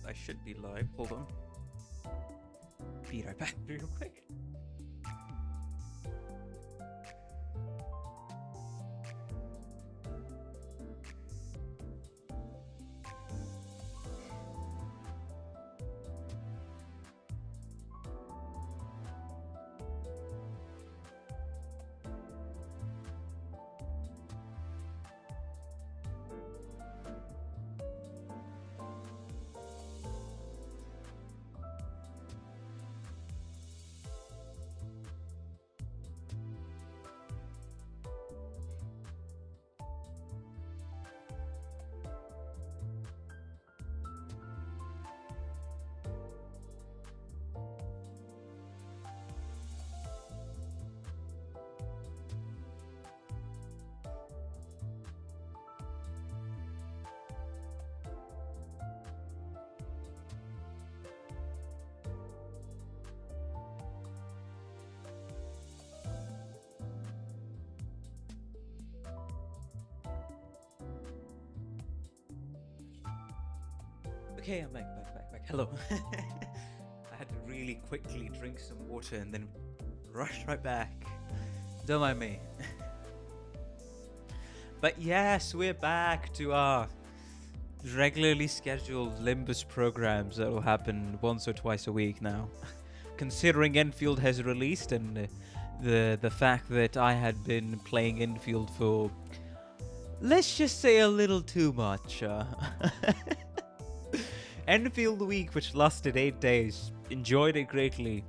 I should be live. Hold on. Be right back real quick. Okay, I'm back. Hello. I had to really quickly drink some water and then rush right back. Don't mind me. But yes, we're back to our regularly scheduled Limbus programs that will happen once or twice a week now. Considering Endfield has released and the fact that I had been playing Endfield for, let's just say, a little too much. Endfield week, which lasted 8 days. Enjoyed it greatly.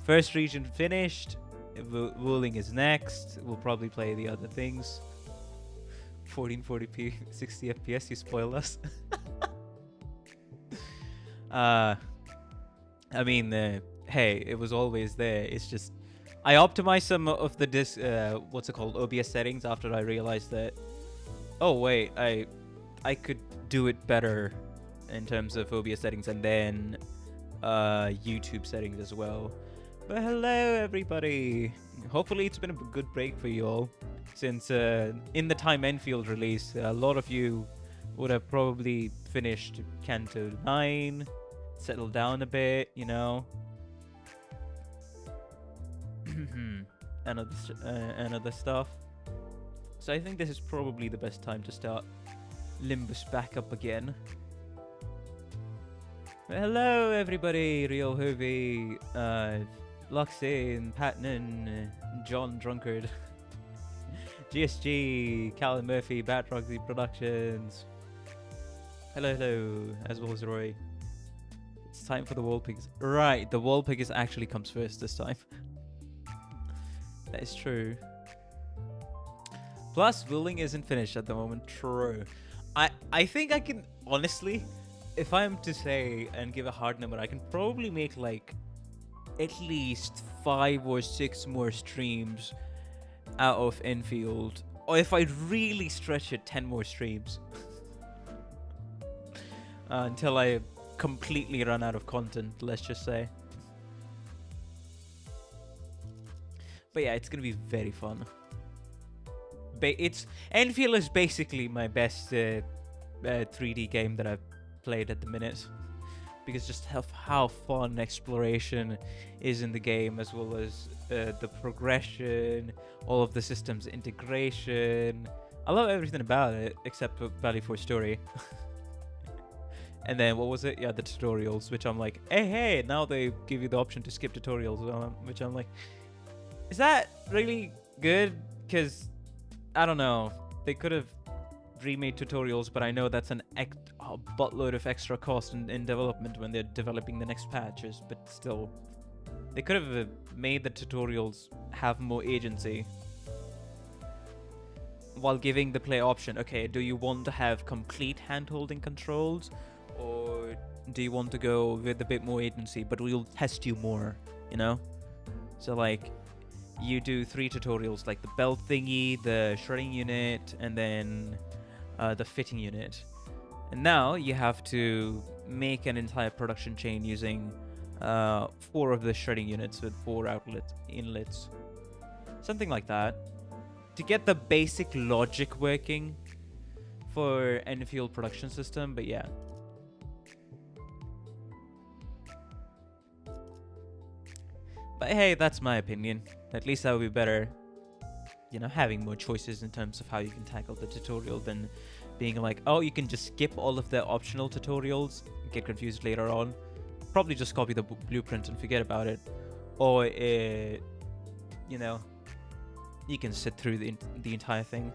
First region finished. Wuling is next. We'll probably play the other things. 1440p, 60 FPS, you spoil us. I mean, hey, it was always there. It's just, I optimized some of the OBS settings after I realized that, oh wait, I could do it better in terms of OBS settings and then YouTube settings as well. But hello everybody. Hopefully it's been a good break for you all, since in the time Endfield release, a lot of you would have probably finished Canto 9, settled down a bit, you know, and other stuff. So I think this is probably the best time to start Limbus back up again. Hello everybody, Rio Hovey, Luxane, Patnan, John Drunkard, GSG, Callum Murphy, Batroxy Productions. Hello, as well as Roy. It's time for the wall pigs. Right, the wall pig actually comes first this time. That is true. Plus, Wuling isn't finished at the moment. True. I think I can, honestly, if I am to say and give a hard number, I can probably make like at least 5 or 6 more streams out of Endfield. Or if I really stretch it, 10 more streams. Until I completely run out of content, let's just say. But yeah, it's going to be very fun. Endfield is basically my best 3D game that I've played at the minute, because just how fun exploration is in the game, as well as the progression, all of the systems integration. I love everything about it except for Valley 4 story. And then what was it? Yeah, the tutorials, which I'm like, hey, now they give you the option to skip tutorials, which I'm like, is that really good? Because I don't know, they could have remade tutorials, but I know that's a buttload of extra cost in development when they're developing the next patches. But still, they could have made the tutorials have more agency while giving the player option. Okay, do you want to have complete hand-holding controls, or do you want to go with a bit more agency, but we'll test you more, you know? So like, you do 3 tutorials, like the belt thingy, the shredding unit, and then the fitting unit. And now you have to make an entire production chain using 4 of the shredding units with 4 inlets. Something like that. To get the basic logic working for Endfield production system, but yeah. But hey, that's my opinion. At least that would be better, you know, having more choices in terms of how you can tackle the tutorial than being like, oh, you can just skip all of the optional tutorials, get confused later on, probably just copy the blueprint and forget about it. Or, you know, you can sit through the entire thing.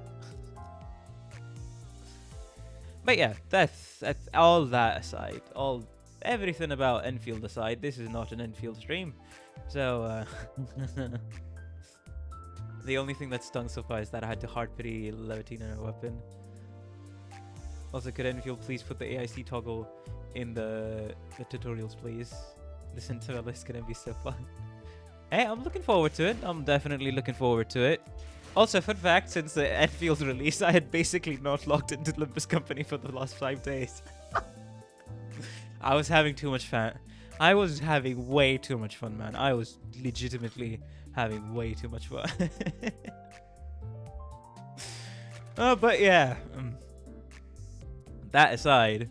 But yeah, that's all that aside, everything about Enfield aside, this is not an Enfield stream. So, the only thing that stung so far is that I had to hard pity Levitina weapon. Also, could Enfield please put the AIC toggle in the tutorials, please? This Intervallo is gonna be so fun. Hey, I'm looking forward to it. I'm definitely looking forward to it. Also, fun fact, since the Endfield release, I had basically not logged into Limbus Company for the last 5 days. I was having too much fun. I was having way too much fun, man. I was legitimately having way too much fun. But yeah. That aside,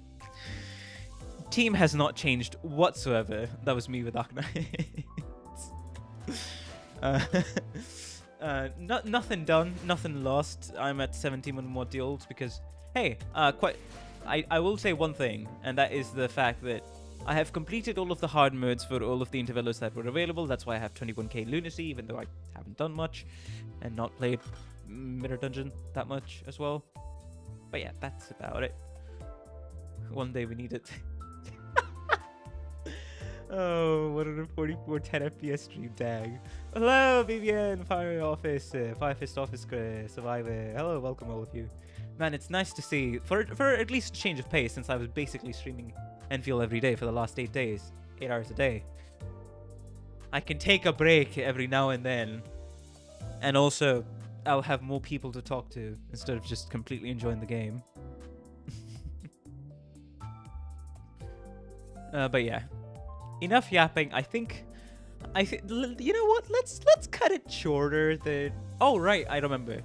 team has not changed whatsoever. That was me with Arknight. Nothing done, nothing lost. I'm at 71 modules because, hey, I will say one thing, and that is the fact that I have completed all of the hard modes for all of the intervallos that were available. That's why I have 21k lunacy, even though I haven't done much and not played Mirror Dungeon that much as well. But yeah, that's about it. One day we need it. Oh, 144 10 FPS stream tag. Hello, BBN, Fire Fist Office Survivor. Hello, welcome all of you. Man, it's nice to see, for at least a change of pace, since I was basically streaming Enfield every day for the last 8 days. 8 hours a day. I can take a break every now and then. And also, I'll have more people to talk to instead of just completely enjoying the game. But yeah. Enough yapping. I think you know what? Let's cut it shorter than. Oh right, I remember.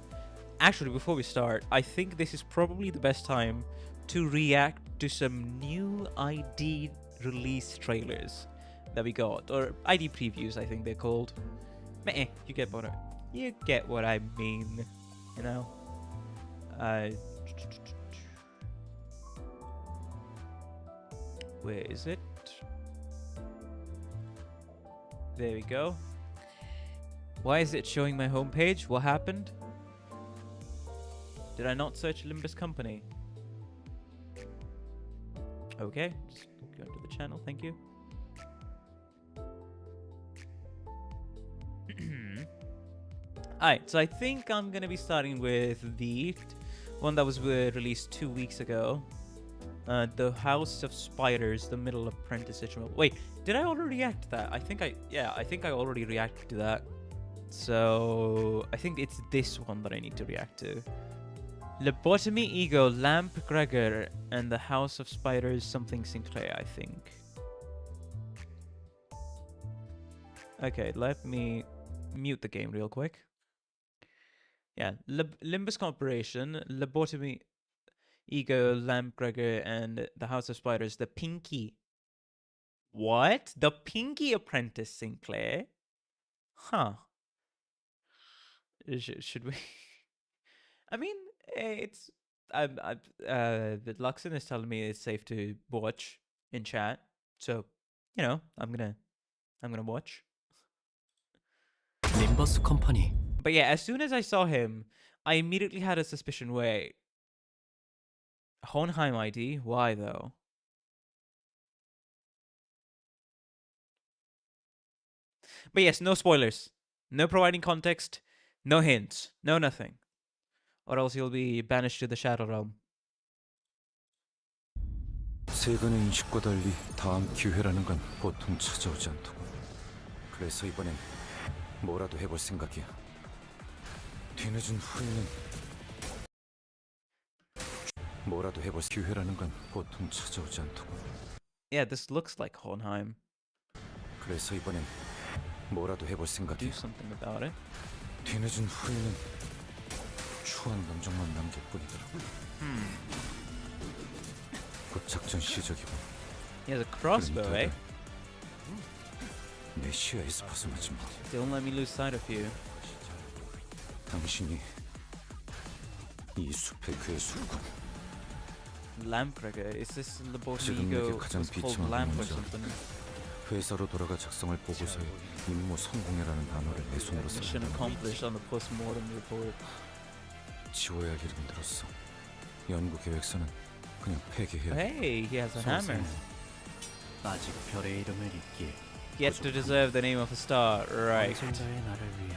Actually, before we start, I think this is probably the best time to react to some new ID release trailers that we got, or ID previews, I think they're called. Meh, you get what I mean, you know. Where is it? There we go. Why is it showing my homepage? What happened? Did I not search Limbus Company? Okay, just go to the channel, thank you. Alright, so I think I'm gonna be starting with the one that was released 2 weeks ago. The House of Spiders, the Middle Apprentice HTML. Wait, did I already react to that? I think I already reacted to that. So I think it's this one that I need to react to. Lobotomy Ego, Lamp Gregor, and the House of Spiders, something Sinclair, I think. Okay, let me mute the game real quick. Yeah, Limbus Corporation, Lobotomy Ego, Lamp Gregor, and the House of Spiders, the Pinky. What? The Pinky Apprentice Sinclair? Huh. Should we? I mean, it's. The Luxon is telling me it's safe to watch in chat, so you know, I'm gonna watch. Limbus Company. But yeah, as soon as I saw him, I immediately had a suspicion. Wait, Hohenheim ID? Why though? But yes, no spoilers, no providing context, no hints, no nothing, or else you'll be banished to the Shadow Realm. 세간의 인식과 달리 다음 기회라는 건 보통 찾아오지 않더군. 그래서 이번엔 뭐라도 해볼 생각이야. 뒤늦은 후회는 뭐라도 해볼 기회라는 건 보통 찾아오지 않더군. Yeah, this looks like Hohenheim. 그래서 이번엔 뭐라도 해볼 생각이야. Do something about it. 뒤늦은 후회는 추한 감정만 남길 뿐이더라고. 곧 작전 시작이고. He has a crossbow, eh? 내 시야에서 벗어나지 마. Don't let me lose sight of you. 당신이 이 숲의 괴수군. Lamp cracker. Is this the boat 지금 ego 내게 가장 was called 비참한 lamp or 문제. something? 회사로 돌아가 작성할 보고서에 임무 성공이라는 단어를 내 손으로 Mission 썼다. accomplished on the post-mortem report. 지워야 할 일은 들었어. 연구 계획서는 그냥 폐기해야 돼. Hey, he has a hammer. 아직 별의 이름을 잊기에 Yet to deserve the name of a star. Right. 언젠가의 나를 위해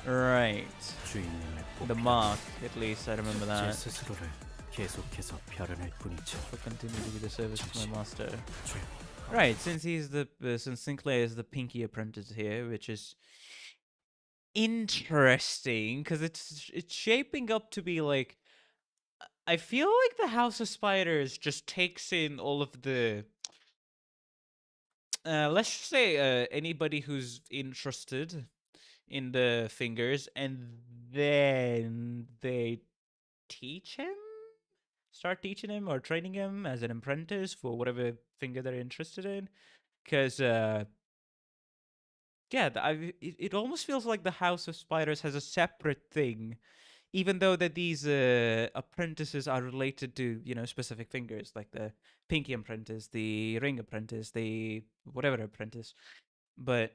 Right. 주인님을 The mark, at least I remember 제 that. 스스로를 계속해서 벼려낼 뿐이죠. For continue to be the service of my master. 조용히. Right, since since Sinclair is the Pinky apprentice here, which is interesting because it's shaping up to be like, I feel like the House of Spiders just takes in all of the let's just say anybody who's interested in the fingers, and then they start teaching him or training him as an apprentice for whatever finger they're interested in. Because yeah, it almost feels like the House of Spiders has a separate thing, even though that these apprentices are related to, you know, specific fingers, like the Pinky apprentice, the Ring apprentice, the whatever apprentice. But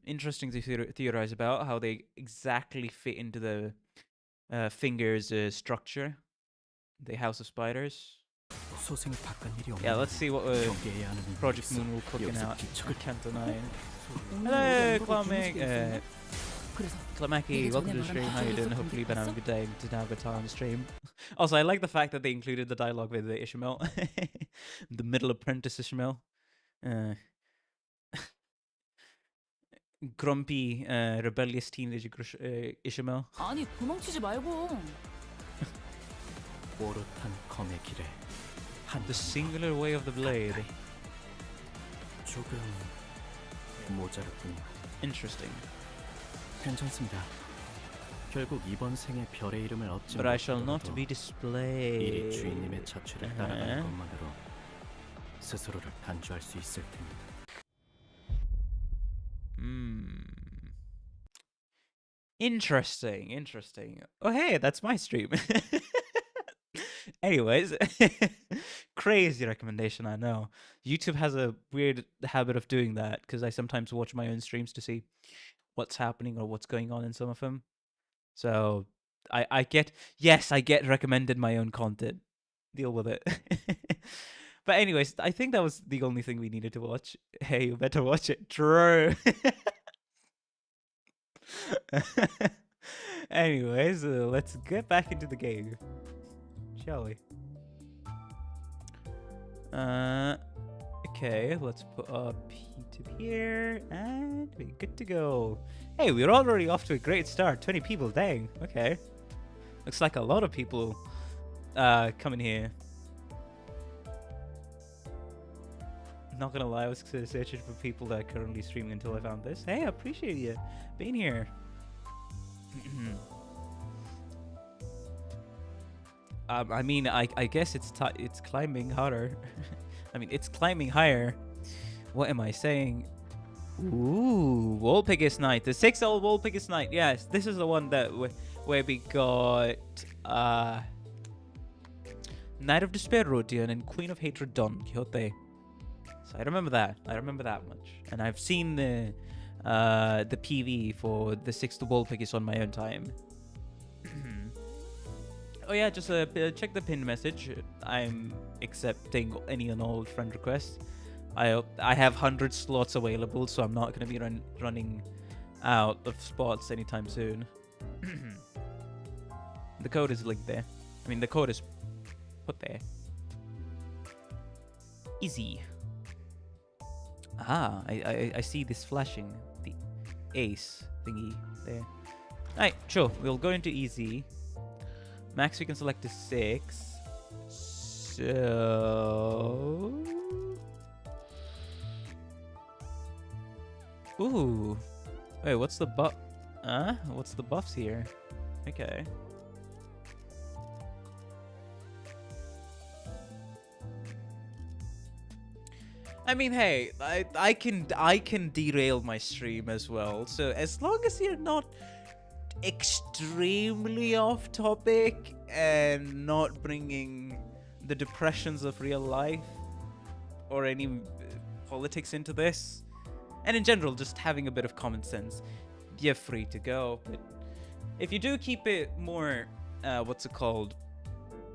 interesting to theorize about how they exactly fit into the fingers structure, the House of Spiders. 소생이 바깥 일이 없는 Yeah, let's see what 경계해야 하는 Project 일이 Moon will 있어. cooking 여기서 out. 기척을 Can't deny. Hello, Klamaki, welcome to the stream. How you doing? Hopefully you've been having a good day and didn't have a good time on the stream. Also, I like the fact that they included the dialogue with Ishmael. The middle apprentice Ishmael. Grumpy, rebellious teenage Ishmael. 아니 도망치지 말고. 오롯한 검의 길에 한 The singular way of the blade. 조금 모자랄 뿐. Interesting. 괜찮습니다. 결국 이번 생에 별의 이름을 얻지 But I shall not 못하더라도 be 이리 displayed. 주인님의 자취를 따라가는 것만으로 스스로를 단주할 수 있을 텐데. Interesting. Oh, hey, that's my stream. Anyways, crazy recommendation, I know. YouTube has a weird habit of doing that because I sometimes watch my own streams to see what's happening or what's going on in some of them. So I get recommended my own content. Deal with it. But anyways, I think that was the only thing we needed to watch. Hey, you better watch it. True. Anyways, let's get back into the game, shall we? Okay, let's put our P2 here, and we're good to go. Hey, we're already off to a great start. 20 people, dang. Okay. Looks like a lot of people coming here. Not gonna lie, I was searching for people that are currently streaming until I found this. Hey, I appreciate you being here. I mean, I guess it's climbing harder. I mean, it's climbing higher. What am I saying? Ooh, Wolpigus Knight, the 6-old Wolpigus Knight. Yes, this is the one that where we got Knight of Despair Rodion and Queen of Hatred Don Quixote. So I remember that. I remember that much. And I've seen the PV for the 6th Wolpigus on my own time. Oh yeah, just check the pinned message. I'm accepting any and all friend requests. I have 100 slots available, so I'm not going to be running out of spots anytime soon. The code is linked there. I mean, the code is put there. Easy. Ah, I see this flashing. The ace thingy there. Alright, sure. We'll go into easy. Max, we can select a 6. So... Ooh. Wait, what's the buff? What's the buffs here? Okay. I mean, hey, I can derail my stream as well. So as long as you're not extremely off topic and not bringing the depressions of real life or any politics into this, and in general just having a bit of common sense, you're free to go. But if you do keep it more what's it called,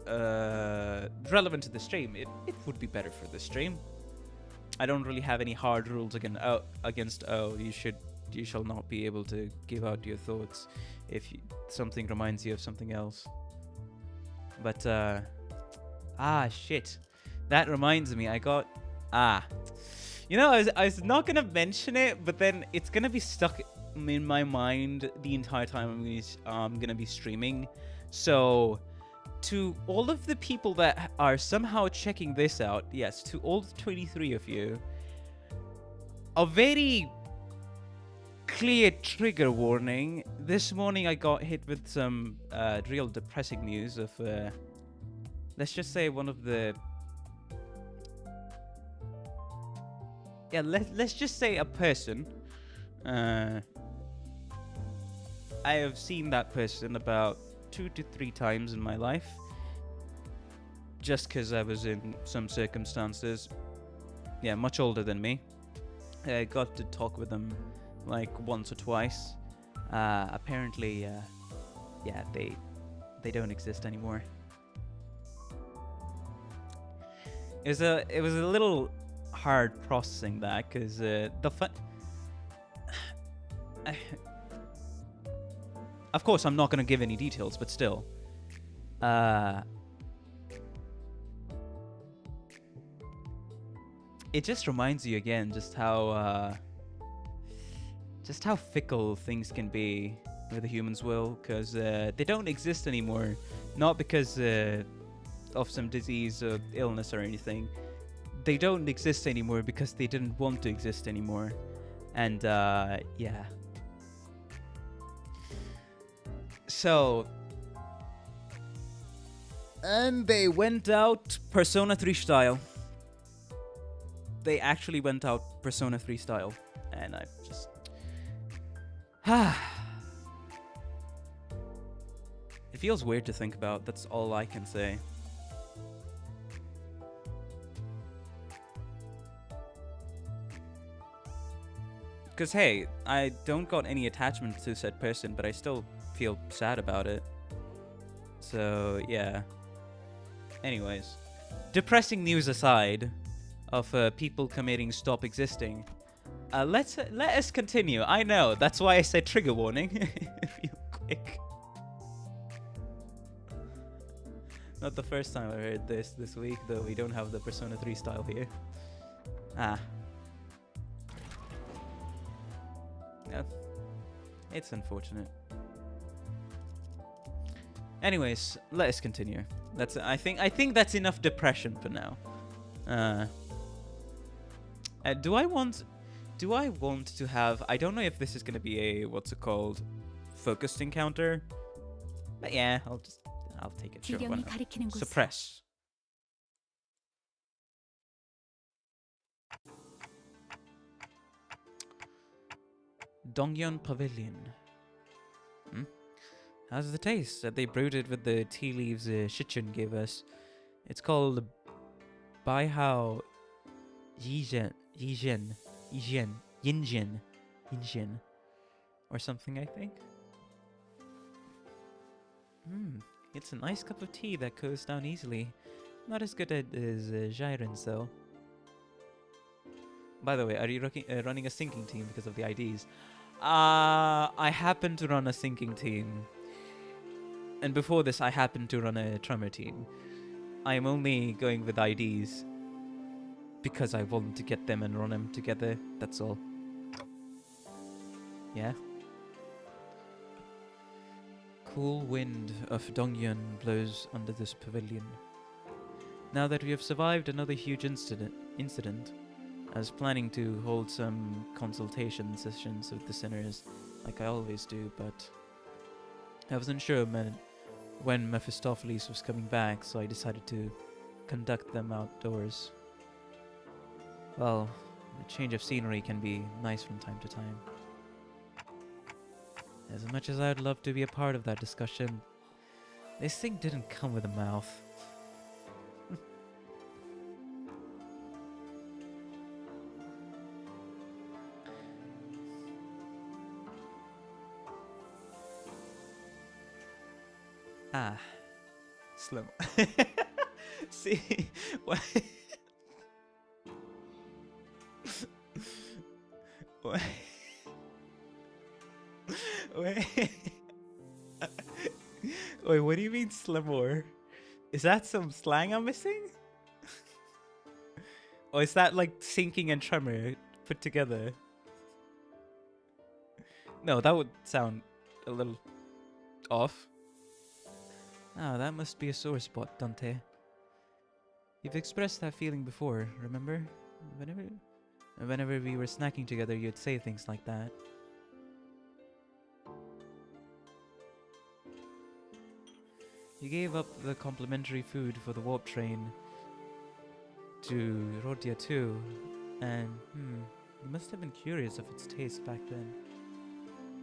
relevant to the stream, it would be better for the stream. I don't really have any hard rules against you shall not be able to give out your thoughts if something reminds you of something else. But shit, that reminds me, I got you know, I was not gonna mention it, but then it's gonna be stuck in my mind the entire time I'm gonna be streaming. So to all of the people that are somehow checking this out, yes, to all 23 of you, a very clear trigger warning. This morning I got hit with some real depressing news of, let's just say one of the... Yeah, let's just say a person. I have seen that person about 2 to 3 times in my life, just because I was in some circumstances, yeah, much older than me. I got to talk with them like once or twice. Apparently, yeah, they don't exist anymore. It was a little hard processing that, because of course, I'm not going to give any details, but still. It just reminds you again just how fickle things can be with the human's will, because they don't exist anymore, not because of some disease or illness or anything. They don't exist anymore because they didn't want to exist anymore. And yeah. So, and they went out Persona 3 style. They actually went out Persona 3 style. And I just... It feels weird to think about, that's all I can say. Because, hey, I don't got any attachment to said person, but I still feel sad about it. So, yeah. Anyways. Depressing news aside of people committing stop existing. Let us continue. I know, that's why I said trigger warning. Real quick. Not the first time I heard this week, though we don't have the Persona 3 style here. Yeah. It's unfortunate. Anyways, let us continue. I think that's enough depression for now. Do I want to have... I don't know if this is going to be a, what's it called, focused encounter. But yeah, I'll take it. Sure, why not? Suppress. Dongyeon Pavilion. How's the taste that they brewed it with the tea leaves Shichun gave us? It's called Baihao Yinjian, or something, I think. It's a nice cup of tea that goes down easily. Not as good as Jairen's though. By the way, are you running a sinking team because of the IDs? I happen to run a sinking team. And before this, I happened to run a tremor team. I am only going with IDs because I want to get them and run them together. That's all. Yeah. Cool wind of Dongyeon blows under this pavilion. Now that we have survived another huge incident, I was planning to hold some consultation sessions with the sinners, like I always do, but I wasn't sure when Mephistopheles was coming back, so I decided to conduct them outdoors. Well, a change of scenery can be nice from time to time. As much as I'd love to be a part of that discussion, this thing didn't come with a mouth. Ah, slim. See, what? What? Wait. Wait, what do you mean slimmer? Is that some slang I'm missing? Or is that like sinking and tremor put together? No, that would sound a little off. Oh, that must be a sore spot, Dante. You've expressed that feeling before, remember? Whenever we were snacking together, you'd say things like that. You gave up the complimentary food for the warp train to Rodia too, and you must have been curious of its taste back then.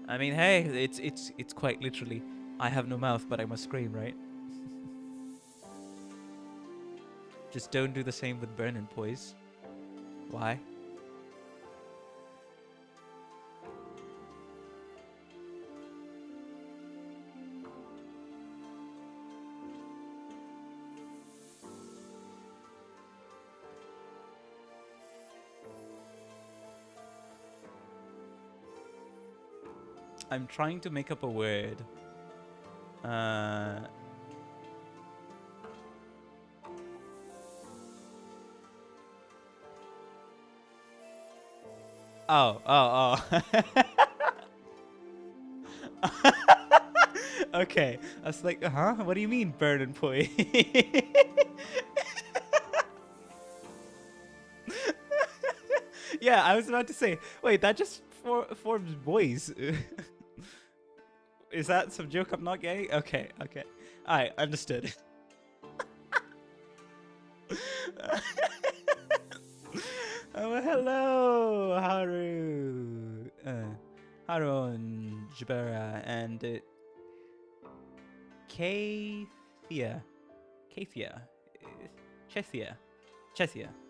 I mean, hey, it's quite literally, I have no mouth, but I must scream, right? Just don't do the same with burning, boys. Why? I'm trying to make up a word. Oh. Okay. I was like, huh? What do you mean, burn and poi? Yeah, I was about to say, wait, that just forms boys. Is that some joke I'm not getting? Okay. Alright, understood. Oh, hello, Haru. Haru and Jabera and Kathia. Chethia.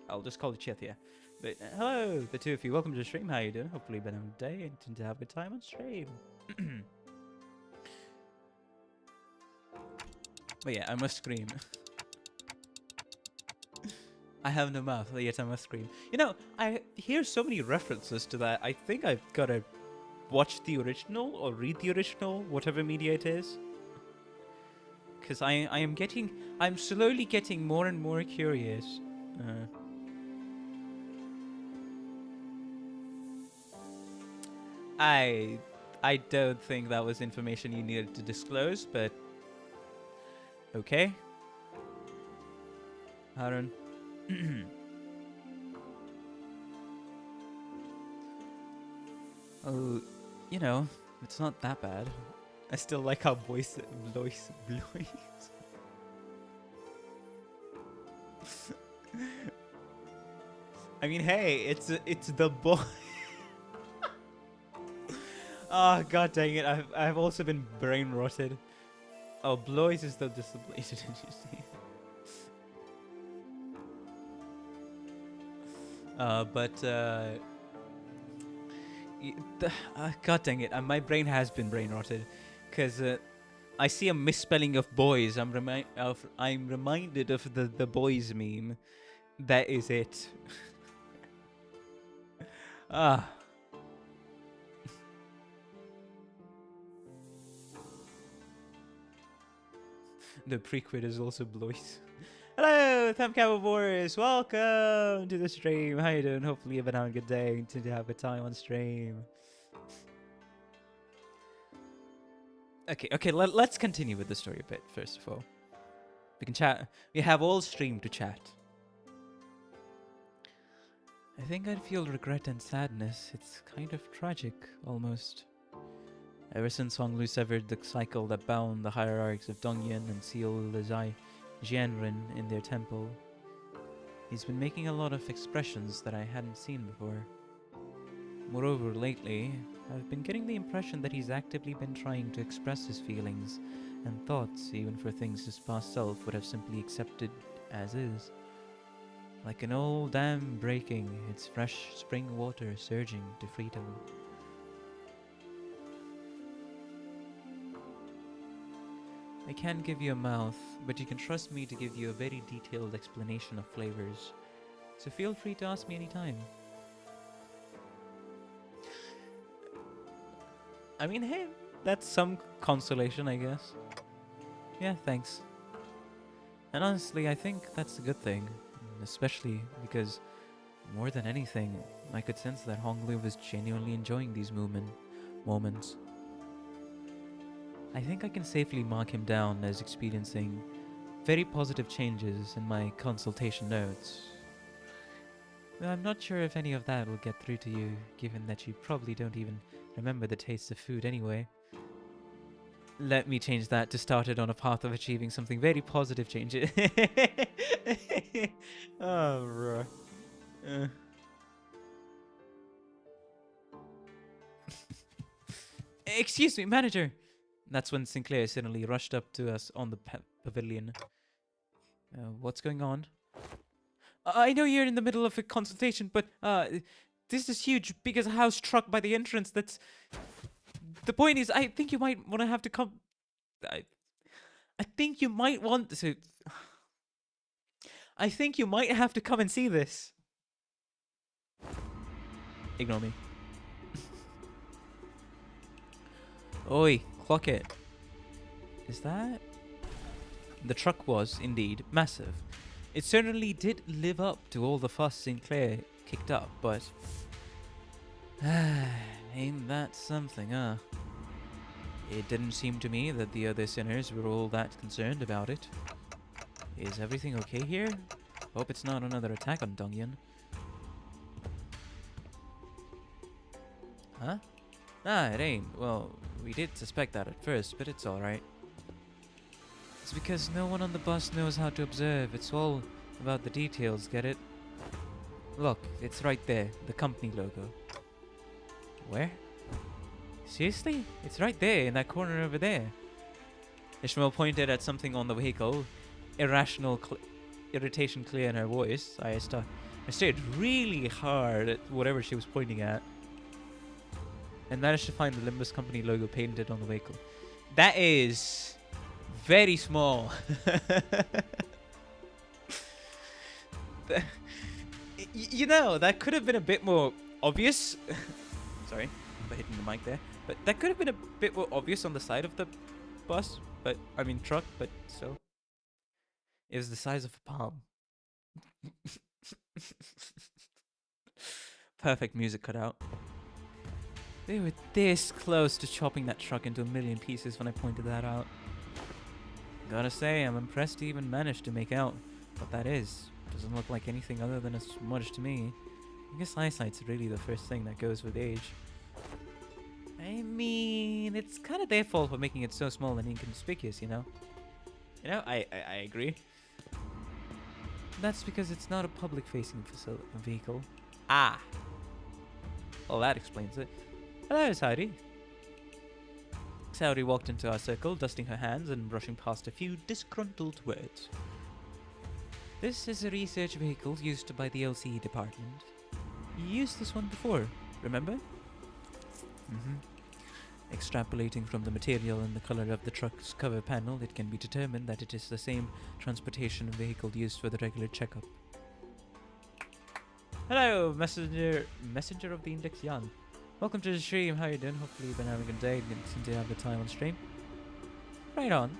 I'll just call it Chethia. But hello, the two of you. Welcome to the stream. How you doing? Hopefully you've been having a day and tend to have a good time on stream. But yeah, I must scream. I have no mouth, yet I must scream. You know, I hear so many references to that. I think I've got to watch the original or read the original, whatever media it is. Because I'm slowly getting more and more curious. I don't think that was information you needed to disclose, but okay. Harun. Oh, you know, it's not that bad. I still like how Blois. I mean, hey, it's the boy. Oh, god dang it! I've also been brain rotted. Oh, Blois is the disablated, did you see? God dang it! My brain has been brain rotted, because I see a misspelling of boys. I'm reminded of the boys meme. That is it. Ah. The prequel is also Blois. Hello, Thumbcamera Warriors. Welcome to the stream. How you doing? Hopefully you've been having a good day and to have a good time on stream. Okay, let's continue with the story a bit, first of all. We can chat. We have all stream to chat. I think I'd feel regret and sadness. It's kind of tragic, almost. Ever since Huang Lu severed the cycle that bound the hierarchs of Dongyan and sealed the Jianren in their temple, He's been making a lot of expressions that I hadn't seen before. Moreover, lately, I've been getting the impression that he's actively been trying to express his feelings and thoughts, even for things his past self would have simply accepted as is. Like an old dam breaking, its fresh spring water surging to freedom. I can't give you a mouth, but you can trust me to give you a very detailed explanation of flavors. So feel free to ask me anytime. I mean, hey, that's some consolation, I guess. Yeah, thanks. And honestly, I think that's a good thing. Especially because, more than anything, I could sense that Honglu was genuinely enjoying these moments. I think I can safely mark him down as experiencing very positive changes in my consultation notes. Though I'm not sure if any of that will get through to you, given that you probably don't even remember the taste of food anyway. Let me change that to started on a path of achieving something very positive changes. Oh, bro. Excuse me, manager! That's when Sinclair suddenly rushed up to us on the pavilion. What's going on? I know you're in the middle of a consultation, but this is huge because a house truck by the entrance. That's the point. Is I think you might want to have to come. I think you might want to. I think you might have to come and see this. Ignore me. Oi, clock it. Is that? The truck was, indeed, massive. It certainly did live up to all the fuss Sinclair kicked up, but... ain't that something, huh? It didn't seem to me that the other sinners were all that concerned about it. Is everything okay here? Hope it's not another attack on Dongyun. Huh? Nah, it ain't. Well, we did suspect that at first, but it's alright. It's because no one on the bus knows how to observe. It's all about the details, get it? Look, it's right there, the company logo. Where? Seriously? It's right there, in that corner over there. Ishmael pointed at something on the vehicle. Irrational irritation clear in her voice. I stared really hard at whatever she was pointing at, and managed to find the Limbus company logo painted on the vehicle. That is very small. You know, that could have been a bit more obvious. Sorry for hitting the mic there. But that could have been a bit more obvious on the side of the bus. But, I mean truck, but so. It was the size of a palm. Perfect music cut out. They were this close to chopping that truck into a million pieces when I pointed that out. Gotta say, I'm impressed to even manage to make out what that is. Doesn't look like anything other than a smudge to me. I guess eyesight's really the first thing that goes with age. I mean, it's kind of their fault for making it so small and inconspicuous, you know? You know, I agree. That's because it's not a public-facing vehicle. Ah! Well, that explains it. Hello, Saudi. Saudi walked into our circle, dusting her hands and brushing past a few disgruntled words. This is a research vehicle used by the LCE department. You used this one before, remember? Extrapolating from the material and the color of the truck's cover panel, it can be determined that it is the same transportation vehicle used for the regular checkup. Hello, messenger of the Index Yan. Welcome to the stream. How you doing? Hopefully you've been having a good day and seem to have the time on stream. Right on.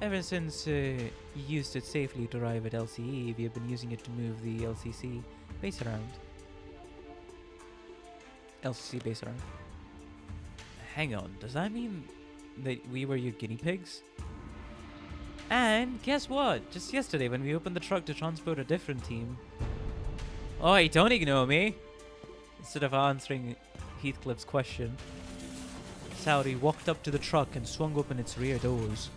Ever since you used it safely to arrive at LCE, we have been using it to move the LCC base around. LCC base around. Hang on, does that mean that we were your guinea pigs? And guess what? Just yesterday when we opened the truck to transport a different team... Oi, don't ignore me! Instead of answering Heathcliff's question, Saudi walked up to the truck and swung open its rear doors.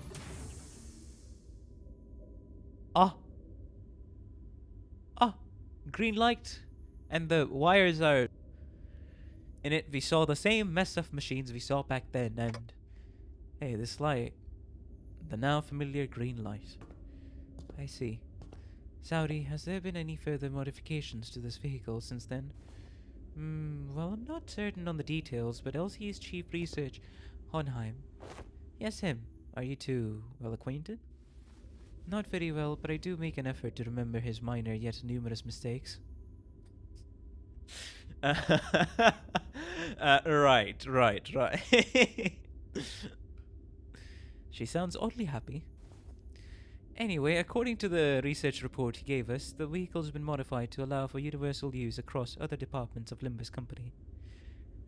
Ah! green light, and the wires are. In it, we saw the same mess of machines we saw back then, and hey, this light, the now familiar green light. I see. Saudi, has there been any further modifications to this vehicle since then? Well, I'm not certain on the details, but LC's chief research, Honheim. Yes, him. Are you two well acquainted? Not very well, but I do make an effort to remember his minor yet numerous mistakes. Right. She sounds oddly happy. Anyway, according to the research report he gave us, the vehicle's been modified to allow for universal use across other departments of Limbus Company.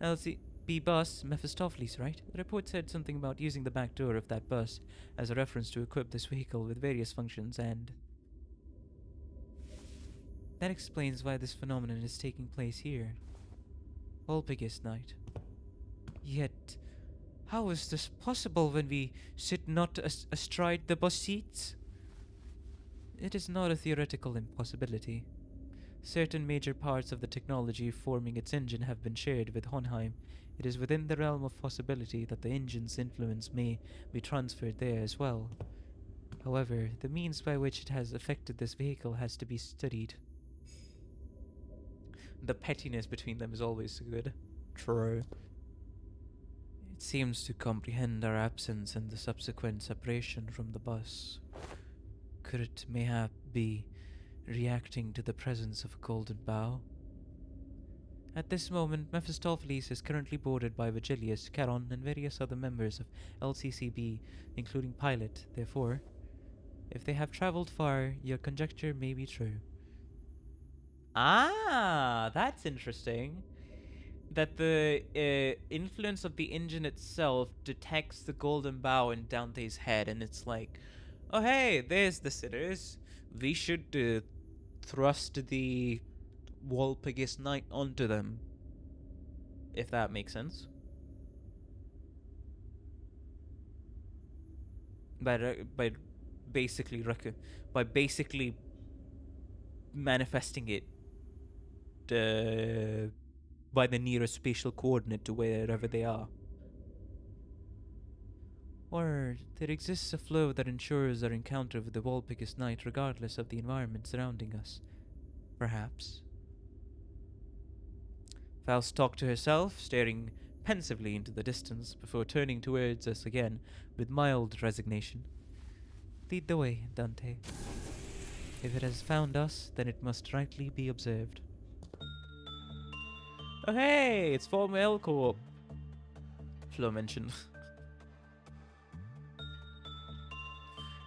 LCB bus, Mephistopheles, right? The report said something about using the back door of that bus as a reference to equip this vehicle with various functions, and that explains why this phenomenon is taking place here. Walpurgis night. Yet, how is this possible when we sit not astride the bus seats? It is not a theoretical impossibility. Certain major parts of the technology forming its engine have been shared with Honheim. It is within the realm of possibility that the engine's influence may be transferred there as well. However, the means by which it has affected this vehicle has to be studied. The pettiness between them is always good. True. It seems to comprehend our absence and the subsequent separation from the bus. Could it mayhap be reacting to the presence of a golden bough? At this moment, Mephistopheles is currently boarded by Vigilius, Charon, and various other members of LCCB, including Pilot. Therefore, if they have traveled far, your conjecture may be true. Ah, that's interesting. That the influence of the engine itself detects the golden bough in Dante's head, and it's like, oh hey, there's the sinners. We should thrust the Walpurgis Knight onto them. If that makes sense. By basically manifesting it by the nearest spatial coordinate to wherever they are. Or there exists a flow that ensures our encounter with the Walpurgis Knight regardless of the environment surrounding us. Perhaps. Faust talked to herself, staring pensively into the distance before turning towards us again with mild resignation. Lead the way, Dante. If it has found us, then it must rightly be observed. Oh hey, it's former L Co-op. Flo mentioned.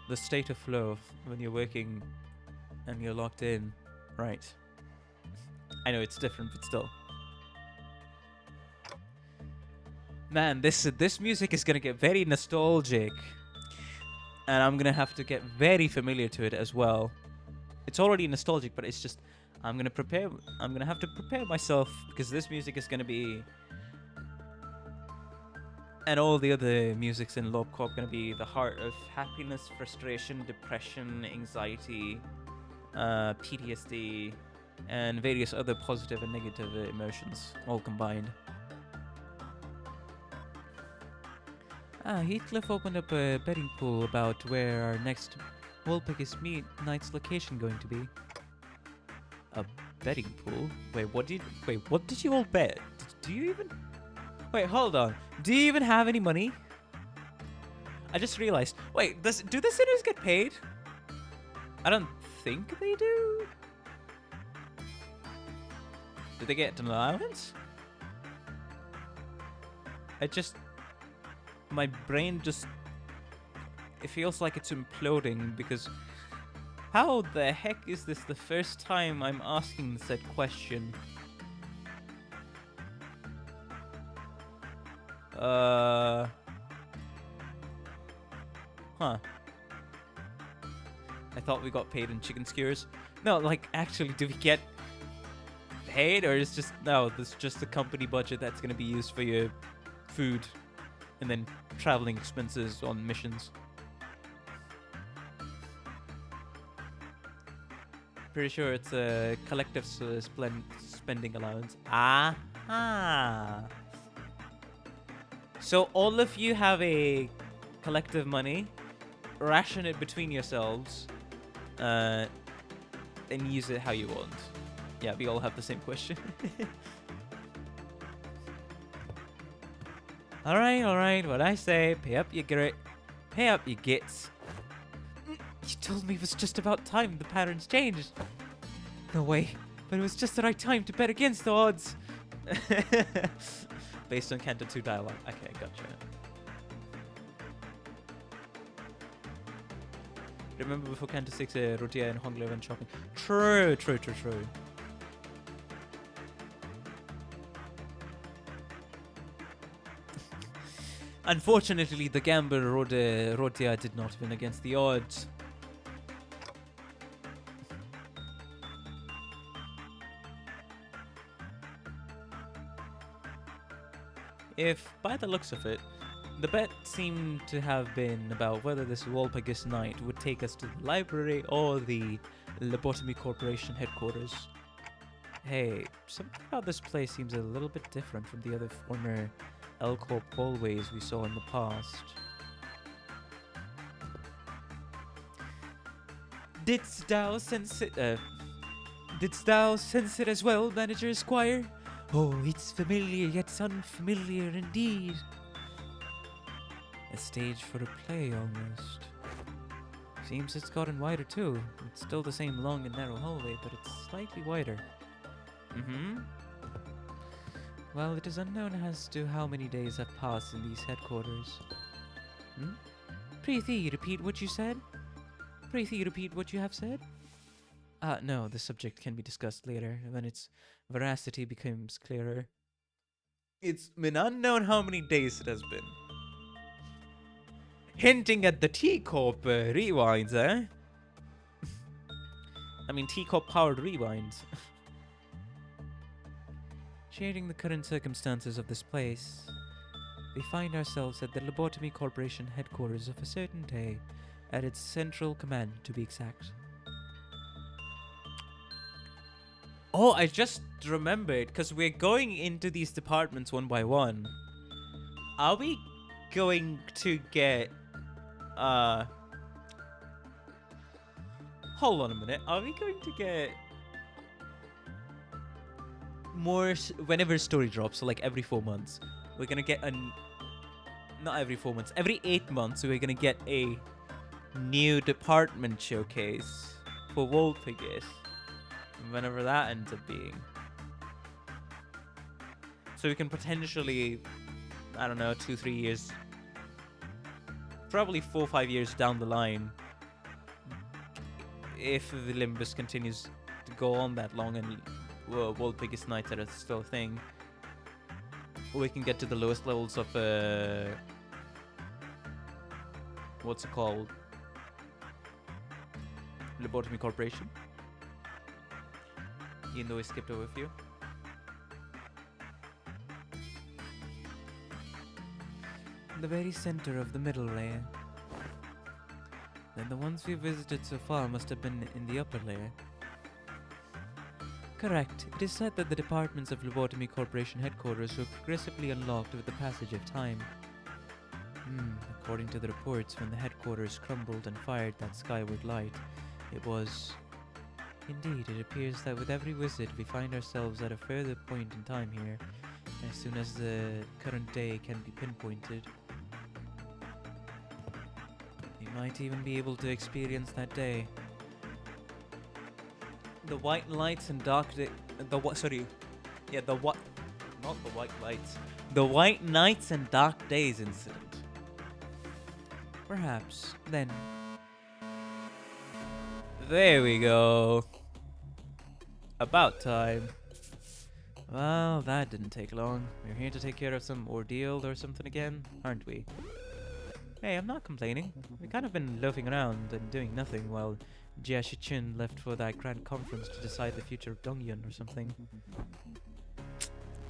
The state of flow when you're working and you're locked in. Right. I know it's different, but still. Man, this music is gonna get very nostalgic. And I'm gonna have to get very familiar to it as well. It's already nostalgic, but it's just I'm gonna have to prepare myself because this music is gonna be, and all the other musics in Lobcorp gonna be the heart of happiness, frustration, depression, anxiety, PTSD, and various other positive and negative emotions all combined. Heathcliff opened up a betting pool about where our next Walpurgis Knight's location going to be. A betting pool? Wait, what did you all bet? Do you even... Wait, hold on. Do you even have any money? I just realized. Wait, do the sinners get paid? I don't think they do. Do they get an allowance? My brain just... It feels like it's imploding because... How the heck is this the first time I'm asking said question? Huh. I thought we got paid in chicken skewers. No, like, actually, do we get paid? Or is just... No, this is just the company budget that's going to be used for your food and then traveling expenses on missions. Pretty sure it's a collective spending allowance. Ah. So all of you have a collective money, ration it between yourselves, and use it how you want. Yeah, we all have the same question. All right. What I say, pay up your gits. You told me it was just about time the patterns changed. No way, but it was just the right time to bet against the odds. Based on Canto 2 dialogue. Okay, gotcha. Remember before Canto 6, Rutia and Hongler went shopping. True. Unfortunately, the gambler Rotia did not win against the odds. If, by the looks of it, the bet seemed to have been about whether this Walpurgis night would take us to the library or the Lobotomy Corporation headquarters. Hey, something about this place seems a little bit different from the other former L-Corp hallways we saw in the past. Didst thou sense it as well, Manager Esquire? Oh, it's familiar yet unfamiliar indeed. A stage for a play, almost. Seems it's gotten wider too. It's still the same long and narrow hallway, but it's slightly wider. Well, it is unknown as to how many days have passed in these headquarters. Prithee, repeat what you said? Prithee, repeat what you have said? No, the subject can be discussed later, when its veracity becomes clearer. It's been unknown how many days it has been. Hinting at the T-Corp rewinds, eh? I mean, T-Corp powered rewinds. Sharing the current circumstances of this place, we find ourselves at the Lobotomy Corporation headquarters of a certain day, at its central command, to be exact. Oh, I just remembered, because we're going into these departments one by one. Are we going to get... Hold on a minute. Are we going to get... more... whenever story drops, so like every 4 months, we're going to get a... Not every 4 months. Every 8 months, we're going to get a new department showcase for Walpurgis. Whenever that ends up being. So we can potentially, I don't know, 2-3 years, probably 4-5 years down the line, if the Limbus continues to go on that long and Walpurgis nights are still a thing, we can get to the lowest levels of what's it called? Lobotomy Corporation. Even though we skipped over a few. The very center of the middle layer. Then the ones we've visited so far must have been in the upper layer. Correct. It is said that the departments of Lobotomy Corporation headquarters were progressively unlocked with the passage of time. According to the reports, when the headquarters crumbled and fired that skyward light, it was... Indeed, it appears that with every visit we find ourselves at a further point in time here, as soon as the current day can be pinpointed. We might even be able to experience that day. The white lights and dark day... The white nights and dark days incident. Perhaps, then... There we go. About time. Well, that didn't take long. We're here to take care of some ordeal or something again, aren't we? Hey, I'm not complaining. We've kind of been loafing around and doing nothing while Jia Shichun left for that grand conference to decide the future of Dongyun or something.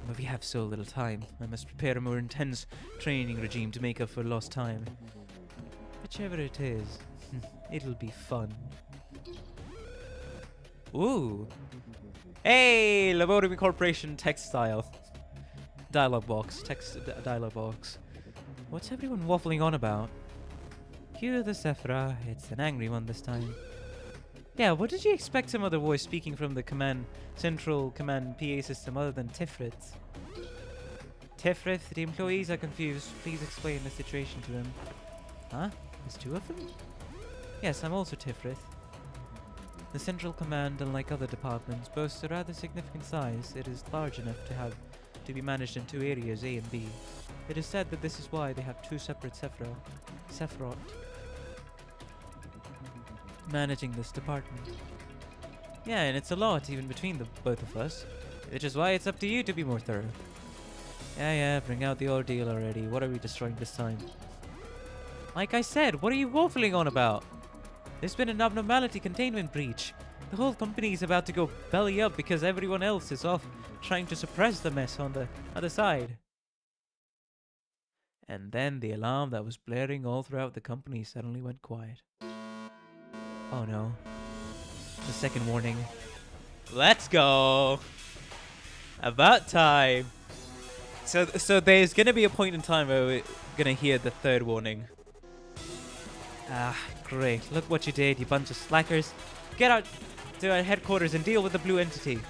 But we have so little time. I must prepare a more intense training regime to make up for lost time. Whichever it is, it'll be fun. Ooh. Hey, Mutonium Corporation textile. Dialogue box. Dialogue box. What's everyone waffling on about? Cue the Sephra. It's an angry one this time. Yeah, what did you expect some other voice speaking from the central command PA system other than Tifrit? Tifrit, the employees are confused. Please explain the situation to them. Huh? There's two of them? Yes, I'm also Tifrit. The central command, unlike other departments, boasts a rather significant size. It is large enough to be managed in two areas, A and B. It is said that this is why they have two separate Sephiroth managing this department. Yeah, and it's a lot even between the both of us, which is why it's up to you to be more thorough. Yeah, bring out the ordeal already. What are we destroying this time? Like I said, what are you waffling on about? There's been an abnormality containment breach. The whole company is about to go belly up because everyone else is off trying to suppress the mess on the other side. And then the alarm that was blaring all throughout the company suddenly went quiet. Oh no. The second warning. Let's go! About time! So there's gonna be a point in time where we're gonna hear the third warning. Ah, great. Look what you did, you bunch of slackers. Get out to our headquarters and deal with the blue entity.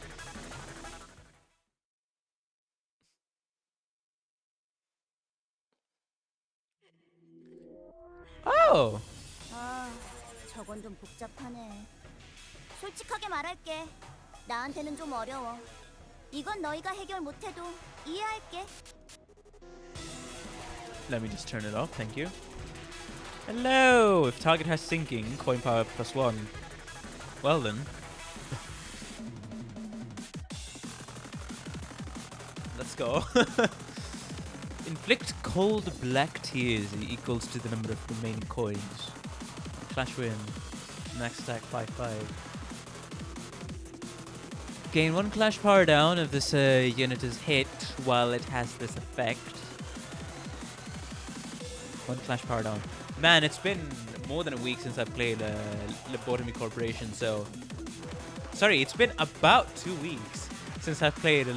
Oh! 아, 저건 좀 복잡하네. 솔직하게 말할게. 나한테는 좀 어려워. 이건 너희가 해결 못해도 이해할게. Let me just turn it off, thank you. Hello! If target has sinking, coin power +1. Well then. Let's go. Inflict cold black tears equals to the number of remaining coins. Clash win. Max attack 5/5. Gain 1 clash power down if this unit is hit while it has this effect. 1 clash power down. Man, it's been more than a week since I've played Mutonium Corporation, so... Sorry, it's been about 2 weeks since I've played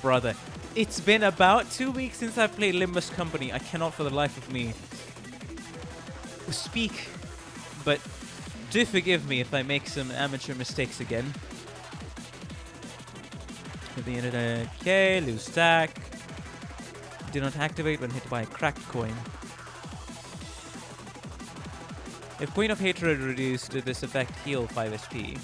Brother. It's been about 2 weeks since I've played Limbus Company. I cannot for the life of me speak, but do forgive me if I make some amateur mistakes again. At the end of the... Okay, lose stack. Do not activate when hit by a cracked coin. If Queen of Hatred reduced, this effect heal 5 SP.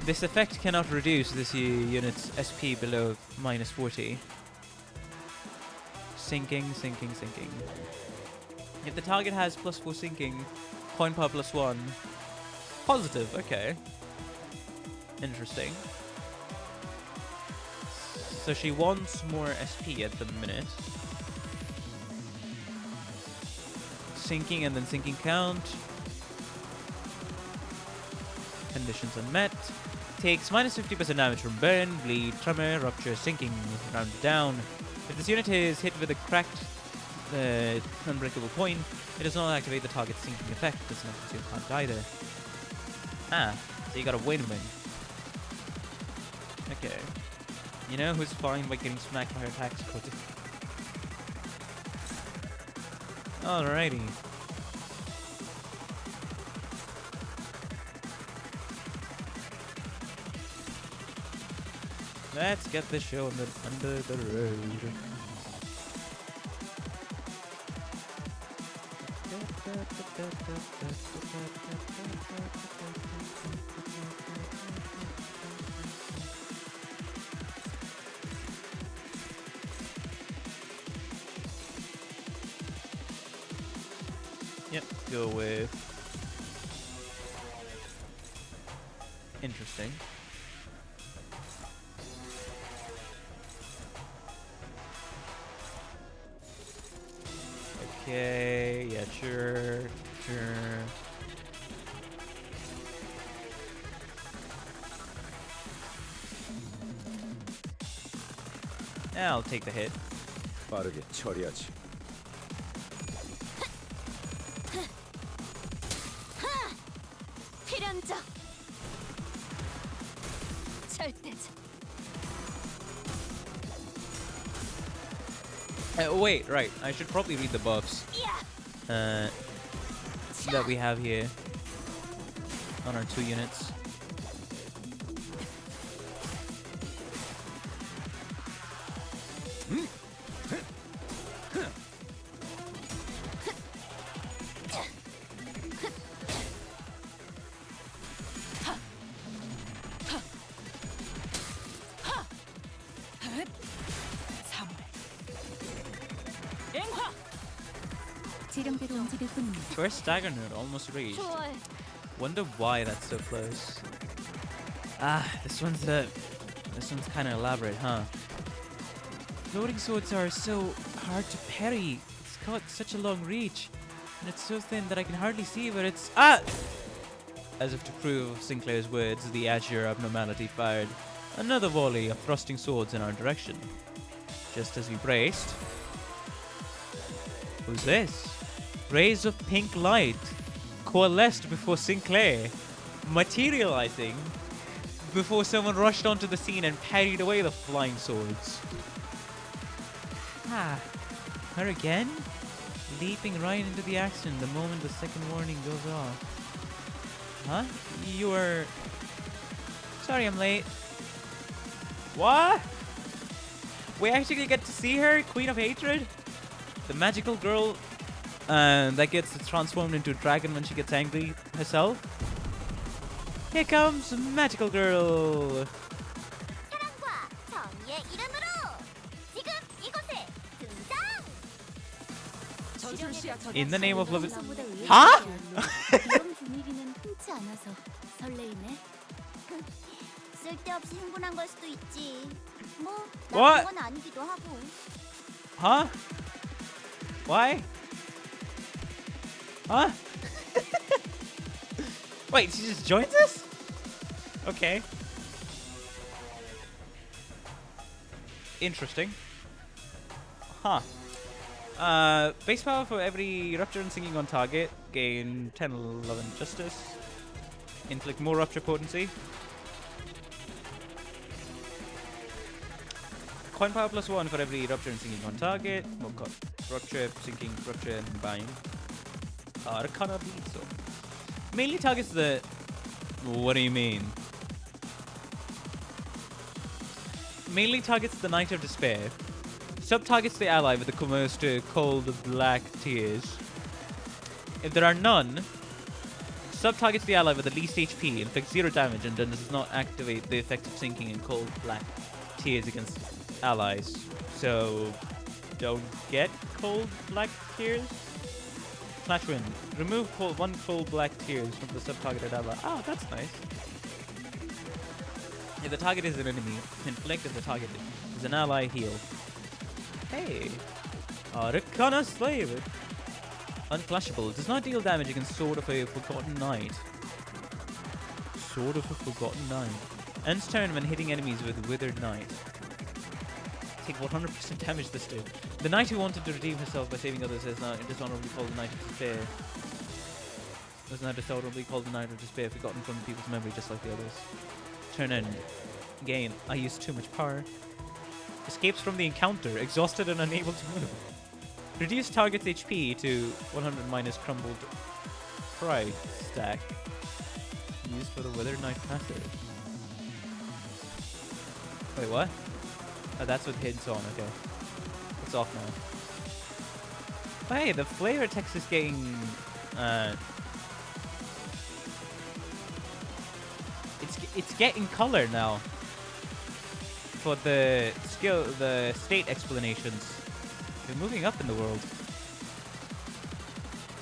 This effect cannot reduce this unit's SP below -40. Sinking. If the target has +4 sinking, coin power +1. Positive, okay. Interesting. So she wants more SP at the minute. Sinking and then sinking count. Conditions unmet. Takes -50% damage from burn, bleed, tremor, rupture, sinking, rounded down. If this unit is hit with a cracked unbreakable coin, it does not activate the target's sinking effect. It does not consume count either. Ah, so you got a win-win. Okay. You know who's fine by getting smacked by her attacks? Alrighty. Let's get this show under the road. Yep, go with interesting. Okay, yeah, sure. Yeah, I'll take the hit. 빠르게 처리하지. 필연적 절대적. Wait, right. I should probably read the buffs that we have here on our 2 units. 지름대로 움직일 뿐입니다. First stagger node almost reached. 좋아해. Wonder why that's so close. This one's kind of elaborate, huh? Loading swords are so hard to parry. It's got such a long reach, and it's so thin that I can hardly see where it's As if to prove Sinclair's words, the Azure Abnormality fired another volley of thrusting swords in our direction. Just as we braced, who's this? Rays of pink light coalesced before Sinclair, materializing before someone rushed onto the scene and parried away the flying swords. Her again? Leaping right into the action the moment the second warning goes off. Huh? You were... Sorry I'm late. What? We actually get to see her, Queen of Hatred? The magical girl that gets transformed into a dragon when she gets angry herself? Here comes Magical Girl! 사랑과 정의의 이름으로 지금 이곳에 등장! In the name of love... 하? Huh? 이런 분위기는 흔치 않아서 설레이네. 쓸데없이 흥분한 걸 수도 있지. 뭐 What? 나쁜 건 아니기도 하고. Huh? Why? Huh? Wait, she just joins us? Okay. Interesting. Huh. Base power for every rupture and sinking on target. Gain 10, 11 justice. Inflict more rupture potency. Coin power +1 for every rupture and sinking on target. More rupture, sinking, rupture, and bind. Arcana Bleed Sword. Mainly targets the... What do you mean? Mainly targets the Knight of Despair. Sub-targets the ally with the most cold black tears. If there are none, sub-targets the ally with the least HP, inflicts 0 damage, and then does not activate the effect of sinking in cold black tears against allies. So, don't get cold black tears. Flash Wind. Remove one cold black tears from the sub-targeted ally. Oh, that's nice. If the target is an enemy, inflict. If the target is an ally, heal. Hey! Arcana Slave! Unclashable. Does not deal damage against Sword of a Forgotten Knight. Sword of a Forgotten Knight. Ends turn when hitting enemies with Withered Knight. Take 100% damage this turn. The knight who wanted to redeem herself by saving others is now dishonorably called the Knight of Despair. Was now dishonorably called the Knight of Despair, forgotten from people's memory just like the others. Turn end. Gain. I used too much power. Escapes from the encounter, exhausted and unable to move. Reduce target's HP to 100 minus crumbled pride stack. Used for the Withered Knight passive. Wait, what? Oh, that's what hid's on, okay. It's off now. Oh, hey, the flavor text is getting... It's getting color now. For the state explanations. They're moving up in the world.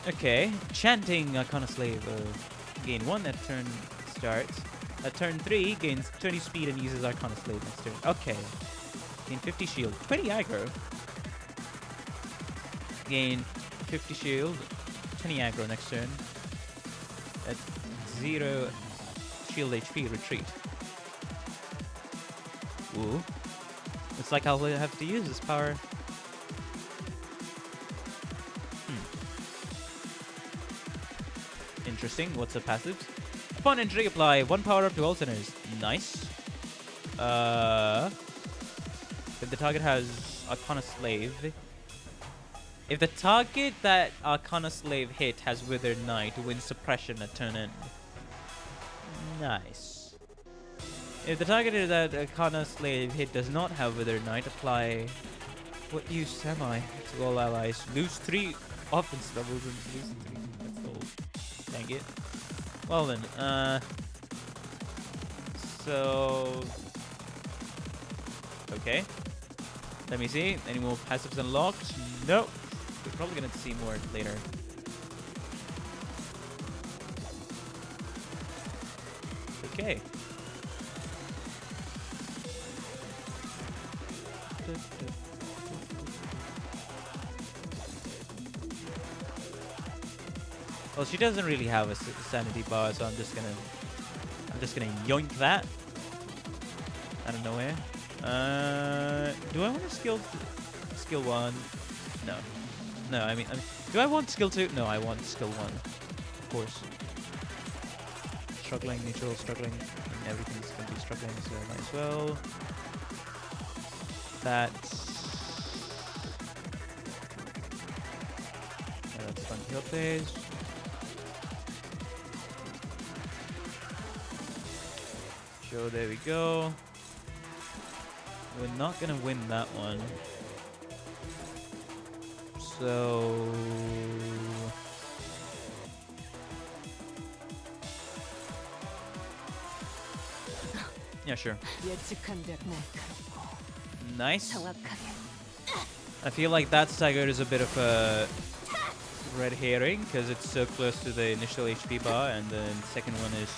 Okay, chanting Arcana Slave. Gain 1 at turn start. At turn 3, gains 20 speed and uses Arcana Slave next turn. Okay. Gain 50 shield. 20 aggro. Gain 50 shield. 20 aggro next turn. At 0 shield HP, retreat. Ooh. Looks like I'll have to use this power. Interesting. What's the passive? Upon entry, apply 1 power up to all sinners. Nice. If the target has Arcana Slave. If the target that Arcana Slave hit has Withered Knight, wins suppression at turn end. Nice. If the target that Arcana Slave hit does not have Withered Knight, apply what use am I to all allies. Lose 3 offense levels and lose 3. That's all. Dang it. Well then, so okay. Let me see. Any more passives unlocked? Nope. We're probably gonna see more later. Okay. Well, she doesn't really have a sanity bar, so I'm just gonna yoink that out of nowhere. Do I want to skill 1? No. I mean, do I want skill 2? No, I want skill 1. Of course. Struggling, neutral, struggling. And everything's gonna be struggling, so might as well. That's fun to help days. Sure, there we go. We're not gonna win that one. So yeah, sure. Nice. I feel like that staggered is a bit of a red herring because it's so close to the initial HP bar, and then the second one is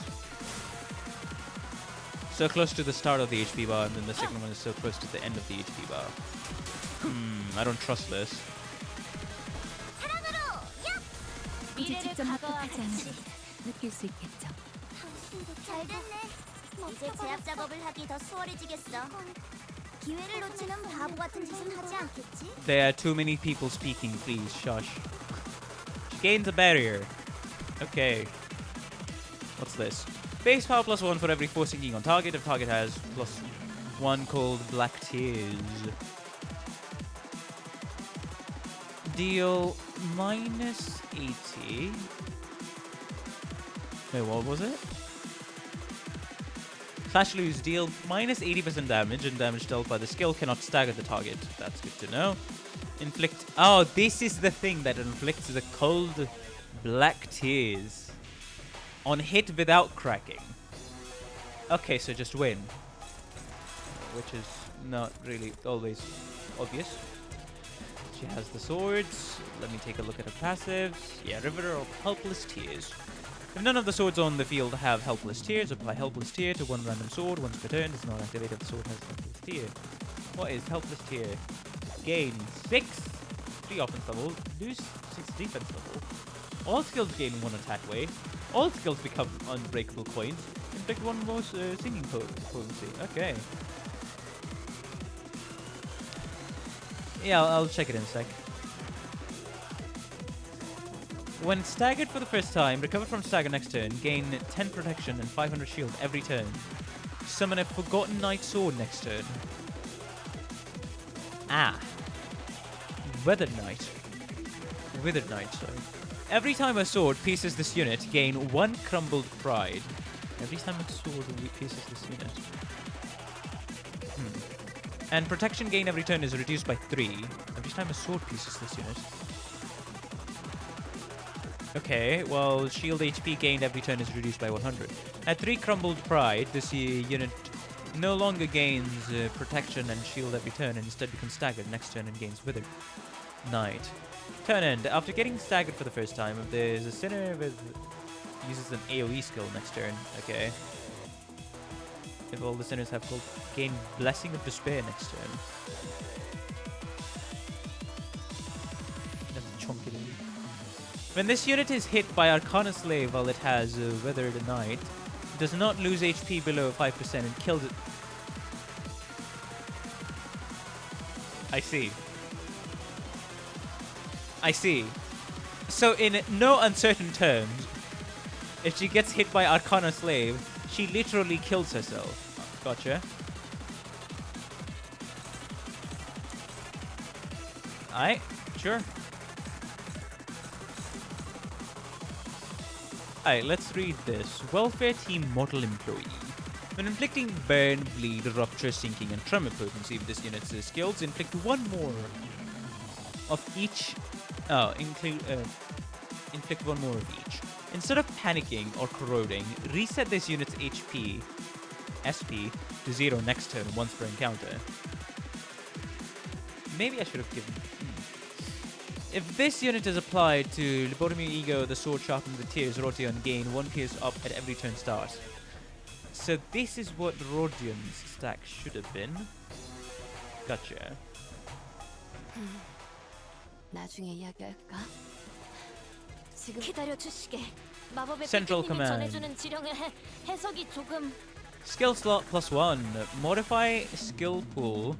so close to the start of the HP bar, and then the second one is so close to the end of the HP bar. I don't trust this. 이제 직접 납득하지 않아도 느낄 수 있겠죠. 잘 됐네. 이제 제압 작업을 하기 더 수월해지겠어. 기회를 놓치는 바보 같은 짓은 하지 않겠지? There are too many people speaking, please shush. She gains a barrier. Okay. What's this? Base power +1 for every 4 sinking on target. If target has +1 called Black Tears. Deal -80. Wait, what was it? Clash lose, deal -80% damage, and damage dealt by the skill cannot stagger the target. That's good to know. Inflict. Oh, this is the thing that inflicts the cold Black Tears on hit without cracking. Okay, so just win. Which is not really always obvious. She has the swords. Let me take a look at her passives. Yeah, River of Helpless Tears. If none of the swords on the field have Helpless Tears, apply Helpless Tear to one random sword. Once per turn, does not activate if the sword has Helpless Tear. What is Helpless Tear? Gain 3 offense level, lose 6 defense level. All skills gain 1 attack weight. All skills become unbreakable points. Inflict 1 more singing potency. Okay. Yeah, I'll check it in a sec. When staggered for the first time, recover from stagger next turn, gain 10 protection and 500 shield every turn. Summon a Forgotten Knight Sword next turn. Withered Knight, sorry. Every time a sword pierces this unit, gain 1 crumbled pride. Every time a sword pierces this unit. And protection gain every turn is reduced by 3. Every time a sword pierces this unit. Okay, well, shield HP gained every turn is reduced by 100. At 3 crumbled pride, this unit no longer gains protection and shield every turn, and instead becomes staggered next turn and gains Withered Knight. Turn end. After getting staggered for the first time, if there's a sinner with uses an AoE skill next turn, okay. If all the sinners have gold, gain Blessing of Despair next turn. Let's chunk it in. When this unit is hit by Arcana Slave while it has Withered Knight, it does not lose HP below 5% and kills it. I see. So in no uncertain terms, if she gets hit by Arcana Slave, she literally kills herself. Gotcha. Alright, sure. Alright, let's read this. Welfare Team Model Employee. When inflicting burn, bleed, rupture, sinking, and tremor potency with this unit's skills, inflict one more of each. Inflict one more of each. Instead of panicking or corroding, reset this unit's HP, SP, to 0 next turn once per encounter. Maybe I should have given. If this unit is applied to Lobotomy Ego, the sword sharpened with tears, Rodion gain 1 pierce up at every turn start. So this is what Rodion's stack should have been. Gotcha. 나중에 이야기할까? 지금 기다려 주시게. 마법의 Central 삐삐님이 command. 전해주는 지령의 해석이 조금 Skill slot +1. Modify skill pool.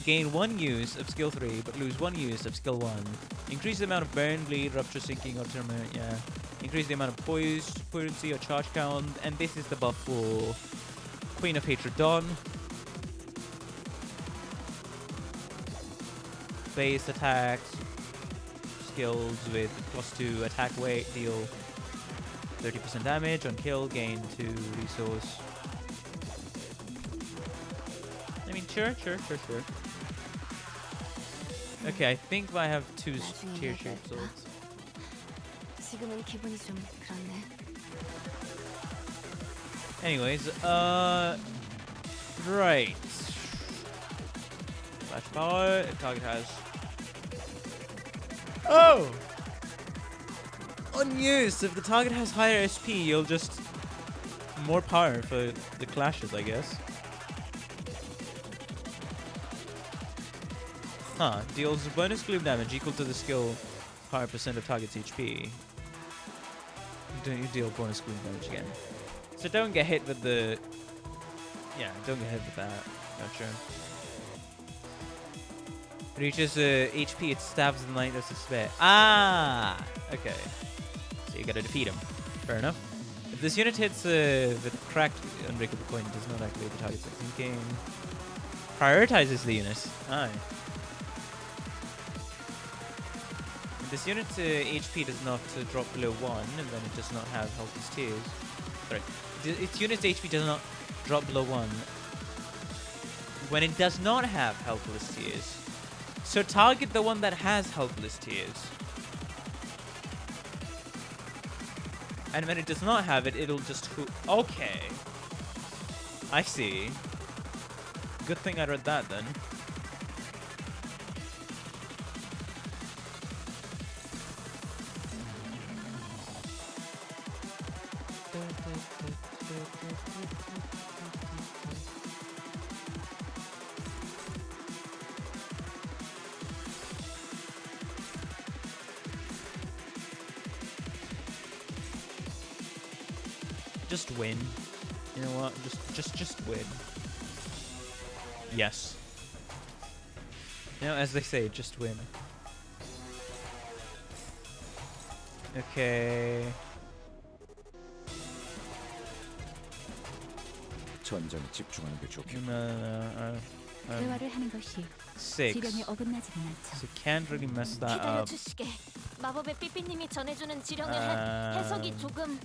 Gain 1 use of skill 3, but lose 1 use of skill 1. Increase the amount of burn, bleed, rupture, sinking, or tremor. Yeah. Increase the amount of poise, potency, or charge count. And this is the buff for Queen of Hatred Dawn. Base attacks. Skills with +2 attack weight. Deal 30% damage on kill. Gain 2 resource. I mean, sure. Okay, I think I have 2 tier shaped swords. 지금은 기분이 좀 그렇네. Anyways, right. Flash power. If target has. Oh! Unused. If the target has higher SP, you'll just more power for the clashes, I guess. Huh. Deals bonus gloom damage equal to the skill power percent of target's HP. You deal bonus gloom damage again. So don't get hit with the... Yeah, don't get hit with that. Gotcha. Reaches HP, it stabs the knight of despair. Ah! Okay. So you gotta defeat him. Fair enough. If this unit hits with cracked unbreakable coin, it does not activate the target's thinking. Prioritizes the unit. Aye. This unit's HP does not drop below 1, and then it does not have helpless tears. Sorry. Its unit's HP does not drop below 1 when it does not have helpless tears. So target the one that has helpless tears. And when it does not have it, it'll just... Okay. I see. Good thing I read that then. Just win. You know what? Just win. Yes. You know, as they say, just win. Okay. 전장에 집중하는 게 좋겠고. 대화를 하는 것이 6. 지령에 어긋나지는 않죠. So can't really mess that 기다려 up. 주시게. 마법의 삐삐님이 전해주는 지령의 해석이 조금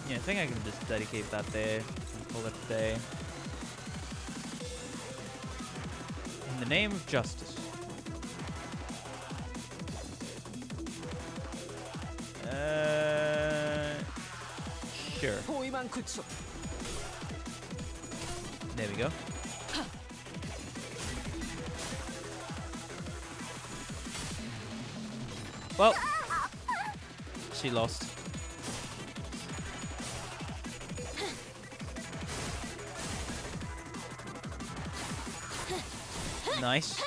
Yeah, I think I can just dedicate that there and call it a day. In the name of justice. Sure. There we go. Well, she lost. Nice.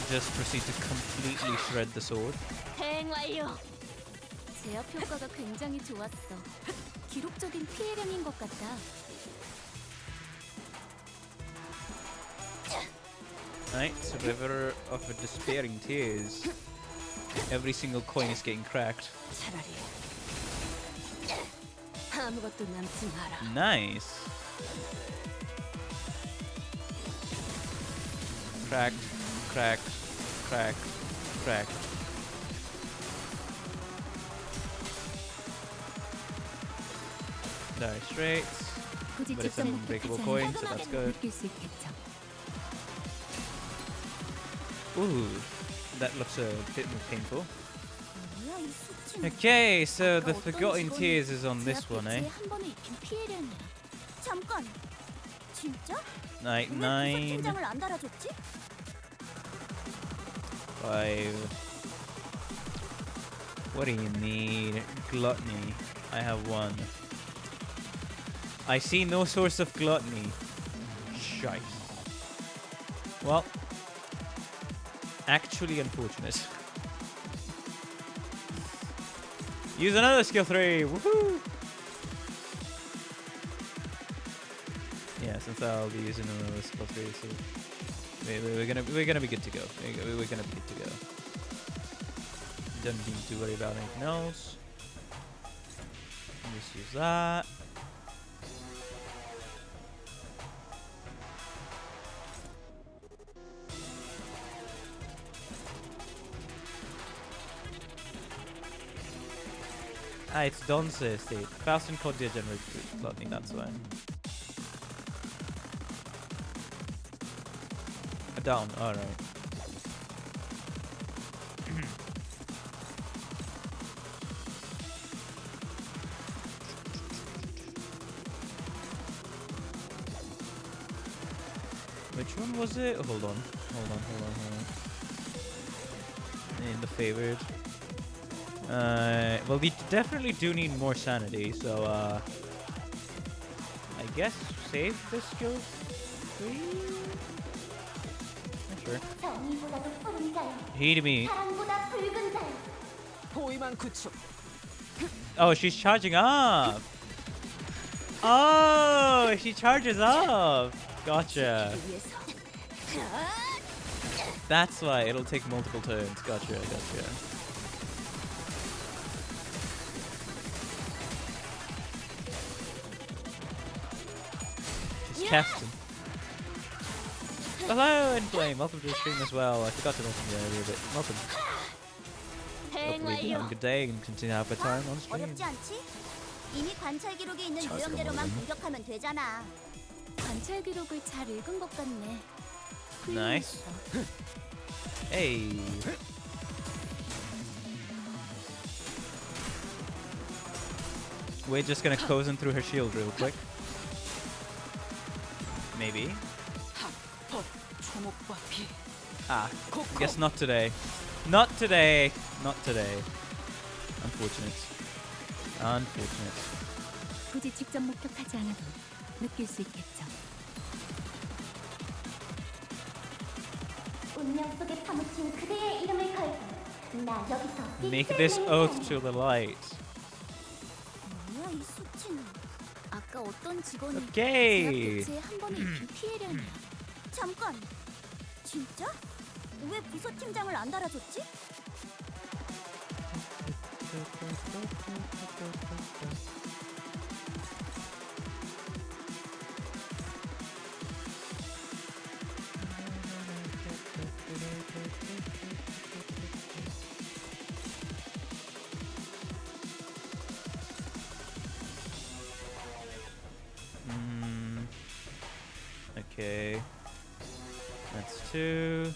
Just proceed to completely shred the sword. 대응 완료. 제압 효과가 굉장히 좋았어. 기록적인 피해량인 것 같다. Right, River of Despairing Tears. Every single coin is getting cracked. 차라리 아무것도 남지 마라. Nice. Cracked, cracked, cracked, cracked. Dire Straits. 굳이 But it's 직접 an unbreakable 목격하지 coin, 않아도 so that's good. 느낄 수 있겠죠. Ooh, that looks a bit more painful. 뭐야 이 수치는. Okay, so the 아까 어떤 Forgotten 직원이 Tears is on this 제약 one, 배치에 eh? 한 번에 입힌 피해량이야. 잠깐. 진짜? Night 왜 9, 부서팀장을 안 달아줬지? 5. What do you need? Gluttony. I have 1. I see no source of gluttony. Shite. Well, actually unfortunate. Use another skill 3. Woohoo! Yeah, since I'll be using another skill 3, so we're gonna be good to go. We're gonna be good to go. Don't need to worry about anything else. Just use that. Ah, it's Don's state. Fast and Cordia generate gluttony, that's why. Down, alright. Which one was it? Hold on. In the favored. Well, we definitely do need more sanity, so I guess save the skill 3? Not sure. Heed me. Oh, she's charging up. Oh, she charges up. Gotcha. That's why it'll take multiple turns. Gotcha. She's casting. Hello, Inflame. Welcome to the stream as well. I forgot to welcome you earlier, but welcome. Hopefully you have a good day and continue to have a good time on stream. 어렵지 않지? 이미 관찰 기록에 있는 유형대로만 공격하면 되잖아. 관찰 기록을 잘 읽은 것 같네. Nice. Hey. We're just gonna cozen through her shield real quick. Maybe. Ah, guess not today. Not today. Unfortunate. 굳이 직접 목격하지 않아도 느낄 수 있겠죠. 운명 속에 파묻힌 그대의 이름을 걸고 나 여기서 Make this oath to the light. 뭐야 이 수치는. 아까 어떤 직원이 Okay. 제약 배치에 한 번에 입힌 피해량이야. 잠깐. 진짜? 왜 부서팀장을 안 달아줬지? Okay. That's 2.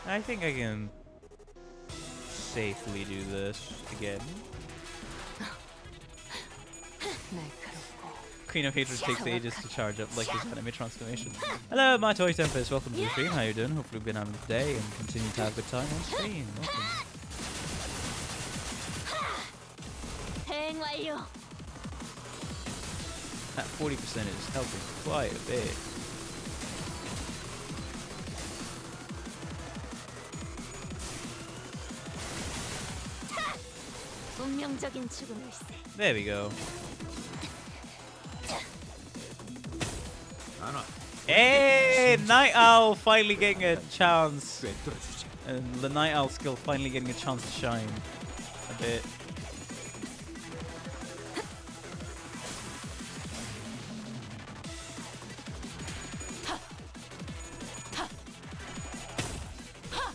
I think I can safely do this again. Queen of Hatred takes ages to charge up like this anime transformation. Hello, my toy Tempest. Welcome to the stream. How you doing? Hopefully you've been having a good day and continue to have a good time on stream. Welcome. That 40% is helping quite a bit. 운명적인 죽음일세. There we go. Hey! Hey, Night Owl finally getting a chance. 꿰뚫어주지. And the Night Owl skill finally getting a chance to shine a bit.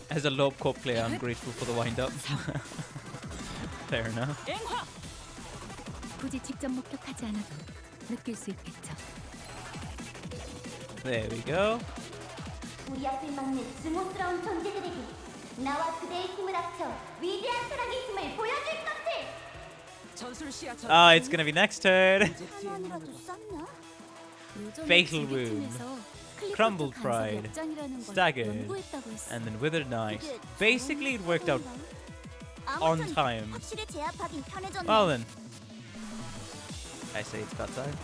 As a low corp player, I'm grateful for the wind-up. Fair enough. 굳이 직접 목격하지 않아도 느낄 수 있겠죠. There we go. 우리 앞을 막는 증오스러운 존재들에게 나와 그대의 힘을 합쳐 위대한 사랑의 힘을 보여줄 것을. Ah, it's gonna be next turn. 한 원이라도 썼나? Fatal Wound, Crumbled Pride, Staggered, and then Withered Knife. Basically, it worked out on time. 확실히 제압하긴 편해졌네. Well then, I say it's got time.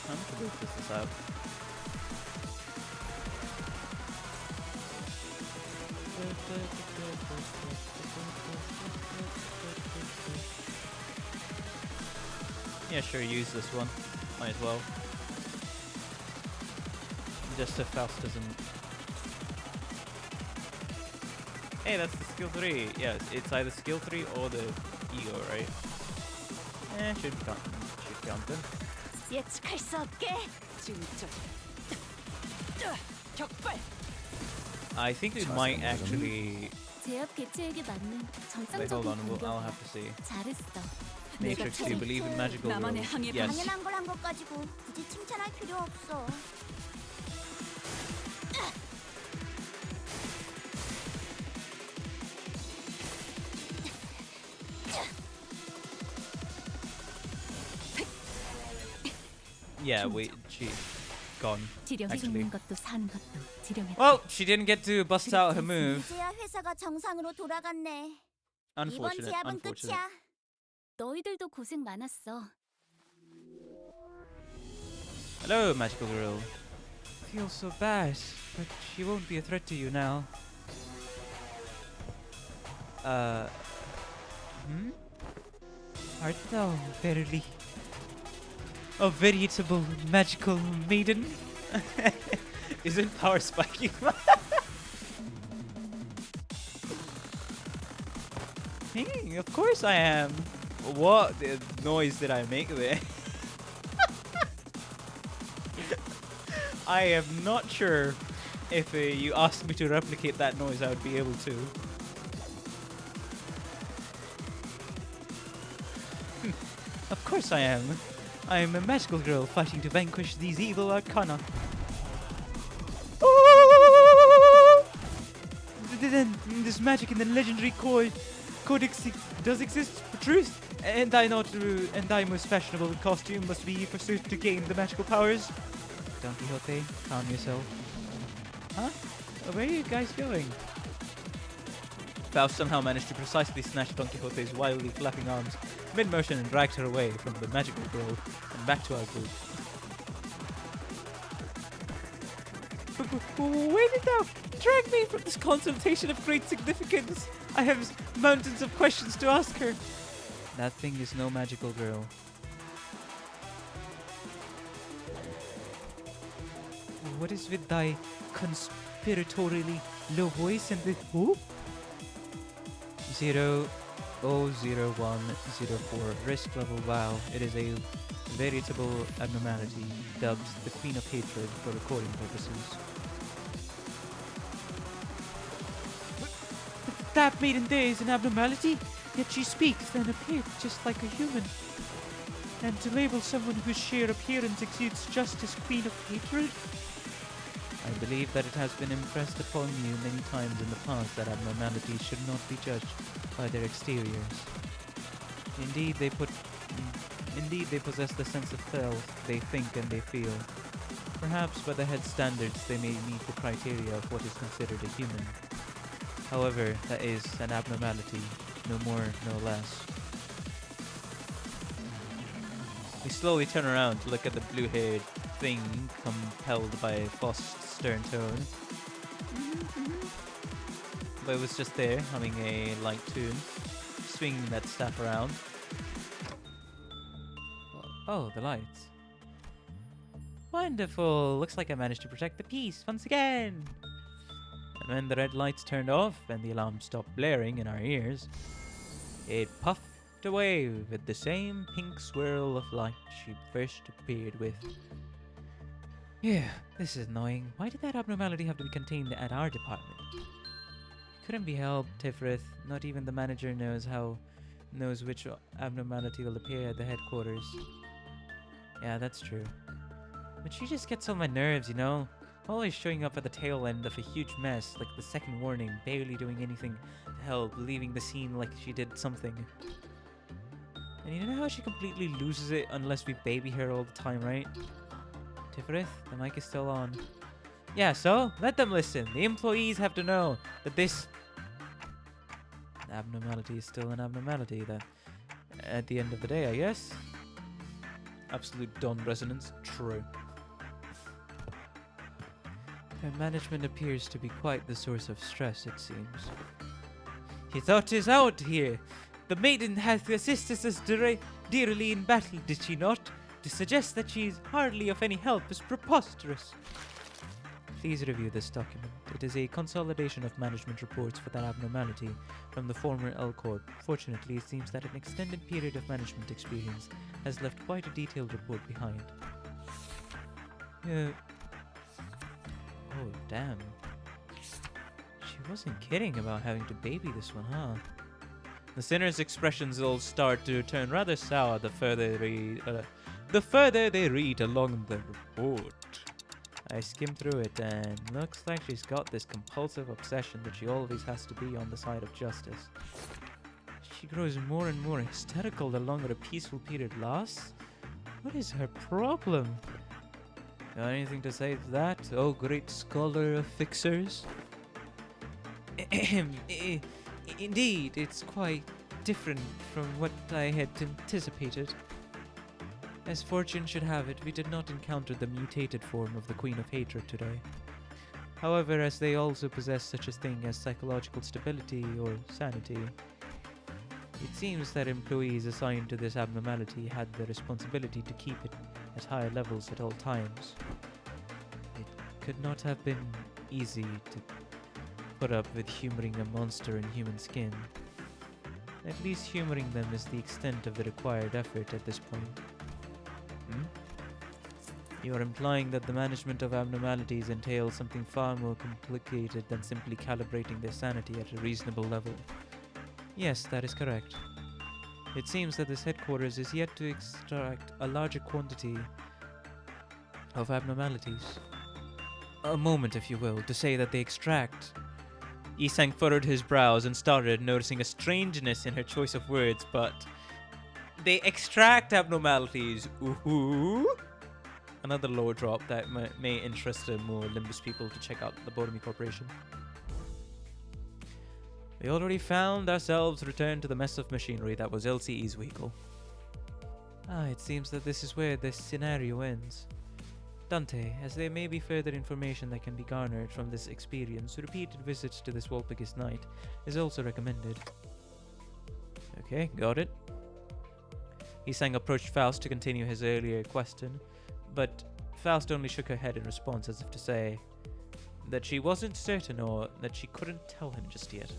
I'm gonna test this out. Yeah, sure, use this one. Might as well. Just if Faust doesn't... Hey, that's the skill 3. Yeah, it's either skill 3 or the ego, right? Should count then. 예측할 수 없게. I think we might actually... 제압 개체에게 맞는 Wait, hold 정상적인 on, I'll 공격. have to see. 잘했어. Matrix, do you believe in magical girls? Yes. 당연한 걸 한 것 가지고 굳이 칭찬할 필요 없어. Yeah, wait, she... gone. 지령 Actually. 죽는 것도 사는 것도 지령의 Well, she didn't get to bust out her move. 이제야 회사가 정상으로 돌아갔네. 이번 Unfortunate, 제압은 unfortunate. 끝이야. 너희들도 고생 많았어. Hello, magical girl. Feels so bad, but she won't be a threat to you now. Art thou verily a veritable magical maiden? Isn't power spiking? Hey, of course I am. What noise did I make there? I am not sure if you asked me to replicate that noise, I would be able to. Of course I am. I am a magical girl fighting to vanquish these evil arcana. Then this magic in the legendary codex does exist for truth, and thy most fashionable costume must be pursued to gain the magical powers. Don Quixote, calm yourself. Huh? Where are you guys going? Faust somehow managed to precisely snatch Don Quixote's wildly flapping arms mid-motion and dragged her away from the magical girl and back to our group. Where did thou drag me from this consultation of great significance? I have mountains of questions to ask her. That thing is no magical girl. What is with thy conspiratorially low voice and the who? 00104 risk level wow. It is a veritable abnormality dubbed the Queen of Hatred for recording purposes. That maiden there is an abnormality, yet she speaks and appears just like a human. And to label someone whose sheer appearance exudes just as Queen of Hatred? I believe that it has been impressed upon you many times in the past that abnormalities should not be judged by their exteriors. Indeed, they possess the sense of self, they think and they feel. Perhaps by the head standards they may meet the criteria of what is considered a human. However, that is an abnormality, no more, no less. We slowly turn around to look at the blue-haired thing compelled by Faust's stern tone. But it was just there, humming a light tune, swinging that staff around. Oh, the lights. Wonderful! Looks like I managed to protect the peace once again! And when the red lights turned off and the alarm stopped blaring in our ears, it puffed away with the same pink swirl of light she first appeared with. Yeah, this is annoying. Why did that abnormality have to be contained at our department? Couldn't be helped, Tifrith. Not even the manager knows which abnormality will appear at the headquarters. Yeah, that's true. But she just gets on my nerves, you know? Always showing up at the tail end of a huge mess, like the second warning, barely doing anything to help, leaving the scene like she did something. And you know how she completely loses it unless we baby her all the time, right? Tifrith, the mic is still on. Yeah, so let them listen. The employees have to know that this abnormality is still an abnormality. That at the end of the day, I guess. Absolute Don resonance. True. Her management appears to be quite the source of stress, it seems. He thought us out here. The maiden hath assisted us dearly in battle, did she not? To suggest that she is hardly of any help is preposterous. Please review this document. It is a consolidation of management reports for that abnormality from the former L Corp. Fortunately, it seems that an extended period of management experience has left quite a detailed report behind. Oh, damn. She wasn't kidding about having to baby this one, huh? The sinner's expressions all start to turn rather sour the further they read along the report. I skim through it and looks like she's got this compulsive obsession that she always has to be on the side of justice. She grows more and more hysterical the longer a peaceful period lasts. What is her problem? Got anything to say to that, oh great scholar of fixers? Indeed, it's quite different from what I had anticipated. As fortune should have it, we did not encounter the mutated form of the Queen of Hatred today. However, as they also possess such a thing as psychological stability or sanity, it seems that employees assigned to this abnormality had the responsibility to keep it at higher levels at all times. It could not have been easy to put up with humoring a monster in human skin. At least humoring them is the extent of the required effort at this point. You are implying that the management of abnormalities entails something far more complicated than simply calibrating their sanity at a reasonable level. Yes, that is correct. It seems that this headquarters is yet to extract a larger quantity of abnormalities. A moment, if you will, to say that they extract. Isang furrowed his brows and started noticing a strangeness in her choice of words, but they extract abnormalities. Ooh. Another low drop that may interest more Limbus people to check out the Lobotomy Corporation. We already found ourselves returned to the mess of machinery that was LCE's vehicle. It seems that this is where this scenario ends. Dante, as there may be further information that can be garnered from this experience, repeated visits to this Walpurgis Night is also recommended. Okay, got it. Isang approached Faust to continue his earlier question, but Faust only shook her head in response as if to say that she wasn't certain or that she couldn't tell him just yet.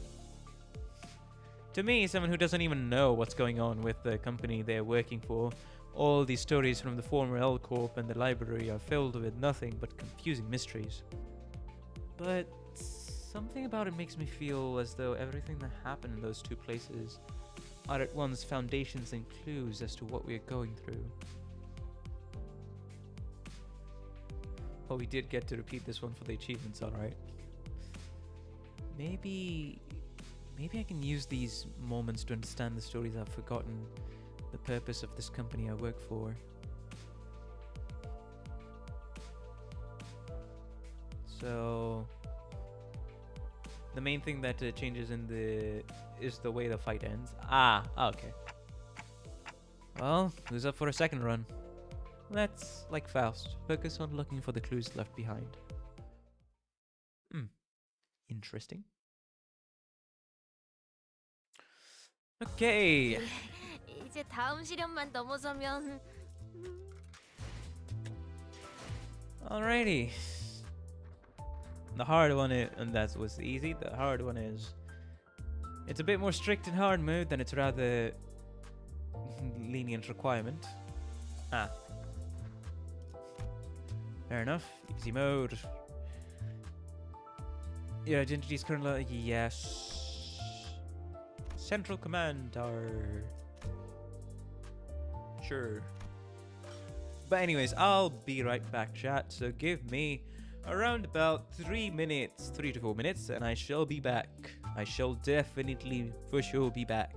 To me, someone who doesn't even know what's going on with the company they're working for, all these stories from the former L Corp and the library are filled with nothing but confusing mysteries. But something about it makes me feel as though everything that happened in those two places are at once foundations and clues as to what we are going through. Oh, we did get to repeat this one for the achievements, alright. Maybe I can use these moments to understand the stories I've forgotten, the purpose of this company I work for. So the main thing that changes is the way the fight ends. Okay. Well, who's up for a second run? Let's, like Faust, focus on looking for the clues left behind. Interesting. Okay. 이제 다음 시련만 넘어서면 Alrighty. The hard one is, and that was easy. The hard one is, it's a bit more strict in hard mode than its rather lenient requirement. Ah. Fair enough. Easy mode. Your identity is currently yes. Central command are sure. But anyways, I'll be right back, chat. So give me around about 3 minutes, 3 to 4 minutes, and I shall be back. I shall definitely, for sure, be back.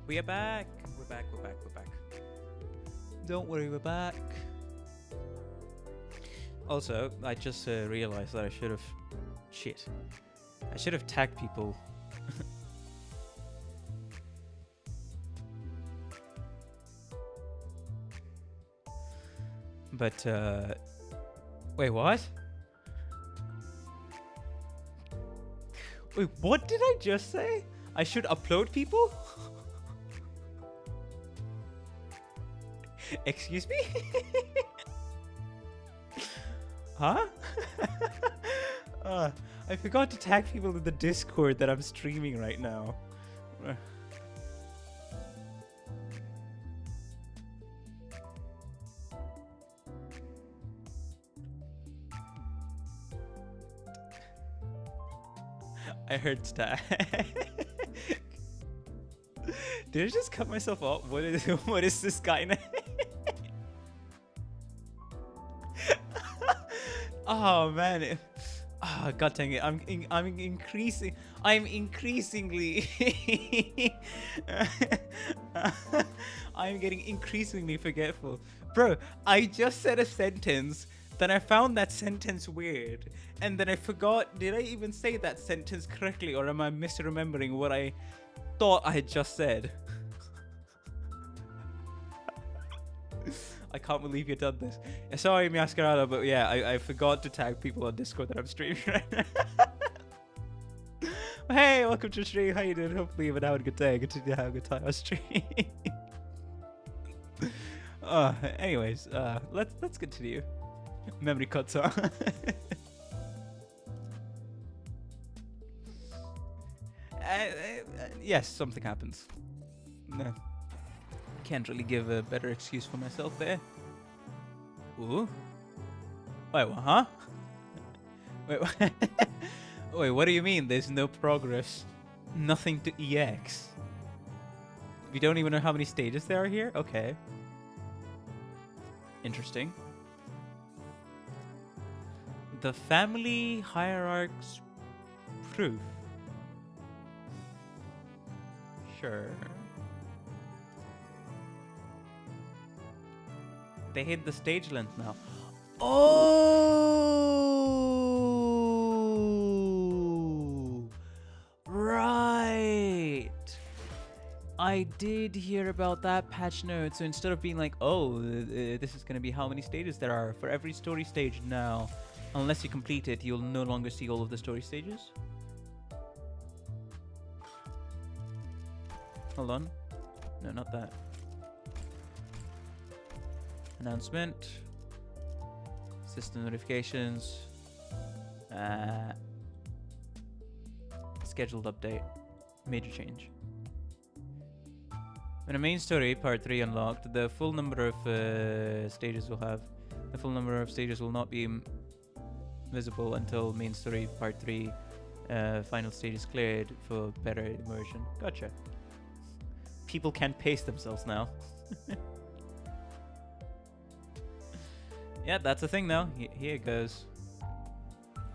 We are back. We're back. We're back. We're back. Don't worry, we're back. Also, I just realized that I should have... Shit. I should have tagged people. But, wait, what? Wait, what did I just say? I should upload people? Excuse me? Huh? I forgot to tag people in the Discord that I'm streaming right now. I heard stat. Did I just cut myself off? What is this guy name? Oh man. Oh, god dang it. I'm increasingly I'm getting increasingly forgetful. Bro, I just said a sentence, then I found that sentence weird, and then I forgot, did I even say that sentence correctly, or am I misremembering what I thought I had just said? I can't believe you done this. Sorry, Mascarada, but yeah, I forgot to tag people on Discord that I'm streaming right now. Hey, welcome to the stream. How you doing? Hopefully you've been having a good day. Continue to have a good time on stream. Anyways, let's continue. Memory cuts on. Yes, something happens. No. Can't really give a better excuse for myself there. Ooh. Wait, what, huh? Wait, wait, what do you mean there's no progress? Nothing to EX? We don't even know how many stages there are here? Okay. Interesting. The family hierarchs proof. Sure. They hit the stage length now. Oh! Right! I did hear about that patch note. So instead of being like, oh, this is going to be how many stages there are for every story stage now, unless you complete it, you'll no longer see all of the story stages. Hold on. No, not that. Announcement. System notifications. Scheduled update. Major change. When a main story, part 3 unlocked, the full number of stages will have... The full number of stages will not be visible until main story, part 3 final stage is cleared for better immersion. Gotcha. People can pace themselves now. Yeah, that's the thing now. Here it goes.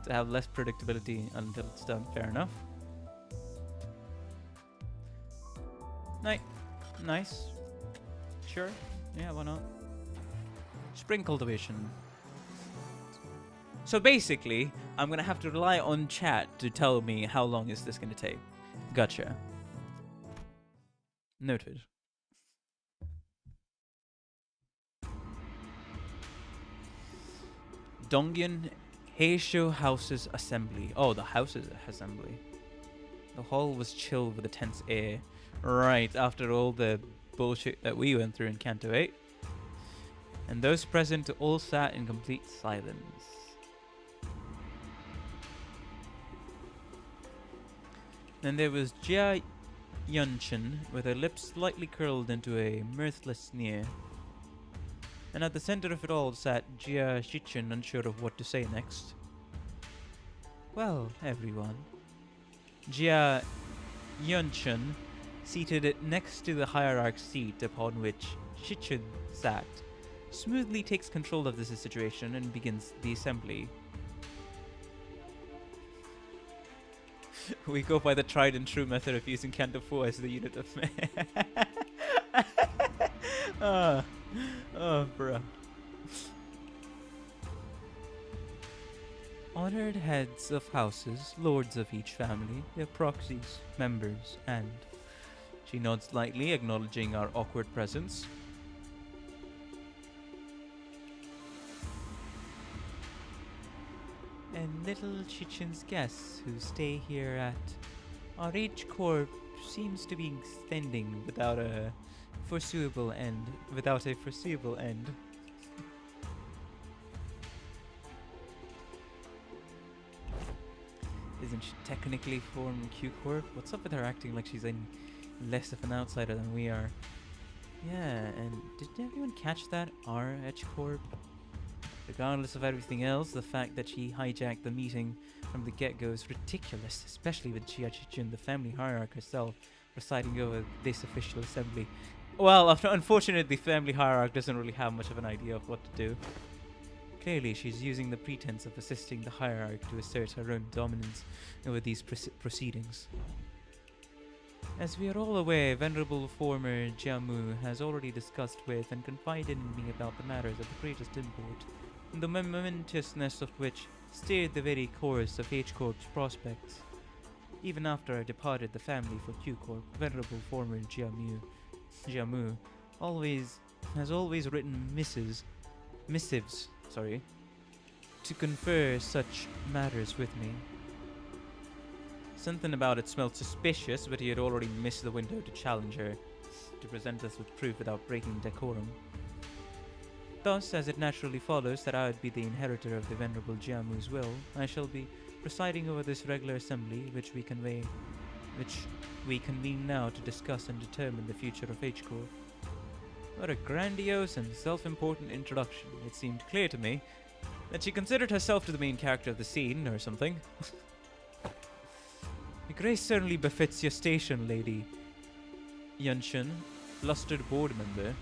To have less predictability until it's done. Fair enough. Nice. Sure. Yeah, why not? Spring cultivation. So basically, I'm gonna have to rely on chat to tell me how long is this gonna take. Gotcha. Noted. Dongyan Heisho House's Assembly. Oh, the House's Assembly. The hall was chill with a tense air. Right, after all the bullshit that we went through in Canto 8. And those present all sat in complete silence. Then there was Jia Yunchen with her lips slightly curled into a mirthless sneer. And at the center of it all sat Jia Shichen, unsure of what to say next. Well, everyone. Jia Yunchen, seated next to the hierarch's seat upon which Shichen sat, smoothly takes control of this situation and begins the assembly. We go by the tried and true method of using Canto 4 as the unit of... Oh, bruh. Honored heads of houses, lords of each family, their proxies, members, and... She nods slightly, acknowledging our awkward presence. little Chichen's guests who stay here at our H Corp seems to be extending without a foreseeable end. Isn't she technically from Q Corp? What's up with her acting like she's less of an outsider than we are? Yeah, and did everyone catch that? Our H Corp? Regardless of everything else, the fact that she hijacked the meeting from the get-go is ridiculous, especially with Jia Chichun, the family hierarch herself, presiding over this official assembly. Well, unfortunately, the family hierarch doesn't really have much of an idea of what to do. Clearly, she's using the pretense of assisting the hierarch to assert her own dominance over these proceedings. As we are all aware, Venerable former Jiamu has already discussed with and confided in me about the matters of the greatest import, and the momentousness of which steered the very course of H Corp's prospects. Even after I departed the family for Q Corp, Venerable former Jiamu has always written missives, to confer such matters with me. Something about it smelled suspicious, but he had already missed the window to challenge her, to present us with proof without breaking decorum. Thus, as it naturally follows that I would be the inheritor of the Venerable Jiamu's will, I shall be presiding over this regular assembly, which we convene now to discuss and determine the future of H Corp. What a grandiose and self-important introduction. It seemed clear to me that she considered herself to the main character of the scene, or something. Your grace certainly befits your station, Lady Yunshin, flustered board member,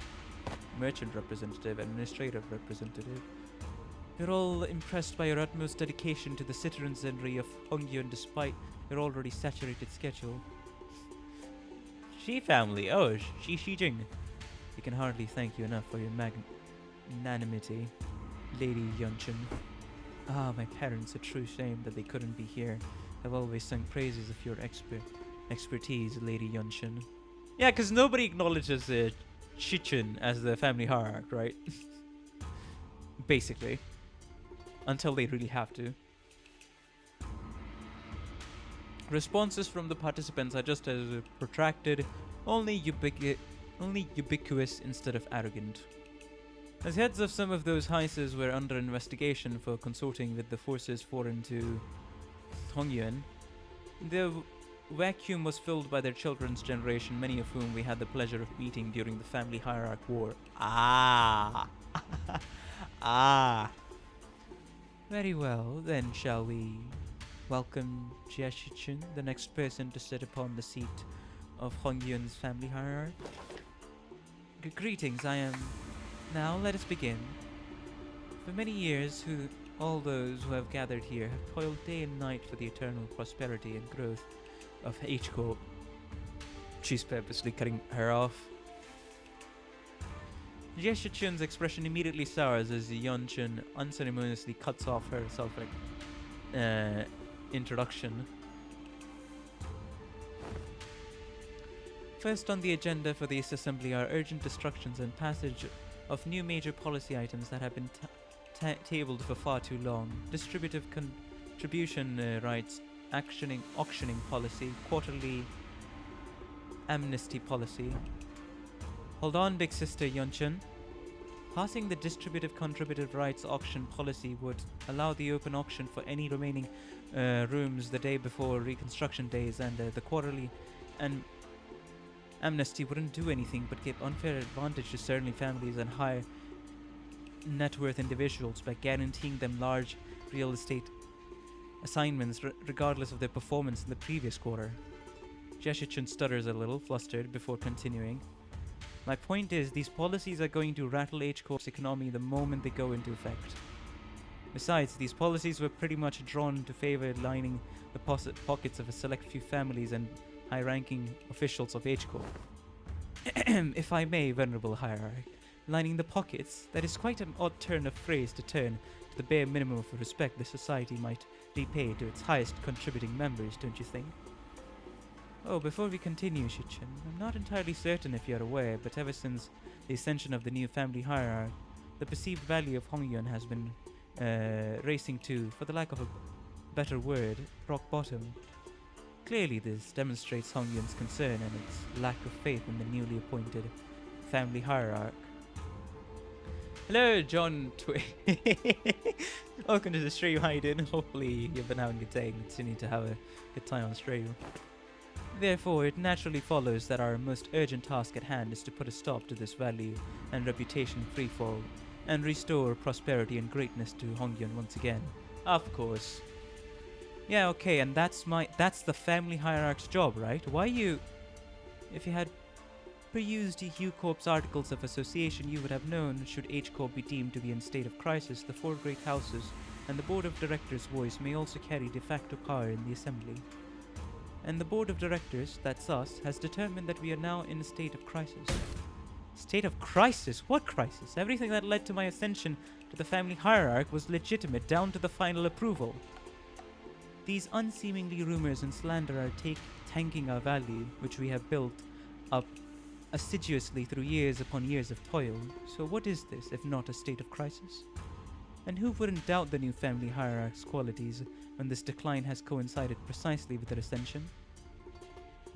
merchant representative, administrative representative. We're all impressed by your utmost dedication to the citizenry of Hongyun despite your already saturated schedule. Shi family, oh, Shi Jing. We can hardly thank you enough for your magnanimity, Lady Yunshin. Ah, my parents, a true shame that they couldn't be here. I've always sung praises of your expertise, Lady Yunshin. Yeah, because nobody acknowledges Chichen as the family hierarch, right? Basically. Until they really have to. Responses from the participants are just as protracted, only ubiquitous instead of arrogant. As heads of some of those heises were under investigation for consorting with the forces foreign to Hongyuan, the vacuum was filled by their children's generation, many of whom we had the pleasure of meeting during the family hierarch war. Ah! Ah! Very well, then shall we welcome Jia Shichun, the next person to sit upon the seat of Hongyun's family hierarch? Greetings, I am... Now, let us begin. For many years, all those who have gathered here have toiled day and night for the eternal prosperity and growth of H Corp. She's purposely cutting her off. Jia Shichun's expression immediately sours as Yeonchun unceremoniously cuts off her introduction. First on the agenda for this assembly are urgent instructions and passage of new major policy items that have been tabled for far too long. Distributive contribution rights, auctioning policy, quarterly amnesty policy. Hold on, big sister Yeonchun. Passing the distributive contributive rights auction policy would allow the open auction for any remaining rooms the day before reconstruction days, and the quarterly amnesty wouldn't do anything but give unfair advantage to certain families and high net worth individuals by guaranteeing them large real estate assignments regardless of their performance in the previous quarter. Jeshichun stutters a little, flustered, before continuing. My point is, these policies are going to rattle H Corp's economy the moment they go into effect. Besides, these policies were pretty much drawn to favor lining the pockets of a select few families and high-ranking officials of H Corp. If I may, Venerable Hierarch, lining the pockets, that is quite an odd turn of phrase to turn to the bare minimum of respect the society might repay to its highest contributing members, don't you think? Oh, before we continue, Shichen, I'm not entirely certain if you're aware, but ever since the ascension of the new family hierarch, the perceived value of Hongyun has been racing to, for the lack of a better word, rock bottom. Clearly this demonstrates Hongyun's concern and its lack of faith in the newly appointed family hierarch. Hello, John Welcome to the stream, how you doing? Hopefully you've been having a good day and continue to have a good time on stream. Therefore, it naturally follows that our most urgent task at hand is to put a stop to this value and reputation freefall, and restore prosperity and greatness to Hongyun once again. Of course. Yeah, okay, and that's the family hierarch's job, right? Why you... If you had perused Hugh Corp's articles of association, you would have known, should H Corp be deemed to be in state of crisis, the four great houses and the board of directors' voice may also carry de facto power in the assembly. And the board of directors, that's us, has determined that we are now in a state of crisis. State of crisis? What crisis? Everything that led to my ascension to the family hierarch was legitimate down to the final approval. These unseemingly rumors and slander are tanking our value, which we have built up assiduously through years upon years of toil. So what is this, if not a state of crisis? And who wouldn't doubt the new family hierarch's qualities when this decline has coincided precisely with their ascension?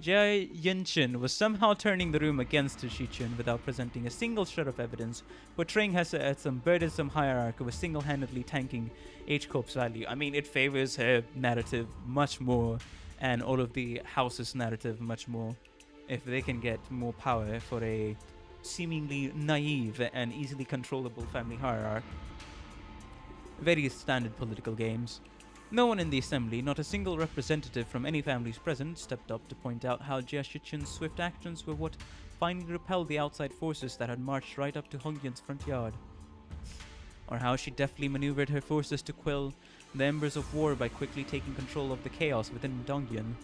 Jia Yinchen was somehow turning the room against Shichun without presenting a single shred of evidence, portraying her as some burdensome hierarch who was single-handedly tanking H-Corp's value. I mean, it favors her narrative much more, and all of the house's narrative much more, if they can get more power for a seemingly naive and easily controllable family hierarch. Very standard political games. No one in the assembly, not a single representative from any families present, stepped up to point out how Jia Shichun's swift actions were what finally repelled the outside forces that had marched right up to Hongyun's front yard. Or how she deftly maneuvered her forces to quell the embers of war by quickly taking control of the chaos within Dongyun.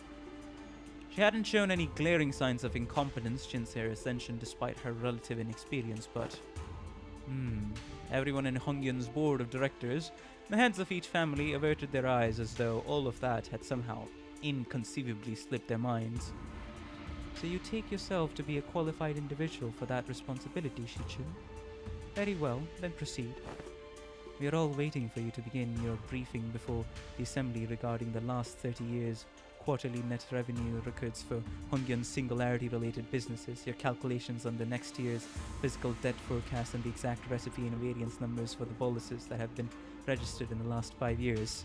She hadn't shown any glaring signs of incompetence since her ascension despite her relative inexperience, but... Everyone in Hongyun's board of directors, the heads of each family, averted their eyes as though all of that had somehow inconceivably slipped their minds. So you take yourself to be a qualified individual for that responsibility, Shichun? Very well, then proceed. We are all waiting for you to begin your briefing before the assembly regarding the last 30 years' quarterly net revenue records for Hongyun's singularity-related businesses, your calculations on the next year's physical debt forecast, and the exact recipe and variance numbers for the boluses that have been registered in the last 5 years.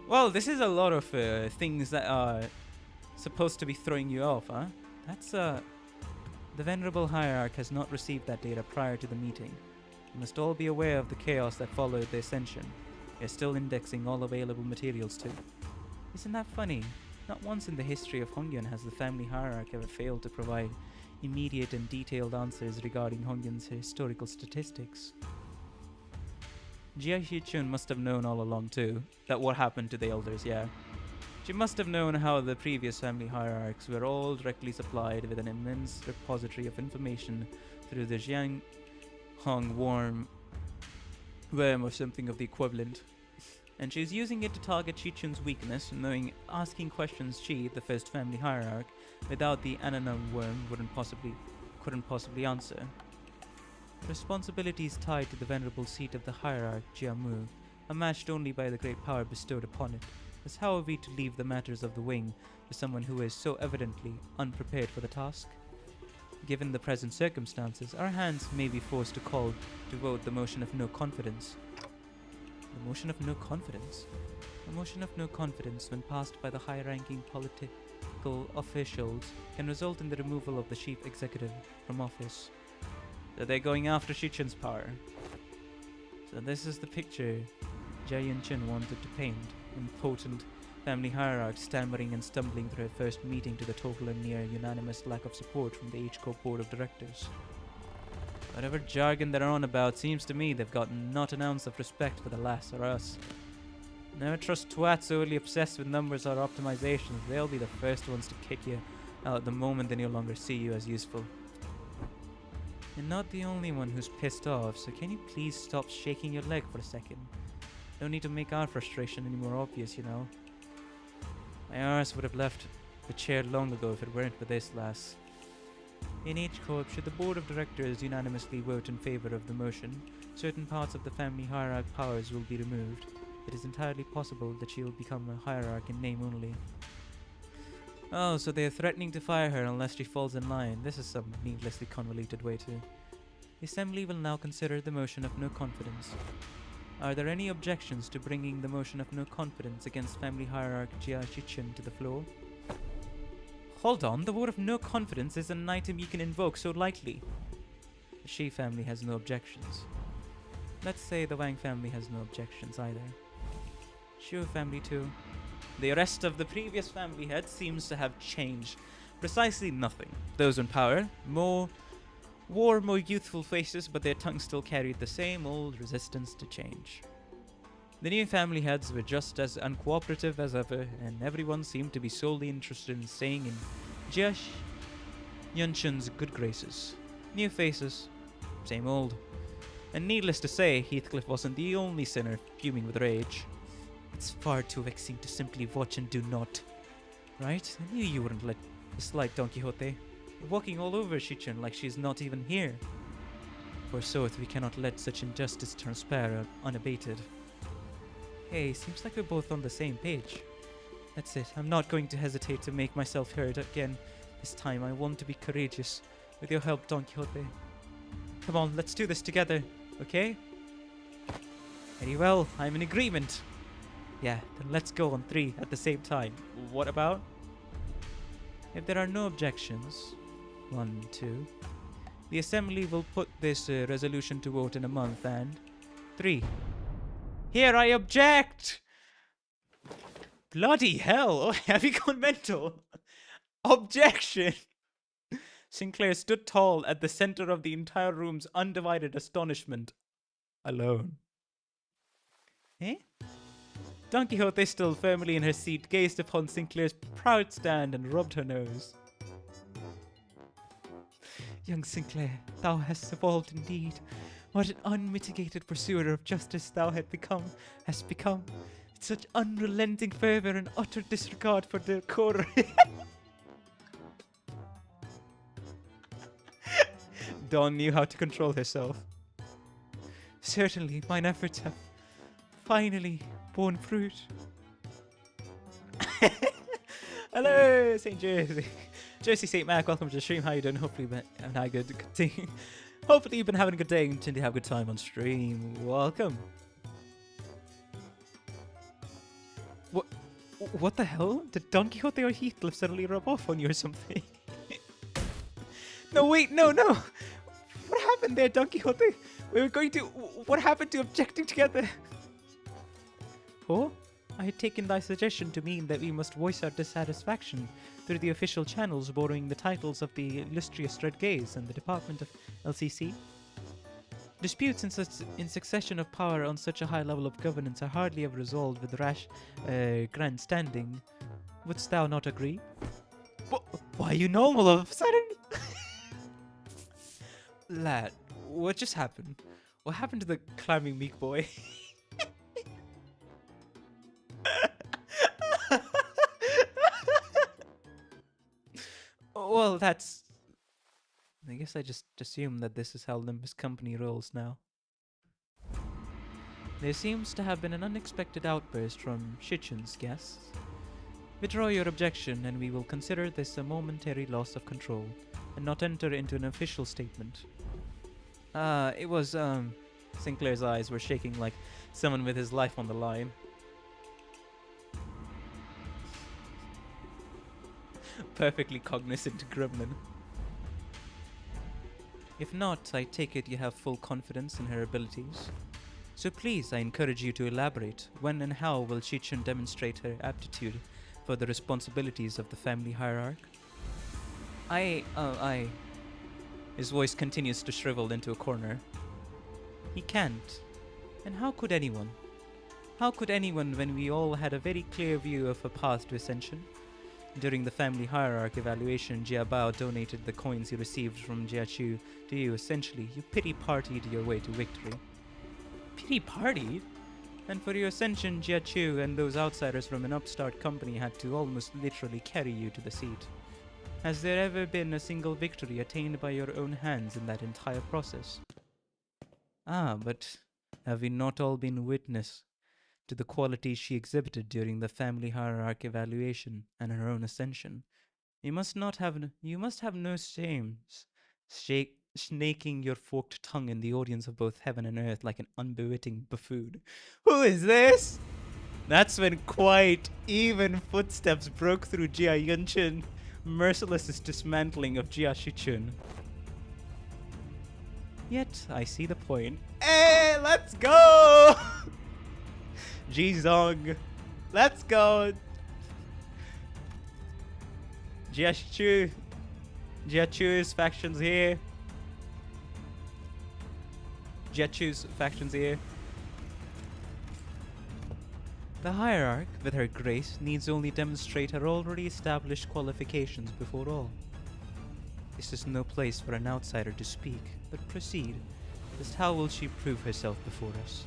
Well, this is a lot of things that are supposed to be throwing you off, huh? That's the Venerable Hierarch has not received that data prior to the meeting. You must all be aware of the chaos that followed the ascension. We are still indexing all available materials too. Isn't that funny? Not once in the history of Hongyun has the family hierarch ever failed to provide immediate and detailed answers regarding Hongyun's historical statistics. Jia Shichun must have known all along too, that what happened to the elders, yeah. She must have known how the previous family hierarchs were all directly supplied with an immense repository of information through the Jiang Hong worm or something of the equivalent. And she's using it to target Shichun's weakness, knowing asking questions she, the first family hierarch, without the Ananam worm couldn't possibly answer. Responsibilities tied to the venerable seat of the hierarch, Jiamu, are matched only by the great power bestowed upon it. Thus how are we to leave the matters of the wing to someone who is so evidently unprepared for the task? Given the present circumstances, our hands may be forced to vote the motion of no confidence. The motion of no confidence? A motion of no confidence, when passed by the high-ranking political officials, can result in the removal of the chief executive from office. So they're going after Shichun's power. So this is the picture Jia Yinchen wanted to paint. Impotent family hierarch stammering and stumbling through her first meeting to the total and near unanimous lack of support from the H-Corp board of directors. Whatever jargon they're on about, seems to me they've got not an ounce of respect for the lass or us. Never trust twats solely obsessed with numbers or optimizations. They'll be the first ones to kick you out the moment they no longer see you as useful. You're not the only one who's pissed off, so can you please stop shaking your leg for a second? No need to make our frustration any more obvious, you know. My arse would have left the chair long ago if it weren't for this lass. In H-Corp, should the board of directors unanimously vote in favor of the motion, certain parts of the family hierarch powers will be removed. it is entirely possible that she will become a hierarch in name only. Oh, so they are threatening to fire her unless she falls in line. This is some needlessly convoluted way to... The Assembly will now consider the motion of no confidence. Are there any objections to bringing the motion of no confidence against family hierarch Jia Shichen to the floor? Hold on, the vote of no confidence is an item you can invoke so lightly. The Shi family has no objections. Let's say the Wang family has no objections either. Shu family too. The rest of the previous family head seems to have changed precisely nothing. Those in power wore more youthful faces, but their tongues still carried the same old resistance to change. The new family heads were just as uncooperative as ever, and everyone seemed to be solely interested in staying in Jia Yunshen's good graces. New faces, same old. And needless to say, Heathcliff wasn't the only sinner fuming with rage. It's far too vexing to simply watch and do not. Right? I knew you wouldn't let the slight Don Quixote. You're walking all over Shichen like she's not even here. Forsooth, we cannot let such injustice transpire unabated. Hey, seems like we're both on the same page. That's it. I'm not going to hesitate to make myself heard again. This time I want to be courageous. With your help, Don Quixote. Come on, let's do this together, okay? Very well, I'm in agreement. Yeah, then let's go on 3 at the same time. What about? If there are no objections, 1, 2, the Assembly will put this resolution to vote in a month, and 3. Here I object! Bloody hell, have you gone mental? Objection! Sinclair stood tall at the center of the entire room's undivided astonishment. Alone. Eh? Don Quixote, still firmly in her seat, gazed upon Sinclair's proud stand and rubbed her nose. Young Sinclair, thou hast evolved indeed. What an unmitigated pursuer of justice thou hast become. With such unrelenting fervor and utter disregard for decorum. Dawn knew how to control herself. Certainly, mine efforts have finally borne fruit. Hello, St. Jersey. Jersey St. Mac, welcome to the stream. How you doing? Hopefully you've been having a good day. Hopefully you've been having a good day and continue to have a good time on stream. Welcome. What the hell? Did Don Quixote or Heathcliff suddenly rub off on you or something? No, wait, no. What happened there, Don Quixote? What happened to objecting together? Oh? I had taken thy suggestion to mean that we must voice our dissatisfaction through the official channels borrowing the titles of the illustrious Red Gaze and the Department of LCC. Disputes in succession of power on such a high level of governance are hardly ever resolved with rash grandstanding. Wouldst thou not agree? Why are you normal all of a sudden? Lad, what just happened? What happened to the climbing meek boy? Well, that's... I guess I just assume that this is how Limbus Company rolls now. There seems to have been an unexpected outburst from Shichen's guests. Withdraw your objection and we will consider this a momentary loss of control and not enter into an official statement. It was, Sinclair's eyes were shaking like someone with his life on the line. Perfectly cognizant gremlin. If not, I take it you have full confidence in her abilities. So please, I encourage you to elaborate. When and how will Shichen demonstrate her aptitude for the responsibilities of the family hierarch? His voice continues to shrivel into a corner. He can't. And how could anyone? How could anyone when we all had a very clear view of a path to ascension? During the family hierarch evaluation, Jia Bao donated the coins he received from Jia Chu to you. Essentially, you pity-partied your way to victory. Pity-partied? And for your ascension, Jia Chu and those outsiders from an upstart company had to almost literally carry you to the seat. Has there ever been a single victory attained by your own hands in that entire process? But have we not all been witness to the qualities she exhibited during the family hierarchy evaluation and her own ascension. You must have no shame, snaking your forked tongue in the audience of both heaven and earth like an unbewitting buffoon. Who is this? That's when quite even footsteps broke through Jia Yunchen, merciless dismantling of Jia Shichun. Yet, I see the point. Hey, let's go! Jizong, let's go! Jia Chu's factions here. Jia Chu's factions here. The hierarch, with her grace, needs only demonstrate her already established qualifications before all. This is no place for an outsider to speak, but proceed. Just how will she prove herself before us?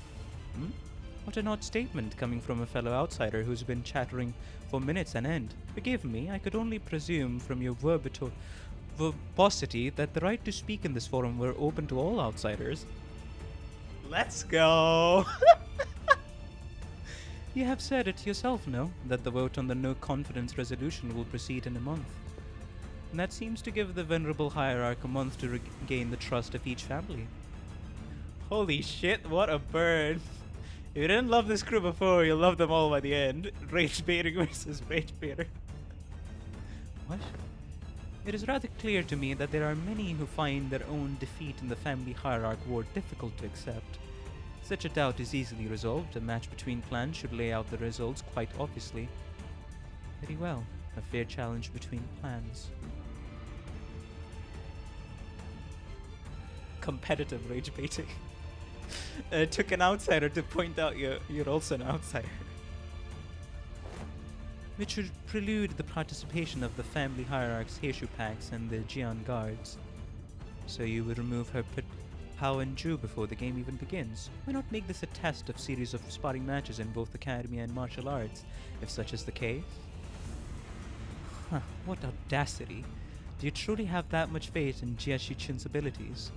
What an odd statement coming from a fellow outsider who's been chattering for minutes on end. Forgive me, I could only presume from your verbosity that the right to speak in this forum were open to all outsiders. Let's go! You have said it yourself, no? That the vote on the no confidence resolution will proceed in a month. And that seems to give the venerable hierarch a month to regain the trust of each family. Holy shit, what a burn! If you didn't love this crew before, you'll love them all by the end. Rage baiting versus rage baiter. What? It is rather clear to me that there are many who find their own defeat in the family hierarch war difficult to accept. Such a doubt is easily resolved. A match between clans should lay out the results quite obviously. Very well. A fair challenge between clans. Competitive rage baiting. It took an outsider to point out you're also an outsider. Which should prelude the participation of the family hierarchs, Heishu packs, and the Jian guards. So you would remove her Hao and Ju before the game even begins. Why not make this a test of series of sparring matches in both academy and martial arts, if such is the case? Huh, what audacity. Do you truly have that much faith in Jia Shichun's abilities?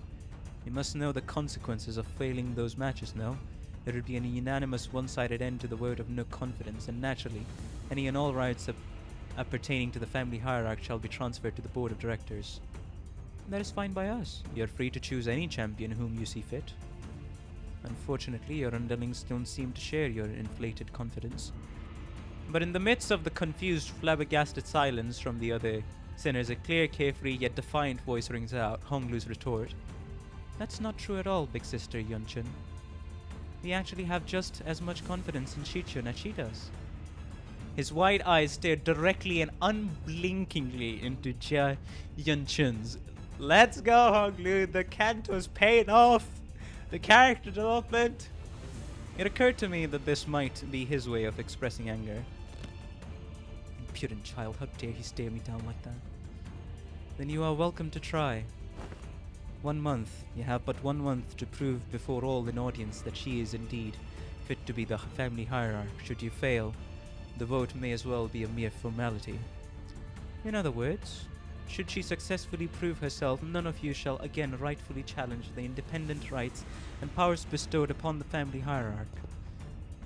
You must know the consequences of failing those matches, no? There would be an unanimous one-sided end to the vote of no confidence, and naturally, any and all rights appertaining to the family hierarch shall be transferred to the board of directors. That is fine by us. You're free to choose any champion whom you see fit. Unfortunately, your underlings don't seem to share your inflated confidence. But in the midst of the confused, flabbergasted silence from the other sinners, a clear, carefree, yet defiant voice rings out, Honglu's retort. That's not true at all, big sister Yunchen. We actually have just as much confidence in Shichun as she does. His wide eyes stared directly and unblinkingly into Jia Yunchen's. Let's go, Honglu. The Kanto's paying off. The character development. It occurred to me that this might be his way of expressing anger. Impudent child, how dare he stare me down like that? Then you are welcome to try. 1 month. You have but 1 month to prove before all an audience that she is indeed fit to be the family hierarch. Should you fail, the vote may as well be a mere formality. In other words, should she successfully prove herself, none of you shall again rightfully challenge the independent rights and powers bestowed upon the family hierarch.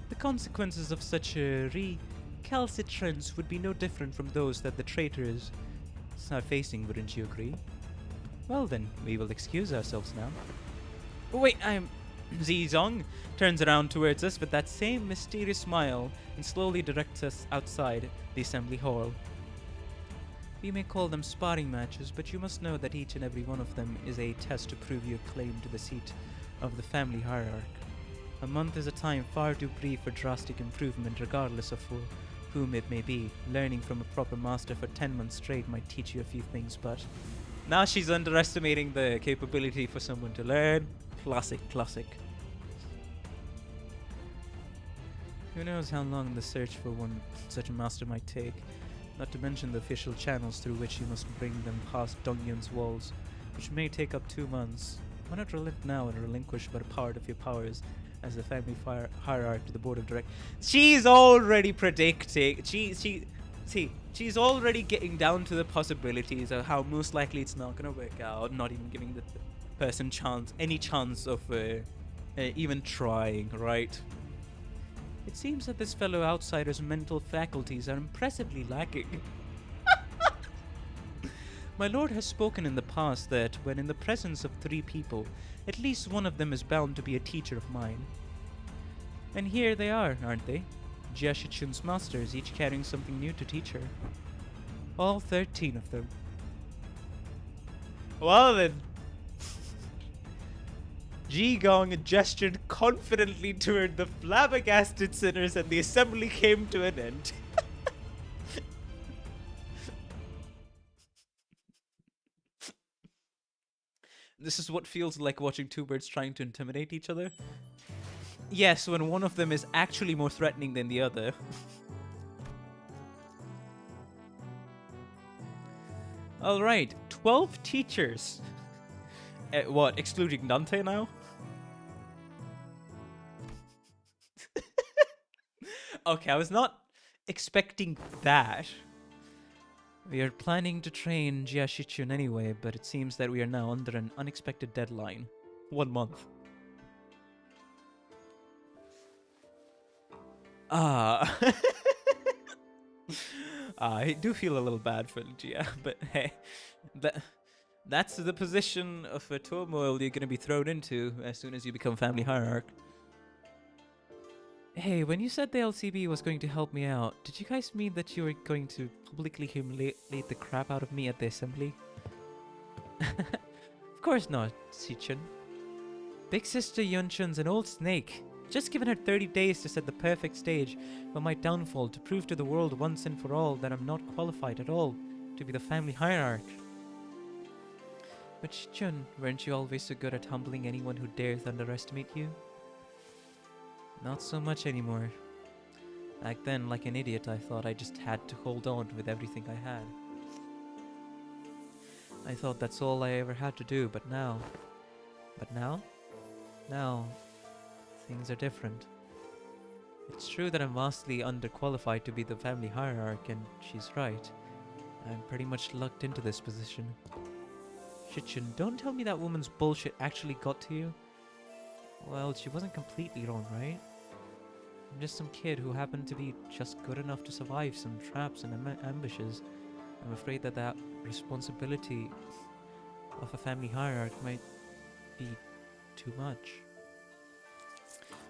The consequences of such a recalcitrance would be no different from those that the traitors are facing, wouldn't you agree? Well then, we will excuse ourselves now. Oh, wait, Zizong turns around towards us with that same mysterious smile and slowly directs us outside the assembly hall. We may call them sparring matches, but you must know that each and every one of them is a test to prove your claim to the seat of the family hierarch. A month is a time far too brief for drastic improvement, regardless of for whom it may be. Learning from a proper master for 10 months straight might teach you a few things, but now she's underestimating the capability for someone to learn. Classic. Who knows how long the search for one such a master might take, not to mention the official channels through which you must bring them past Dongyun's walls, which may take up 2 months. Why not relent now and relinquish but a part of your powers as the family hierarch to the board of directors? She's already predicting. She's already getting down to the possibilities of how most likely it's not going to work out, not even giving the person any chance of even trying, right? It seems that this fellow outsider's mental faculties are impressively lacking. My lord has spoken in the past that when in the presence of 3 people, at least one of them is bound to be a teacher of mine. And here they are, aren't they? Jia Shichun's masters, each carrying something new to teach her. All 13 of them. Well then. Ji Gong gestured confidently toward the flabbergasted sinners, and the assembly came to an end. This is what feels like watching 2 birds trying to intimidate each other. Yes, when one of them is actually more threatening than the other. Alright, 12 teachers. What, excluding Dante now? Okay, I was not expecting that. We are planning to train Jia Shichun anyway, but it seems that we are now under an unexpected deadline. 1 month. Ah. I do feel a little bad for Jia, but hey, that's the position of a turmoil you're going to be thrown into as soon as you become family hierarch. Hey, when you said the LCB was going to help me out, did you guys mean that you were going to publicly humiliate the crap out of me at the assembly? Of course not, Shichun. Big sister Yunchun's an old snake. Just given her 30 days to set the perfect stage for my downfall, to prove to the world once and for all that I'm not qualified at all to be the family hierarch. But Shichun, weren't you always so good at humbling anyone who dares underestimate you? Not so much anymore. Back then, like an idiot, I thought I just had to hold on with everything I had. I thought that's all I ever had to do, but now... Now, things are different. It's true that I'm vastly underqualified to be the family hierarch, and she's right. I'm pretty much lucked into this position. Shichun, don't tell me that woman's bullshit actually got to you. Well, she wasn't completely wrong, right? I'm just some kid who happened to be just good enough to survive some traps and ambushes. I'm afraid that that responsibility of a family hierarch might be too much.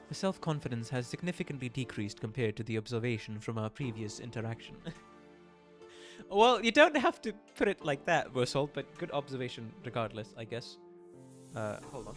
The self-confidence has significantly decreased compared to the observation from our previous interaction. Well, you don't have to put it like that, Wursel, but good observation regardless, I guess. Hold on.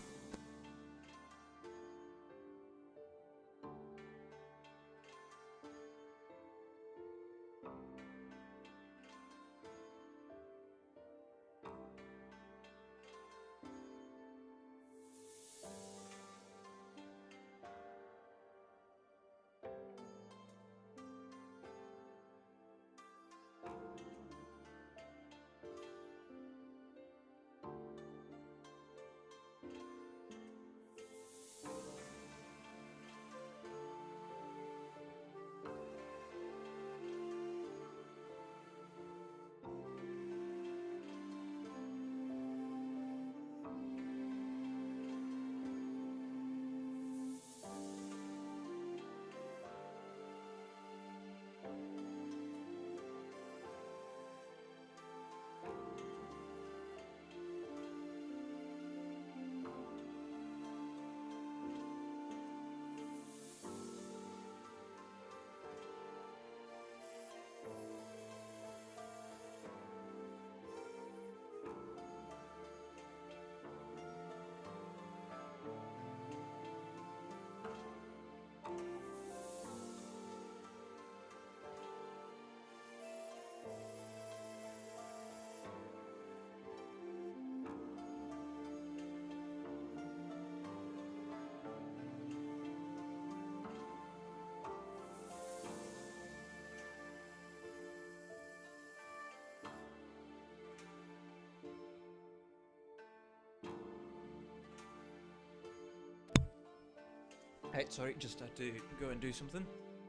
Hey, sorry, just had to go and do something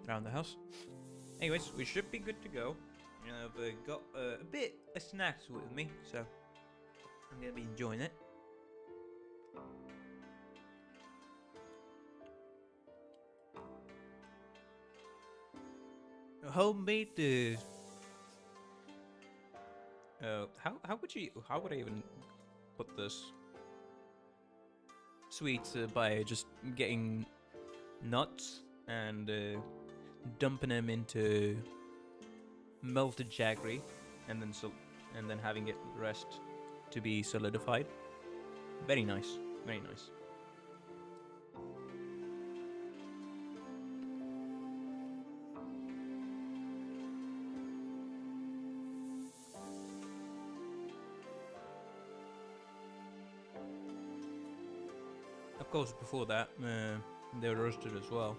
around the house. Anyways, we should be good to go. I've got a bit of snacks with me, so I'm gonna be enjoying it. homemade. How would I even put this? Sweets by just getting nuts and dumping them into melted jaggery, and then having it rest to be solidified. Very nice, very nice. Of course, before that, they were roasted as well.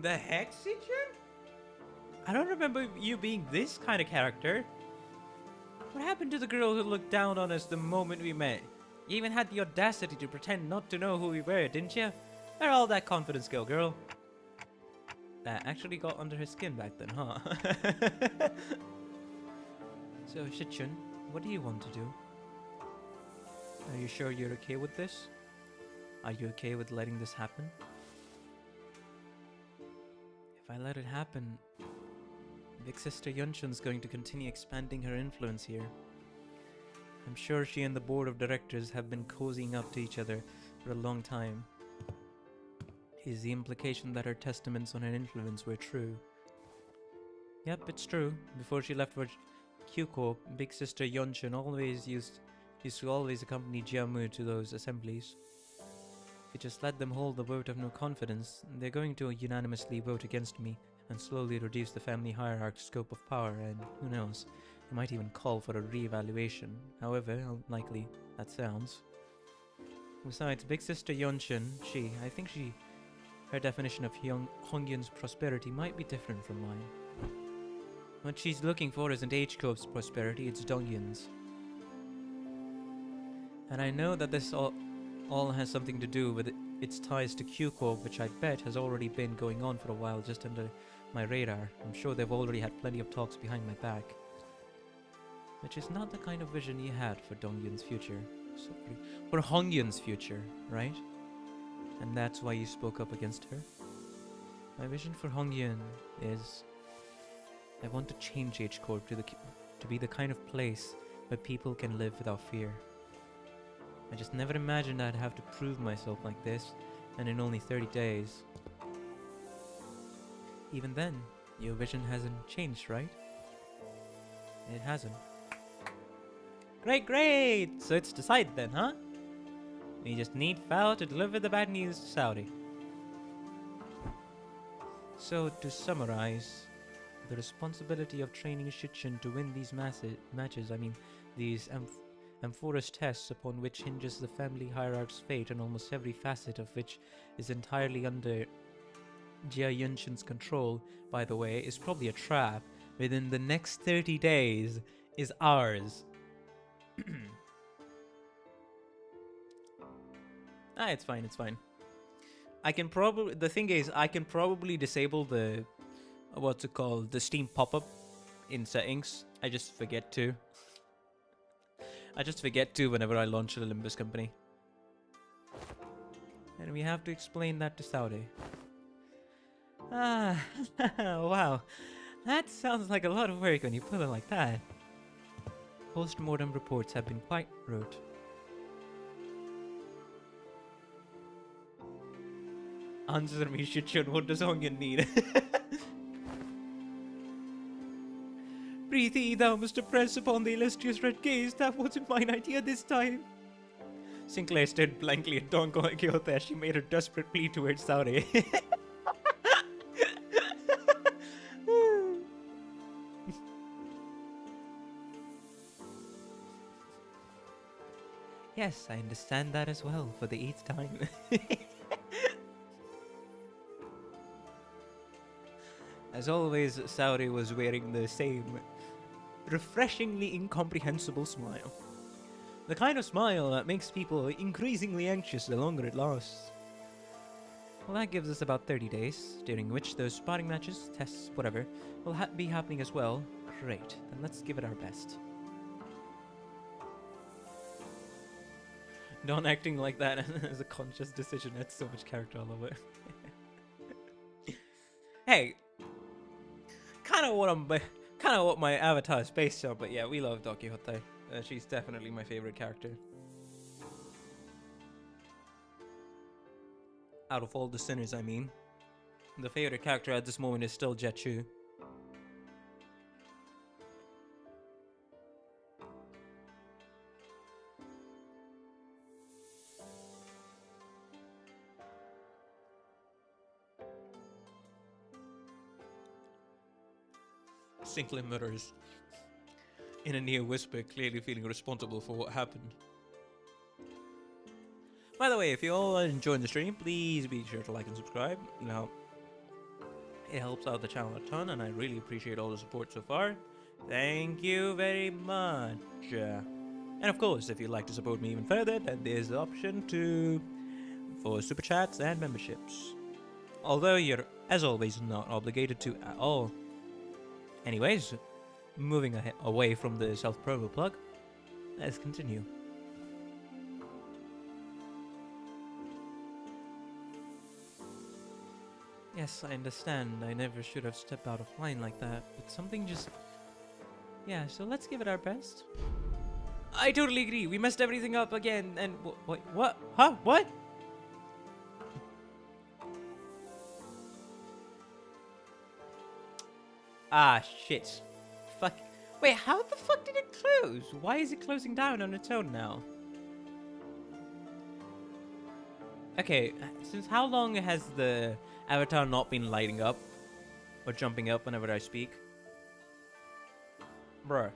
The Hexagon? I don't remember you being this kind of character. What happened to the girl who looked down on us the moment we met? You even had the audacity to pretend not to know who we were, didn't you? Where all that confidence go, girl? That actually got under her skin back then, huh? So, Shichun, what do you want to do? Are you sure you're okay with this? Are you okay with letting this happen? If I let it happen, Big Sister Yunshun's going to continue expanding her influence here. I'm sure she and the board of directors have been cozying up to each other for a long time. Is the implication that her testaments on her influence were true? Yep, it's true. Before she left for Q-Corp, Big Sister Yonshun used to always accompany Jiamu to those assemblies. If you just let them hold the vote of no confidence, they're going to unanimously vote against me and slowly reduce the family hierarchy's scope of power, and who knows, they might even call for a re-evaluation, however unlikely that sounds. Besides, Big Sister Yonshun, her definition of Hongyun's prosperity might be different from mine. What she's looking for isn't H-Corp's prosperity, it's Dongyun's. And I know that this all has something to do with its ties to Q-Corp, which I bet has already been going on for a while just under my radar. I'm sure they've already had plenty of talks behind my back. Which is not the kind of vision you had for Dongyun's future. For Hongyun's future, right? And that's why you spoke up against her? My vision for Hongyun is... I want to change H-Corp to be the kind of place where people can live without fear. I just never imagined I'd have to prove myself like this, and in only 30 days. Even then, your vision hasn't changed, right? It hasn't. Great! So it's decided then, huh? We just need Fal to deliver the bad news to Saudi. So, to summarize, the responsibility of training Shichun to win these matches, these Amphora's tests upon which hinges the family hierarch's fate, and almost every facet of which is entirely under Jia Yunshun's control, by the way, is probably a trap, within the next 30 days, is ours. It's fine, it's fine. The thing is, I can probably disable the, what's it called, the Steam pop-up in settings. I just forget to. Whenever I launch a Limbus company. And we have to explain that to Saudi. Wow. That sounds like a lot of work when you put it like that. Post-mortem reports have been quite rote. Answer me, Shichun, what does Hongyun need? Preeti, thou must impress upon the illustrious red gaze. That wasn't mine idea this time. Sinclair stared blankly at Don Quixote as she made her desperate plea towards Saudi. Yes, I understand that as well, for the 8th time. As always, Saudi was wearing the same refreshingly incomprehensible smile. The kind of smile that makes people increasingly anxious the longer it lasts. Well, that gives us about 30 days, during which those spotting matches, tests, whatever, will be happening as well. Great, then let's give it our best. Not acting like that as a conscious decision. That's so much character all over. Hey, kind of what my avatar is based on, but yeah, we love Don Quixote. She's definitely my favorite character. Out of all the sinners, I mean. The favorite character at this moment is still Jetchu. Sinclair mutters in a near whisper, clearly feeling responsible for what happened. By the way, if you all are enjoying the stream, please be sure to like and subscribe. You know, it helps out the channel a ton, and I really appreciate all the support so far. Thank you very much. And of course, if you'd like to support me even further, then there's the option for super chats and memberships. Although you're, as always, not obligated to at all. Anyways, moving away from the self-promo plug, let's continue. Yes, I understand. I never should have stepped out of line like that, but something just... Yeah, so let's give it our best. I totally agree. We messed everything up again, and... What? Huh? What? Ah, shit. Fuck. Wait, how the fuck did it close? Why is it closing down on its own now? Okay, since how long has the avatar not been lighting up? Or jumping up whenever I speak? Bruh.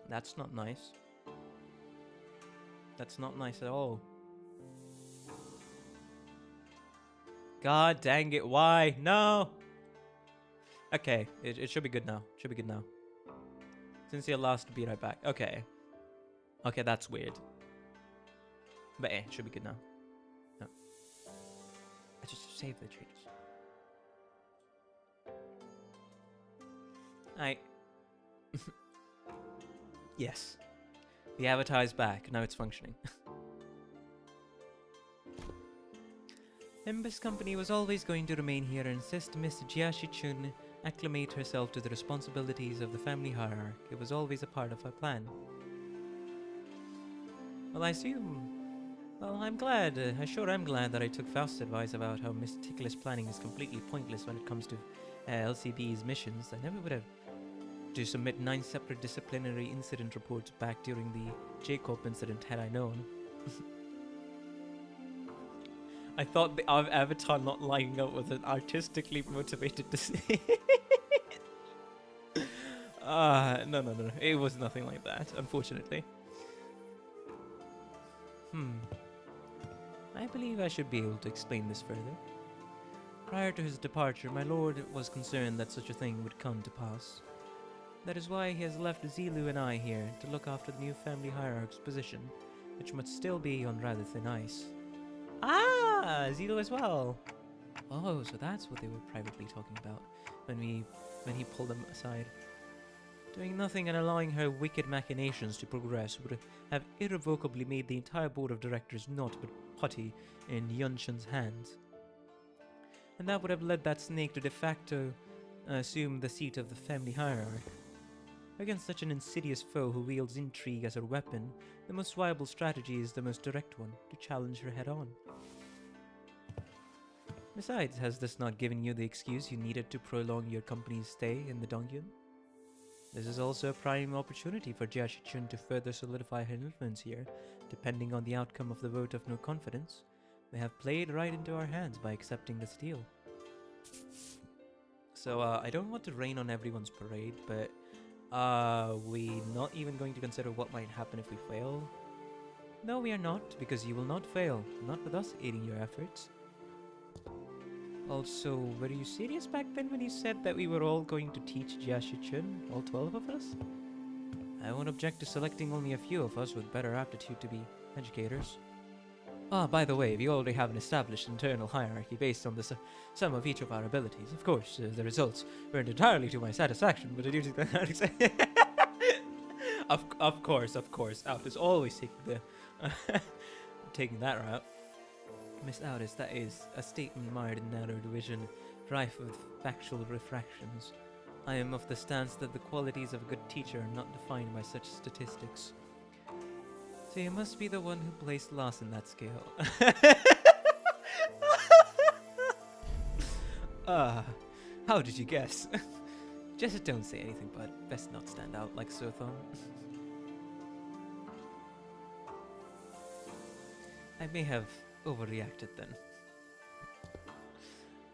That's not nice. That's not nice at all. God dang it, why? No! Okay, it should be good now. Should be good now. Since your last, be right back. Okay. Okay, that's weird. But it should be good now. No. I just saved the changes. Yes. The avatar is back. Now it's functioning. Limbus Company was always going to remain here and insist Miss Jiashi-chun acclimate herself to the responsibilities of the family hierarchy. It was always a part of our plan. Well, I assume... Well, I'm glad. I'm glad that I took Faust's advice about how meticulous planning is completely pointless when it comes to LCB's missions. I never would have to submit 9 separate disciplinary incident reports back during the Jacob incident had I known. I thought the avatar not lining up was an artistically motivated decision. No. It was nothing like that, unfortunately. I believe I should be able to explain this further. Prior to his departure, my lord was concerned that such a thing would come to pass. That is why he has left Zilu and I here to look after the new family hierarch's position, which must still be on rather thin ice. Ah, Zilu as well. Oh, so that's what they were privately talking about when he pulled them aside. Doing nothing and allowing her wicked machinations to progress would have irrevocably made the entire board of directors naught but putty in Yunshin's hands. And that would have led that snake to de facto assume the seat of the family hierarch. Against such an insidious foe who wields intrigue as her weapon, the most viable strategy is the most direct one, to challenge her head on. Besides, has this not given you the excuse you needed to prolong your company's stay in the Dongyun? This is also a prime opportunity for Jiashi-chun to further solidify her influence here, depending on the outcome of the vote of no confidence. They have played right into our hands by accepting this deal. So, I don't want to rain on everyone's parade, but are we not even going to consider what might happen if we fail? No, we are not, because you will not fail, not with us aiding your efforts. Also, were you serious back then when you said that we were all going to teach Jiashi-chun, all 12 of us? I won't object to selecting only a few of us with better aptitude to be educators. Ah, by the way, we already have an established internal hierarchy based on the sum of each of our abilities. Of course, the results weren't entirely to my satisfaction, but due to the of course, Alf is always taking the taking that route. Miss Aldis, that is a statement mired in narrow division, rife with factual refractions. I am of the stance that the qualities of a good teacher are not defined by such statistics. So you must be the one who placed last in that scale. How did you guess? Just don't say anything, but best not stand out like a sore thumb. I may have overreacted then.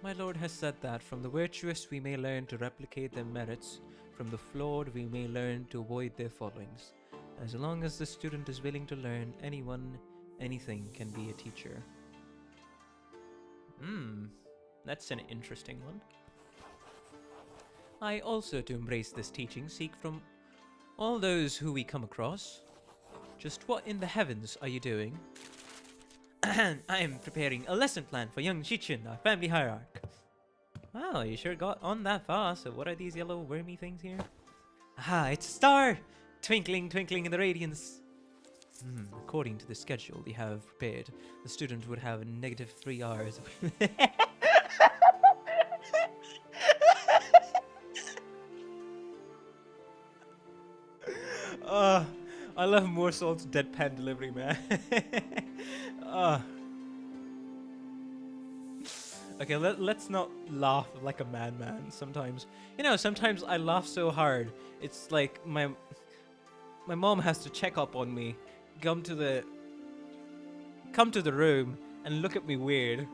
My lord has said that from the virtuous we may learn to replicate their merits, from the flawed we may learn to avoid their fallings. As long as the student is willing to learn, anyone, anything can be a teacher. That's an interesting one. I also, to embrace this teaching, seek from all those who we come across. Just what in the heavens are you doing? I am preparing a lesson plan for young Shichin, our family hierarch. Wow, you sure got on that fast. So what are these yellow wormy things here? Aha, it's a star! Twinkling, twinkling in the radiance. According to the schedule we have prepared, the student would have negative 3 hours. I love Morsalt's deadpan delivery, man. Okay, let's not laugh like a madman sometimes. You know, sometimes I laugh so hard, it's like my mom has to check up on me, come to the room and look at me weird.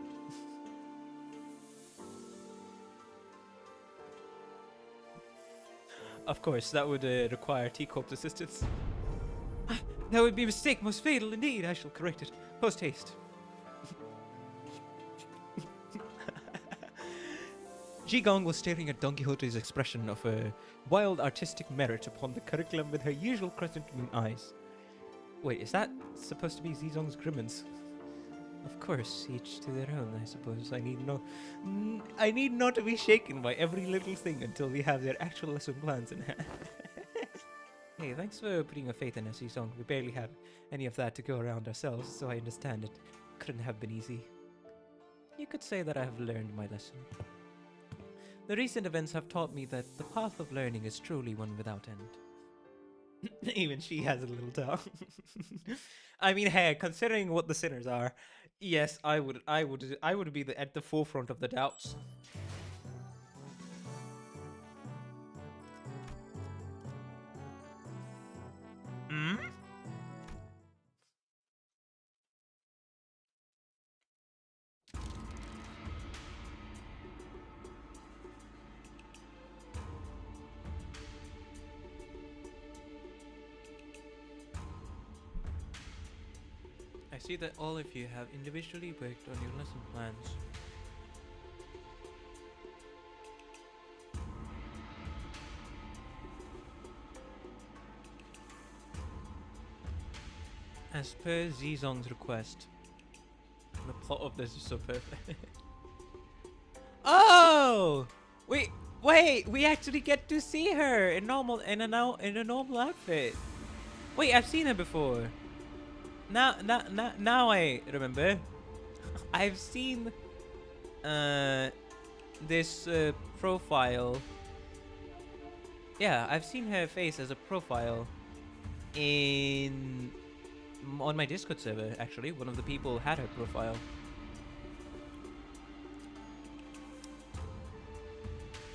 Of course, that would require T-Corp's assistance. That would be a mistake, most fatal indeed. I shall correct it post haste. Jigong was staring at Don Quixote's expression of wild artistic merit upon the curriculum with her usual crescent moon eyes. Wait, is that supposed to be Zizong's grimace? Of course, each to their own, I suppose. I need not to be shaken by every little thing until we have their actual lesson plans in hand. Hey, thanks for putting your faith in us, Zizong. We barely have any of that to go around ourselves, so I understand it couldn't have been easy. You could say that I have learned my lesson. The recent events have taught me that the path of learning is truly one without end. Even she has a little doubt. I mean, hey, considering what the sinners are, yes, I would be at the forefront of the doubts. I see that all of you have individually worked on your lesson plans. As per Zizong's request. The plot of this is so perfect. Oh! Wait, we actually get to see her in a normal outfit. Wait, I've seen her before. Now I remember. I've seen this profile. Yeah, I've seen her face as a profile on my Discord server. Actually, one of the people had her profile.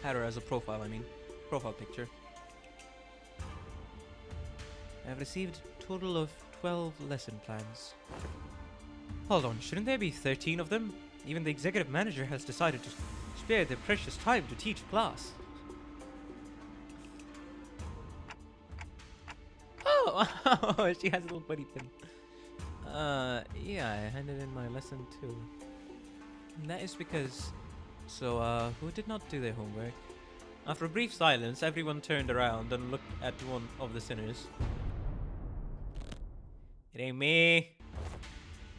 Had her as a profile. I mean, profile picture. I've received a total of 12 lesson plans. Hold on, shouldn't there be 13 of them? Even the executive manager has decided to spare their precious time to teach class. Oh, she has a little buddy pin. Yeah, I handed in my lesson too. And that is because... So, who did not do their homework? After a brief silence, everyone turned around and looked at one of the sinners. It ain't me.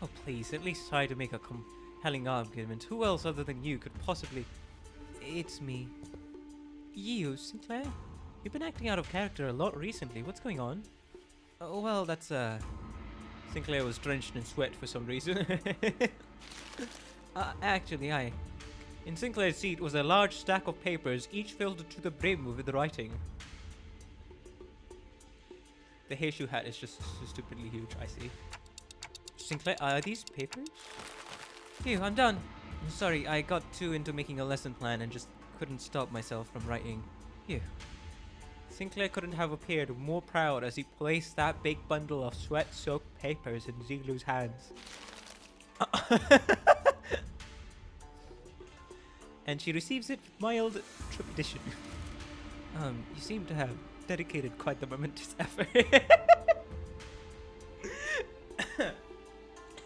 Oh, please, at least try to make a compelling argument. Who else other than you could possibly... It's me. You, Sinclair? You've been acting out of character a lot recently. What's going on? Oh, well, that's, Sinclair was drenched in sweat for some reason. Actually, in Sinclair's seat was a large stack of papers, each filled to the brim with writing. The horseshoe hat is just stupidly huge, I see. Sinclair, are these papers? Phew, I'm done. I'm sorry, I got too into making a lesson plan and just couldn't stop myself from writing. Phew. Sinclair couldn't have appeared more proud as he placed that big bundle of sweat-soaked papers in Zilu's hands. And she receives it with mild trepidation. You seem to have dedicated quite the momentous effort.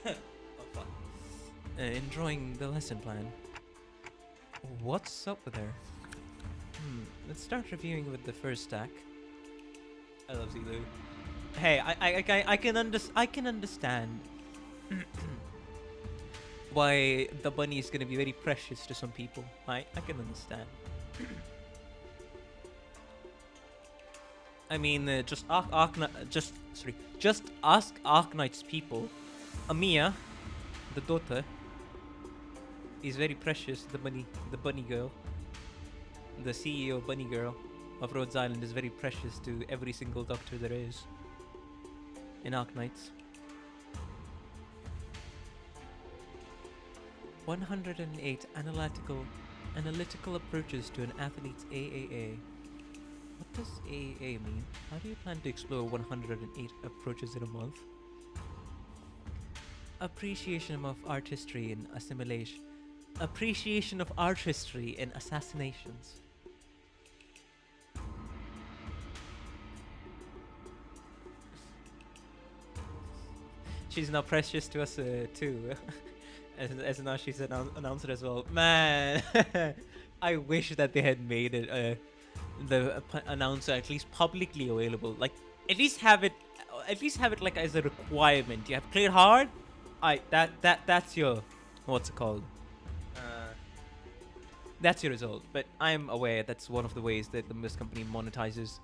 Oh, fuck. Enjoying the lesson plan. What's up with her? Let's start reviewing with the first stack. I love Zilu. Hey, I can understand why the bunny is gonna be very precious to some people. I can understand. I mean, just ask Arknight's people. Amia, the daughter, is very precious. The bunny girl, the CEO bunny girl of Rhodes Island is very precious to every single doctor there is in Arknights. 108 analytical approaches to an athlete's AAA. What does AAA mean? How do you plan to explore 108 approaches in a month? Appreciation of artistry in assimilation. Appreciation of artistry in assassinations. She's now precious to us too. as now she's announced it as well. Man, I wish that they had made it the announcer at least publicly available. Like at least have it like as a requirement. You have cleared hard. That's your what's it called? That's your result. But I'm aware that's one of the ways that the Limbus company monetizes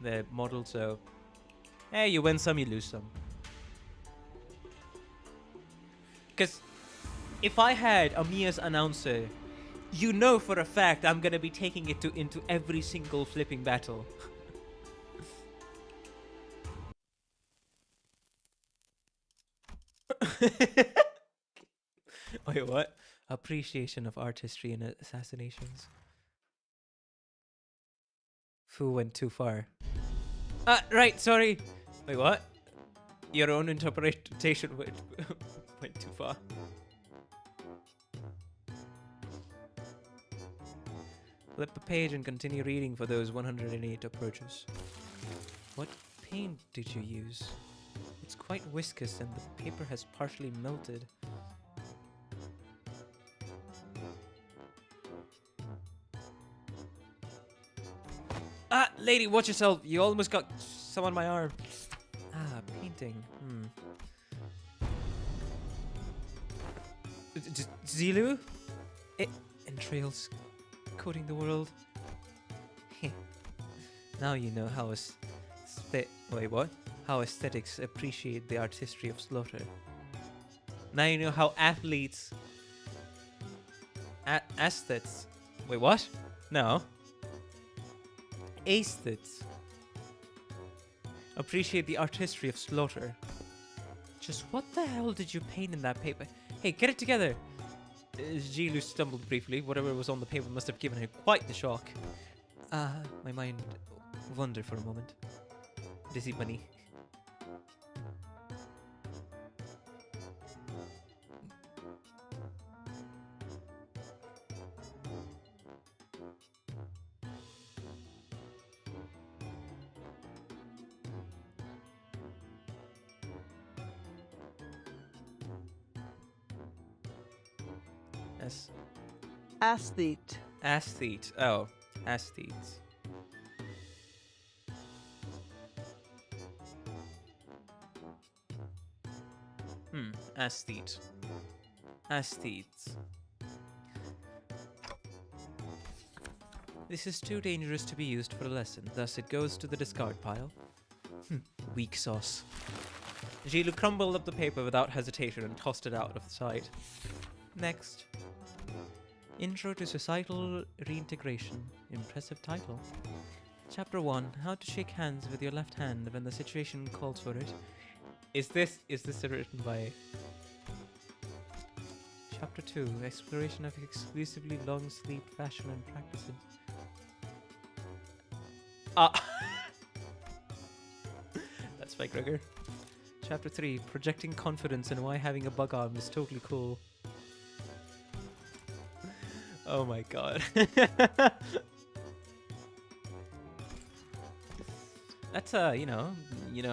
their model. So hey, you win some, you lose some. Because if I had Amiya's announcer, you know for a fact I'm gonna be taking it into every single flipping battle. Wait, what? Appreciation of artistry in assassinations. Fu went too far. Right, sorry. Wait, what? Your own interpretation went too far. Flip the page and continue reading for those 108 approaches. What paint did you use? It's quite viscous and the paper has partially melted. Ah, lady, watch yourself. You almost got some on my arm. Ah, painting. Zilu? Entrails coating the world. Now you know how how aesthetics appreciate the artistry of slaughter. Now you know how athletes aesthets. Wait, what? No. Aesthets appreciate the artistry of slaughter. Just what the hell did you paint in that paper? Hey, get it together! Jilu stumbled briefly. Whatever was on the paper must have given her quite the shock. My mind wandered for a moment. Dizzy bunny. Aesthete. Aesthete. Oh. Aesthetes. Aesthete. Aesthetes. This is too dangerous to be used for a lesson, thus it goes to the discard pile. Weak sauce. Gilu crumbled up the paper without hesitation and tossed it out of sight. Next. Intro to Societal Reintegration. Impressive title. Chapter 1. How to shake hands with your left hand when the situation calls for it. Is this written by... Chapter 2. Exploration of exclusively long sleep fashion and practices. That's by Gregor. Chapter 3. Projecting confidence and why having a bug arm is totally cool. Oh my god. That's you know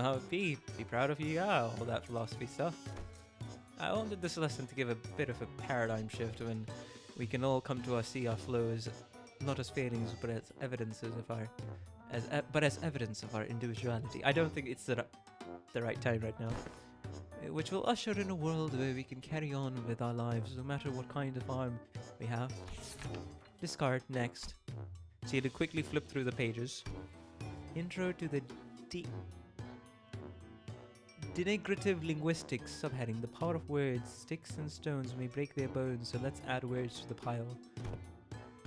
how it be. Be proud of you, yeah, all that philosophy stuff. I wanted this lesson to give a bit of a paradigm shift when we can all come to see our flows not as failings but as evidences of our as evidence of our individuality. I don't think it's the right time right now. Which will usher in a world where we can carry on with our lives no matter what kind of arm we have. Discard next. So you had to quickly flip through the pages. Intro to the denigrative linguistics subheading. The power of words. Sticks and stones may break their bones, so let's add words to the pile.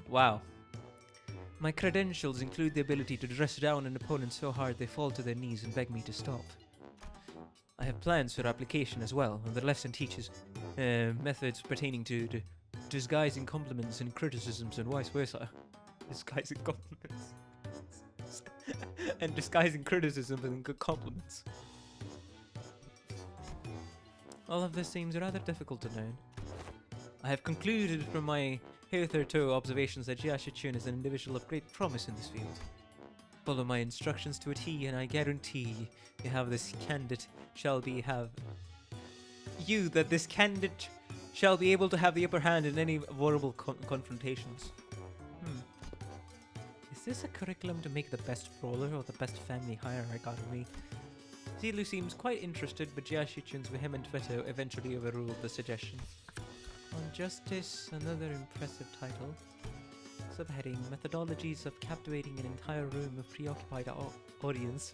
Wow. My credentials include the ability to dress down an opponent so hard they fall to their knees and beg me to stop. I have plans for application as well, and the lesson teaches methods pertaining to disguising compliments and criticisms and vice versa. Disguising compliments. And disguising criticism and good compliments. All of this seems rather difficult to learn. I have concluded from my hitherto observations that Jia Shichun is an individual of great promise in this field. Follow my instructions to a T, and I guarantee you have this candidate shall be able to have the upper hand in any vulnerable confrontations. Is this a curriculum to make the best brawler or the best family hierarch out of me? Zilu seems quite interested, but Jia Shichun's vehement veto eventually overruled the suggestion. On Justice, another impressive title. Subheading, Methodologies of Captivating an Entire Room of Preoccupied Audience.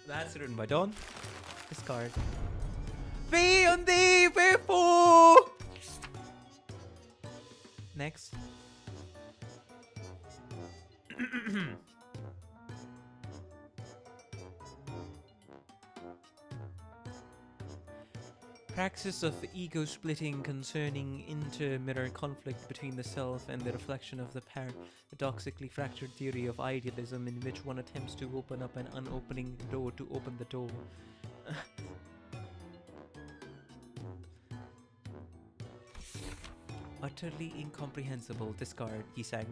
That's written by Don. Discard. Be on the before! Next. Praxis of ego splitting concerning inter-mirror conflict between the self and the reflection of the paradoxically fractured theory of idealism in which one attempts to open up an unopening door to open the door. Utterly incomprehensible. Discard, he sang.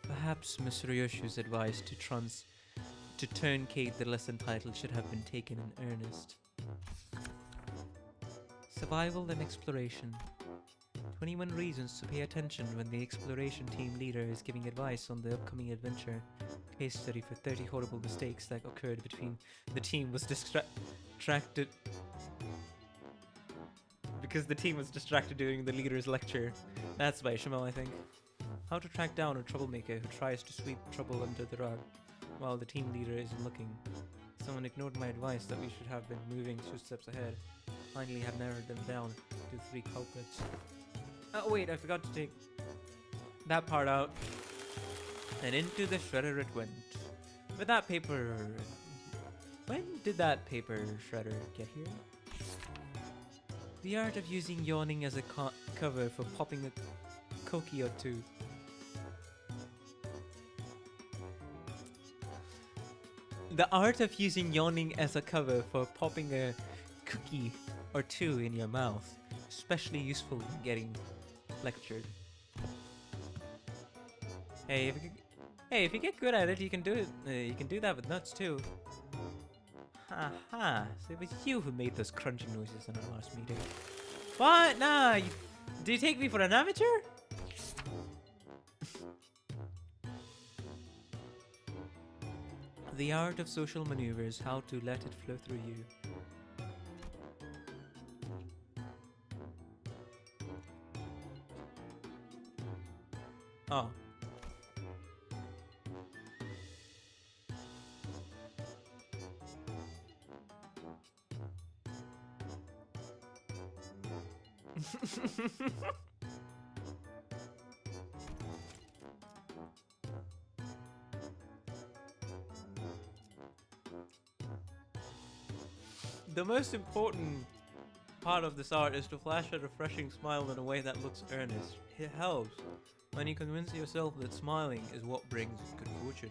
Perhaps Mr. Ryoshu's advice to turncate the lesson title should have been taken in earnest. Survival and exploration. 21 reasons to pay attention when the exploration team leader is giving advice on the upcoming adventure. Case study for 30 horrible mistakes that occurred between the team was distracted because the team was distracted during the leader's lecture. That's by Shimel, I think. How to track down a troublemaker who tries to sweep trouble under the rug while the team leader isn't looking. Someone ignored my advice that we should have been moving 2 steps ahead. Finally have narrowed them down to 3 culprits. Oh wait, I forgot to take that part out. And into the shredder it went. With that paper... When did that paper shredder get here? The art of using yawning as a cover for popping a cookie or two. The art of using yawning as a cover for popping a cookie or two in your mouth, especially useful when getting lectured. Hey, if you get good at it, you can do it. You can do that with nuts too. Ha! So it was you who made those crunching noises in our last meeting. What? Nah. Do you take me for an amateur? The art of social maneuvers, how to let it flow through you. Oh. The most important part of this art is to flash a refreshing smile in a way that looks earnest. It helps when you convince yourself that smiling is what brings good fortune.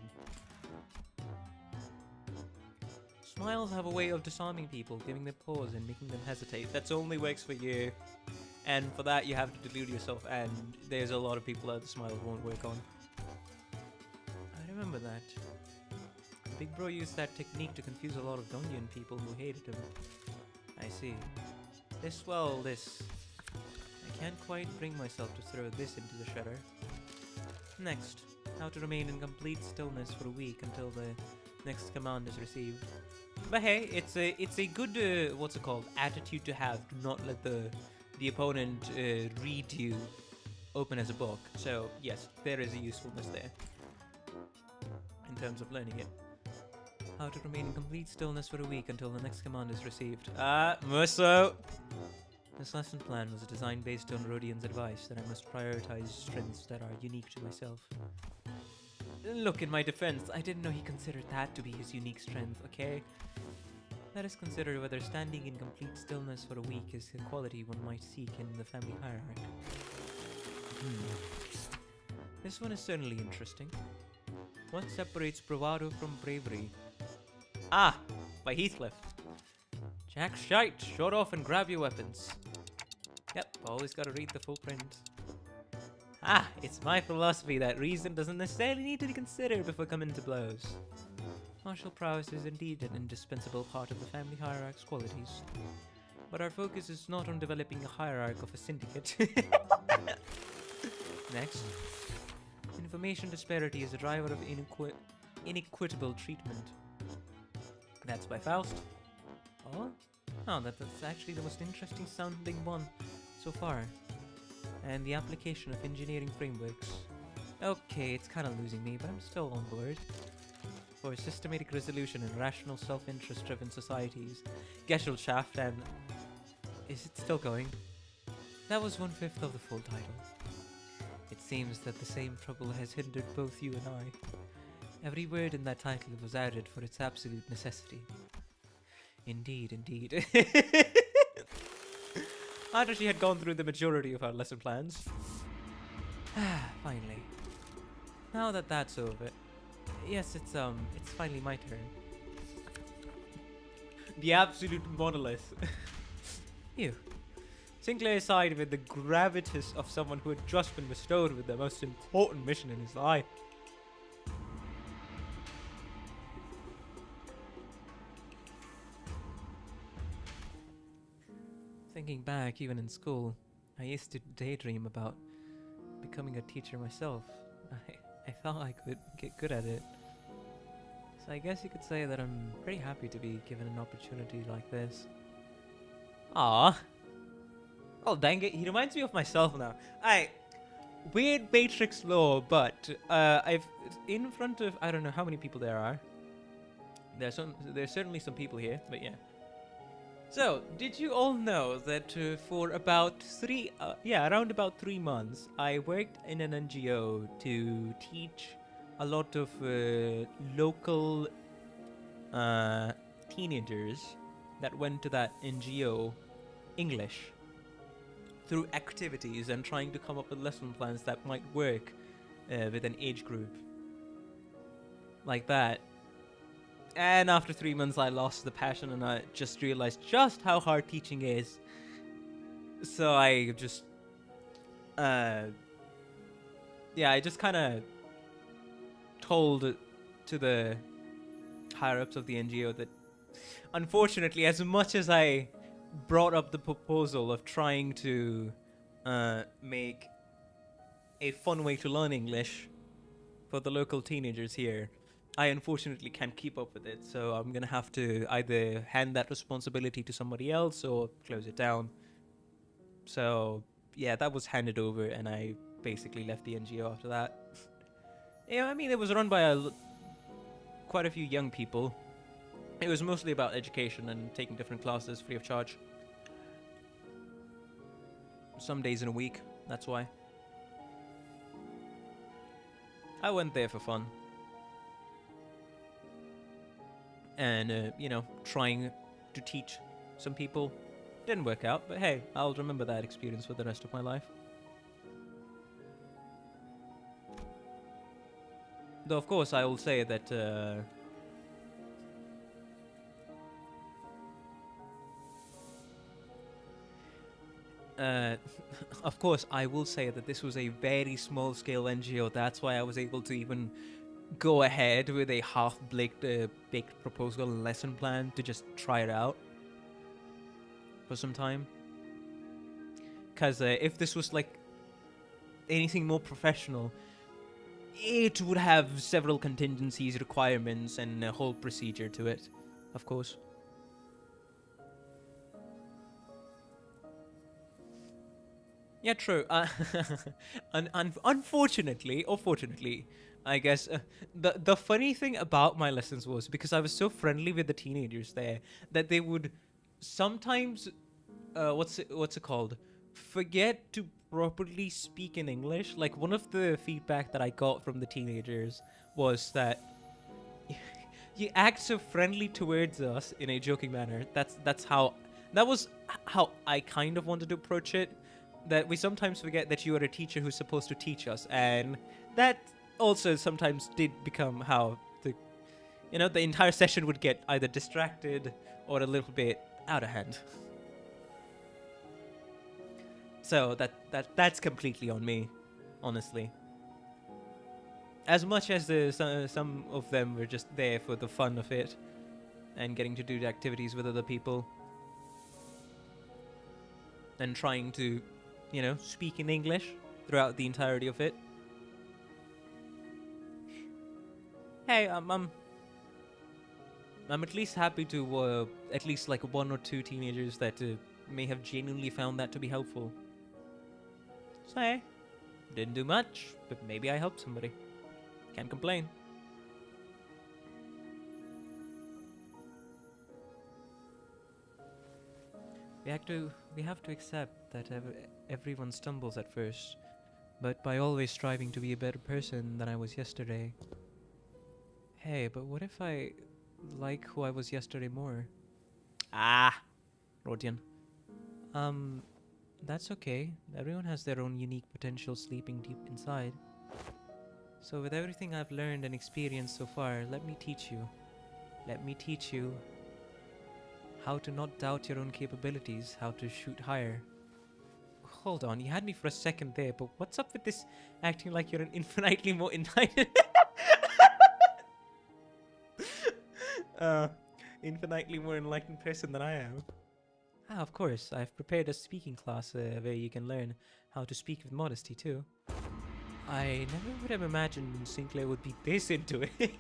Smiles have a way of disarming people, giving them pause and making them hesitate. That only works for you. And for that you have to delude yourself, and there's a lot of people that the smiles won't work on. I remember that. Big Bro used that technique to confuse a lot of Dongyun people who hated him. I see. This. I can't quite bring myself to throw this into the shredder. Next, how to remain in complete stillness for a week until the next command is received. But hey, it's a good what's it called, attitude to have. Do not let the opponent read you open as a book. So yes, there is a usefulness there in terms of learning it. How to remain in complete stillness for a week until the next command is received. Musso! This lesson plan was designed based on Rodian's advice that I must prioritize strengths that are unique to myself. Look, in my defense, I didn't know he considered that to be his unique strength, okay? Let us consider whether standing in complete stillness for a week is a quality one might seek in the family hierarchy. This one is certainly interesting. What separates bravado from bravery? Ah! By Heathcliff. Jack shite! Shut off and grab your weapons. Yep, always gotta read the full print. Ah! It's my philosophy that reason doesn't necessarily need to be considered before coming to blows. Martial prowess is indeed an indispensable part of the family hierarch's qualities. But our focus is not on developing a hierarch of a syndicate. Next. Information disparity is a driver of inequitable treatment. That's by Faust. Oh? Oh, that's actually the most interesting sounding one so far. And the application of engineering frameworks. Okay, it's kind of losing me, but I'm still on board. For systematic resolution in rational self-interest driven societies. Gesellschaft and... Is it still going? That was 1/5 of the full title. It seems that the same trouble has hindered both you and I. Every word in that title was added for its absolute necessity. Indeed, indeed. After she had gone through the majority of our lesson plans. Finally. Now that that's over. Yes, it's finally my turn. The absolute monolith. Ew. Sinclair sighed with the gravitas of someone who had just been bestowed with the most important mission in his life. Thinking back, even in school, I used to daydream about becoming a teacher myself. I thought I could get good at it. So I guess you could say that I'm pretty happy to be given an opportunity like this. Ah. Oh dang it, he reminds me of myself now. Weird Matrix lore, but I've in front of, I don't know how many people there are. There's certainly some people here, but yeah. So, did you all know that for about around about 3 months, I worked in an NGO to teach a lot of local teenagers that went to that NGO English through activities and trying to come up with lesson plans that might work with an age group like that. And after 3 months, I lost the passion and I just realized just how hard teaching is. So I just, I just kind of told to the higher-ups of the NGO that, unfortunately, as much as I brought up the proposal of trying to make a fun way to learn English for the local teenagers here, I unfortunately can't keep up with it, so I'm gonna have to either hand that responsibility to somebody else or close it down. So yeah, that was handed over, and I basically left the NGO after that. Yeah, I mean, it was run by quite a few young people. It was mostly about education and taking different classes free of charge. Some days in a week, that's why. I went there for fun. And, you know, trying to teach some people. Didn't work out, but hey, I'll remember that experience for the rest of my life. Though, of course, I will say that, of course, I will say that this was a very small-scale NGO. That's why I was able to even go ahead with a half-baked baked proposal and lesson plan to just try it out for some time. Because if this was like anything more professional, it would have several contingencies, requirements, and a whole procedure to it, of course. Yeah, true. Unfortunately, or fortunately, I guess, the funny thing about my lessons was because I was so friendly with the teenagers there that they would sometimes, what's it called? Forget to properly speak in English. Like, one of the feedback that I got from the teenagers was that you act so friendly towards us in a joking manner. That was how I kind of wanted to approach it. That we sometimes forget that you are a teacher who's supposed to teach us, and that also sometimes did become how the entire session would get either distracted or a little bit out of hand. So that's completely on me, honestly. As much as some of them were just there for the fun of it and getting to do the activities with other people and trying to, speak in English throughout the entirety of it. Hey, I'm at least happy to at least like one or two teenagers that may have genuinely found that to be helpful. So hey, didn't do much, but maybe I helped somebody. Can't complain. We have to accept that everyone stumbles at first, but by always striving to be a better person than I was yesterday. Hey, but what if I like who I was yesterday more? Rodian. That's okay. Everyone has their own unique potential sleeping deep inside. So with everything I've learned and experienced so far, let me teach you. Let me teach you how to not doubt your own capabilities, how to shoot higher. Hold on, you had me for a second there, but what's up with this acting like you're an infinitely more enlightened... infinitely more enlightened person than I am. Of course, I've prepared a speaking class where you can learn how to speak with modesty too. I never would have imagined Sinclair would be this into it.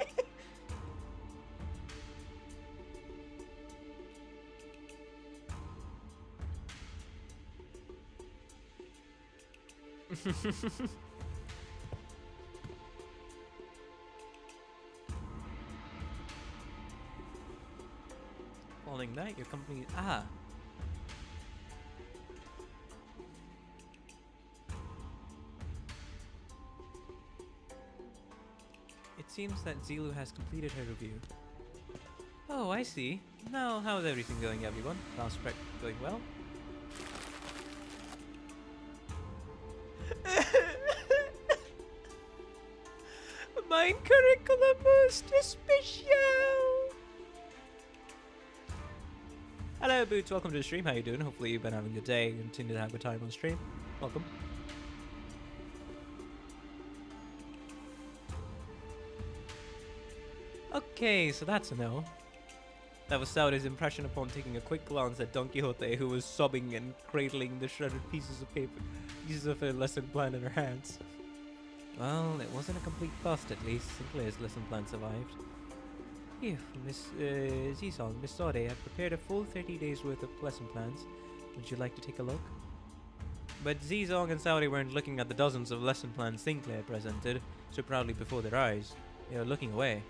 Following that, your company... It seems that Zilu has completed her review. Oh, I see. Now, how's everything going, everyone? Class prep going well? My curriculum most special! Hello, Boots. Welcome to the stream. How you doing? Hopefully you've been having a good day and continue to have a good time on stream. Welcome. Okay, so that's a no. That was Sauda's impression upon taking a quick glance at Don Quixote, who was sobbing and cradling the shredded pieces of paper, pieces of a lesson plan in her hands. Well, it wasn't a complete bust, at least. Sinclair's lesson plan survived. Phew, Miss Zisong, Miss Sode, I've prepared a full 30 days worth of lesson plans. Would you like to take a look? But Zizong and Saudi weren't looking at the dozens of lesson plans Sinclair presented so proudly before their eyes. They were looking away.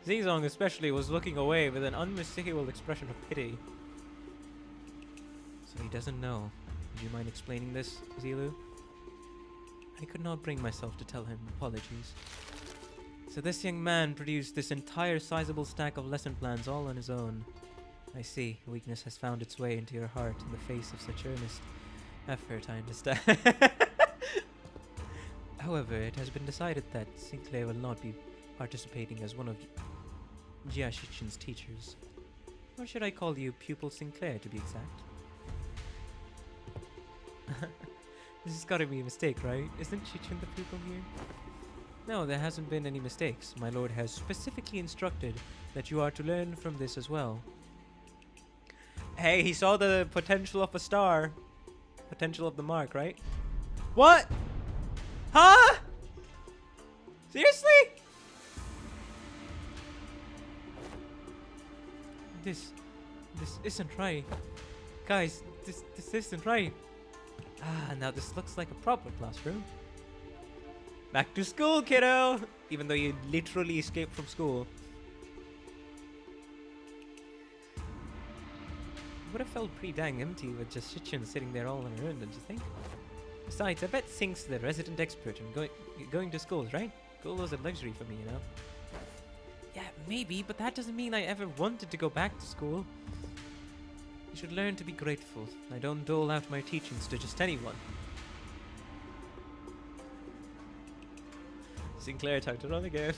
Zizong especially was looking away with an unmistakable expression of pity. So he doesn't know. Would you mind explaining this, Zilu? I could not bring myself to tell him. Apologies. So this young man produced this entire sizable stack of lesson plans all on his own. I see. Weakness has found its way into your heart in the face of such earnest effort, I understand. However, it has been decided that Sinclair will not be participating as one of Jia Shichin's teachers. Or should I call you Pupil Sinclair, to be exact? This has got to be a mistake, right? Isn't Shichin the pupil here? No, there hasn't been any mistakes. My lord has specifically instructed that you are to learn from this as well. Hey, he saw the potential of a star. Potential of the mark, right? What? Huh? Seriously? This isn't right. Guys, this isn't right. Ah, now this looks like a proper classroom. Back to school, kiddo! Even though you literally escaped from school. It would have felt pretty dang empty with just Shichin sitting there all on her own, don't you think? Besides, I bet Sink's the resident expert in going to schools, right? School is a luxury for me, you know? Yeah, maybe, but that doesn't mean I ever wanted to go back to school. You should learn to be grateful. I don't dole out my teachings to just anyone. Sinclair tucked it on again.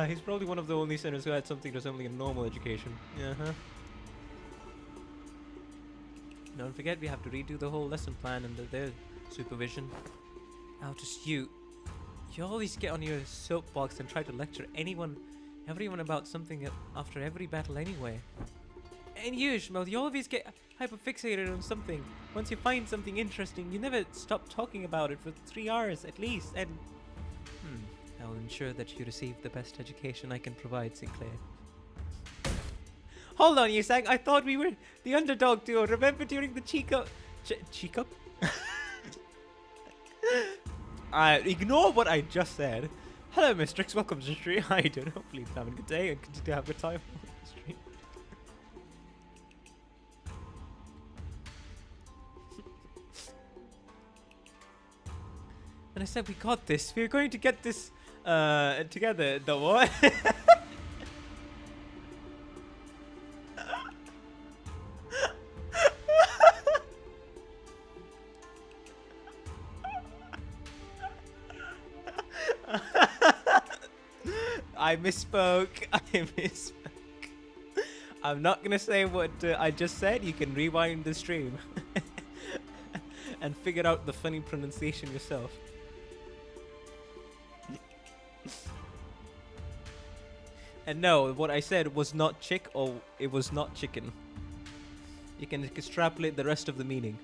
He's probably one of the only sinners who had something resembling a normal education. Uh-huh. Don't forget, we have to redo the whole lesson plan under their supervision. Now, just you always get on your soapbox and try to lecture everyone about something after every battle anyway. And you, Ishmael, you always get hyperfixated on something. Once you find something interesting, you never stop talking about it for 3 hours at least, and... I will ensure that you receive the best education I can provide, Sinclair. Hold on, Yusang. I thought we were the underdog duo. Remember during the Chico... Chico? Ignore what I just said. Hello, Mistrix. Welcome to the stream. How you doing? Hopefully you're having a good day and continue to have a good time on the stream. And I said we got this. We're going to get this together. The what? I misspoke. I'm not gonna say what I just said. You can rewind the stream and figure out the funny pronunciation yourself. And no, what I said was not chick, or it was not chicken. You can extrapolate the rest of the meaning.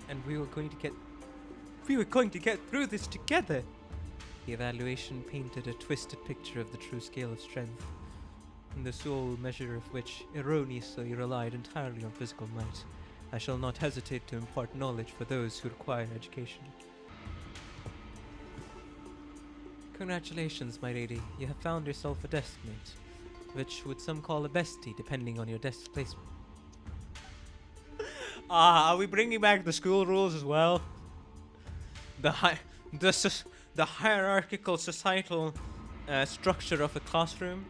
And we were going to get through this together. The evaluation painted a twisted picture of the true scale of strength, and the sole measure of which erroneously relied entirely on physical might. I shall not hesitate to impart knowledge for those who require education. Congratulations, my lady. You have found yourself a desk mate, which would some call a bestie, depending on your desk placement. Are we bringing back the school rules as well? The hierarchical societal structure of a classroom?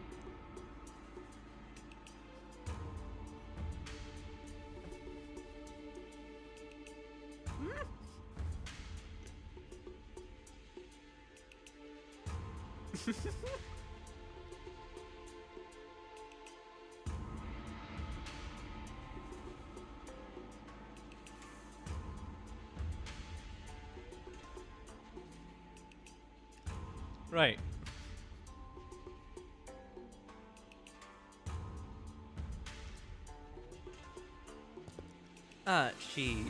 Right. She...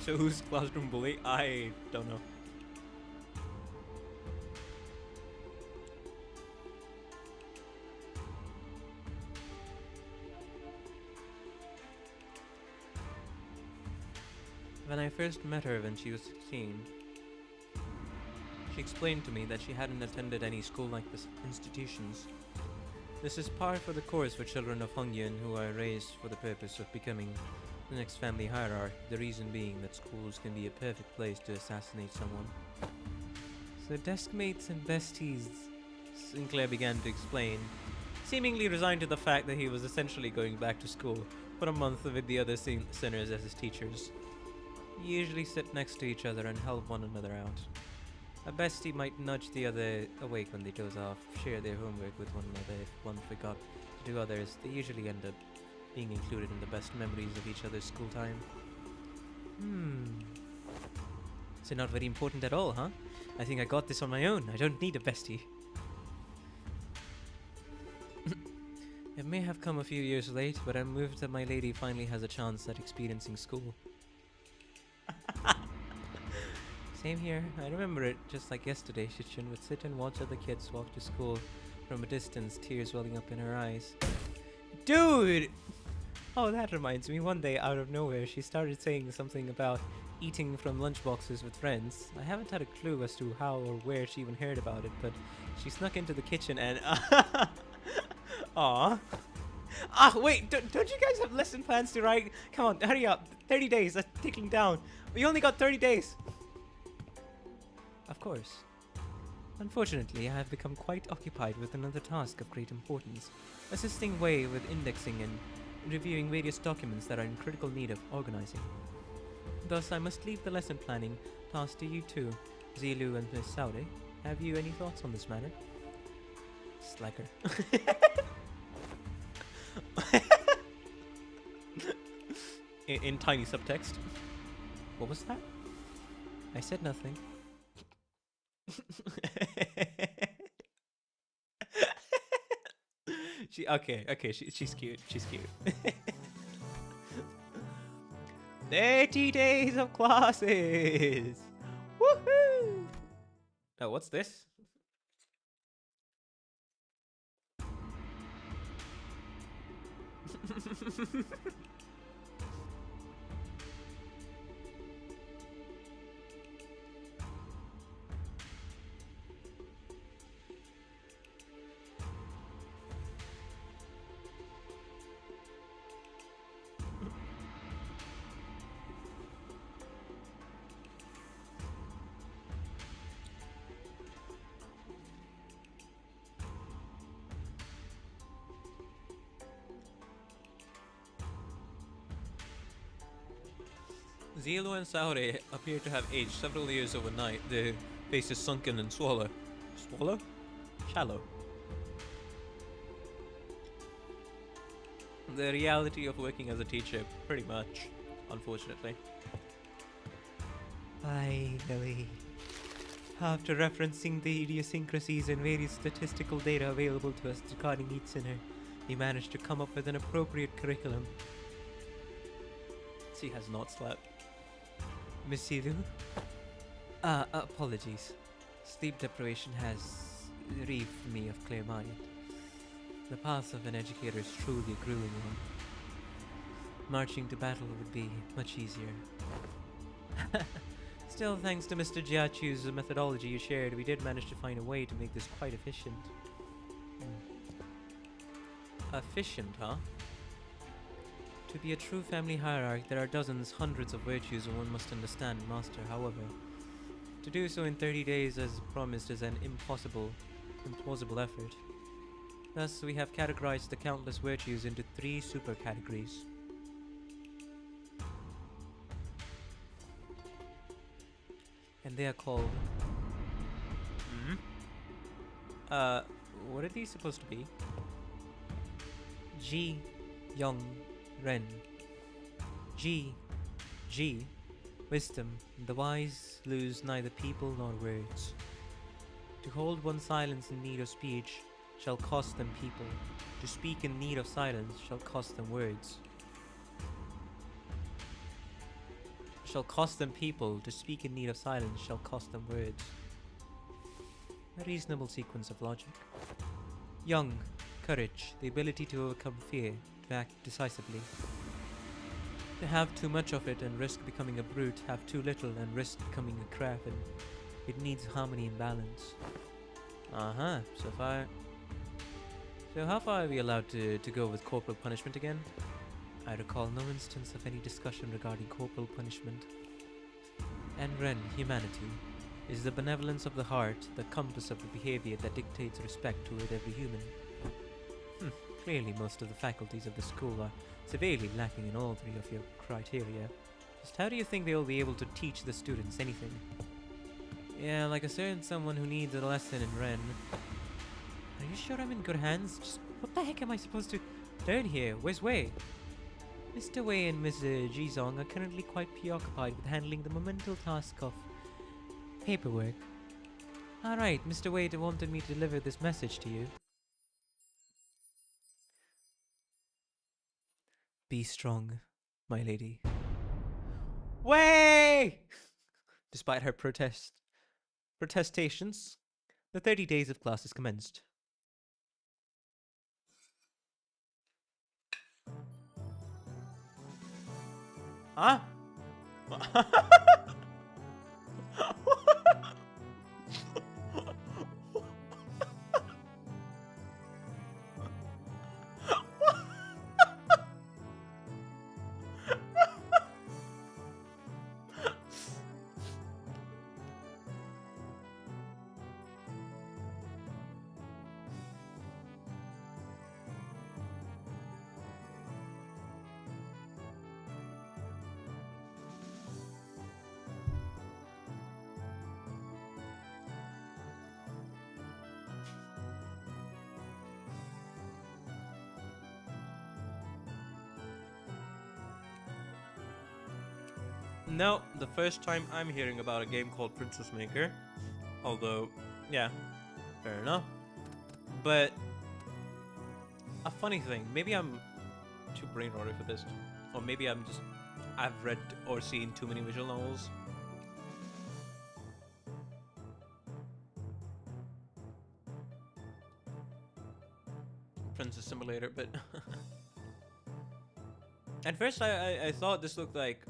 So who's classroom bully? I don't know. When I first met her when she was 16, she explained to me that she hadn't attended any school like this institutions. This is par for the course for children of Hongyan who are raised for the purpose of becoming the next family hierarchy, the reason being that schools can be a perfect place to assassinate someone. So deskmates and besties, Sinclair began to explain, seemingly resigned to the fact that he was essentially going back to school for a month with the other sinners as his teachers. Usually sit next to each other and help one another out. A bestie might nudge the other awake when they doze off, share their homework with one another. If one forgot to do others, they usually end up being included in the best memories of each other's school time. So not very important at all, huh? I think I got this on my own. I don't need a bestie. It may have come a few years late, but I'm moved that my lady finally has a chance at experiencing school. Same here. I remember it just like yesterday. Shichun would sit and watch other kids walk to school from a distance, tears welling up in her eyes. Dude! Oh, that reminds me. One day, out of nowhere, she started saying something about eating from lunchboxes with friends. I haven't had a clue as to how or where she even heard about it, but she snuck into the kitchen and... Aww. Ah, wait, don't you guys have lesson plans to write? Come on, hurry up. 30 days, that's ticking down. We only got 30 days. Of course. Unfortunately, I have become quite occupied with another task of great importance, assisting Wei with indexing and reviewing various documents that are in critical need of organizing. Thus, I must leave the lesson planning task to you two, Zilu and Miss Saude. Have you any thoughts on this matter? Slacker. in tiny subtext. What was that? I said nothing. She's cute. She's cute. 30 days of classes. Woohoo! Now what's this? Zilo and Saure appear to have aged several years overnight. Their faces sunken and swallow. Swallow? Shallow. The reality of working as a teacher, pretty much, unfortunately. Finally. After referencing the idiosyncrasies and various statistical data available to us regarding each sinner, we managed to come up with an appropriate curriculum. She has not slept. Miss Silu? Apologies. Sleep deprivation has relieved me of clear mind. The path of an educator is truly a grueling one. Marching to battle would be much easier. Still, thanks to Mr. Jiachu's methodology you shared, we did manage to find a way to make this quite efficient. Efficient, huh? To be a true family hierarch, there are dozens, hundreds of virtues one must understand and master. However, to do so in 30 days as promised is an implausible effort. Thus, we have categorized the countless virtues into 3 super categories. And they are called... what are these supposed to be? Ji, Young, Ren. G. Wisdom. The wise lose neither people nor words. To hold one's silence in need of speech shall cost them people. To speak in need of silence shall cost them words. shall cost them people. To speak in need of silence shall cost them words. A reasonable sequence of logic. Young, courage, the ability to overcome fear, to act decisively. To have too much of it and risk becoming a brute, have too little and risk becoming a craven. It needs harmony and balance. Uh-huh, so how far are we allowed to go with corporal punishment again? I recall no instance of any discussion regarding corporal punishment. Enren, humanity, is the benevolence of the heart, the compass of the behavior that dictates respect toward every human. Clearly most of the faculties of the school are severely lacking in all three of your criteria. Just how do you think they will be able to teach the students anything? Yeah, like a certain someone who needs a lesson in Ren. Are you sure I'm in good hands? Just what the heck am I supposed to learn here? Where's Wei? Mr. Wei and Ms. Jizong are currently quite preoccupied with handling the monumental task of paperwork. Alright, Mr. Wei wanted me to deliver this message to you. Be strong, my lady. Wei! Despite her protestations, the 30 days of classes commenced. Huh? No, the first time I'm hearing about a game called Princess Maker. Although, yeah, fair enough. But a funny thing, maybe I'm too brain rotty for this, or maybe I've read or seen too many visual novels. Princess Simulator, but at first I thought this looked like,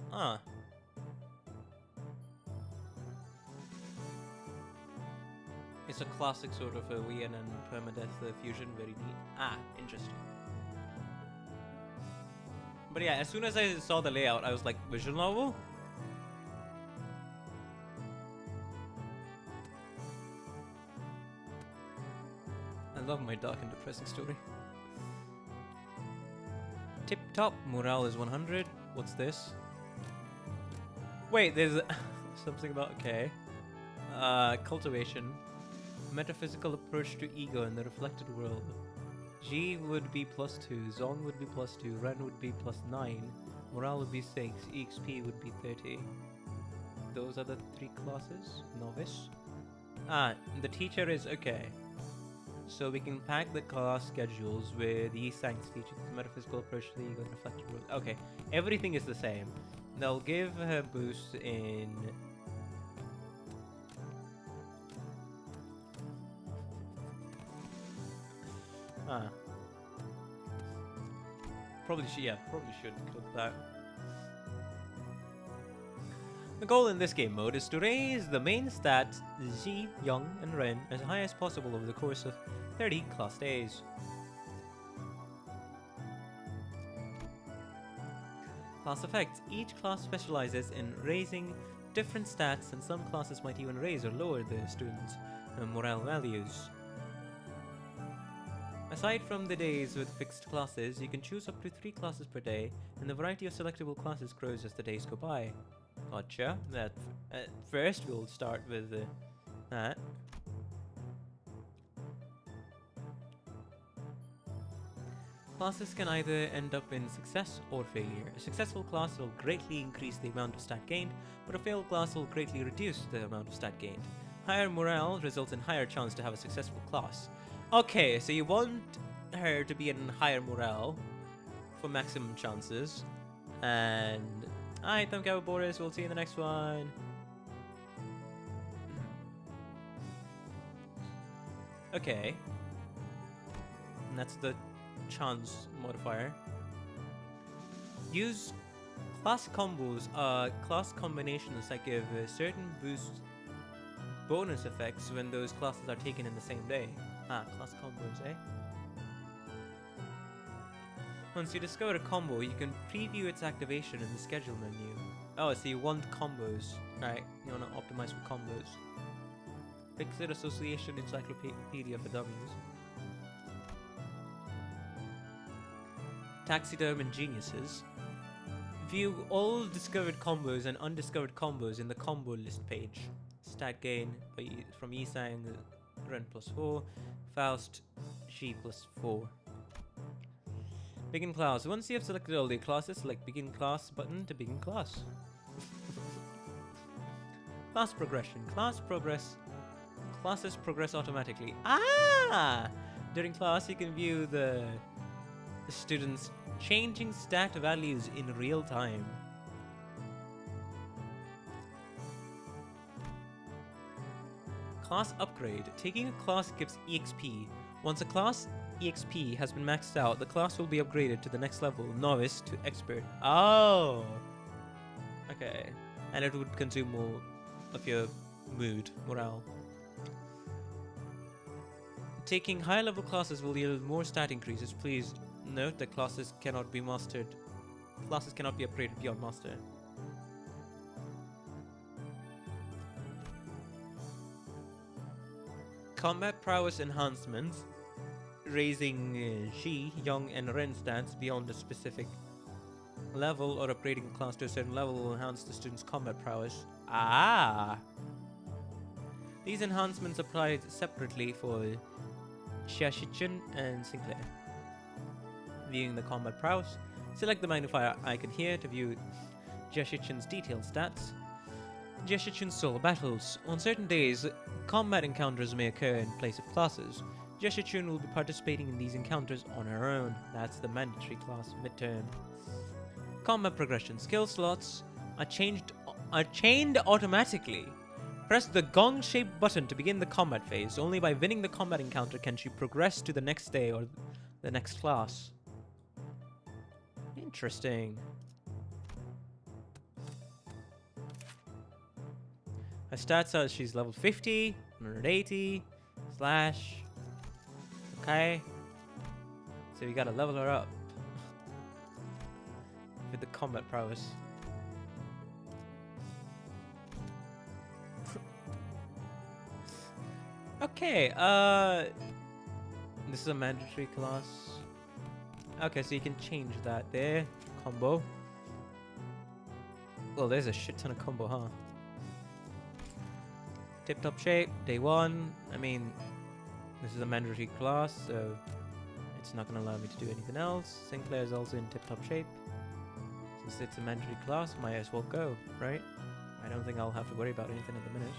it's a classic sort of a Wien and permadeath fusion, very neat. Interesting. But yeah, as soon as I saw the layout, I was like, visual novel? I love my dark and depressing story. Tip top, morale is 100. What's this? Wait, there's something about, okay. Cultivation. Metaphysical approach to ego in the reflected world. G would be +2, Zong would be +2, Ren would be +9, Morale would be 6, EXP would be 30. Those are the 3 classes. Novice. The teacher is okay. So we can pack the class schedules with the Science teaching, the metaphysical approach to the ego and reflected world. Okay, everything is the same. They'll give her boost in probably should click that. The goal in this game mode is to raise the main stats Z, Young, and Ren as high as possible over the course of 30 class days. Class effects. Each class specializes in raising different stats, and some classes might even raise or lower their students' morale values. Aside from the days with fixed classes, you can choose up to 3 classes per day, and the variety of selectable classes grows as the days go by. Gotcha. At first we'll start with that. Classes can either end up in success or failure. A successful class will greatly increase the amount of stat gained, but a failed class will greatly reduce the amount of stat gained. Higher morale results in higher chance to have a successful class. Okay, so you want her to be in higher morale for maximum chances, and Alright, thank you, Boris. We'll see you in the next one. Okay. And that's the chance modifier. Use class combos are class combinations that give certain boost bonus effects when those classes are taken in the same day. Ah, class combos, eh? Once you discover a combo, you can preview its activation in the schedule menu. Oh, so you want combos. Right, you want to optimize for combos. Fixed Association Encyclopedia for Dummies. Taxiderm and Geniuses. View all discovered combos and undiscovered combos in the combo list page. Stat gain from Isang, Ren +4, Faust, She +4. Begin class. Once you have selected all the classes, select Begin Class button to begin class. Class progression. Classes progress automatically. Ah! During class, you can view the students' changing stat values in real time. Class upgrade. Taking a class gives EXP. Once a class EXP has been maxed out, the class will be upgraded to the next level, Novice to Expert. Oh! Okay. And it would consume more of your morale. Taking higher level classes will yield more stat increases. Please note that classes cannot be mastered. Classes cannot be upgraded beyond master. Combat prowess enhancements. Raising Shi, Young, and Ren stats beyond a specific level or upgrading a class to a certain level will enhance the student's combat prowess. Ah! These enhancements apply separately for Xiaxichin and Sinclair. Viewing the combat prowess, select the magnifier icon here to view Xiaxichin's detailed stats. Xiaxichin's solo battles. On certain days, combat encounters may occur in place of classes. Xiaxichin will be participating in these encounters on her own. That's the mandatory class midterm. Combat progression. Skill slots are chained automatically. Press the gong-shaped button to begin the combat phase. Only by winning the combat encounter can she progress to the next day or the next class. Interesting. Her stats are she's level 50, 180, slash. Okay. So we gotta level her up with the combat prowess. Okay, this is a mandatory class. Okay, so you can change that there. Combo. Well, there's a shit ton of combo, huh? Tip-top shape, day 1. I mean, this is a mandatory class, so it's not going to allow me to do anything else. Sinclair is also in tip-top shape. Since it's a mandatory class, might as well go, right? I don't think I'll have to worry about anything at the minute.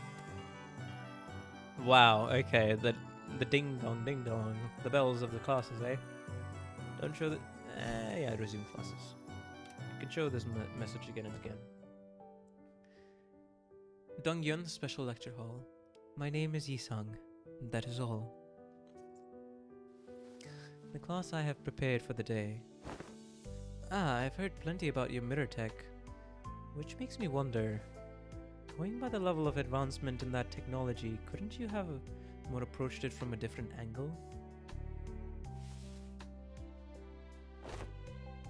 Wow, okay, the ding-dong, ding-dong. The bells of the classes, eh? Don't show the... yeah, resume classes. You can show this message again and again. Dongyun Special Lecture Hall. My name is Yisang. That is all. The class I have prepared for the day. Ah, I've heard plenty about your mirror tech. Which makes me wonder... Going by the level of advancement in that technology, couldn't you have more approached it from a different angle?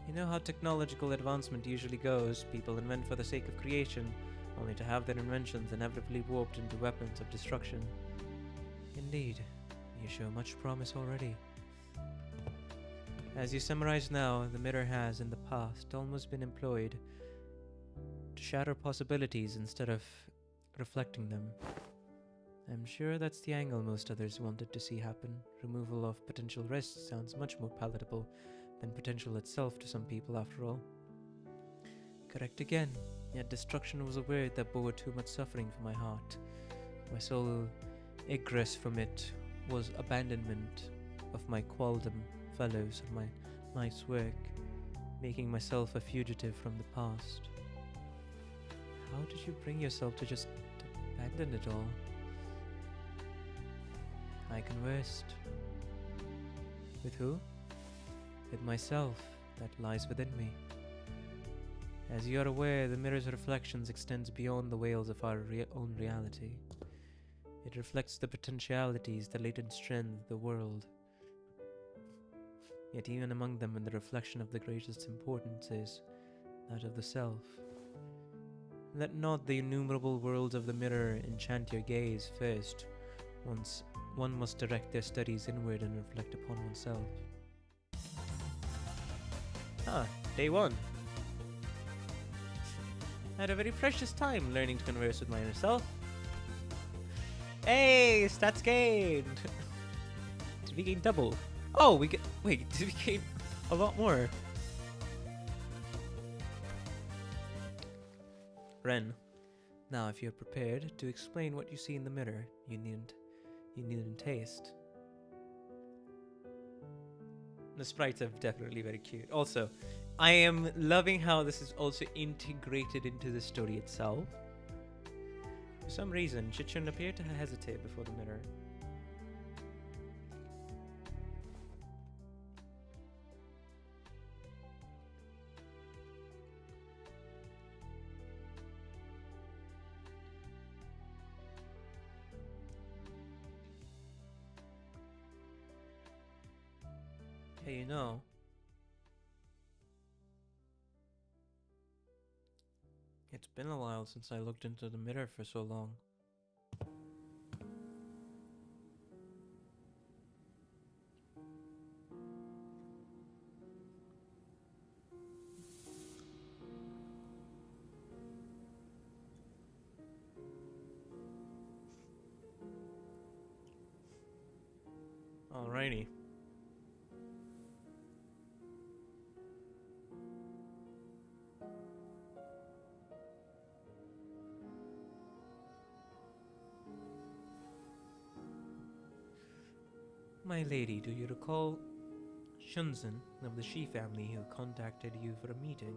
You know how technological advancement usually goes. People invent for the sake of creation, only to have their inventions inevitably warped into weapons of destruction. Indeed, you show much promise already. As you summarize now, the mirror has, in the past, almost been employed to shatter possibilities instead of reflecting them. I'm sure that's the angle most others wanted to see happen. Removal of potential risks sounds much more palatable than potential itself to some people, after all. Correct again, yet destruction was a word that bore too much suffering for my heart. My sole egress from it was abandonment of my qualdom fellows and my life's work, making myself a fugitive from the past. How did you bring yourself to just abandon it all? I conversed. With who? With myself that lies within me. As you are aware, the mirror's reflections extends beyond the veils of our own reality. It reflects the potentialities, the latent strength of the world. Yet even among them, in the reflection of the greatest importance is that of the self. Let not the innumerable worlds of the mirror enchant your gaze first. Once one must direct their studies inward and reflect upon oneself. Ah, day 1. I had a very precious time learning to converse with my inner self. Hey, stats gained! Did we gain double? Oh, we get. Wait, did we gain a lot more? Ren, now if you're prepared to explain what you see in the mirror, you needn't taste. The sprites are definitely very cute. Also, I am loving how this is also integrated into the story itself. For some reason, Chichun appeared to hesitate before the mirror. Hey, you know, it's been a while since I looked into the mirror for so long. Alrighty. My lady, do you recall Shunzen of the Shi family who contacted you for a meeting?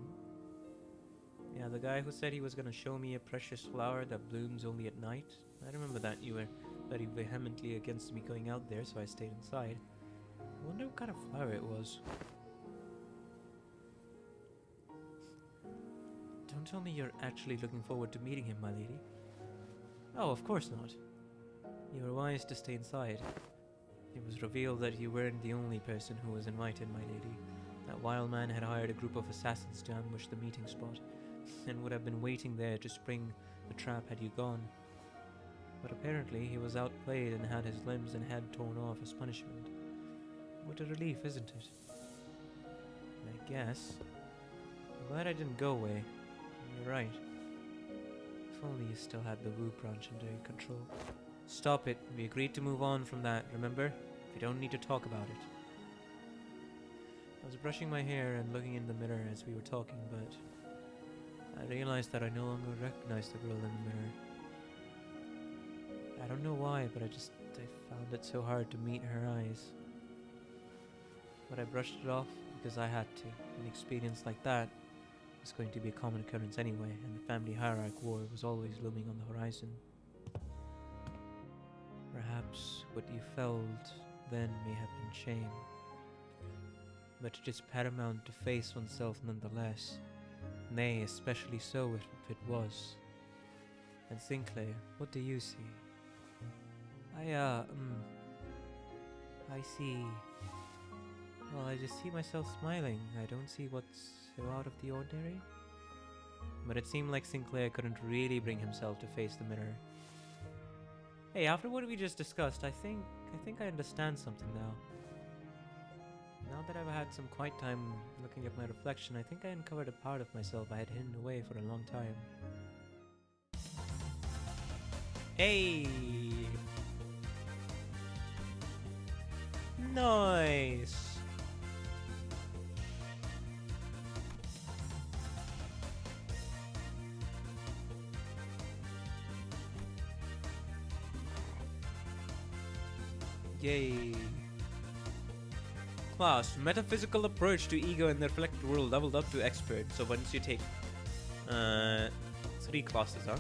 Yeah, the guy who said he was gonna show me a precious flower that blooms only at night. I remember that you were very vehemently against me going out there, so I stayed inside. I wonder what kind of flower it was. Don't tell me you're actually looking forward to meeting him, my lady. Oh, of course not. You were wise to stay inside. It was revealed that you weren't the only person who was invited, my lady. That wild man had hired a group of assassins to ambush the meeting spot, and would have been waiting there to spring the trap had you gone. But apparently he was outplayed and had his limbs and head torn off as punishment. What a relief, isn't it? I guess. I'm glad I didn't go away. You're right. If only you still had the Wu branch under your control. Stop it. We agreed to move on from that, remember? We don't need to talk about it. I was brushing my hair and looking in the mirror as we were talking, but I realized that I no longer recognized the girl in the mirror. I don't know why, but I found it so hard to meet her eyes. But I brushed it off because I had to. An experience like that was going to be a common occurrence anyway, and the family hierarchy war was always looming on the horizon. Perhaps what you felt then may have been shame, but it is paramount to face oneself nonetheless. Nay, especially so if it was. And Sinclair, what do you see? I see. Well, I just see myself smiling. I don't see what's so out of the ordinary. But it seemed like Sinclair couldn't really bring himself to face the mirror. Hey, after what we just discussed, I think I understand something now. Now that I've had some quiet time looking at my reflection, I think I uncovered a part of myself I had hidden away for a long time. Hey! Nice! Yay. Class, metaphysical approach to ego and the reflected world leveled up to expert. So once you take 3 classes, huh?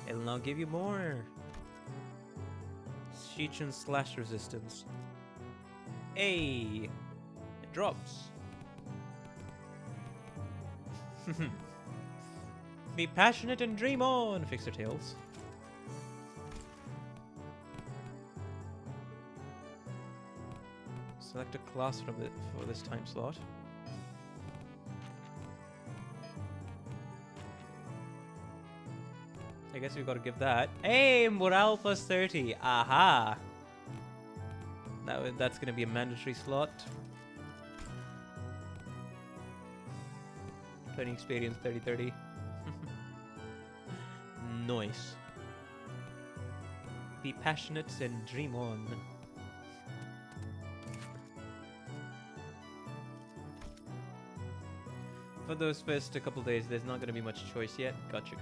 It'll now give you more. Siege and slash resistance. Hey! It drops. Be passionate and dream on, Fixer Tales. Select a class from it for this time slot. I guess we've got to give that. Hey, morale plus 30. Aha! That's going to be a mandatory slot. 20 experience, 30-30. Nice. Be passionate and dream on. For those first couple days, there's not going to be much choice yet. Gotcha.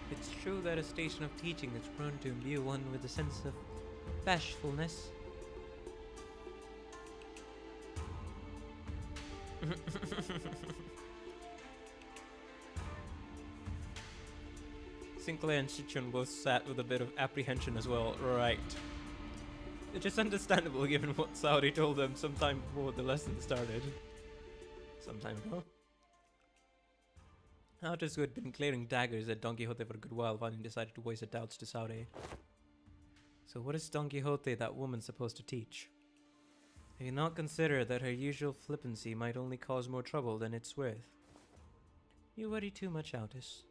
It's true that a station of teaching is prone to imbue one with a sense of bashfulness. Sinclair and Shichun both sat with a bit of apprehension as well. Right. Which is understandable given what Saori told them sometime before the lesson started. Some time ago. Artists who had been clearing daggers at Don Quixote for a good while finally decided to voice their doubts to Saori. So what is Don Quixote, that woman, supposed to teach? Have you not considered that her usual flippancy might only cause more trouble than it's worth? You worry too much, Altus.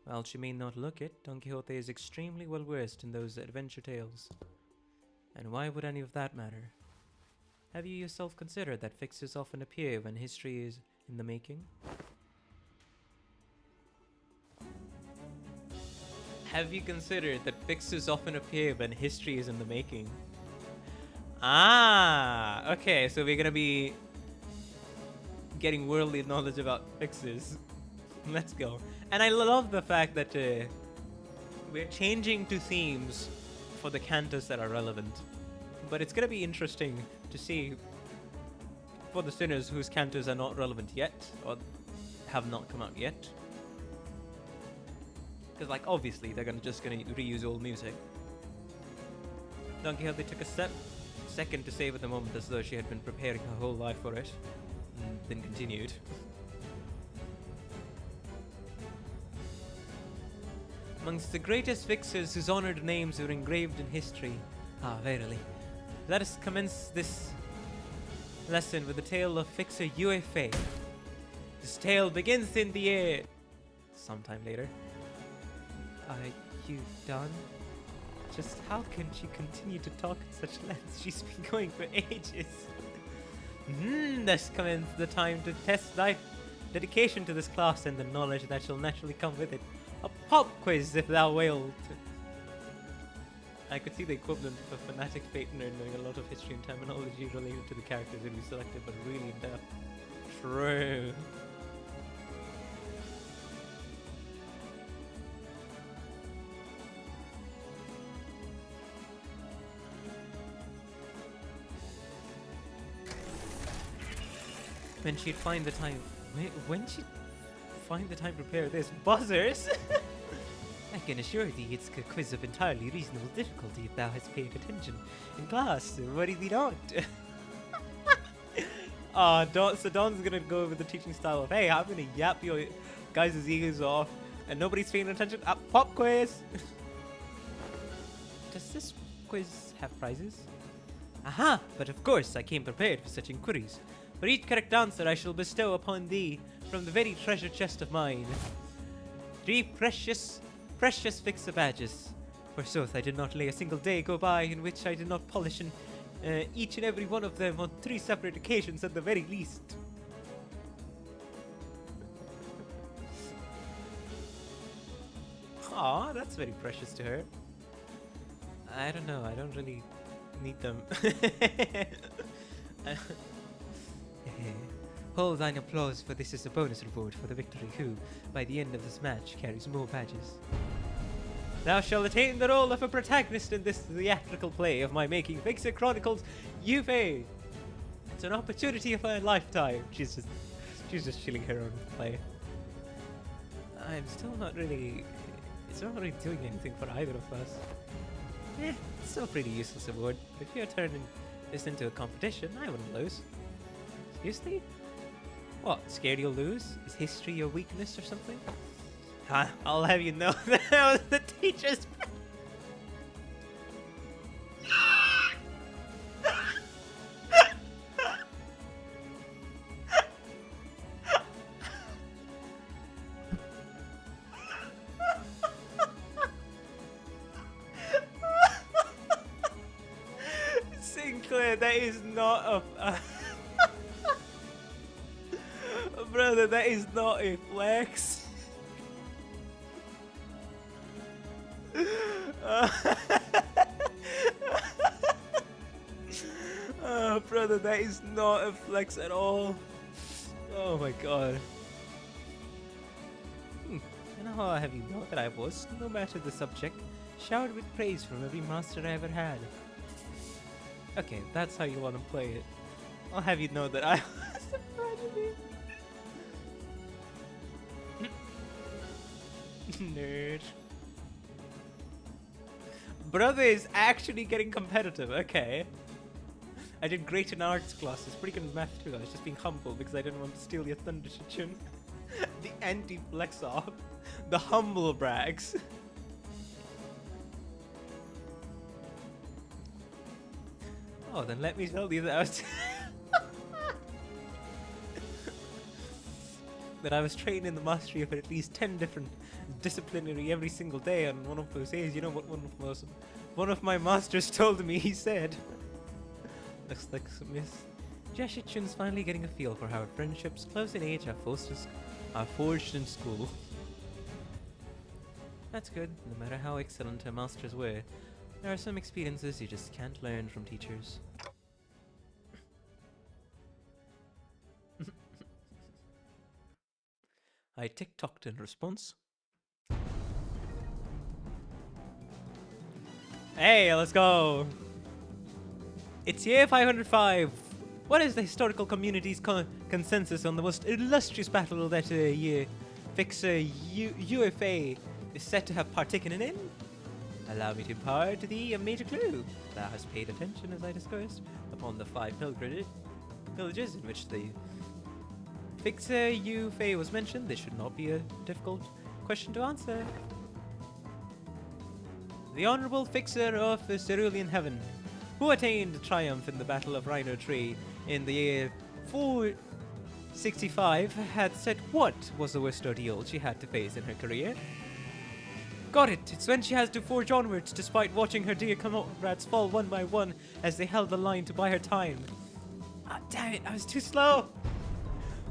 While she may not look it, Don Quixote is extremely well versed in those adventure tales. And why would any of that matter? Have you yourself considered that fixes often appear when history is in the making? Have you considered that fixes often appear when history is in the making? Ah, okay, so we're gonna be getting worldly knowledge about fixes. Let's go. And I love the fact that we're changing to themes for the cantos that are relevant. But it's gonna be interesting to see for the sinners whose cantos are not relevant yet, or have not come out yet. Because, like, obviously they're just gonna reuse old music. Don Quixote took a second to save at the moment, as though she had been preparing her whole life for it, and then continued. Amongst the greatest fixers whose honored names are engraved in history. Ah, verily. Let us commence this lesson with the tale of Fixer Yue Fei. This tale begins in the year... sometime later. Are you done? Just how can she continue to talk in such length? She's been going for ages. Thus commences the time to test thy dedication to this class and the knowledge that shall naturally come with it. A pop quiz, if thou wilt. I could see the equivalent of a fanatic fate nerd knowing a lot of history and terminology related to the characters that we selected, but really in depth. True. When she'd find the time... When she'd find the time to prepare this... Buzzers! I can assure thee it's a quiz of entirely reasonable difficulty if thou hast paid attention in class. Worry thee not. So Don's gonna go with the teaching style of, hey, I'm gonna yap your guys' egos off and nobody's paying attention. Pop quiz! Does this quiz have prizes? Aha! But of course I came prepared for such inquiries. For each correct answer I shall bestow upon thee from the very treasure chest of mine. 3 precious fixer badges. Forsooth, I did not lay a single day go by in which I did not polish each and every one of them on 3 separate occasions at the very least. Aw, that's very precious to her. I don't know, I don't really need them. Hold thine applause, for this is a bonus reward for the victory who, by the end of this match, carries more badges. Thou shalt attain the role of a protagonist in this theatrical play of my making, Fixer Chronicles UFA. It's an opportunity of a lifetime. She's just chilling her own play. I'm still not really... It's not really doing anything for either of us. It's still a pretty useless award. If you're turning this into a competition, I wouldn't lose. Seriously? What, scared you'll lose? Is history your weakness or something? I'll have you know that was the teacher's... Sinclair, that is not a... Brother, that is not a flex. Oh, brother, that is not a flex at all. Oh my god. And how have you know that I was, no matter the subject, showered with praise from every master I ever had? Okay, that's how you want to play it. I'll have you know that I was a prodigy. Nerd. Brother is actually getting competitive, okay. I did great in arts classes, pretty good in math too. I was just being humble because I didn't want to steal your thunder, Shichun. The anti-flex off. The humble brags. Oh, then let me tell you that I was... that I was trained in the mastery of at least 10 different disciplinary every single day, and one of those days, you know what one of my masters told me, he said... Looks like Miss Jeshichun's finally getting a feel for how friendships close in age are forged in school. That's good, no matter how excellent her masters were. There are some experiences you just can't learn from teachers. I TikToked in response. Hey, let's go! It's year 505. What is the historical community's consensus on the most illustrious battle that year Fixer UFA is said to have partaken in? Allow me to impart thee a major clue. Thou hast paid attention, as I discussed, upon the 5 villages in which the Fixer UFA was mentioned. This should not be a difficult question to answer. The Honorable Fixer of the Cerulean Heaven, who attained triumph in the Battle of Rhino Tree in the year 465, had said what was the worst ordeal she had to face in her career. Got it! It's when she has to forge onwards despite watching her dear comrades fall one by one as they held the line to buy her time. Ah, damn it, I was too slow!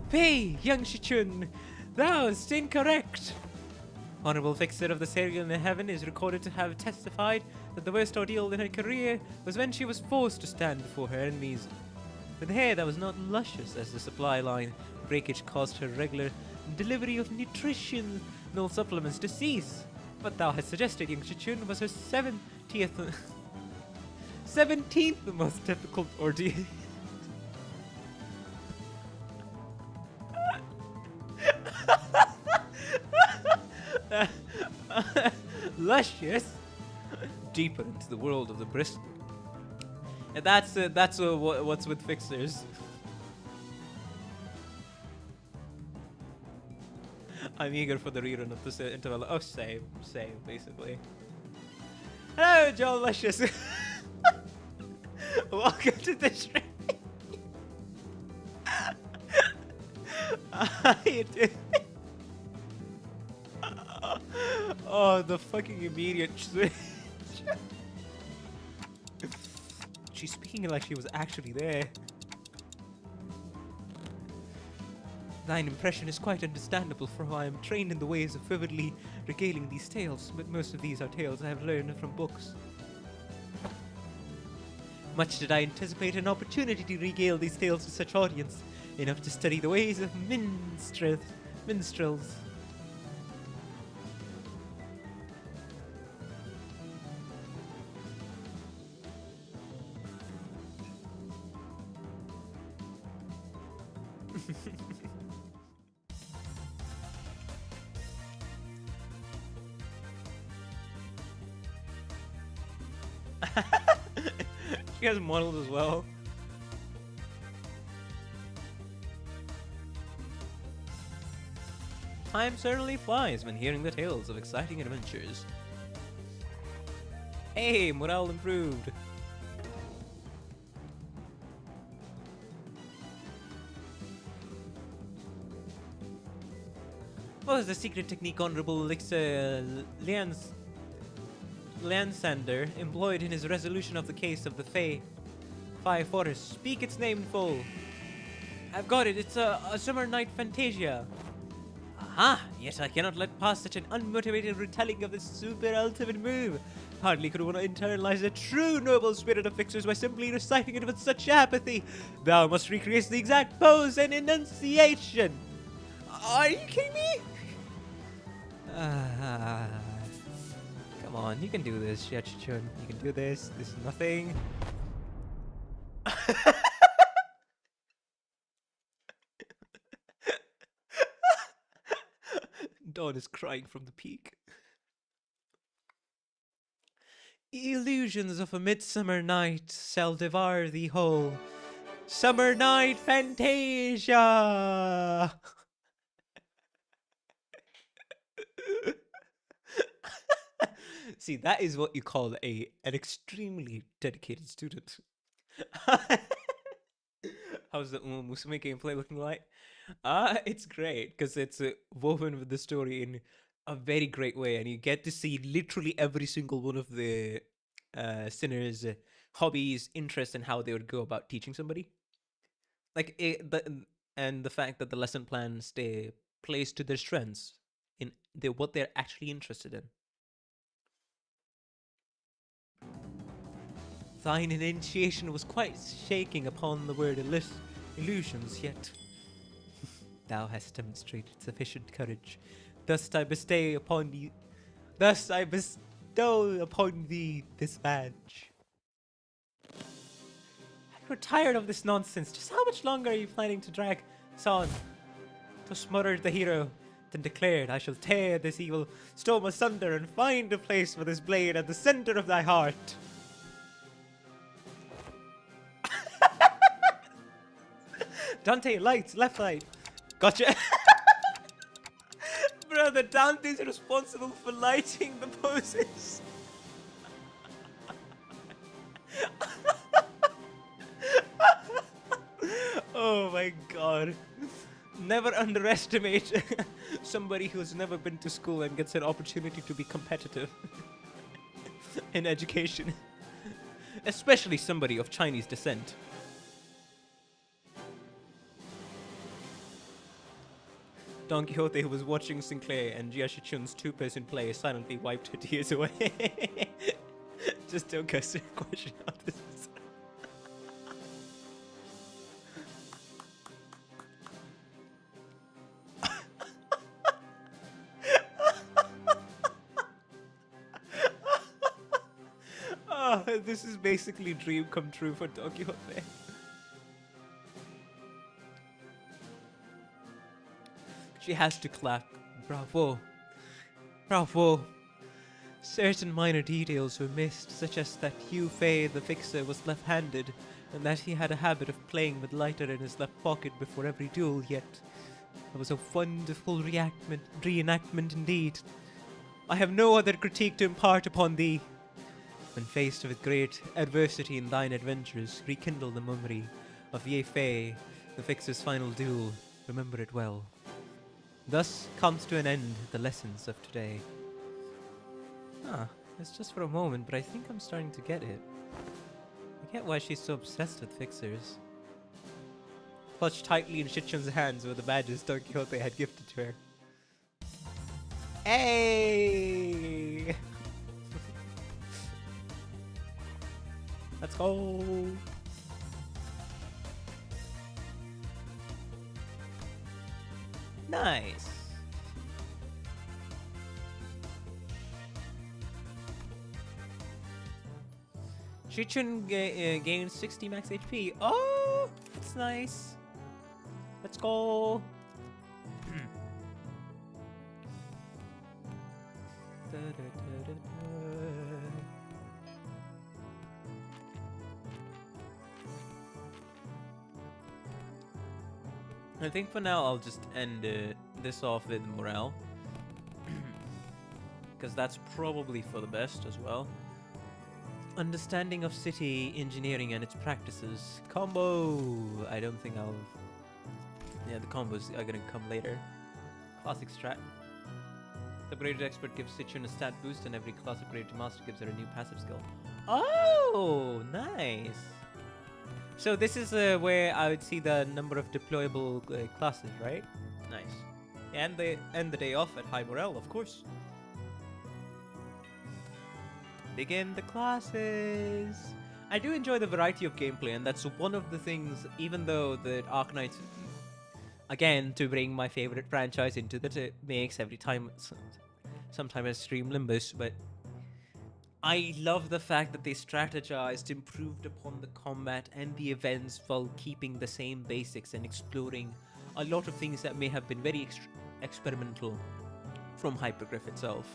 Hey, young Shichun, thou art incorrect! Honorable Fixer of the Cerulean Heaven is recorded to have testified that the worst ordeal in her career was when she was forced to stand before her enemies with hair that was not luscious, as the supply line breakage caused her regular delivery of nutritional supplements to cease. What thou hast suggested, young Shichun, was her 17th most difficult ordeal. Luscious, deeper into the world of the bristle. And that's what's with Fixers. I'm eager for the rerun of this Intervallo. Oh, same, basically. Hello, Joe Luscious. Welcome to the stream. Oh, the fucking immediate switch. She's speaking like she was actually there. Thine impression is quite understandable, for I am trained in the ways of vividly regaling these tales, but most of these are tales I have learned from books. Much did I anticipate an opportunity to regale these tales to such audience, enough to study the ways of minstrels. She has models as well. Time certainly flies when hearing the tales of exciting adventures. Hey, morale improved. What was the secret technique Honorable Liansander employed in his resolution of the case of the Fey Forest? Speak its name in full. I've got it. It's a summer night fantasia. Aha! Yet I cannot let pass such an unmotivated retelling of this super ultimate move. Hardly could one internalize the true noble spirit of fixers by simply reciting it with such apathy. Thou must recreate the exact pose and enunciation. Are you kidding me? Come on, you can do this, Xiaoqichun. You can do this. This is nothing. Dawn is crying from the peak. Illusions of a midsummer night shall devour thee whole. Summer night fantasia! See, that is what you call an extremely dedicated student. How's the Musume gameplay looking like? It's great because it's woven with the story in a very great way, and you get to see literally every single one of the sinners' hobbies, interests, and how they would go about teaching somebody. Like and the fact that the lesson plans stay plays to their strengths in what they're actually interested in. Thine initiation was quite shaking upon the word illusions, yet thou hast demonstrated sufficient courage. Thus I bestow upon thee this badge. I grew tired of this nonsense. Just how much longer are you planning to drag this on? Thus muttered the hero, then declared, I shall tear this evil storm asunder and find a place for this blade at the center of thy heart. Dante, lights, left side. Gotcha. Brother, Dante's responsible for lighting the poses. Oh my god. Never underestimate somebody who's never been to school and gets an opportunity to be competitive in education. Especially somebody of Chinese descent. Don Quixote, who was watching Sinclair and Jiashi-chun's two-person play, silently wiped her tears away. Just don't go to question how this is. Oh, this is basically dream come true for Don Quixote. She has to clap. Bravo. Bravo. Certain minor details were missed, such as that Hugh Fay, the fixer, was left-handed, and that he had a habit of playing with lighter in his left pocket before every duel, yet it was a wonderful reenactment indeed. I have no other critique to impart upon thee. When faced with great adversity in thine adventures, rekindle the memory of Ye Fei, the fixer's final duel, Remember it well. Thus comes to an end the lessons of today. Ah, it's just for a moment, but I think I'm starting to get it. I get why she's so obsessed with fixers. Clutched tightly in Shichun's hands were the badges Don Quixote had gifted to her. Hey! Let's go! Nice! Shichun gains 60 max HP. Oh! That's nice. Let's go! I think for now I'll just end this off with morale. Because that's probably for the best as well. Understanding of city engineering and its practices. Combo! I don't think I'll... Yeah, the combos are gonna come later. Classic strat. The upgraded expert gives Citrun a stat boost, and every class upgrade to master gives her a new passive skill. Oh, nice! So this is where I would see the number of deployable classes, right? Nice. And they end the day off at high morale, of course. Begin the classes! I do enjoy the variety of gameplay, and that's one of the things, even though the Arknights, again, to bring my favorite franchise into the mix every time, sometimes I stream Limbus, but I love the fact that they strategized, improved upon the combat and the events while keeping the same basics and exploring a lot of things that may have been very experimental from Hypergriff itself.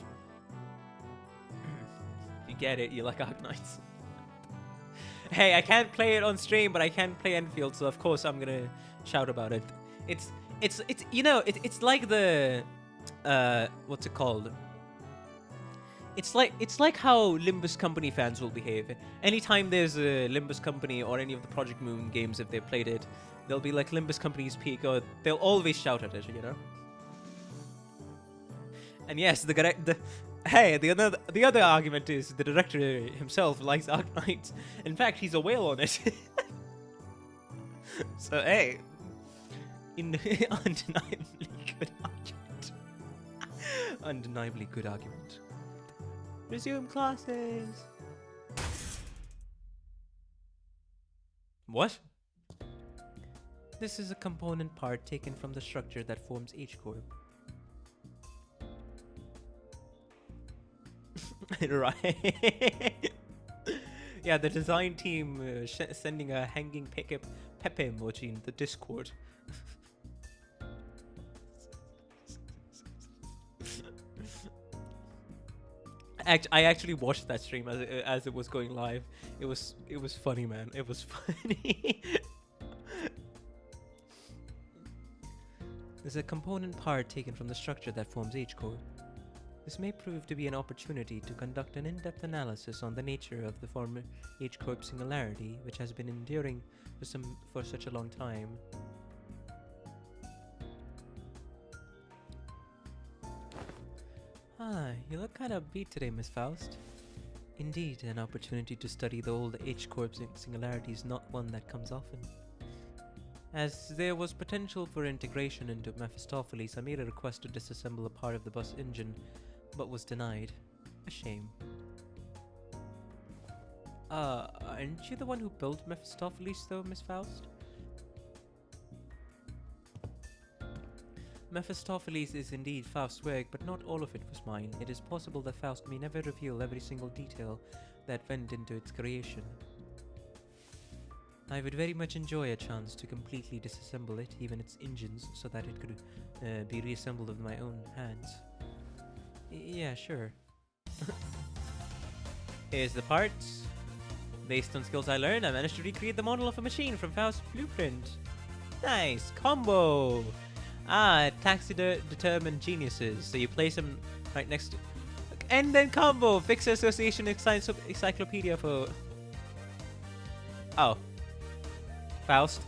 If you get it, you like Arknights. Hey, I can't play it on stream, but I can play Endfield, so of course I'm gonna shout about it. It's you know, it's like the what's it called? It's like how Limbus Company fans will behave. Anytime there's a Limbus Company or any of the Project Moon games, if they've played it, they'll be like Limbus Company's peak, or they'll always shout at it, you know. And yes, the other argument is the director himself likes Arknights. In fact, he's a whale on it. So hey, undeniably good argument. Undeniably good argument. Resume classes. What? This is a component part taken from the structure that forms H-Corp. Right. Yeah, the design team sending a hanging Pepe emoji in the Discord. I actually watched that stream as it was going live. It was funny, man. It was funny. There's a component part taken from the structure that forms H-Core. This may prove to be an opportunity to conduct an in-depth analysis on the nature of the former H-Corp singularity, which has been enduring for such a long time. Ah, you look kind of beat today, Miss Faust. Indeed, an opportunity to study the old H-Corp singularity is not one that comes often. As there was potential for integration into Mephistopheles, I made a request to disassemble a part of the bus engine, but was denied. A shame. Aren't you the one who built Mephistopheles though, Miss Faust? Mephistopheles is indeed Faust's work, but not all of it was mine. It is possible that Faust may never reveal every single detail that went into its creation. I would very much enjoy a chance to completely disassemble it, even its engines, so that it could be reassembled with my own hands. Yeah, sure. Here's the parts. Based on skills I learned, I managed to recreate the model of a machine from Faust's blueprint. Nice! Combo! Ah, taxidermed geniuses. So you place them right next to... And then combo! Fixer Association Encyclopedia for... Oh. Faust.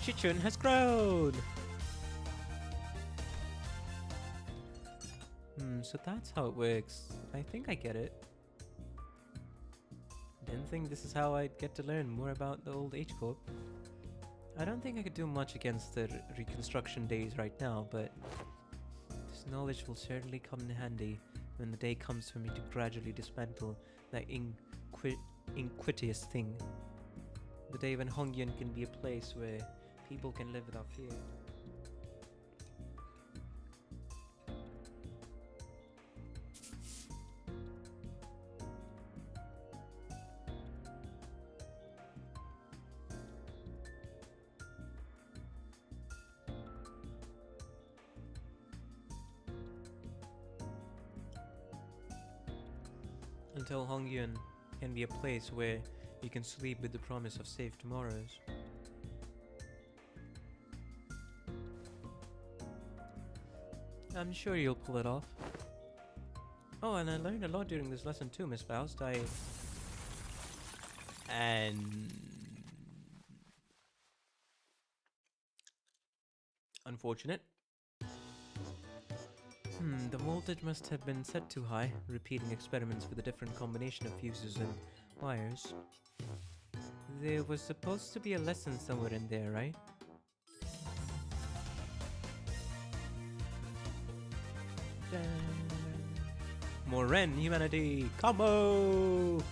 Chichun has grown! So that's how it works. I think I get it. Didn't think this is how I'd get to learn more about the old H-Corp. I don't think I could do much against the reconstruction days right now, but this knowledge will certainly come in handy when the day comes for me to gradually dismantle that iniquitous thing. The day when Hongyun can be a place where people can live without fear. Until Hongyun can be a place where you can sleep with the promise of safe tomorrows. I'm sure you'll pull it off. Oh, and I learned a lot during this lesson too, Miss Faust. And unfortunate. The voltage must have been set too high, repeating experiments with a different combination of fuses and wires. There was supposed to be a lesson somewhere in there, right? More Ren humanity combo!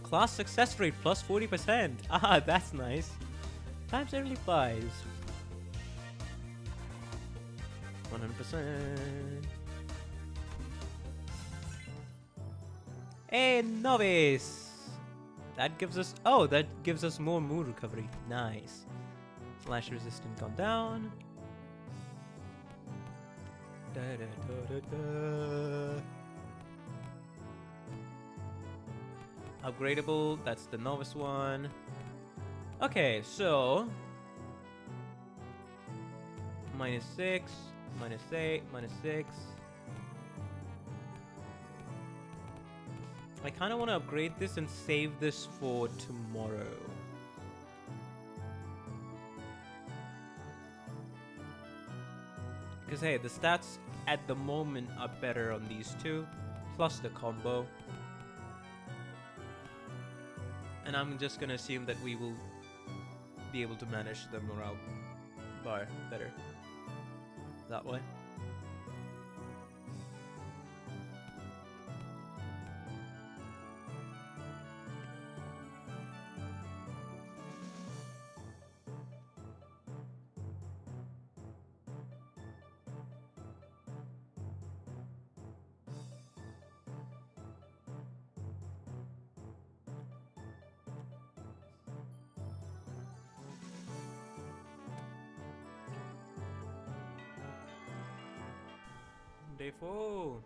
Class success rate plus 40%. Ah, that's nice. Time certainly flies. 100%. Hey, novice! That gives us... Oh, that gives us more mood recovery. Nice. Slash resistance gone down. Da, da, da, da, da. Upgradable, that's the novice one. Okay, so... -6, -8, -6. I kind of want to upgrade this and save this for tomorrow. Because hey, the stats at the moment are better on these two, plus the combo. And I'm just gonna assume that we will be able to manage the morale bar better that way. Day 4.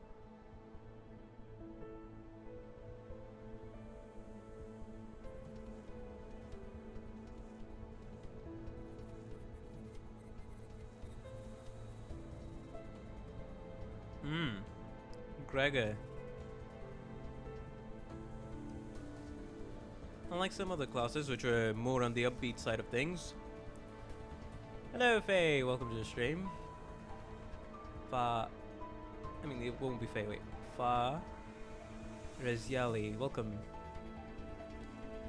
Gregor. Unlike some other classes which are more on the upbeat side of things. Hello Faye, welcome to the stream. I mean, it won't be Faye, wait. Fa Reziali, welcome.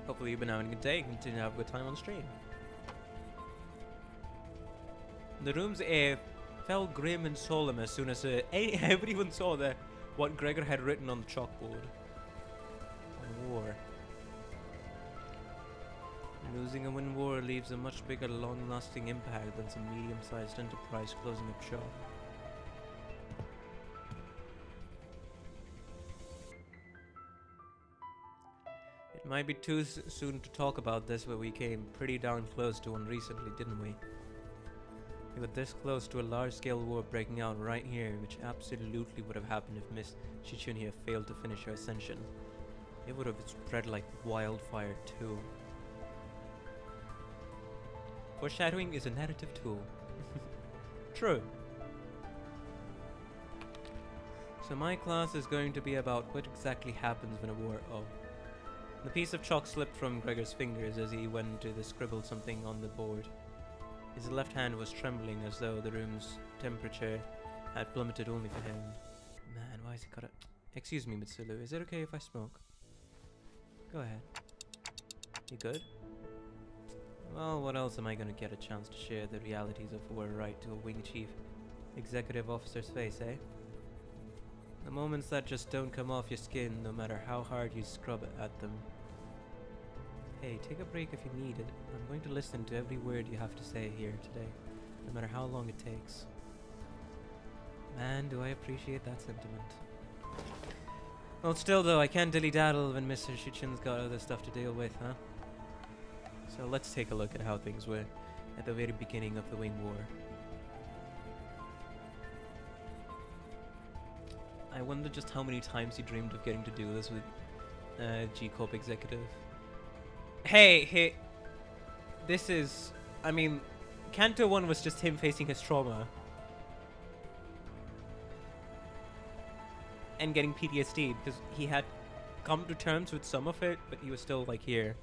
Hopefully you've been having a good day, continue to have a good time on stream. The room's air felt grim and solemn as soon as everyone saw what Gregor had written on the chalkboard. On war. Losing a wind war leaves a much bigger, long-lasting impact than some medium-sized enterprise closing up shop. It might be too soon to talk about this, but we came pretty darn close to one recently, didn't we? We were this close to a large-scale war breaking out right here, which absolutely would have happened if Miss Chichunia failed to finish her ascension. It would have spread like wildfire too. Foreshadowing is a narrative tool. True. So my class is going to be about what exactly happens when a war... Oh. The piece of chalk slipped from Gregor's fingers as he went to scribble something on the board. His left hand was trembling as though the room's temperature had plummeted only for him. Man, why is he got a... Excuse me, Mitsulu, is it okay if I smoke? Go ahead. You good? Well, what else am I gonna get a chance to share the realities of war right to a wing chief executive officer's face, eh? The moments that just don't come off your skin no matter how hard you scrub at them. Hey, take a break if you need it. I'm going to listen to every word you have to say here today, no matter how long it takes. Man, do I appreciate that sentiment. Well, still though, I can't dilly-daddle when Mr. Shichin's got other stuff to deal with, huh? So let's take a look at how things were at the very beginning of the Wing War. I wonder just how many times he dreamed of getting to do this with G-Corp executive. Hey, this is... I mean, Canto 1 was just him facing his trauma. And getting PTSD, because he had come to terms with some of it, but he was still, like, here.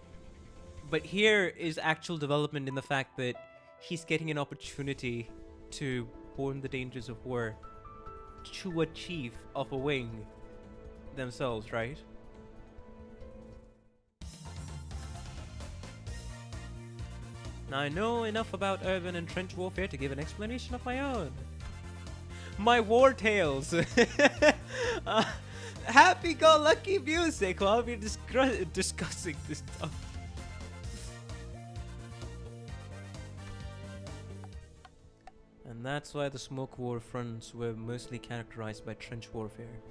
But here is actual development in the fact that he's getting an opportunity to warn the dangers of war to a chief of a wing themselves, right? Now I know enough about urban and trench warfare to give an explanation of my own. My war tales! Happy-go-lucky music while we're discussing this stuff. And that's why the smoke war fronts were mostly characterized by trench warfare.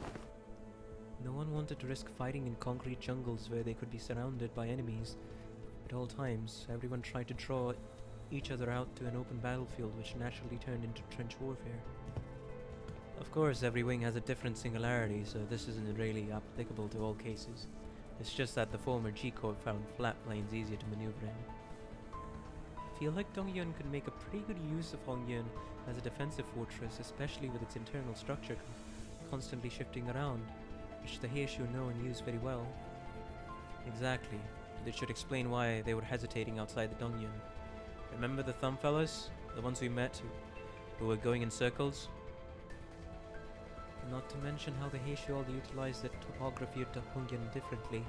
No one wanted to risk fighting in concrete jungles where they could be surrounded by enemies at all times. Everyone tried to draw each other out to an open battlefield, which naturally turned into trench warfare. Of course, every wing has a different singularity, so this isn't really applicable to all cases. It's just that the former G-Corps found flat plains easier to maneuver in. I feel like Dongyun could make a pretty good use of Hongyun as a defensive fortress, especially with its internal structure constantly shifting around, which the Heishu know and use very well. Exactly. This should explain why they were hesitating outside the Dongyun. Remember the thumb fellas? The ones we met who were going in circles? Not to mention how the Heishu all utilize the topography of the Hongyun differently.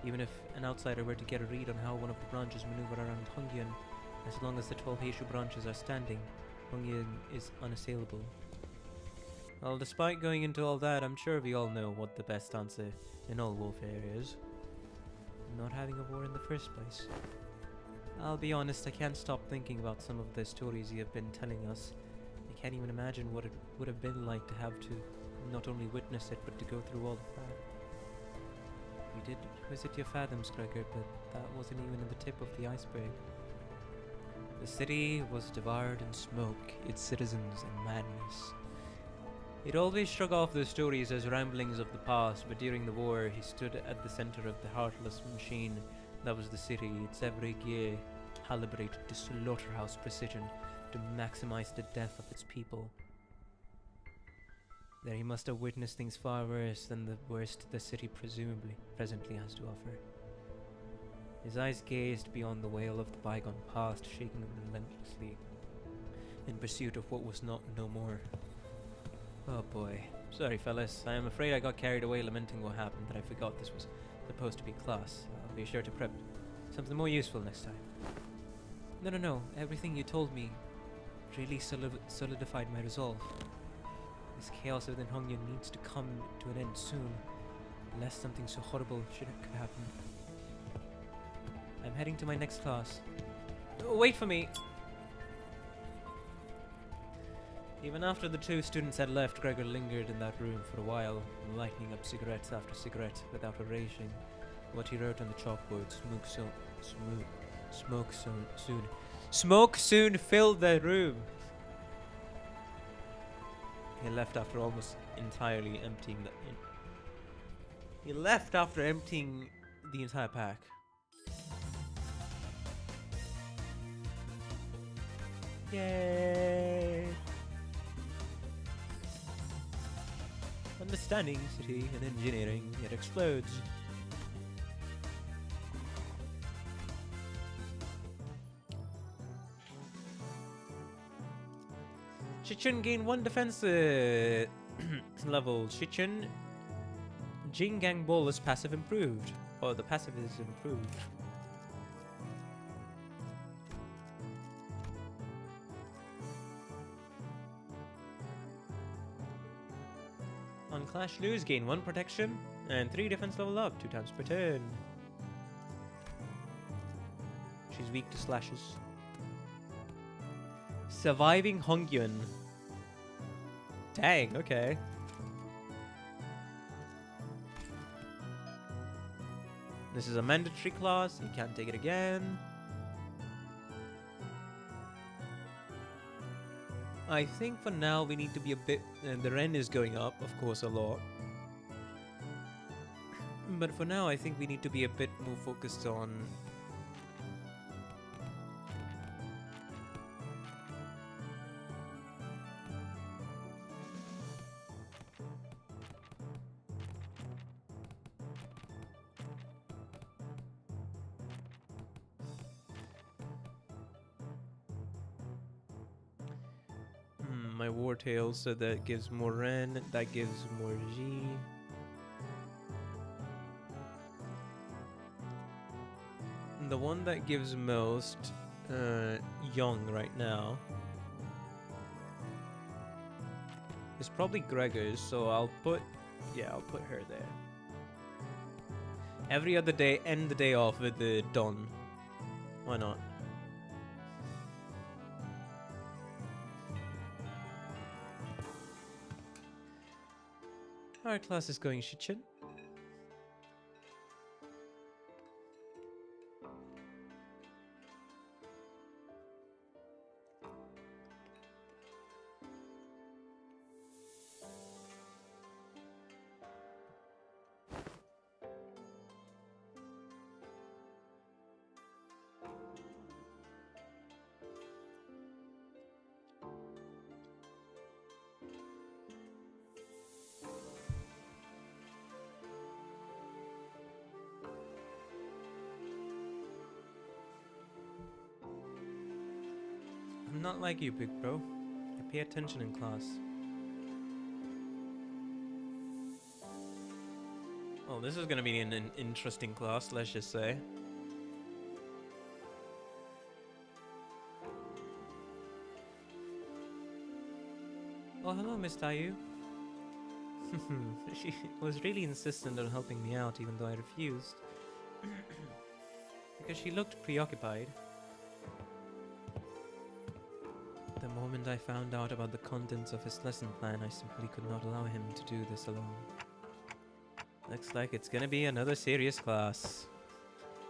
Even if an outsider were to get a read on how one of the branches maneuver around Hongyun, as long as the 12 Heishu branches are standing, Hongyun is unassailable. Well, despite going into all that, I'm sure we all know what the best answer in all warfare is. Not having a war in the first place. I'll be honest, I can't stop thinking about some of the stories you have been telling us. I can't even imagine what it would have been like to have to not only witness it, but to go through all of that. We did visit your fathoms, Gregor, but that wasn't even the tip of the iceberg. The city was devoured in smoke, its citizens in madness. He'd always shrug off those stories as ramblings of the past, but during the war, he stood at the center of the heartless machine that was the city, its every gear calibrated to slaughterhouse precision to maximize the death of its people. There he must have witnessed things far worse than the worst the city presently has to offer. His eyes gazed beyond the wail of the bygone past, shaking relentlessly in pursuit of what was not no more. Oh boy. Sorry fellas, I am afraid I got carried away lamenting what happened, that I forgot this was supposed to be class. I'll be sure to prep something more useful next time. No, everything you told me really solidified my resolve. This chaos within Hongyun needs to come to an end soon, lest something so horrible could happen. I'm heading to my next class. Oh, wait for me! Even after the two students had left, Gregor lingered in that room for a while, lighting up cigarettes after cigarette without erasing what he wrote on the chalkboard. Smoke soon filled the room. He left after almost entirely emptying He left after emptying the entire pack. Yay! Understanding city and engineering. It explodes. Shichun gain 1 defense level. Shichun Jingang Bolus passive improved. Oh, the passive is improved. On Clash lose, gain 1 protection and 3 defense level up 2 times per turn. She's weak to slashes. Surviving Hongyun. Dang, okay. This is a mandatory class, you can't take it again. I think for now we need to be a bit... the Ren is going up, of course, a lot. But for now I think we need to be a bit more focused on... my War Tail, so that gives more Ren, that gives more G. The one that gives most Young right now is probably Gregor's, so I'll put her there. Every other day, end the day off with the Don. Why not? Our class is going Shichen. I'm not like you, big bro. I pay attention in class. Well, this is gonna be an interesting class, let's just say. Oh, hello, Miss Tayu. She was really insistent on helping me out, even though I refused. Because she looked preoccupied. The moment I found out about the contents of his lesson plan, I simply could not allow him to do this alone. Looks like it's gonna be another serious class.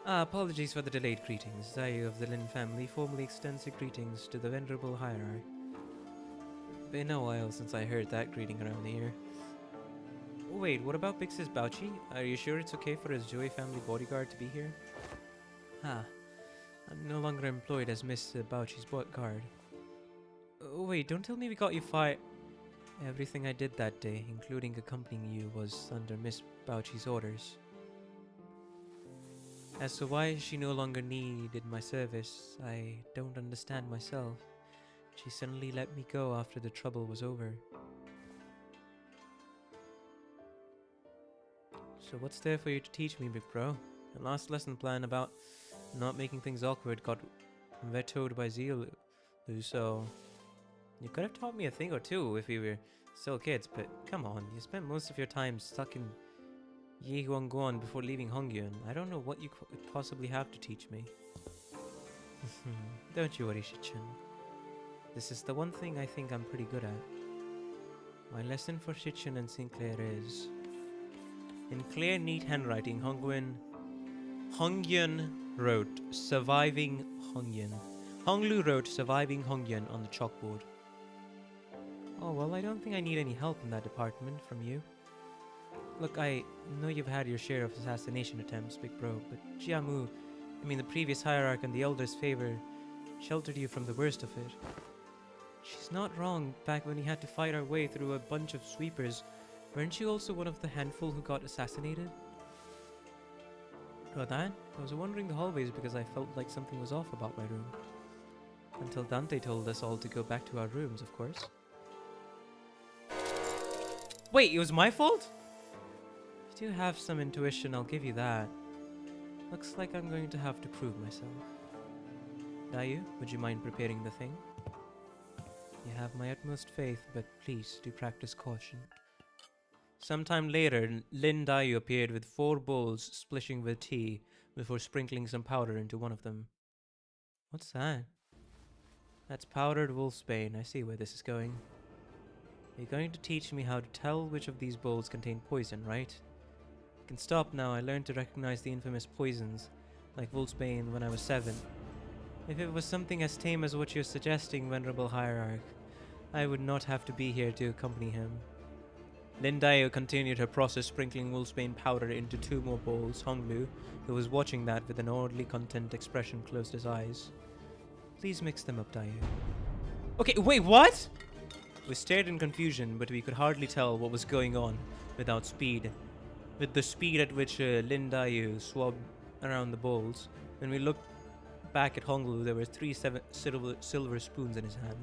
Apologies for the delayed greetings. Zayu of the Lin family formally extends her greetings to the venerable hierarch. Been a while since I heard that greeting around here. Oh, wait, what about Bix's Bauchi? Are you sure it's okay for his Joey family bodyguard to be here? I'm no longer employed as Miss Bauchi's bodyguard. Oh wait, don't tell me we got you fired. Everything I did that day, including accompanying you, was under Miss Bauchi's orders. As to why she no longer needed my service, I don't understand myself. She suddenly let me go after the trouble was over. So what's there for you to teach me, big bro? The last lesson plan about not making things awkward got vetoed by Zeal, so... You could have taught me a thing or two if we were still kids, but come on, you spent most of your time stuck in Yihuanguan before leaving Hongyun. I don't know what you could possibly have to teach me. Don't you worry, Shichen. This is the one thing I think I'm pretty good at. My lesson for Shichen and Sinclair is... In clear, neat handwriting, Hongyun wrote, Surviving Hongyun. Honglu wrote, Surviving Hongyun on the chalkboard. Oh, well, I don't think I need any help in that department from you. Look, I know you've had your share of assassination attempts, big bro, but Jiamu, the previous hierarch and the Elder's favor, sheltered you from the worst of it. She's not wrong. Back when we had to fight our way through a bunch of sweepers, Weren't you also one of the handful who got assassinated? About that? I was wandering the hallways because I felt like something was off about my room. Until Dante told us all to go back to our rooms, of course. Wait, it was my fault? You do have some intuition, I'll give you that. Looks like I'm going to have to prove myself. Dayu, would you mind preparing the thing? You have my utmost faith, but please do practice caution. Sometime later, Lin Dayu appeared with 4 bowls splishing with tea before sprinkling some powder into one of them. What's that? That's powdered wolfsbane. I see where this is going. You're going to teach me how to tell which of these bowls contain poison, right? You can stop now. I learned to recognize the infamous poisons, like wolfsbane, when I was 7. If it was something as tame as what you're suggesting, Venerable Hierarch, I would not have to be here to accompany him. Lin Dayu continued her process, sprinkling wolfsbane powder into 2 more bowls. Honglu, who was watching that with an oddly content expression, closed his eyes. Please mix them up, Dayu. Okay, wait, what? We stared in confusion, but we could hardly tell what was going on without speed. With the speed at which Lin Dayu swabbed around the bowls, when we looked back at Honglu, there were 3 silver spoons in his hand.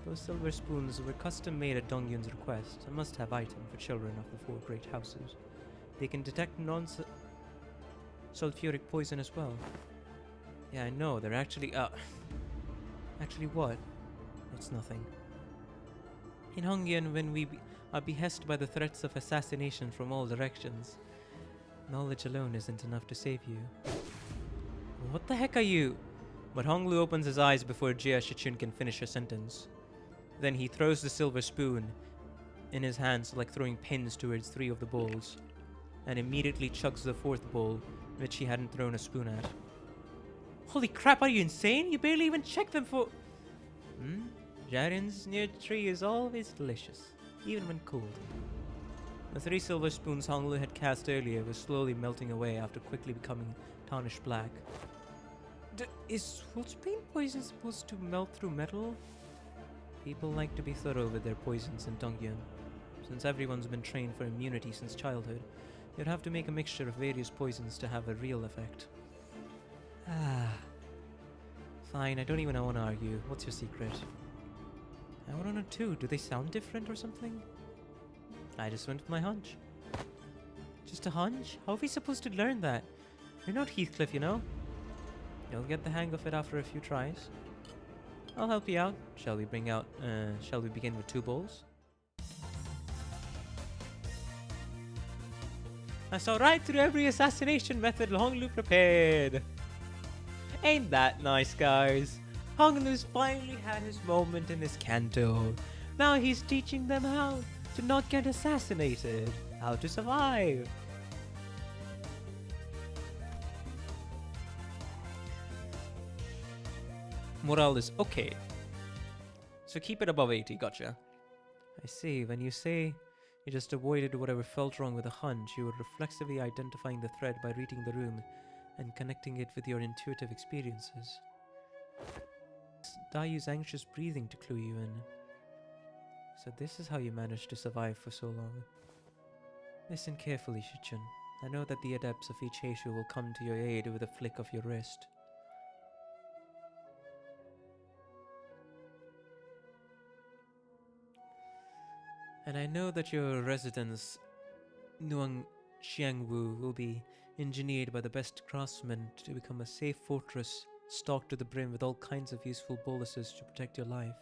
Those silver spoons were custom made at Dongyun's request, a must-have item for children of the 4 great houses. They can detect non-sulfuric poison as well. Yeah, I know, they're actually, actually what? It's nothing. In Dongyun, when we are behest by the threats of assassination from all directions, knowledge alone isn't enough to save you. What the heck are you? But Honglu opens his eyes before Jia Shichun can finish her sentence. Then he throws the silver spoon in his hands like throwing pins towards 3 of the bowls, and immediately chugs the 4th bowl, which he hadn't thrown a spoon at. Holy crap, are you insane? You barely even checked them for... Jaren's near tree is always delicious, even when cooled. The 3 silver spoons Honglu had cast earlier were slowly melting away after quickly becoming tarnished black. Is wolfsbane poison supposed to melt through metal? People like to be thorough with their poisons in Dongyun. Since everyone's been trained for immunity since childhood, you'd have to make a mixture of various poisons to have a real effect. Fine, I don't even want to argue. What's your secret? I want to know too. Do they sound different or something? I just went with my hunch. Just a hunch? How are we supposed to learn that? You're not Heathcliff, you know? You'll get the hang of it after a few tries. I'll help you out. Shall we begin with 2 bowls? I saw right through every assassination method Honglu prepared. Ain't that nice, guys? Honglu's finally had his moment in his canto. Now he's teaching them how to not get assassinated, how to survive. Morale is okay. So keep it above 80, gotcha. I see, when you say you just avoided whatever felt wrong with a hunch, you were reflexively identifying the thread by reading the room and connecting it with your intuitive experiences. Dayu's anxious breathing to clue you in. So this is how you managed to survive for so long. Listen carefully, Shichun. I know that the adepts of each Heishu will come to your aid with a flick of your wrist. And I know that your residence, Nuang Xiangwu, will be engineered by the best craftsmen to become a safe fortress stocked to the brim with all kinds of useful boluses to protect your life.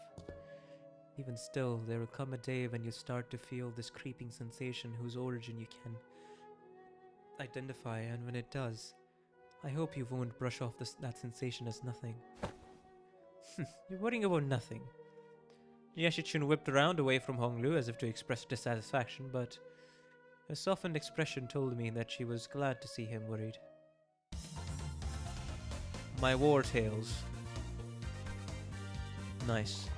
Even still, there will come a day when you start to feel this creeping sensation whose origin you can identify, and when it does, I hope you won't brush off that sensation as nothing. You're worrying about nothing. Yashichun whipped around away from Honglu as if to express dissatisfaction, but her softened expression told me that she was glad to see him worried. My war tales. Nice.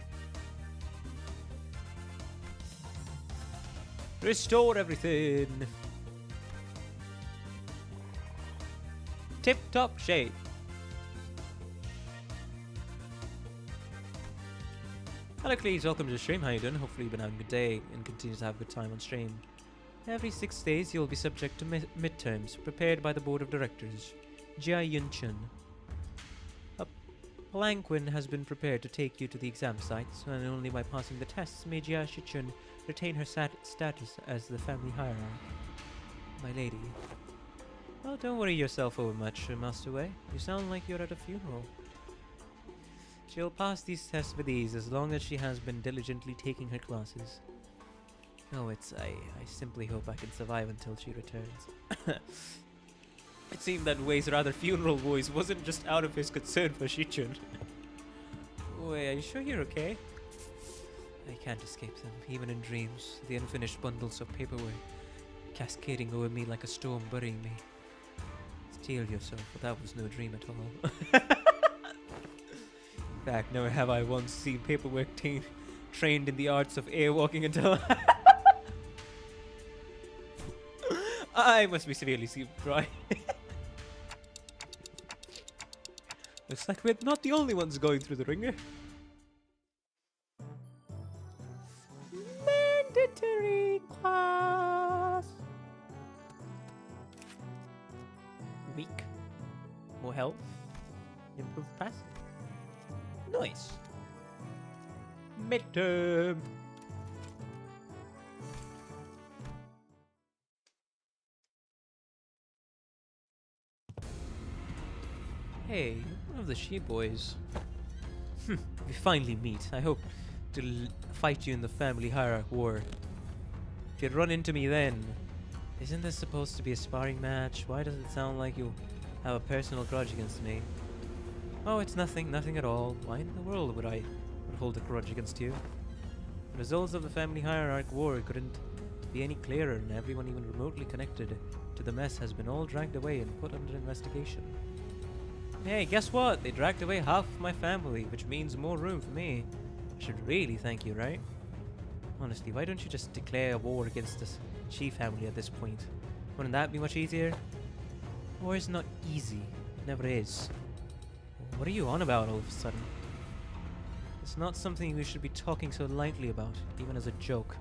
Restore everything. Tip-top shape. Hello Cleese, welcome to the stream. How you doing? Hopefully you've been having a good day and continue to have a good time on stream. Every 6 days you'll be subject to midterms prepared by the board of directors. Jia Yunchun. A palanquin has been prepared to take you to the exam sites, and only by passing the tests may Jia Shichun retain her status as the family hierarch. My lady. Well, don't worry yourself over much, Master Wei. You sound like you're at a funeral. She'll pass these tests with ease as long as she has been diligently taking her classes. Oh, I simply hope I can survive until she returns. It seemed that Wei's rather funeral voice wasn't just out of his concern for Shichun. Wei, are you sure you're okay? I can't escape them, even in dreams. The unfinished bundles of paperwork cascading over me like a storm burying me. Steel yourself, for that was no dream at all. In fact, never have I once seen paperwork trained in the arts of airwalking until I must be severely dry. Looks like we're not the only ones going through the ringer. Mandatory class. Weak. More health. Improved pass. Nice. Midterm. Hey, one of the sheep boys. We finally meet. I hope to fight you in the family hierarch war. If you run into me then, isn't this supposed to be a sparring match? Why does it sound like you have a personal grudge against me? Oh, it's nothing at all. Why in the world would I hold a grudge against you? The results of the family hierarch war couldn't be any clearer, and everyone even remotely connected to the mess has been all dragged away and put under investigation. Hey, guess what? They dragged away half of my family, which means more room for me. I should really thank you, right? Honestly, why don't you just declare a war against this Shi family at this point? Wouldn't that be much easier? War is not easy. It never is. What are you on about all of a sudden? It's not something we should be talking so lightly about, even as a joke.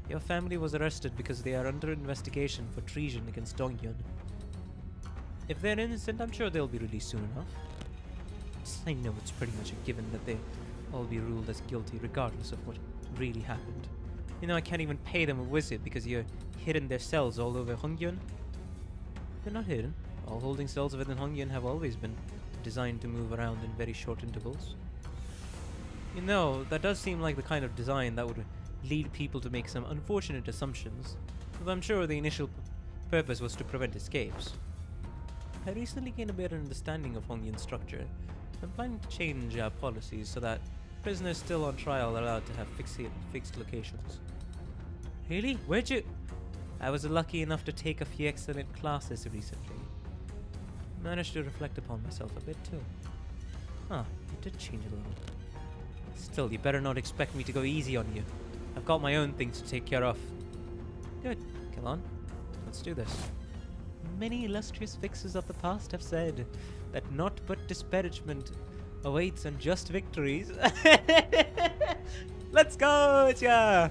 Your family was arrested because they are under investigation for treason against Dongyun. If they're innocent, I'm sure they'll be released soon enough. I know it's pretty much a given that they'll all be ruled as guilty regardless of what really happened. You know, I can't even pay them a visit because you're hidden their cells all over Hongyun. They're not hidden. All holding cells within Hongyun have always been designed to move around in very short intervals. You know, that does seem like the kind of design that would lead people to make some unfortunate assumptions, but I'm sure the initial purpose was to prevent escapes. I recently gained a better understanding of Hongyun's structure. I'm planning to change our policies so that prisoners still on trial are allowed to have fixed locations. Really? Where'd you... I was lucky enough to take a few excellent classes recently. Managed to reflect upon myself a bit too. Huh, it did change a little. Still, you better not expect me to go easy on you. I've got my own things to take care of. Good. Come on. Let's do this. Many illustrious fixers of the past have said that naught but disparagement awaits unjust victories. Let's go, Jia!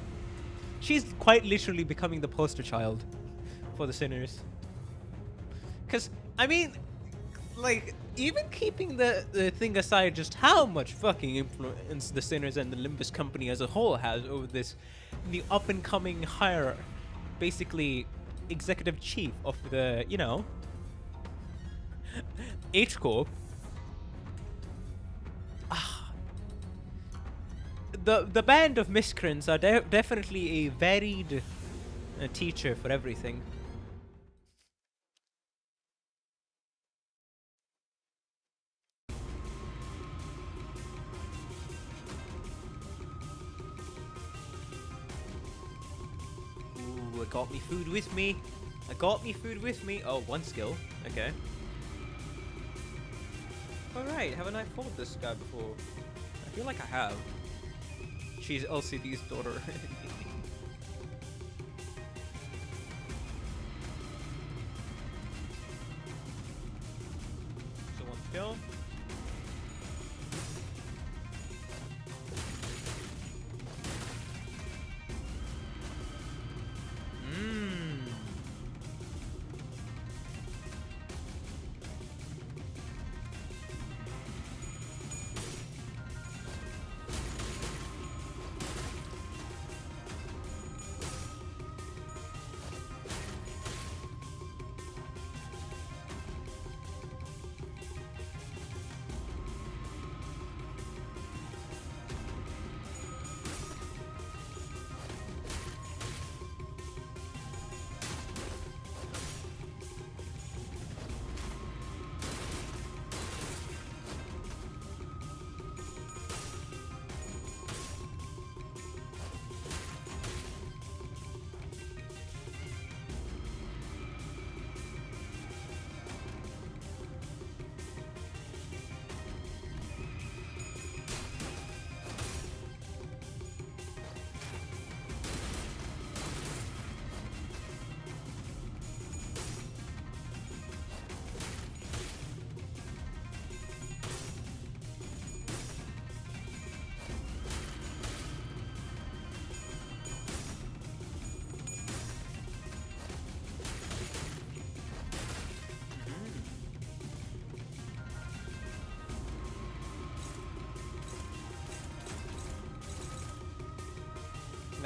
She's quite literally becoming the poster child for the sinners. Because, I mean, like, even keeping the thing aside, just how much fucking influence the sinners and the Limbus company as a whole has over this, the up-and-coming higher, basically, executive chief of the, you know, H-Corp. The band of miscreants are definitely a varied teacher for everything. Ooh, I got me food with me. I got me food with me. Oh, one skill. Okay. Alright, haven't I fought this guy before? I feel like I have. She's LCD's daughter. So one kill.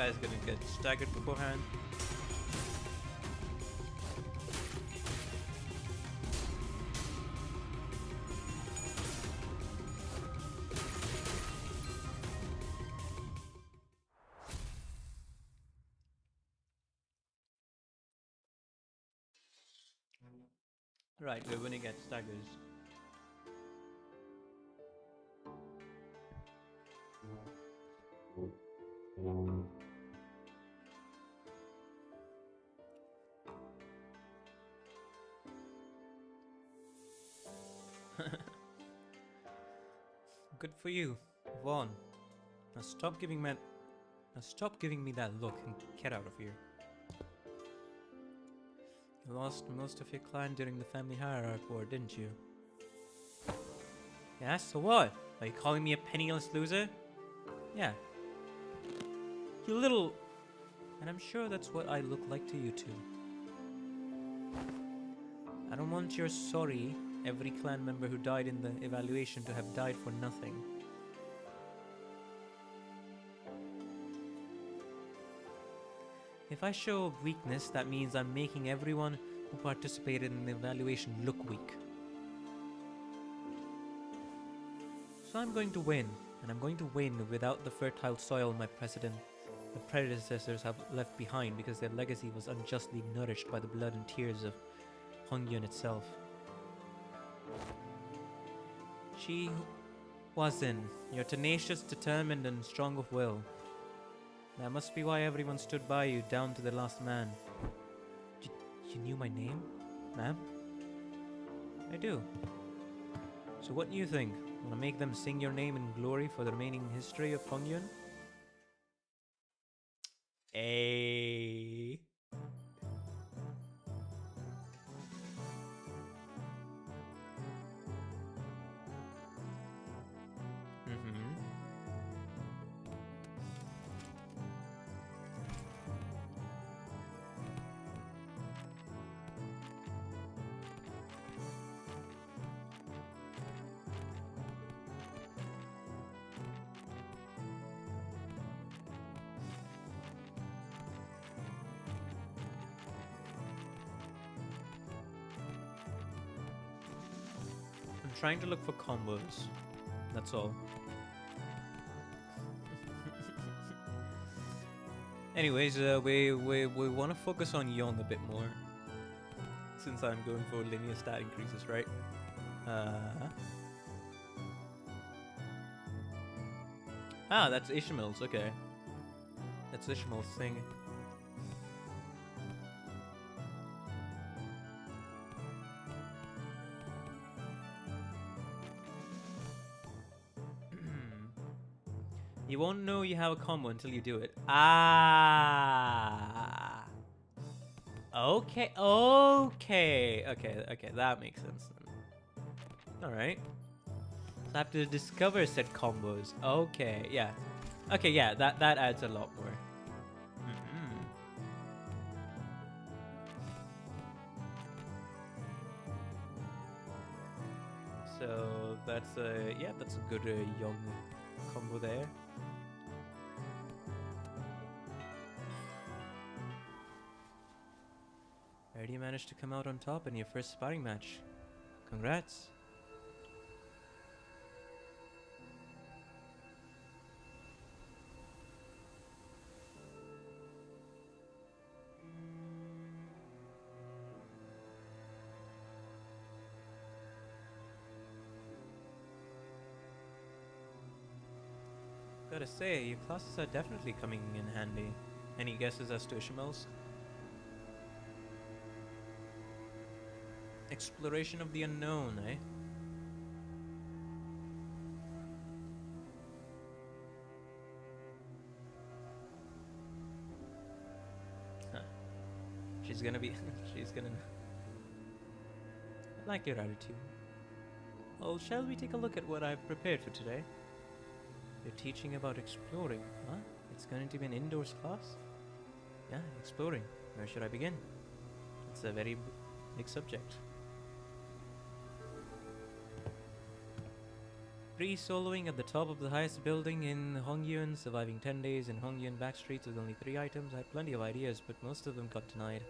guy's gonna get staggered beforehand. Right, we're winning at staggers. Good for you, Vaughn. Now stop giving me that look and get out of here. You lost most of your clan during the family hierarchy war, didn't you? Yeah, so what? Are you calling me a penniless loser? Yeah. You little... And I'm sure that's what I look like to you too. I don't want your sorry, every clan member who died in the evaluation to have died for nothing. If I show weakness, that means I'm making everyone who participated in the evaluation look weak. So I'm going to win, and I'm going to win without the fertile soil my predecessors have left behind because their legacy was unjustly nourished by the blood and tears of Hongyun itself. She wasn't. You're tenacious, determined, and strong of will. That must be why everyone stood by you down to the last man. You knew my name, ma'am? I do. So what do you think? Wanna make them sing your name in glory for the remaining history of Hongyun? Hey. I'm trying to look for combos. That's all. Anyways, we want to focus on Young a bit more, since I'm going for linear stat increases, right? That's Ishmael's. Okay, that's Ishmael's thing. You won't know you have a combo until you do it. Ah. Okay, that makes sense then. Alright. So I have to discover said combos. Okay, yeah. Okay, yeah, that adds a lot more. So that's a good young combo there. Already managed to come out on top in your first sparring match. Congrats. Gotta say, your classes are definitely coming in handy. Any guesses as to Ishmael's? Exploration of the unknown, eh? Huh. She's gonna be... she's gonna... I like your attitude. Well, shall we take a look at what I've prepared for today? You're teaching about exploring, huh? It's going to be an indoors class? Yeah, exploring. Where should I begin? It's a very big subject. Free soloing at the top of the highest building in Hongyun, surviving 10 days in Hongyun backstreets with only 3 items. I had plenty of ideas, but most of them got denied.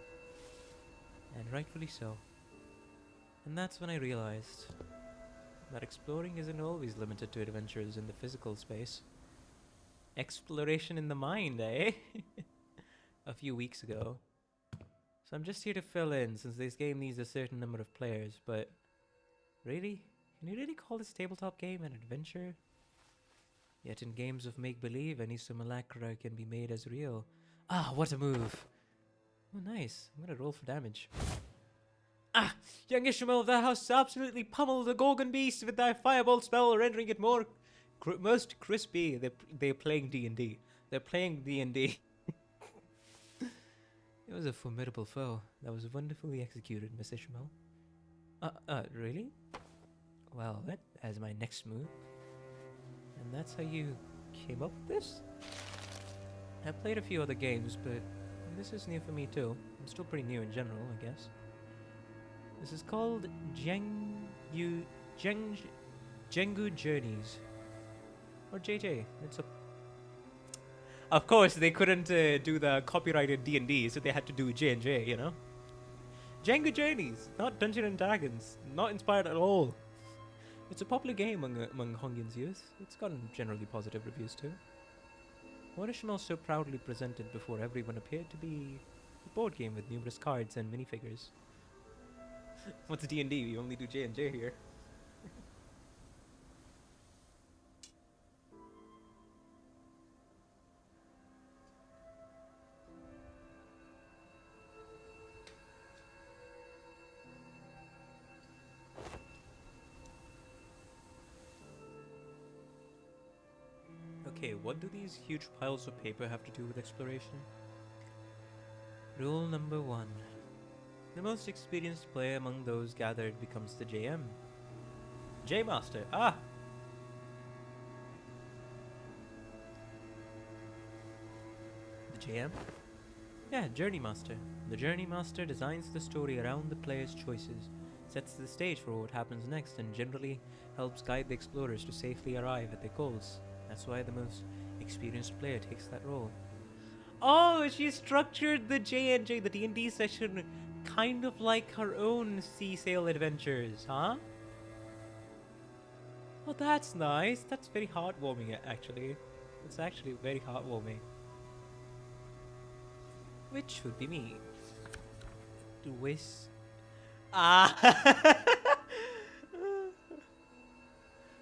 And rightfully so. And that's when I realized that exploring isn't always limited to adventures in the physical space. Exploration in the mind, eh? A few weeks ago. So I'm just here to fill in, since this game needs a certain number of players, but... Really? Can you really call this tabletop game an adventure? Yet in games of make-believe, any simulacra can be made as real. Ah, what a move! Oh, nice. I'm gonna roll for damage. Ah! Young Ishmael of the house absolutely pummeled the Gorgon beast with thy firebolt spell, rendering it most crispy. They're playing D&D. They're playing D&D. It was a formidable foe that was wonderfully executed, Miss Ishmael. Really? Well, that as my next move. And that's how you came up with this? I've played a few other games, but this is new for me too. I'm still pretty new in general, I guess. This is called Jengu Journeys. Or JJ. It's a... Of course, they couldn't do the copyrighted D&D, so they had to do J&J, you know? Jengu Journeys, not Dungeons and Dragons. Not inspired at all. It's a popular game among Hongyun's youth. It's gotten generally positive reviews too. What Ishmael so proudly presented before everyone appeared to be a board game with numerous cards and minifigures. What's D&D? We only do J&J here. Okay, what do these huge piles of paper have to do with exploration? Rule number 1. The most experienced player among those gathered becomes the JM. J-Master, ah! The JM? Yeah, Journey Master. The Journey Master designs the story around the player's choices, sets the stage for what happens next, and generally helps guide the explorers to safely arrive at their goals. That's why the most experienced player takes that role. Oh, she structured the J&J, the D&D session, kind of like her own sea sail adventures, huh? Oh, that's nice. That's very heartwarming, actually. It's actually very heartwarming. Which would be me. Ah!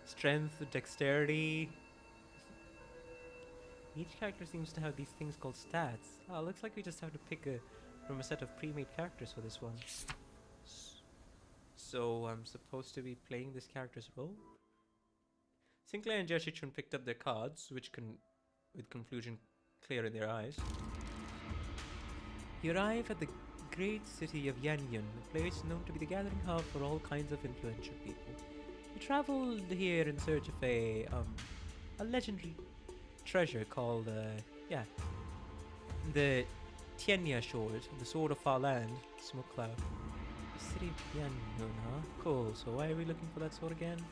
Strength, dexterity. Each character seems to have these things called stats. Oh, looks like we just have to pick from a set of pre-made characters for this one. So I'm supposed to be playing this character's role? Sinclair and Jashichun picked up their cards, with conclusion clear in their eyes. You arrive at the great city of Yanyun, a place known to be the gathering hub for all kinds of influential people. You traveled here in search of a legendary treasure called, the Tianya Shores, the Sword of Far Land, Smoke Cloud. The city of Yanyun, huh? Cool, so why are we looking for that sword again?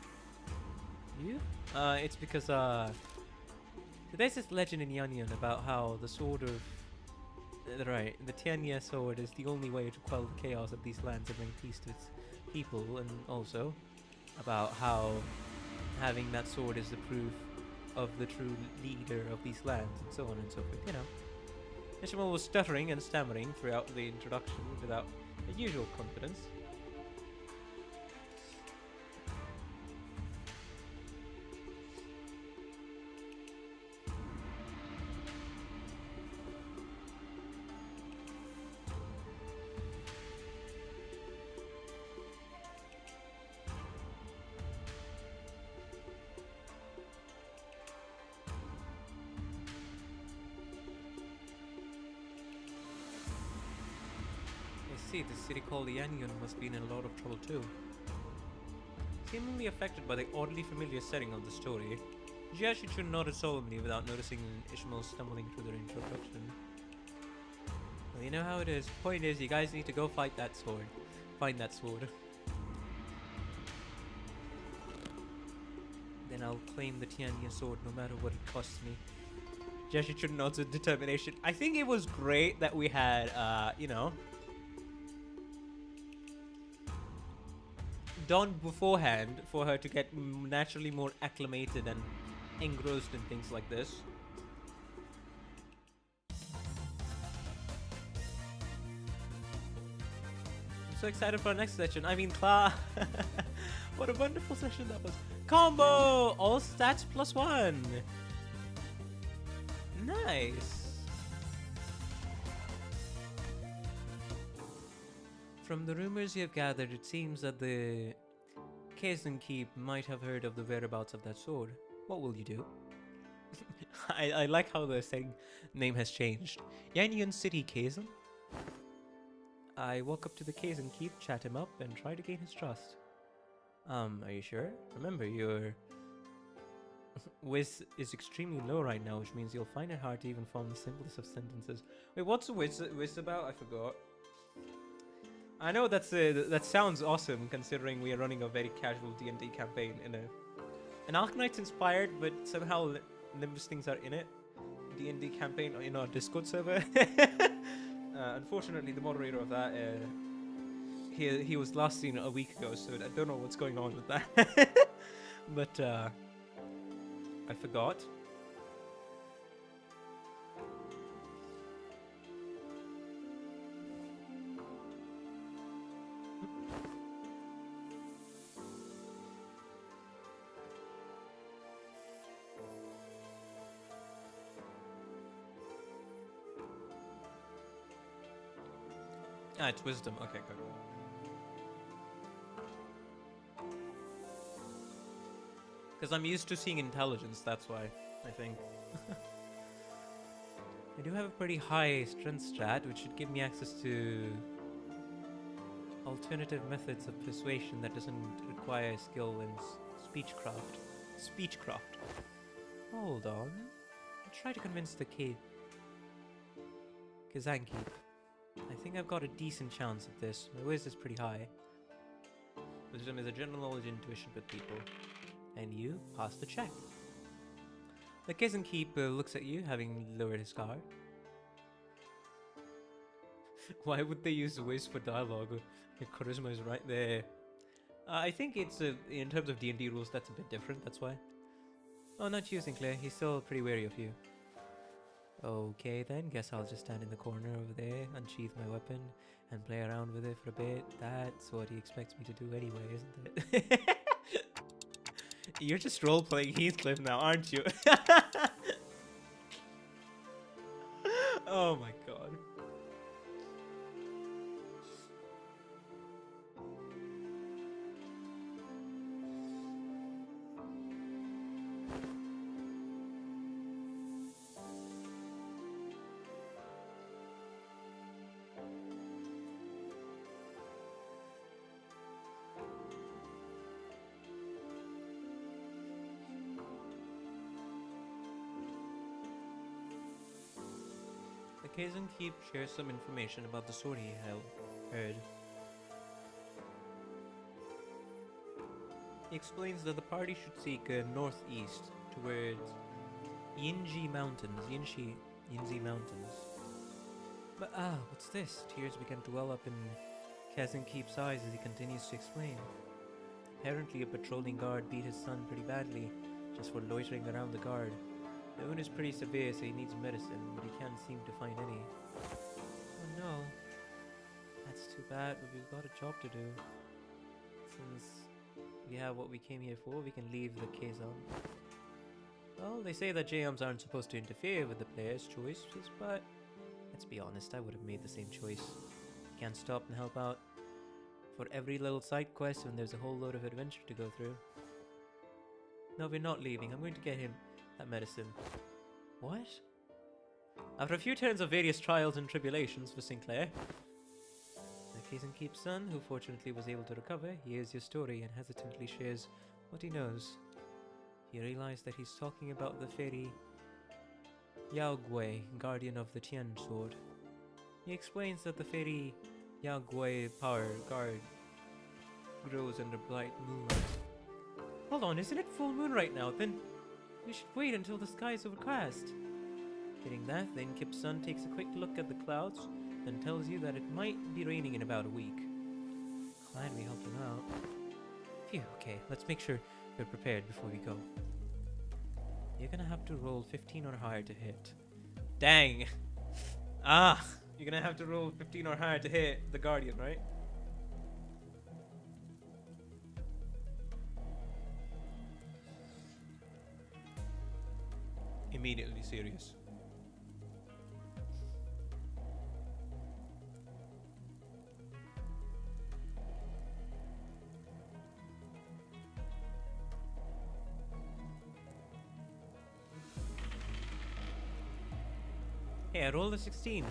You? It's because, there's this legend in Yanyun about how the sword of... right, the Tianya sword is the only way to quell the chaos of these lands and bring peace to its people, and also about how having that sword is the proof of the true leader of these lands, and so on and so forth, you know. Ishmael was stuttering and stammering throughout the introduction without the usual confidence. See, the city called Yanyun must be in a lot of trouble too. Seemingly affected by the oddly familiar setting of the story, Jiashichun nodded solemnly without noticing Ishmael stumbling through their introduction. Well, you know how it is. Point is, you guys need to go fight that sword. Find that sword. Then and I'll claim the Tianyan sword no matter what it costs me. Gesture should note with determination. I think it was great that we had, you know, done beforehand for her to get naturally more acclimated and engrossed in things like this. I'm so excited for our next session. I mean, Cla. What a wonderful session that was. Combo! All stats +1. Nice. From the rumors you have gathered, it seems that the Kazan Keep might have heard of the whereabouts of that sword. What will you do? I like how the name has changed. Yanyan City Kazan? I walk up to the Kazan Keep, chat him up, and try to gain his trust. Are you sure? Remember, your Wiz is extremely low right now, which means you'll find it hard to even form the simplest of sentences. Wait, what's Wiz about? I forgot. I know that sounds awesome, considering we are running a very casual D&D campaign in an Arknights inspired, but somehow Limbus things are in it. D&D campaign in our Discord server. Unfortunately, the moderator of that, he was last seen a week ago, so I don't know what's going on with that. But I forgot. Ah, it's wisdom. Okay, good. Because I'm used to seeing intelligence, that's why, I think. I do have a pretty high strength stat, which should give me access to alternative methods of persuasion that doesn't require skill in speechcraft. Speechcraft. Hold on. I'll try to convince the Kazan Keep. I think I've got a decent chance at this. My wisdom is pretty high. Wisdom is a general knowledge intuition with people. And you pass the check. The Kazan Keep looks at you, having lowered his guard. Why would they use Wiz for dialogue? Your charisma is right there. I think it's, in terms of D&D rules, that's a bit different, that's why. Oh, not you, Sinclair. He's still pretty wary of you. Okay then, guess I'll just stand in the corner over there, unsheath my weapon, and play around with it for a bit. That's what he expects me to do anyway, isn't it? You're just role-playing Heathcliff now, aren't you? Oh my god. The Kazan Keep shares some information about the sword he heard. He explains that the party should seek northeast towards Yinji Mountains. Yinji Mountains. But what's this? Tears begin to well up in Kazan Keep's eyes as he continues to explain. Apparently a patrolling guard beat his son pretty badly just for loitering around the guard. The wound is pretty severe, so he needs medicine, but he can't seem to find any. Oh no. That's too bad, but we've got a job to do. Since we have what we came here for, we can leave the Kazan. Well, they say that JMs aren't supposed to interfere with the player's choices, but let's be honest, I would have made the same choice. Can't stop and help out for every little side quest when there's a whole load of adventure to go through. No, we're not leaving. I'm going to get him that medicine. What? After a few turns of various trials and tribulations for Sinclair, the Kazan Keep's son, who fortunately was able to recover, hears your story and hesitantly shares what he knows. You realize that he's talking about the fairy Yaogwei, guardian of the Tian sword. He explains that the fairy Yaogwei power guard grows under bright moonlight. hold on, isn't it full moon right now? Then we should wait until the sky is overcast. Getting that, the Inkip sun takes a quick look at the clouds, then tells you that it might be raining in about a week. Glad we helped him out. Phew, okay, let's make sure we're prepared before we go. You're gonna have to roll 15 or higher to hit. Dang! Ah! You're gonna have to roll 15 or higher to hit the Guardian, right? Immediately serious. Hey, I rolled a 16.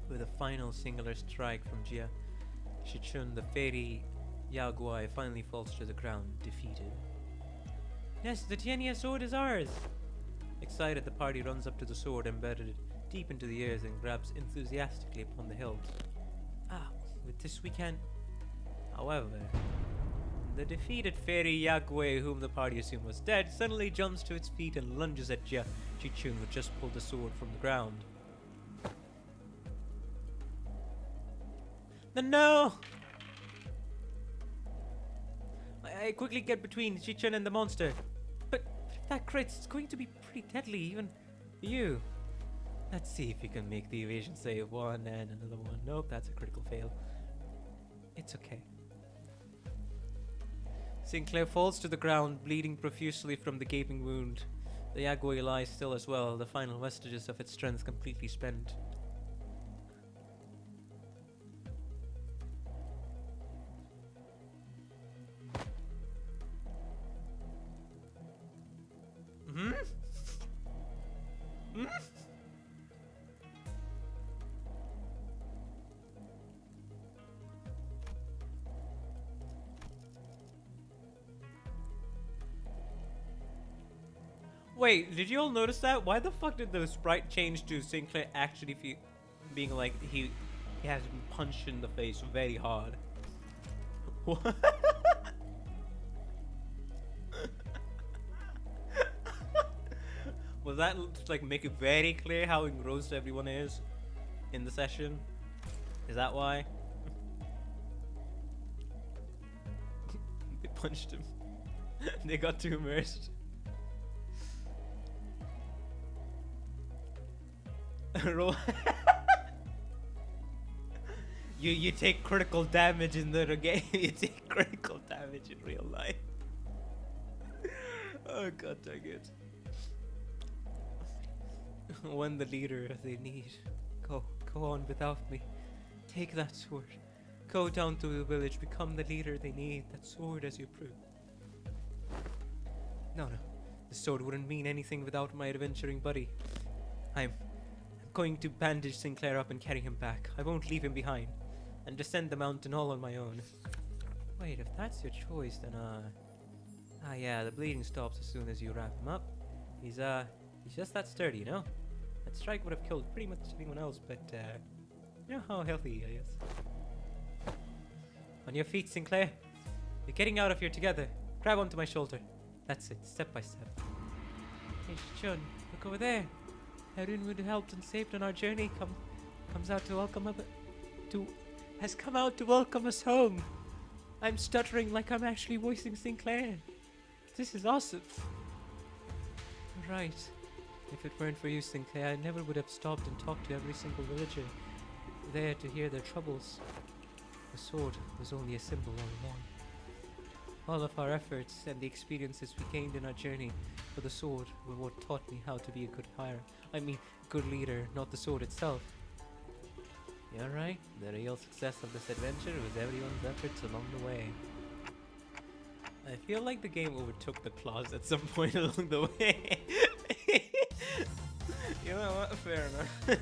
With a final singular strike from Jia, Shichun, the fairy Yaguai, finally falls to the ground, defeated. Yes, the Tiania sword is ours! Excited, the party runs up to the sword, embedded deep into the earth, and grabs enthusiastically upon the hilt. Ah, with this we can... However, the defeated fairy Yaguai, whom the party assumed was dead, suddenly jumps to its feet and lunges at Jia. Chichun, who just pulled the sword from the ground. No! I quickly get between Chichun and the monster. But if that crits, it's going to be pretty deadly, even for you. Let's see if you can make the evasion save. One and another one. Nope, that's a critical fail. It's okay. Sinclair falls to the ground, bleeding profusely from the gaping wound. The Yaguai lies still as well, the final vestiges of its strength completely spent. Hmm? Hmm? Wait, did you all notice that? Why the fuck did the sprite change to Sinclair actually being like he has been punched in the face very hard? What? Was that like make it very clear how engrossed everyone is in the session? Is that why? They punched him. They got too immersed. Roll. You take critical damage in the game. You take critical damage in real life. Oh god dang it. When the leader they need. Go on without me. Take that sword. Go down to the village, become the leader they need. That sword as you prove. No. The sword wouldn't mean anything without my adventuring buddy. I'm going to bandage Sinclair up and carry him back. I won't leave him behind. And descend the mountain all on my own. Wait, if that's your choice, then yeah, the bleeding stops as soon as you wrap him up. He's just that sturdy, you know? That strike would have killed pretty much anyone else, but you know how healthy he is. On your feet, Sinclair. You're getting out of here together. Grab onto my shoulder. That's it, step by step. Hey, Chun, look over there. Harun would have helped and saved on our journey. Has come out to welcome us home. I'm stuttering like I'm actually voicing Sinclair. This is awesome. Right. If it weren't for you, Sinclair, I never would have stopped and talked to every single villager there to hear their troubles. The sword was only a symbol all along. All of our efforts and the experiences we gained in our journey for the sword were what taught me how to be a good leader, not the sword itself. You're right. The real success of this adventure was everyone's efforts along the way. I feel like the game overtook the claws at some point along the way. You know what? Fair enough.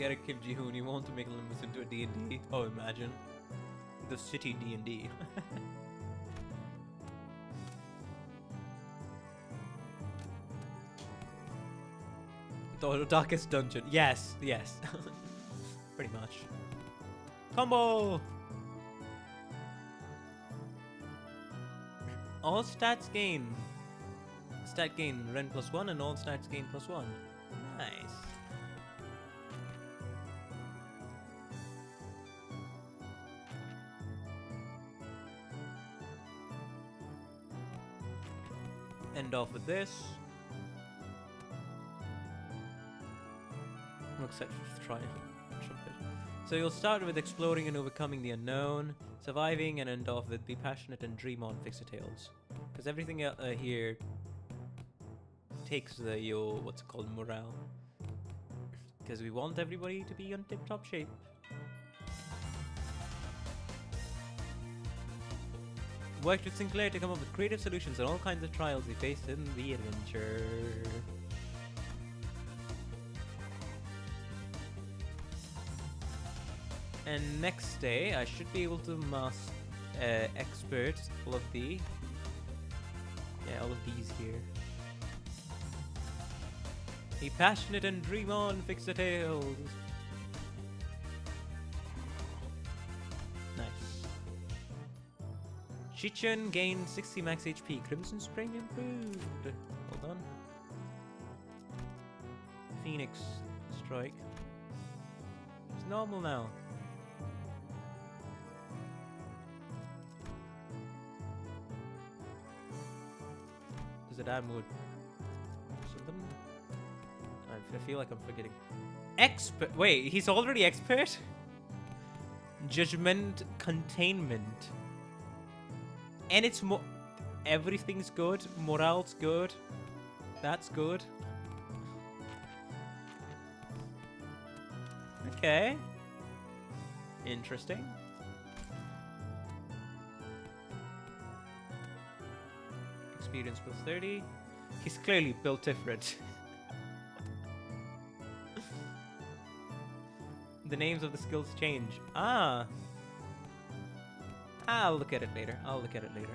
get a Kim Ji-hoon, you want to make Limbus into a D&D? Oh, imagine. The city D&D. The darkest dungeon. Yes, yes. Pretty much. Combo! All stats gain. Stat gain Ren +1 and all stats gain +1. Nice. End off with this. Looks like trumpet. So you'll start with exploring and overcoming the unknown, surviving, and end off with be passionate and dream on, fix your tails. Because everything here takes your what's it called, morale. Because we want everybody to be on tip-top shape. Worked with Sinclair to come up with creative solutions and all kinds of trials we faced in the adventure. And next day, I should be able to master expert all of these here. Be passionate and dream on, fix the tails. Nice. Chichen gained 60 max HP. Crimson Spring improved. Hold on. Phoenix Strike. It's normal now. Does it add more something? I feel like I'm forgetting. Expert. Wait, he's already expert? Judgment containment. And it's more. Everything's good. Morale's good. That's good. Okay. Interesting. Experience plus 30. He's clearly built different. The names of the skills change. Ah. I'll look at it later. I'll look at it later.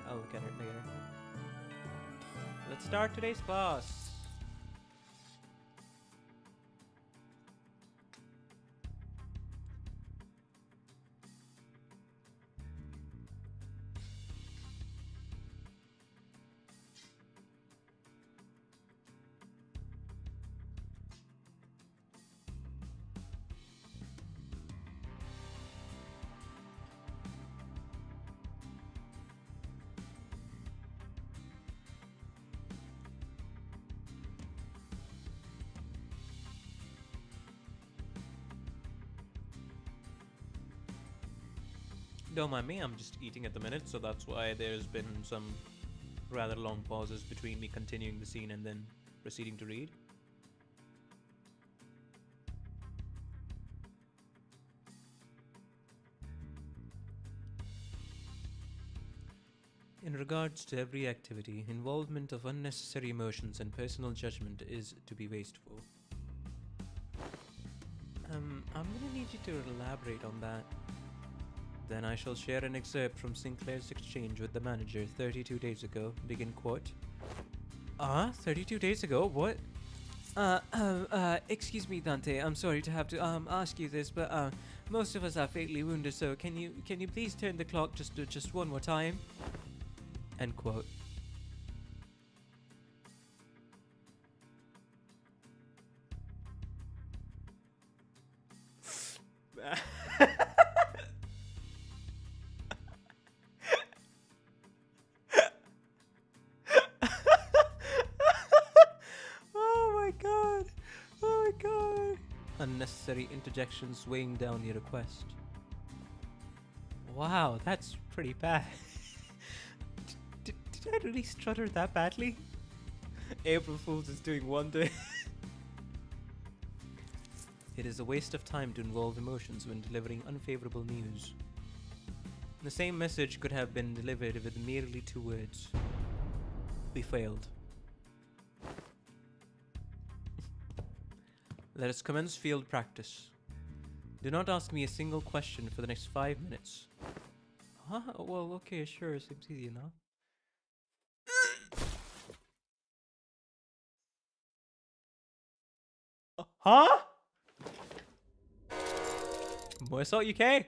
Let's start today's class. Don't mind me, I'm just eating at the minute, so that's why there's been some rather long pauses between me continuing the scene and then proceeding to read. In regards to every activity, involvement of unnecessary emotions and personal judgment is to be wasteful. I'm gonna need you to elaborate on that. Then I shall share an excerpt from Sinclair's exchange with the manager 32 days ago. Begin quote. 32 days ago? What? Excuse me, Dante. I'm sorry to have to ask you this, but most of us are fatally wounded. So can you please turn the clock just one more time? End quote. Unnecessary interjections weighing down your request. Wow, that's pretty bad. did I really stutter that badly? April Fool's is doing wonder. It is a waste of time to involve emotions when delivering unfavorable news. The same message could have been delivered with merely 2 words. We failed. Let us commence field practice. Do not ask me a single question for the next 5 minutes. Huh? Well, okay, sure, seems easy enough. Huh? More Assault UK?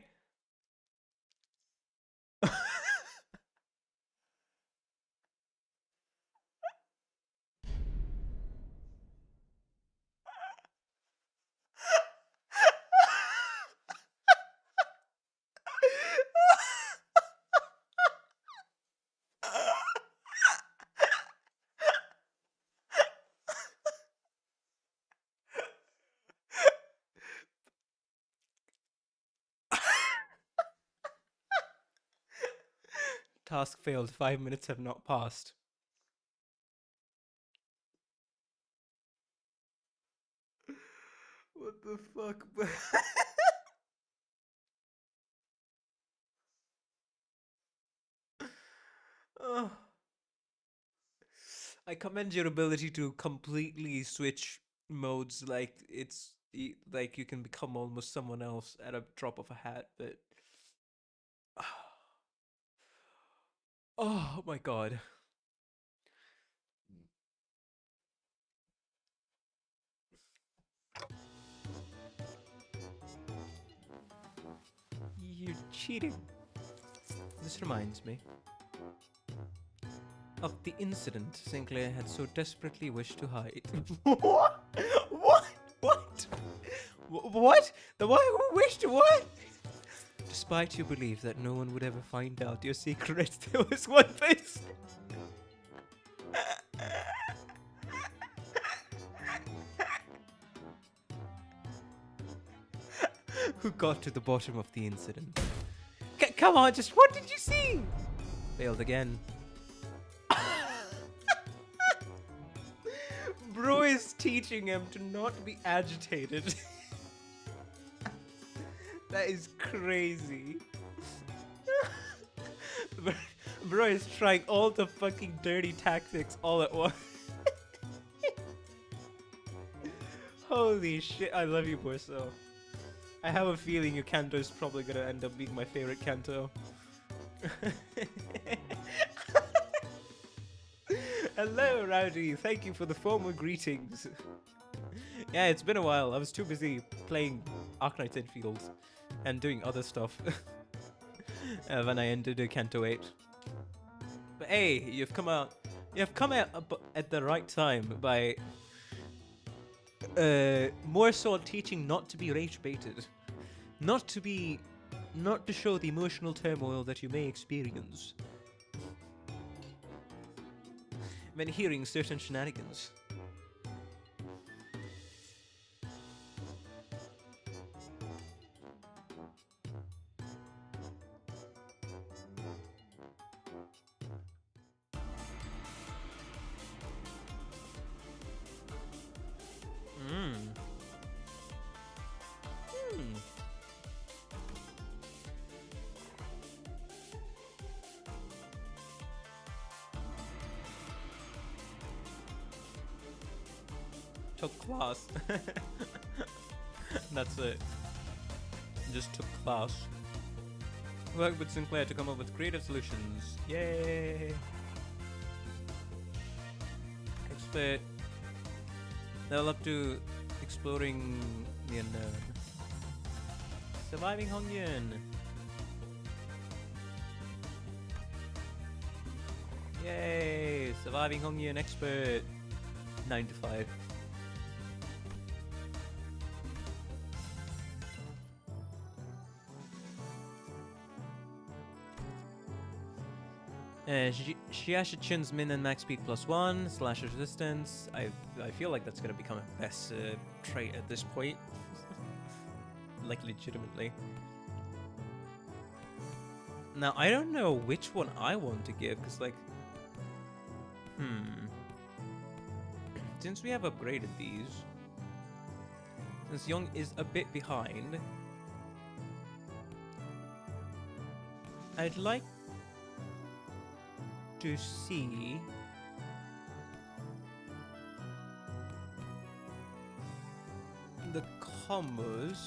Task failed. 5 minutes have not passed. What the fuck? Oh. I commend your ability to completely switch modes like it's like you can become almost someone else at a drop of a hat, but oh my god. You're cheating. This reminds me of the incident Sinclair had so desperately wished to hide. What? What? What? What? The one who wished what? Despite your belief that no one would ever find out your secret, there was one person who got to the bottom of the incident. Come on, just what did you see? Failed again. Bro is teaching him to not be agitated. That is crazy. Bro is trying all the fucking dirty tactics all at once. Holy shit, I love you, Borso. I have a feeling your Kanto is probably gonna end up being my favorite Kanto. Hello, Rowdy. Thank you for the formal greetings. Yeah, it's been a while. I was too busy playing Arknight's Endfield and doing other stuff when I entered Kanto 8. But hey, you've come out at the right time by more so teaching not to be rage baited, not to show the emotional turmoil that you may experience when hearing certain shenanigans. Took class. That's it. Just took class. Worked with Sinclair to come up with creative solutions. Yay! Expert. Level up to exploring the unknown. Surviving Hongyun. Yay! Surviving Hongyun expert. 9 to 5. Shiashichin's min and max speed +1, slash resistance. I feel like that's gonna become a best trait at this point. Like legitimately. Now I don't know which one I want to give, because like, since we have upgraded these, since Young is a bit behind, I'd like to see the combos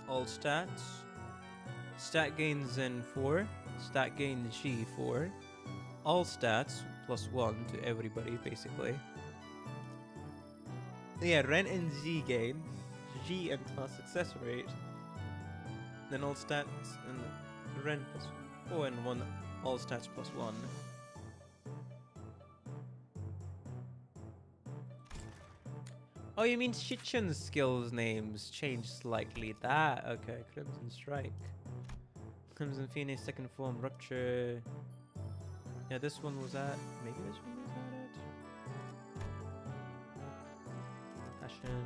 All stats. Stat gain Zen 4. Stat gain G 4. All stats +1 to everybody, basically. Yeah, Ren and Z gain. G and plus success rate. Then all stats and Ren +4 and 1. All stats +1. Oh, you mean Shichen's skills names changed slightly. That, okay. Crimson Strike. Crimson Phoenix, second form, Rupture. Yeah, this one was at... Maybe this one was at it? Passion.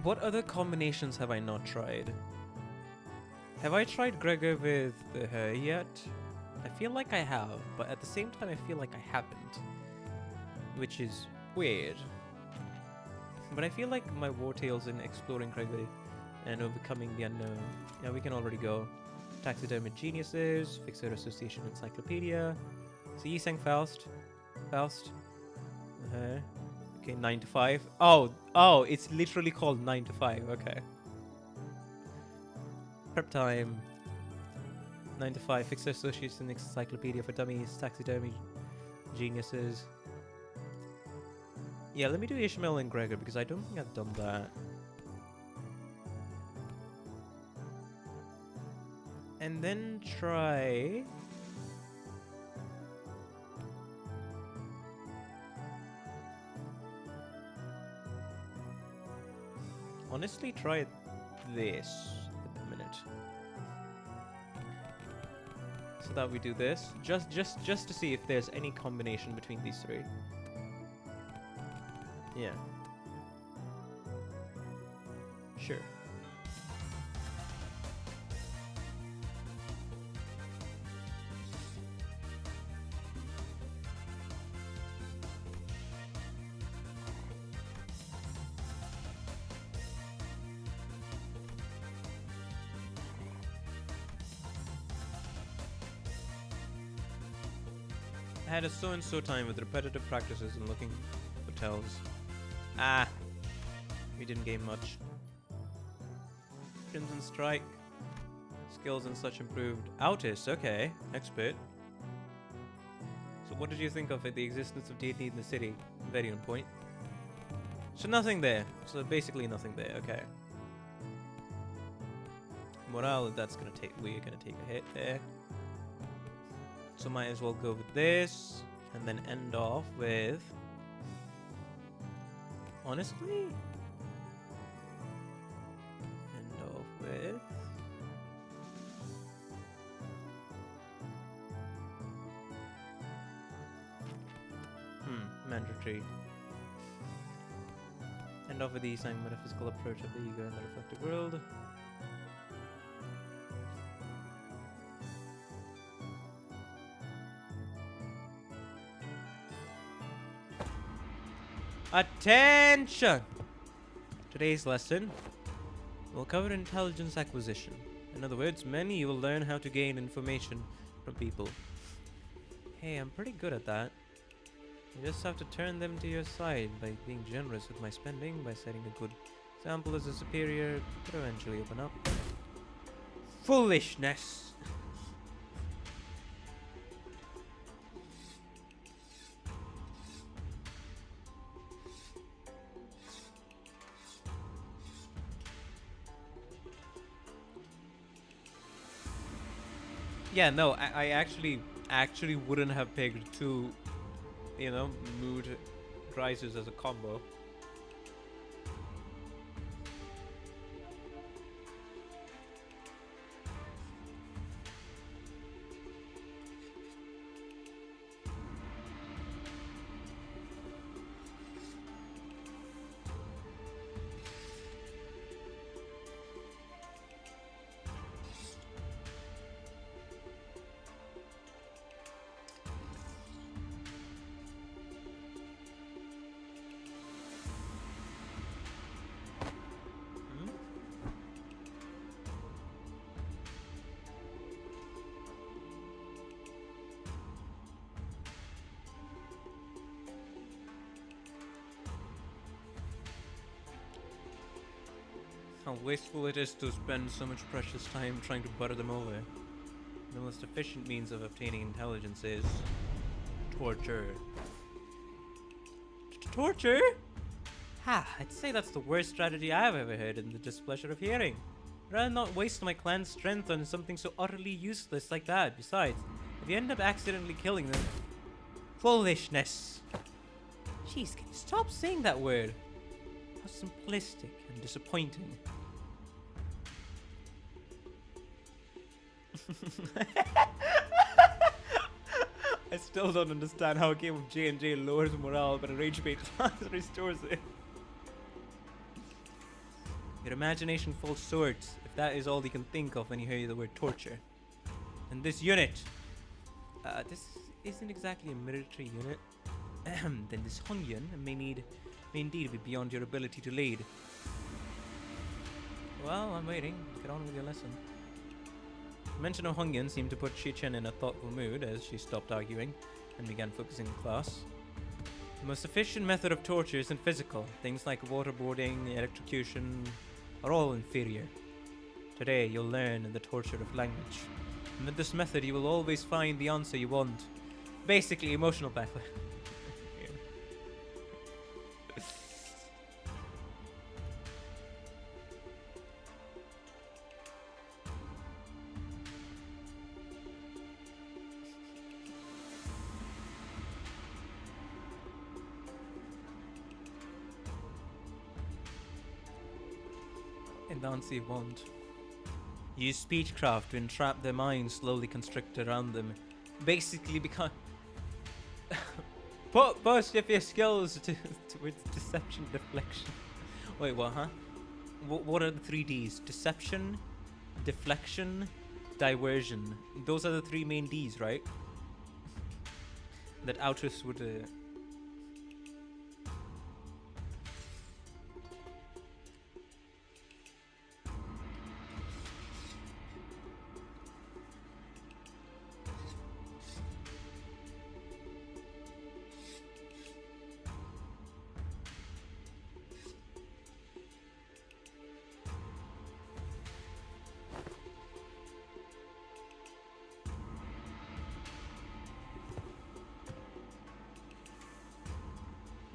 What other combinations have I not tried? Have I tried Gregor with her yet? I feel like I have, but at the same time I feel like I haven't. Which is weird. But I feel like my war tales in exploring Gregor and overcoming the unknown. Yeah, we can already go. Taxidermy Geniuses, Fixer Association Encyclopedia. So you sang Faust. Faust. Okay, 9 to 5. Oh, it's literally called 9 to 5. Okay. Prep time. 9 to 5. Fixer Association Encyclopedia for Dummies. Taxidermy Geniuses. Yeah, let me do Ishmael and Gregor because I don't think I've done that. And then try... Honestly, try this at the minute. So that we do this, just to see if there's any combination between these three. Yeah. Sure. I had a so-and-so time with repetitive practices and looking for tells. Ah, we didn't gain much. Crimson Strike. Skills and such improved. Autist, okay. Expert. So what did you think of it? The existence of deity in the city? Very on point. So nothing there. So basically nothing there, okay. Morale, that's gonna take, we're gonna take a hit there. So might as well go with this, and then end off with... Honestly? End off with... Mandatory. End off with the Eastern metaphysical approach of the ego and the reflective world. Attention! Today's lesson will cover intelligence acquisition. In other words, many you will learn how to gain information from people. Hey, I'm pretty good at that. You just have to turn them to your side by being generous with my spending, by setting a good example as a superior, but eventually open up. Foolishness! Yeah, no, I actually wouldn't have picked two, you know, mood rises as a combo. how wasteful it is to spend so much precious time trying to butter them over. The most efficient means of obtaining intelligence is torture. Torture? Ha! I'd say that's the worst strategy I've ever heard in the displeasure of hearing. Rather not waste my clan's strength on something so utterly useless like that. Besides, if you end up accidentally killing them... Foolishness! Jeez, can you stop saying that word? How simplistic and disappointing. I still don't understand how a game of J&J lowers morale but a rage-bait class restores it. Your imagination falls short if that is all you can think of when you hear the word torture. And this unit, this isn't exactly a military unit. Then this Hongyun may indeed be beyond your ability to lead. Well, I'm waiting. Get on with your lesson. The mention of Hongyun seemed to put Shichen in a thoughtful mood as she stopped arguing and began focusing in class. The most efficient method of torture isn't physical. Things like waterboarding, electrocution are all inferior. Today you'll learn the torture of language. And with this method you will always find the answer you want. Basically emotional blackmail. And Nancy won't. Use speechcraft to entrap their minds slowly constrict around them. Basically become... Boast of your skills with deception, deflection. Wait, what, huh? What are the 3Ds? Deception, deflection, diversion. Those are the 3 main Ds, right? That Outrus would...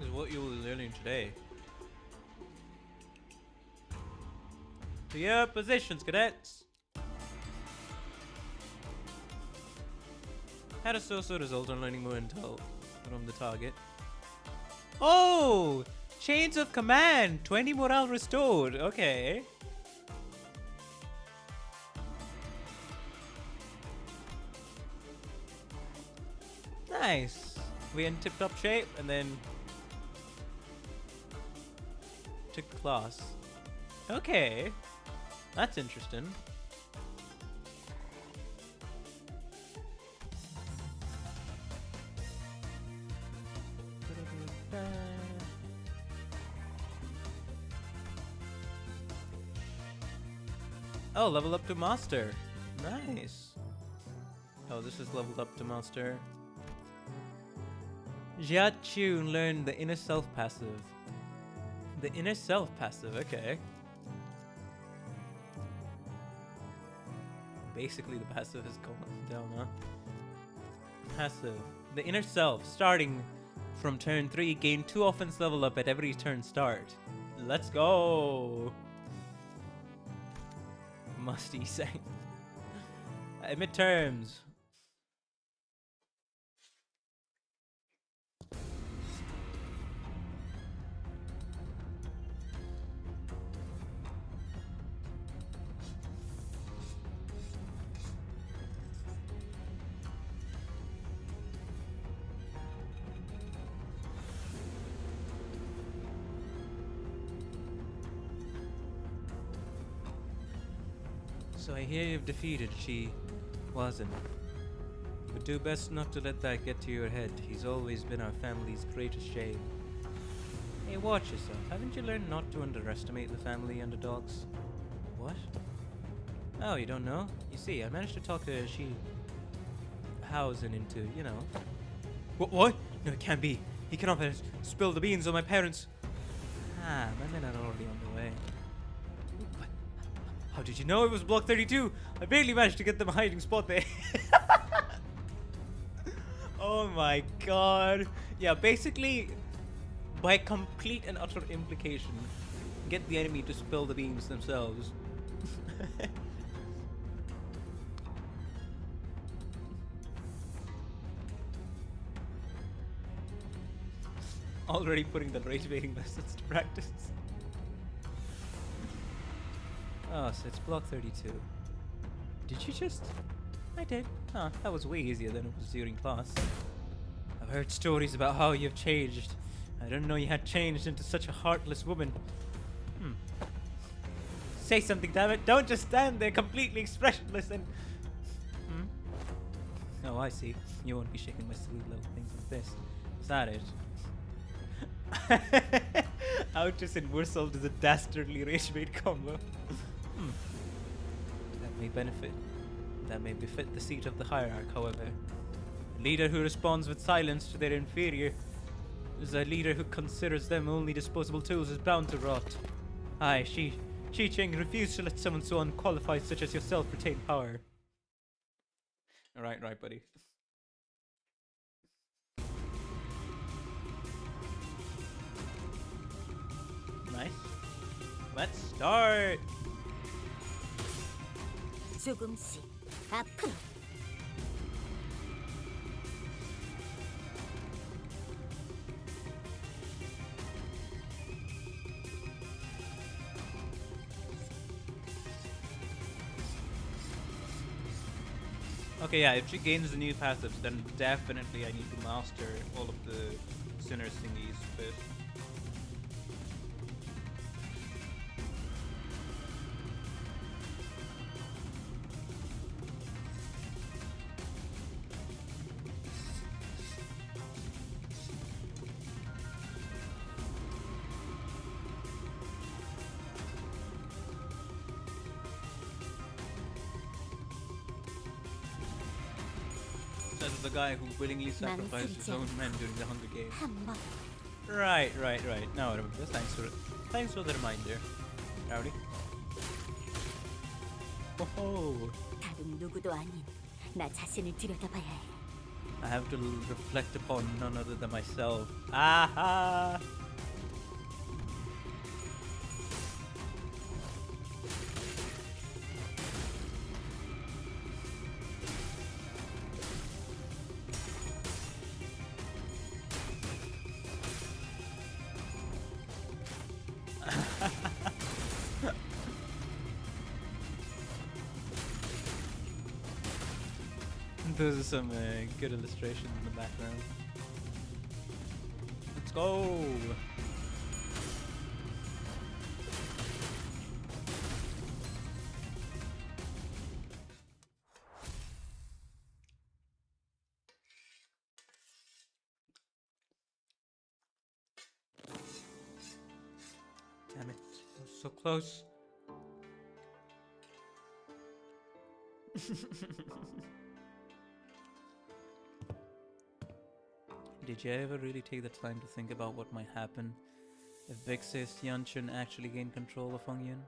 is what you will be learning today. To your positions, cadets! Had a so-so result on learning more intel from the target. Oh! Chains of command! 20 morale restored. Okay. Nice. We're in tip-top shape and then took class. Okay. That's interesting. Oh, level up to master. Nice. Oh, this is leveled up to master. Jia Chun learned the inner self passive. The inner self passive, okay. Basically the passive has gone down, huh? Passive. The inner self, starting from turn 3, gain 2 offense level up at every turn start. Let's go! Musty say. Midterms. So I hear you've defeated Shi Wazin. You would do best not to let that get to your head. He's always been our family's greatest shame. Hey, watch yourself. Haven't you learned not to underestimate the family underdogs? What? Oh, you don't know? You see, I managed to talk Shi Wazin into, you know... What? No, it can't be. He cannot have spilled the beans on my parents. Ah, my men are already on the way. But How did you know it was block 32? I barely managed to get them a hiding spot there. Oh my god. Yeah, basically, by complete and utter implication, get the enemy to spill the beans themselves. Already putting the rage baiting methods to practice. Oh, so it's block 32. Did you just... I did. Huh, that was way easier than it was during class. I've heard stories about how you've changed. I didn't know you had changed into such a heartless woman. Say something, damn it. Don't just stand there completely expressionless and... Oh, I see. You won't be shaking my sweet little things like this. Is that it? Outus and Wurzel is a dastardly rage bait combo. That may benefit. That may befit the seat of the hierarch, however. A leader who responds with silence to their inferior is a leader who considers them only disposable tools is bound to rot. Aye, Shi Ching refused to let someone so unqualified such as yourself retain power. Right, buddy. Nice. Let's start! 조금씩 앞으로. Okay, yeah, if she gains the new passives, then definitely I need to master all of the sinner thingies first. Says the guy who willingly sacrificed his own men during the Hunger Games. 한번 Right. Now I remember this. Thanks for the reminder. Rowdy. Oh, 다른 누구도 아닌 나 자신을 들여다봐야 해. I have to reflect upon none other than myself. Aha! Those are some good illustrations in the background. Let's go! Damn it, I was so close. Did you ever really take the time to think about what might happen if Big Sis Yanchun actually gained control of Hongyun?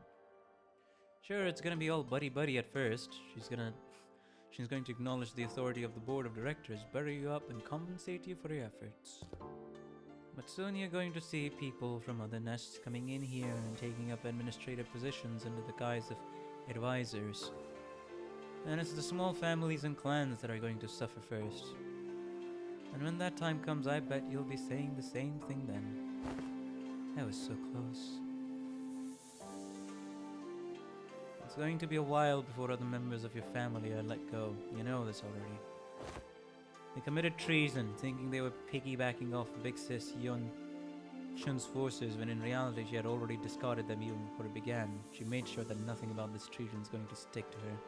Sure, it's gonna be all buddy-buddy at first. She's going to acknowledge the authority of the board of directors, bury you up, and compensate you for your efforts. But soon you're going to see people from other nests coming in here and taking up administrative positions under the guise of advisors. And it's the small families and clans that are going to suffer first. And when that time comes, I bet you'll be saying the same thing then. I was so close. It's going to be a while before other members of your family are let go. You know this already. They committed treason, thinking they were piggybacking off Big Sis Yun Chun's forces, when in reality she had already discarded them even before it began. She made sure that nothing about this treason is going to stick to her.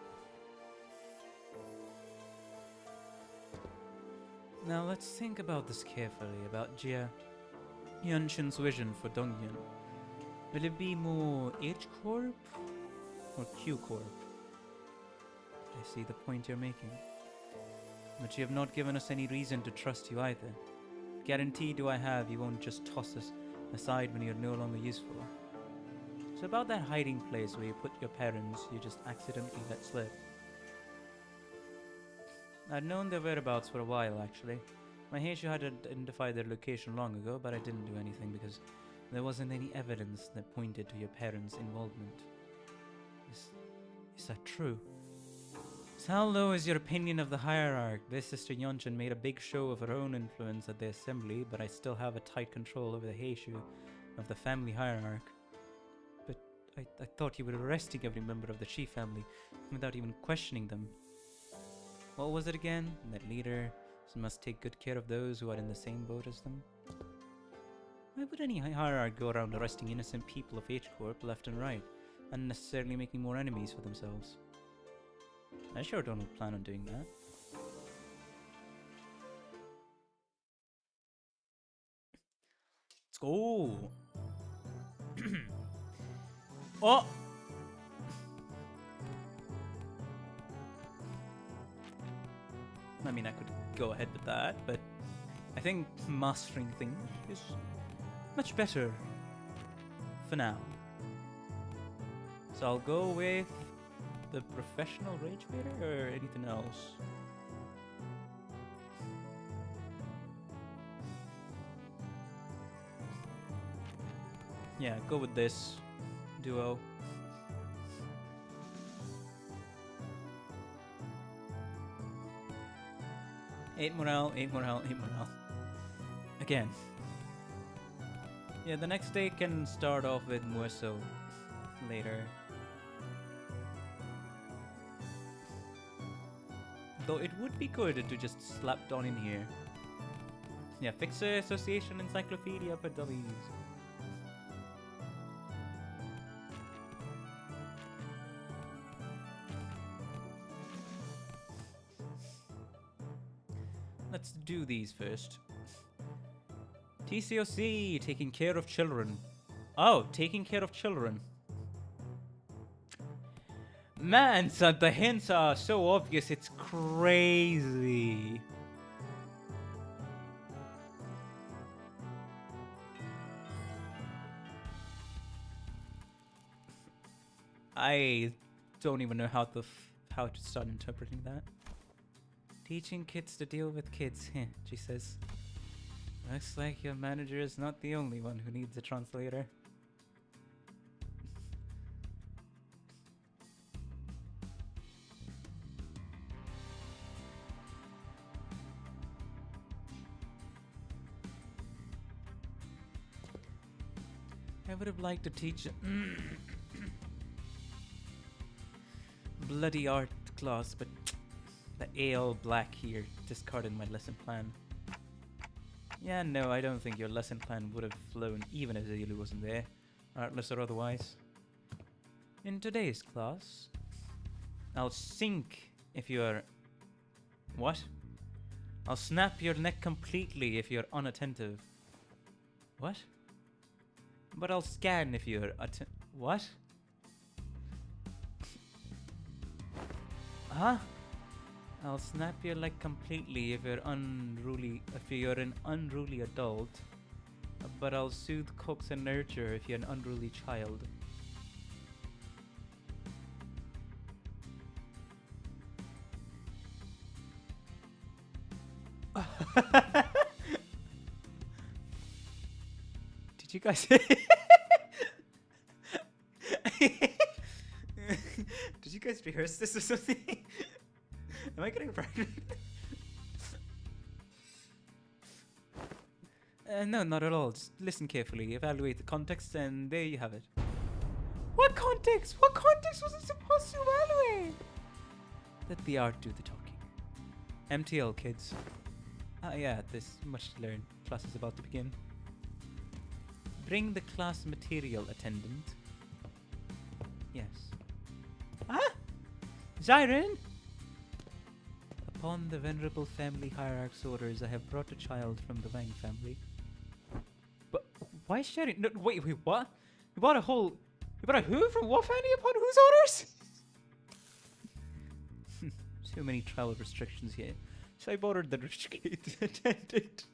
Now let's think about this carefully, about Jia Yunshin's vision for Dongyun. Will it be more H Corp or Q Corp? I see the point you're making. But you have not given us any reason to trust you either. Guarantee do I have you won't just toss us aside when you're no longer useful. So about that hiding place where you put your parents, you just accidentally let slip. I'd known their whereabouts for a while, actually. My Heishu had identified their location long ago, but I didn't do anything because there wasn't any evidence that pointed to your parents' involvement. Is that true? So how low is your opinion of the hierarch? This Sister Yonchen made a big show of her own influence at the assembly, but I still have a tight control over the Heishu of the family hierarch. But I thought you were arresting every member of the Shi family without even questioning them. What was it again? That leader must take good care of those who are in the same boat as them? Why would any hierarch go around arresting innocent people of H-Corp left and right, unnecessarily making more enemies for themselves? I sure don't plan on doing that. Let's go! Oh! I mean, I could go ahead with that, but I think mastering things is much better for now. So I'll go with the professional rage baiter or anything else. Yeah, go with this duo. 8 morale, 8 morale, 8 morale. Again. Yeah, the next day can start off with more so later. Though it would be good to just slap down in here. Yeah, Fixer Association Encyclopedia for W's. Let's do these first. TCOC, taking care of children. Oh, taking care of children. Man, son, the hints are so obvious, it's crazy. I don't even know how to start interpreting that. Teaching kids to deal with kids, she says. Looks like your manager is not the only one who needs a translator. I would have liked to teach bloody art class, but the AL black here discarded my lesson plan. Yeah, no, I don't think your lesson plan would have flown even if Zaylu wasn't there, artless or otherwise. In today's class, I'll sink if you're... What? I'll snap your neck completely if you're unattentive. What? But I'll scan if you're what? Huh? I'll snap your leg completely if you're an unruly adult. But I'll soothe, coax, and nurture if you're an unruly child. Did you guys Did you guys rehearse this or something? Am I getting pregnant? No, not at all. Just listen carefully, evaluate the context, and there you have it. What context? What context was it supposed to evaluate? Let the art do the talking. MTL, kids. Yeah, there's much to learn. Class is about to begin. Bring the class material, attendant. Yes. Ah! Zyron! Upon the venerable family hierarch's orders, I have brought a child from the Wang family. But why sharing? No, wait, what? You brought a whole... You brought a who from what family upon whose orders? Too many travel restrictions here. So I borrowed the rich kid's attendant.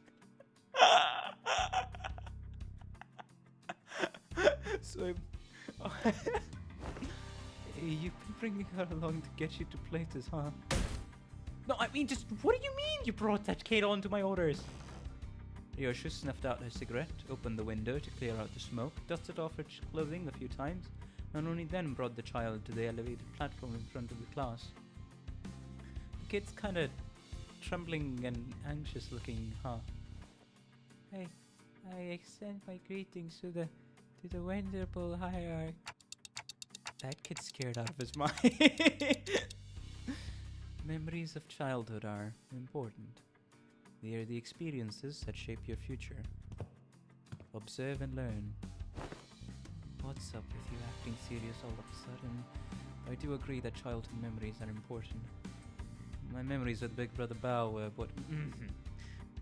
You've been bringing her along to get you to places, huh? No, I mean, just what do you mean you brought that kid onto my orders? Ryoshu snuffed out her cigarette, opened the window to clear out the smoke, dusted off her clothing a few times, and only then brought the child to the elevated platform in front of the class. The kid's kind of trembling and anxious looking, huh? I extend my greetings to the venerable hierarch. That kid's scared out of his mind. Memories of childhood are important. They are the experiences that shape your future. Observe and learn. What's up with you acting serious all of a sudden? I do agree that childhood memories are important. My memories with Big Brother Bao were what...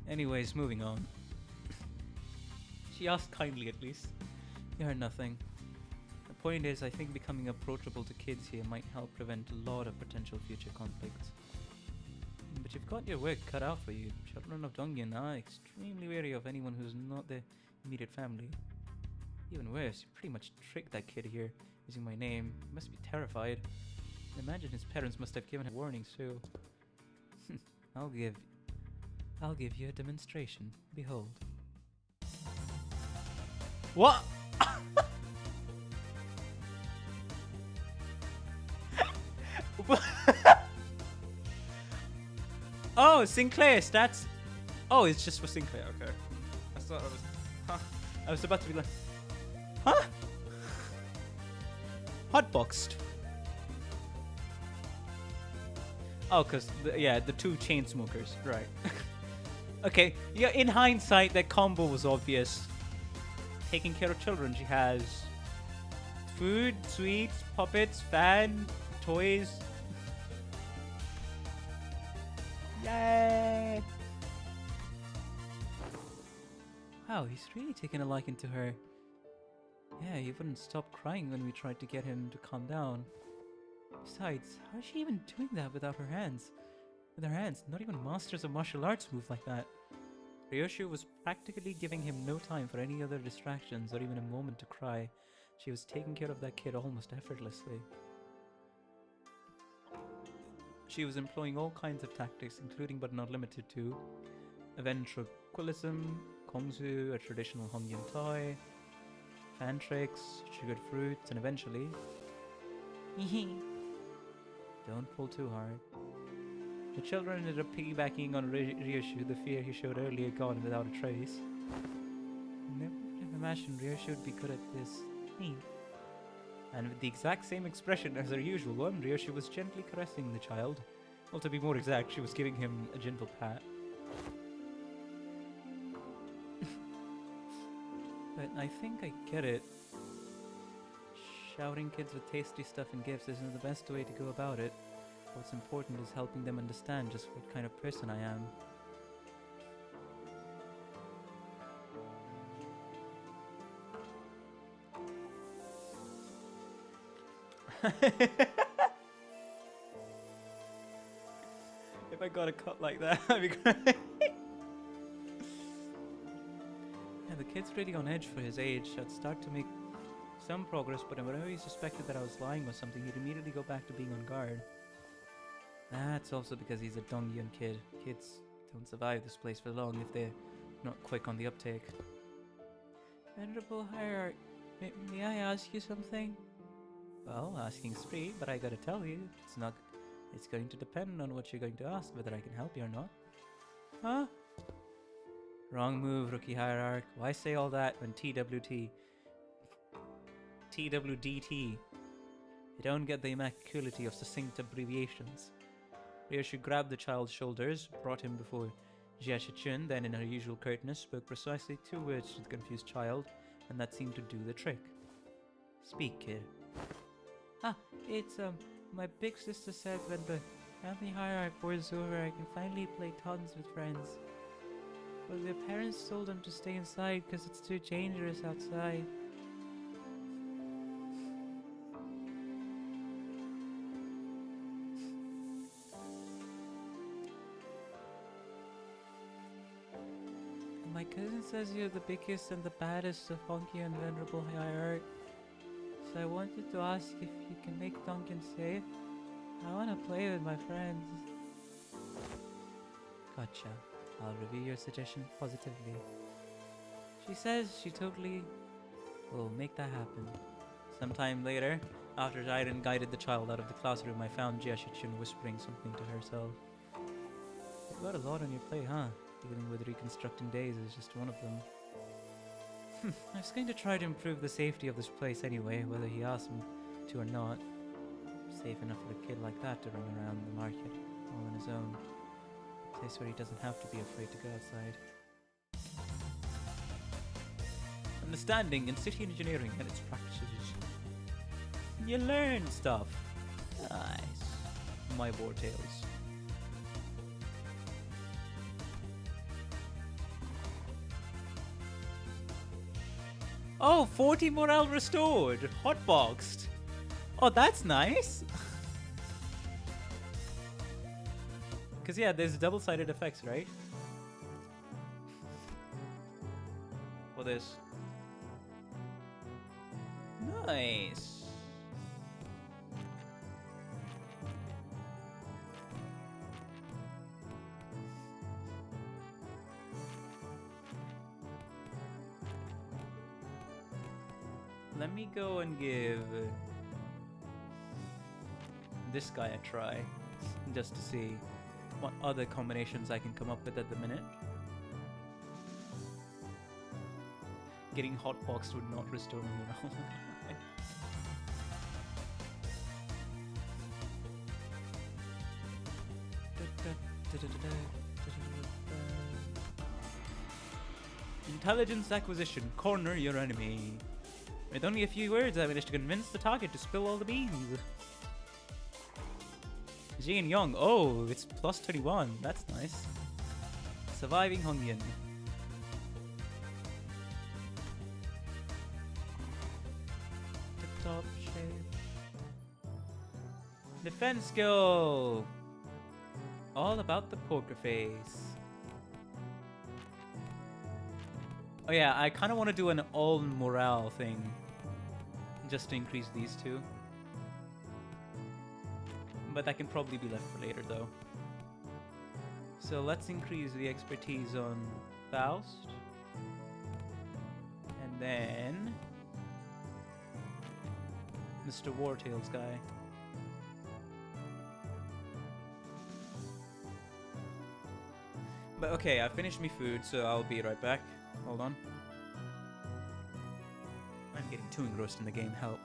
Anyways, moving on. She asked kindly at least. You heard nothing. The point is, I think becoming approachable to kids here might help prevent a lot of potential future conflicts. But you've got your work cut out for you. Children of Dongyan are extremely wary of anyone who's not their immediate family. Even worse, you pretty much tricked that kid here using my name. He must be terrified. Imagine his parents must have given him warnings too. I'll give you a demonstration. Behold. What? Oh, Sinclair stats. Oh, it's just for Sinclair. Okay. I thought I was. Huh. I was about to be like, huh? Hotboxed. Oh, cause the two chain smokers, right? Okay. Yeah. In hindsight, that combo was obvious. Taking care of children. She has food, sweets, puppets, fan, toys. Yay! Wow, he's really taken a liking to her. Yeah, he wouldn't stop crying when we tried to get him to calm down. Besides, how is she even doing that without her hands? With her hands, not even masters of martial arts move like that. Ryoshu was practically giving him no time for any other distractions or even a moment to cry. She was taking care of that kid almost effortlessly. She was employing all kinds of tactics, including but not limited to ventriloquism, kongsu, a traditional Hongyan toy, fan tricks, sugared fruits, and eventually... Don't pull too hard. The children ended up piggybacking on Ryoshu, the fear he showed earlier gone without a trace. Never would have imagined Ryoshu would be good at this. And with the exact same expression as her usual one, Ryoshu was gently caressing the child. Well, to be more exact, she was giving him a gentle pat. But I think I get it. Showering kids with tasty stuff and gifts isn't the best way to go about it. What's important is helping them understand just what kind of person I am. If I got a cut like that, that'd be great. Yeah, the kid's really on edge for his age. I'd start to make some progress, but whenever he suspected that I was lying or something, he'd immediately go back to being on guard. That's also because he's a Dongyan kid. Kids don't survive this place for long if they're not quick on the uptake. Venerable Hierarch, may I ask you something? Well, asking's free, but I gotta tell you, it's going to depend on what you're going to ask, whether I can help you or not. Huh? Wrong move, Rookie Hierarch. Why say all that when TWDT? You don't get the immacularity of succinct abbreviations. Ryoshu grabbed the child's shoulders, brought him before Jia Shichun, then in her usual curtness spoke precisely 2 words to the confused child, and that seemed to do the trick. Speak, kid. It's, my big sister said when the family hierarchy board's over, I can finally play tons with friends. But their parents told them to stay inside because it's too dangerous outside. My cousin says you're the biggest and the baddest of Honky and Venerable Hierarch. I wanted to ask if you can make Duncan safe. I want to play with my friends. Gotcha. I'll review your suggestion positively. She says she totally will make that happen. Sometime later, after Jiren guided the child out of the classroom, I found Jiashichin whispering something to herself. You've got a lot on your plate, huh? Dealing with reconstructing days is just one of them. I was going to try to improve the safety of this place anyway, whether he asked me to or not. Safe enough for a kid like that to run around the market all on his own. A place where he doesn't have to be afraid to go outside. Understanding in city engineering and its practices. You learn stuff. Nice. My boar tails. Oh, 40 morale restored. Hotboxed. Oh, that's nice. Because, yeah, there's double-sided effects, right? For this. Nice. Let me go and give this guy a try, just to see what other combinations I can come up with at the minute. Getting hotboxed would not restore my morale. Intelligence acquisition. Corner your enemy. With only a few words, I managed to convince the target to spill all the beans. Jin Young. Oh, it's plus 21. That's nice. Surviving Hongyan. Tip-top shape. Defense skill. All about the poker face. Oh yeah, I kind of want to do an all morale thing. Just to increase these two. But that can probably be left for later though. So let's increase the expertise on Faust. And then Mr. Wartails guy. But okay, I finished my food, so I'll be right back. Hold on. I'm getting too engrossed in the game, help.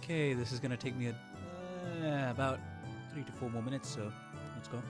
Okay, this is gonna take me about 3 to 4 more minutes, so let's go.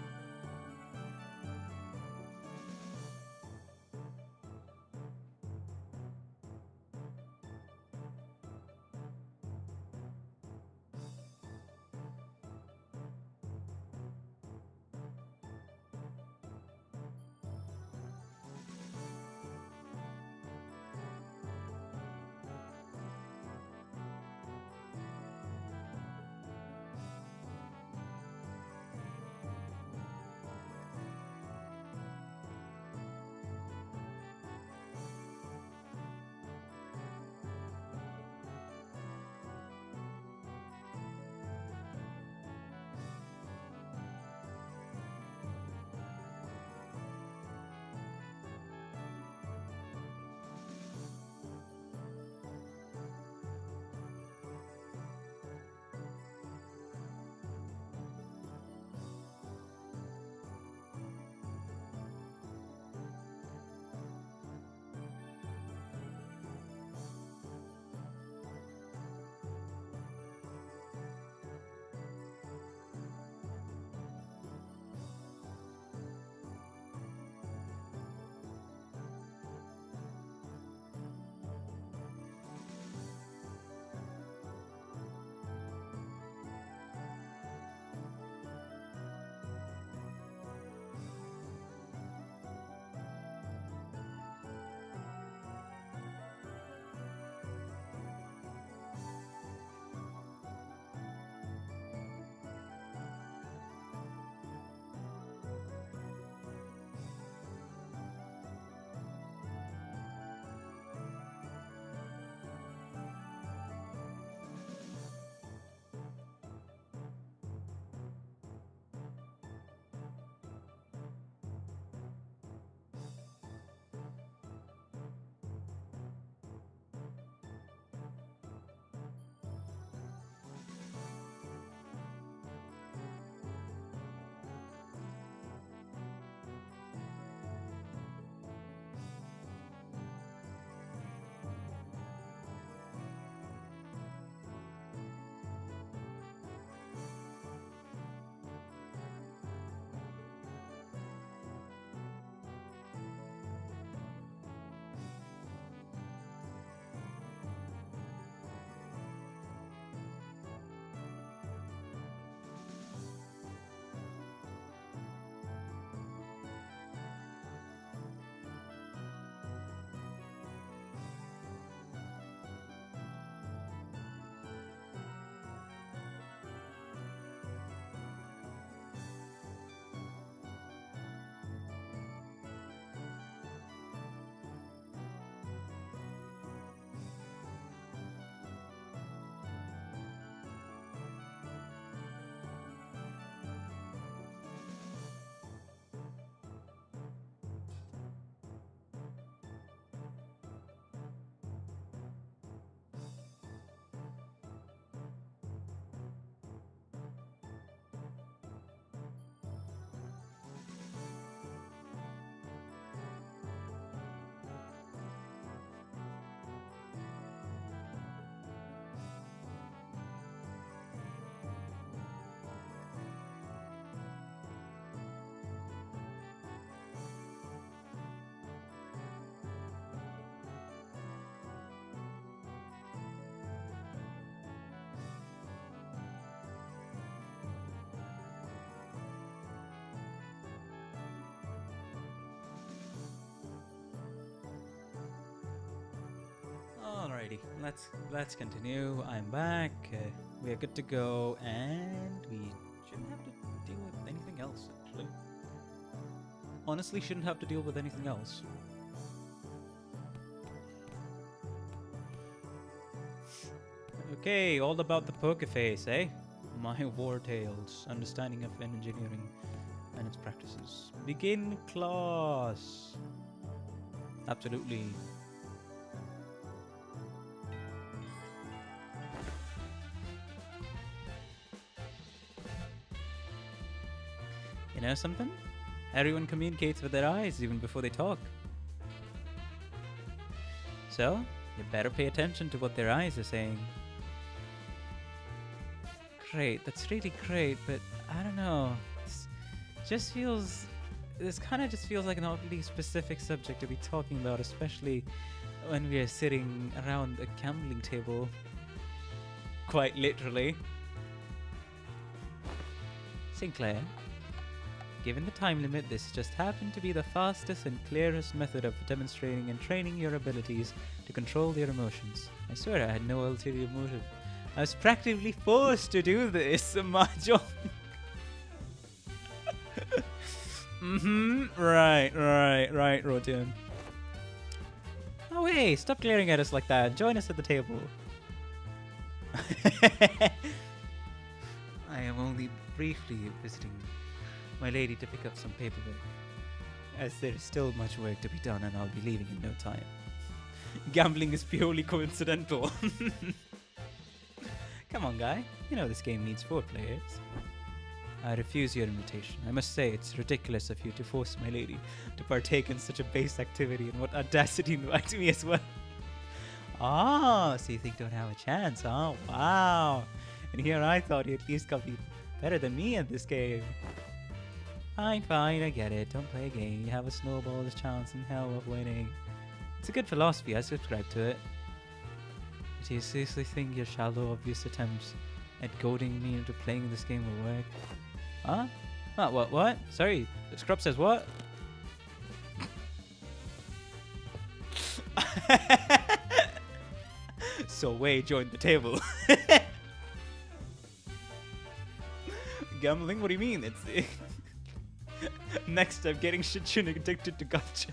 Alrighty, let's continue. I'm back. We are good to go, and we shouldn't have to deal with anything else. Actually, honestly, shouldn't have to deal with anything else. Okay, all about the poker face, eh? My war tales, understanding of engineering and its practices. Begin class. Absolutely. You know something? Everyone communicates with their eyes even before they talk. So, you better pay attention to what their eyes are saying. great. That's really great, but I don't know. This just feels. This kind of just feels like an oddly specific subject to be talking about, especially when we are sitting around a gambling table. Quite literally. Sinclair, given the time limit, this just happened to be the fastest and clearest method of demonstrating and training your abilities to control your emotions. I swear I had no ulterior motive. I was practically forced to do this, Mahjong. Right, Rotian. Oh wait, stop glaring at us like that. Join us at the table. I am only briefly visiting my lady to pick up some paperwork, as there is still much work to be done and I'll be leaving in no time. Gambling is purely coincidental. Come on, guy. You know this game needs 4 players. I refuse your invitation. I must say, it's ridiculous of you to force my lady to partake in such a base activity, and what audacity inviting me as well. Ah, so you think don't have a chance, huh? Wow. And here I thought you at least got to be better than me at this game. Fine, I get it. Don't play a game. You have a snowball's chance in hell of winning. It's a good philosophy. I subscribe to it. But do you seriously think your shallow, obvious attempts at goading me into playing this game will work? Huh? What? Sorry, Scrub says what? So Wei joined the table. Gambling? What do you mean? It's next I'm getting shit addicted to gacha.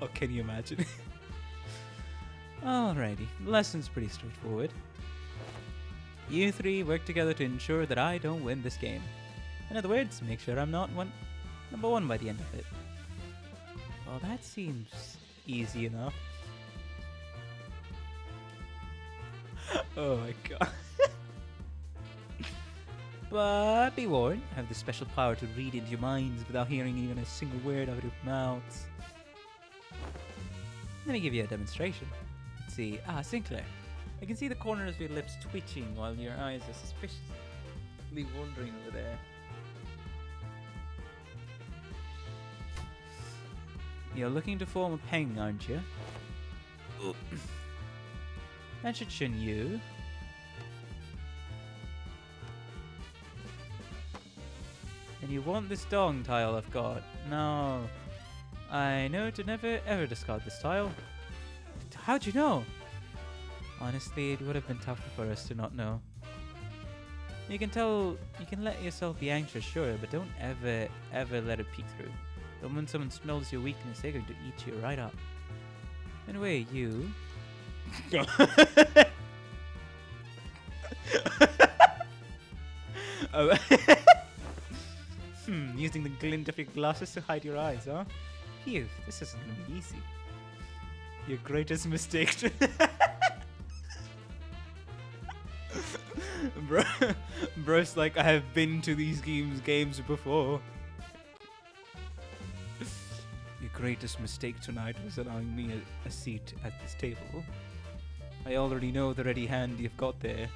Oh, can you imagine? Alrighty, the lesson's pretty straightforward. You 3 work together to ensure that I don't win this game. In other words, make sure I'm not number 1 by the end of it. Well, that seems easy enough. Oh my god. But be warned, I have the special power to read into your minds without hearing even a single word out of your mouths. Let me give you a demonstration. Let's see. Sinclair. I can see the corners of your lips twitching while your eyes are suspiciously wandering over there. You're looking to form a peng, aren't you? That should shun you. And you want this dong tile I've got. No. I know to never ever discard this tile. How'd you know? Honestly, it would have been tougher for us to not know. You can let yourself be anxious, sure, but don't ever let it peek through. Then when someone smells your weakness, they're going to eat you right up. Anyway, you... Using the glint of your glasses to hide your eyes, huh? Phew, this isn't gonna be easy. Your greatest mistake. Bro's like, I have been to these games before. Your greatest mistake tonight was allowing me a seat at this table. I already know the ready hand you've got there.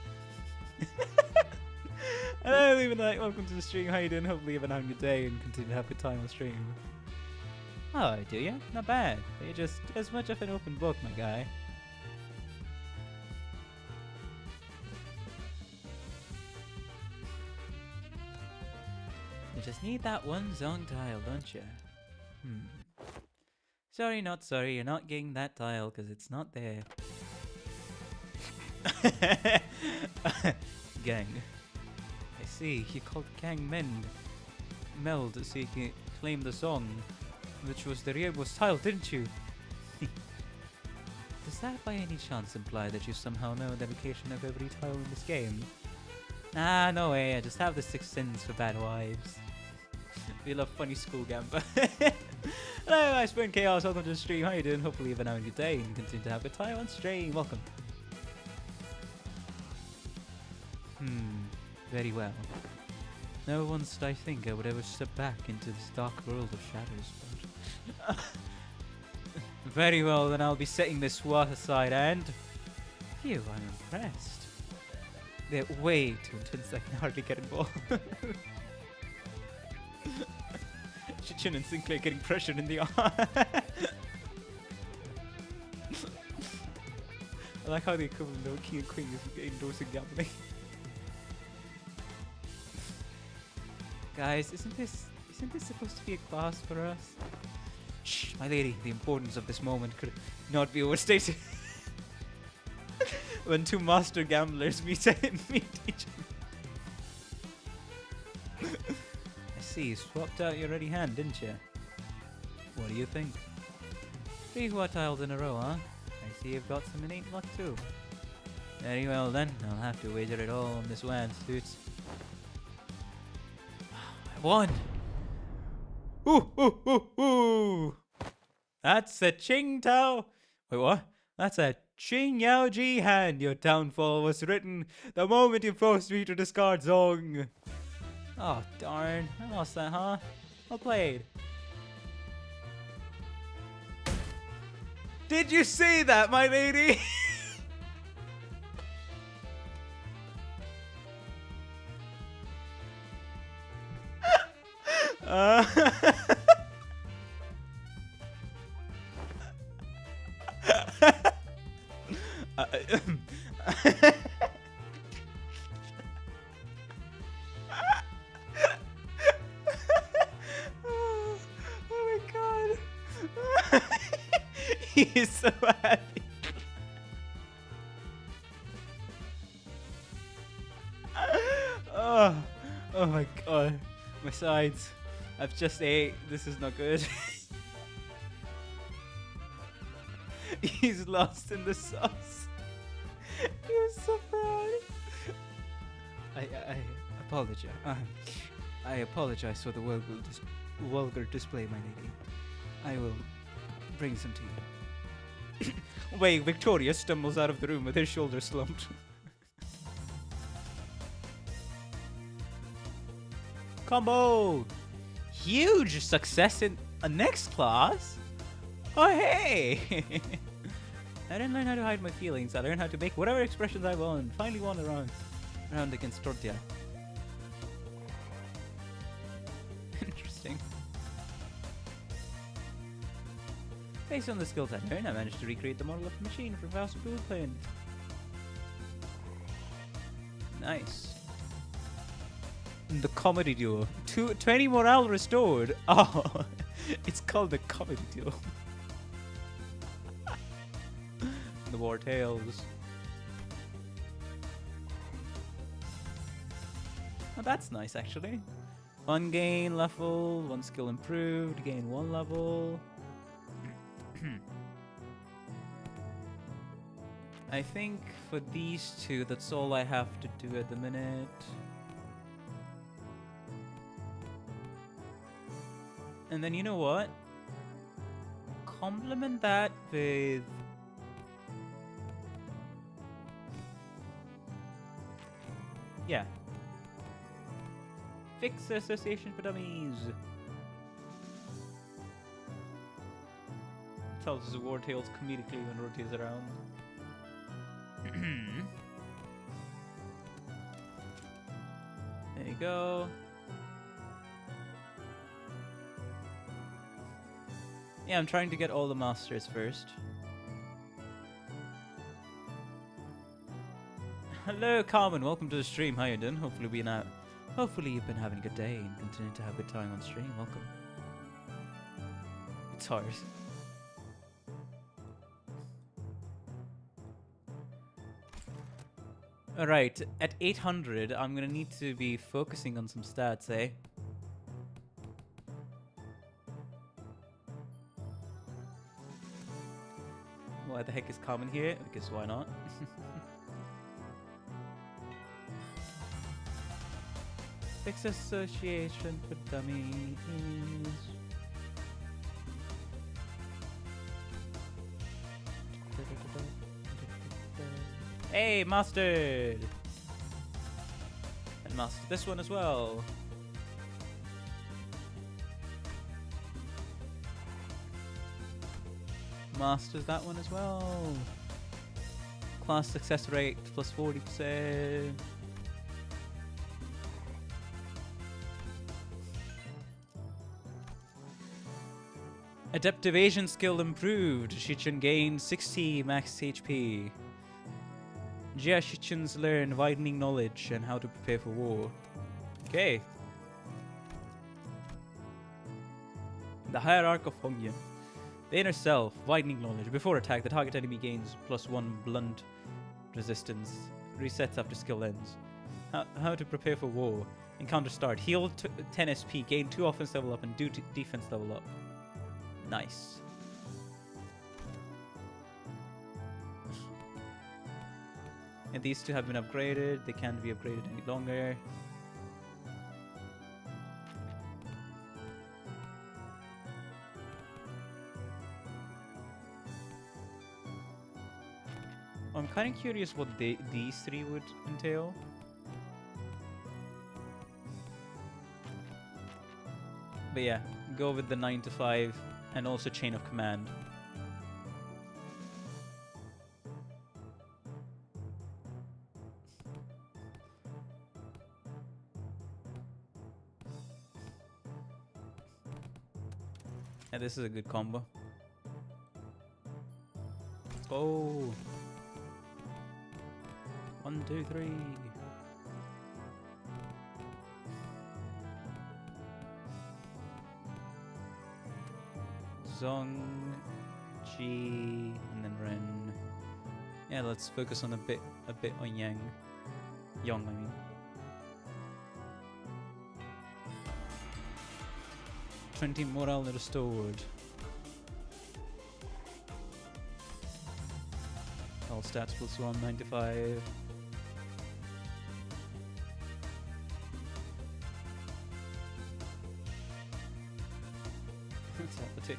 Hello, Leave Night. Welcome to the stream. How you doing? Hopefully you've been having a good day and continue to have a good time on stream. Oh, do you? Not bad. You're just as much of an open book, my guy. You just need that one zone tile, don't you? Sorry, not sorry. You're not getting that tile because it's not there. Gang. I see. You called Gang Meld so you can claim the song, which was the Riebu's tile, didn't you? Does that by any chance imply that you somehow know the location of every tile in this game? Nah, no way. I just have the 6th sense for bad wives. We love funny school gamba. Hello, I Spurn Chaos. Welcome to the stream. How you doing? Hopefully you've been having a good day and continue to have a good time on stream. Welcome. Very well. Never once did I think I would ever step back into this dark world of shadows, but... Very well, then I'll be setting this swat aside and... Phew, I'm impressed. They're way too intense. I can hardly get involved. Chichin and Sinclair getting pressured in the arm. I like how the equivalent of Key and Queen is endorsing gambling. Guys, isn't this supposed to be a class for us? Shh, my lady, the importance of this moment could not be overstated. When two master gamblers meet each other. I see, you swapped out your ready hand, didn't you? What do you think? 3 Hua tiles in a row, huh? I see you've got some innate luck too. Very well then, I'll have to wager it all on this one, Stoots. I won! Ooh, ooh, ooh, ooh! That's a Ching Tao! Wait, what? That's a Ching Yao Ji hand. Your downfall was written the moment you forced me to discard Zong. Oh, darn. I lost that, huh? Well played. Did you see that, my lady? Oh my god. He is so happy. Oh my god. My sides. I've just ate. This is not good. He's lost in the sauce. He was so proud. I apologize. I apologize for the vulgar display, my lady. I will bring some to you. Wait, Victoria stumbles out of the room with her shoulders slumped. Combo! Huge success in a next class? Oh, hey! I didn't learn how to hide my feelings. I learned how to make whatever expressions I want. Finally won around against Tortilla. Interesting. Based on the skills I learned, I managed to recreate the model of the machine from Faust Blueprint. Nice. The comedy duo. 20 morale restored. Oh, it's called the comedy duo. The War Tales. Oh, that's nice actually. 1 gain level, 1 skill improved, gain 1 level. I think for these 2, that's all I have to do at the minute. And then you know what? Complement that with... yeah. Fix association for dummies. Tells us the War Tales comedically when Roti is around. There you go. Yeah, I'm trying to get all the masters first. Hello, Carmen. Welcome to the stream. How you doing? Hopefully you've been having a good day and continue to have a good time on stream. Welcome. It's hard. Alright, at 800, I'm gonna need to be focusing on some stats, eh? Why the heck is Common here? I guess why not? Fix association for dummies. Hey, mastered! And mastered this one as well. Masters that one as well. Class success rate plus 40%. Adept evasion skill improved. Shichun gained 60 max HP. Jia Shichuns learn widening knowledge and how to prepare for war. Okay. The Hierarch of Hongyan. The inner self, widening knowledge. Before attack, the target enemy gains +1 blunt resistance. Resets after skill ends. How to prepare for war. Encounter start. Heal 10 SP. Gain 2 offense level up and 2 defense level up. Nice. And these two have been upgraded. They can't be upgraded any longer. I'm kind of curious what these three would entail. But yeah, go with the 9 to 5 and also chain of command. Yeah, this is a good combo. Let's go. 1, 2, 3. Zong, Ji, and then Ren. Yeah, let's focus on a bit on Yang. Yong, I mean. "20 morale restored. All stats +1, 95. That's not the tick.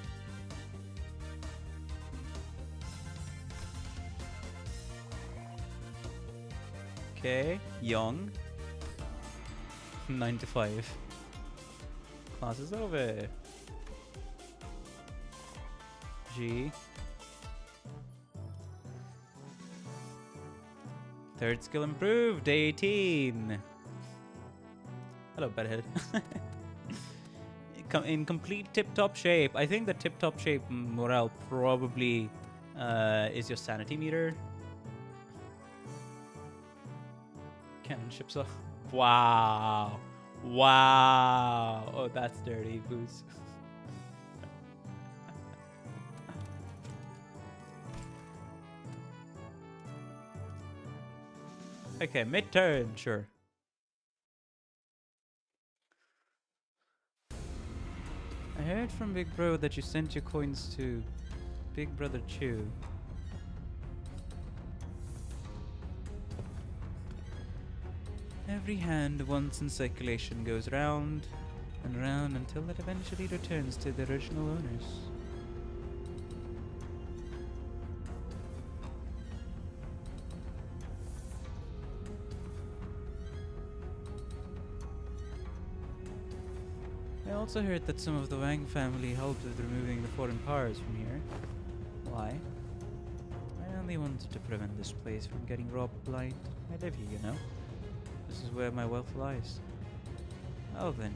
Okay, Young. 9 to 5. Class is over. G. Third skill improved. 18. Hello, Bedhead. In complete tip-top shape. I think the tip-top shape morale probably is your sanity meter. Cannon ships off. Wow. Wow. Oh, that's dirty, Booze. Okay, mid-turn, sure. I heard from Big Bro that you sent your coins to Big Brother Chew. Every hand once in circulation goes round and round until it eventually returns to the original owners. I also heard that some of the Wang family helped with removing the foreign powers from here. Why? I only wanted to prevent this place from getting robbed blind. I live here, you know. This is where my wealth lies. Oh then,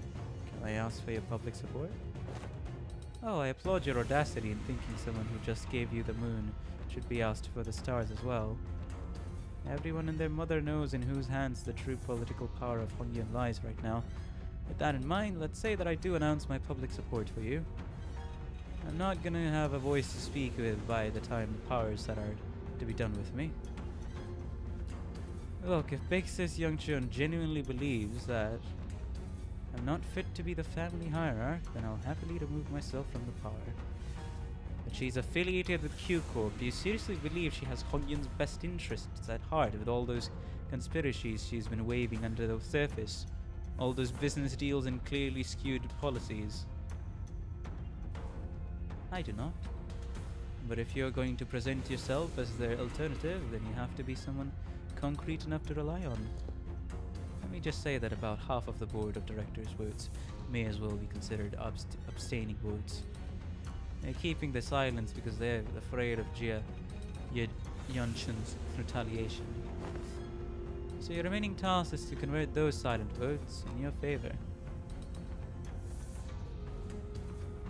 can I ask for your public support? Oh, I applaud your audacity in thinking someone who just gave you the moon should be asked for the stars as well. Everyone and their mother knows in whose hands the true political power of Hongyan lies right now. With that in mind, let's say that I do announce my public support for you. I'm not gonna have a voice to speak with by the time the powers that are to be done with me. Look, if Big Sis Youngchun genuinely believes that I'm not fit to be the family hierarch, then I'll happily remove myself from the power. But she's affiliated with Q Corp. Do you seriously believe she has Hongyan's best interests at heart with all those conspiracies she's been waving under the surface? All those business deals and clearly skewed policies? I do not. But if you're going to present yourself as their alternative, then you have to be someone concrete enough to rely on. Let me just say that about half of the board of directors' votes may as well be considered abstaining votes. They're keeping their silence because they're afraid of Jia Yunchun's retaliation. So your remaining task is to convert those silent votes in your favor.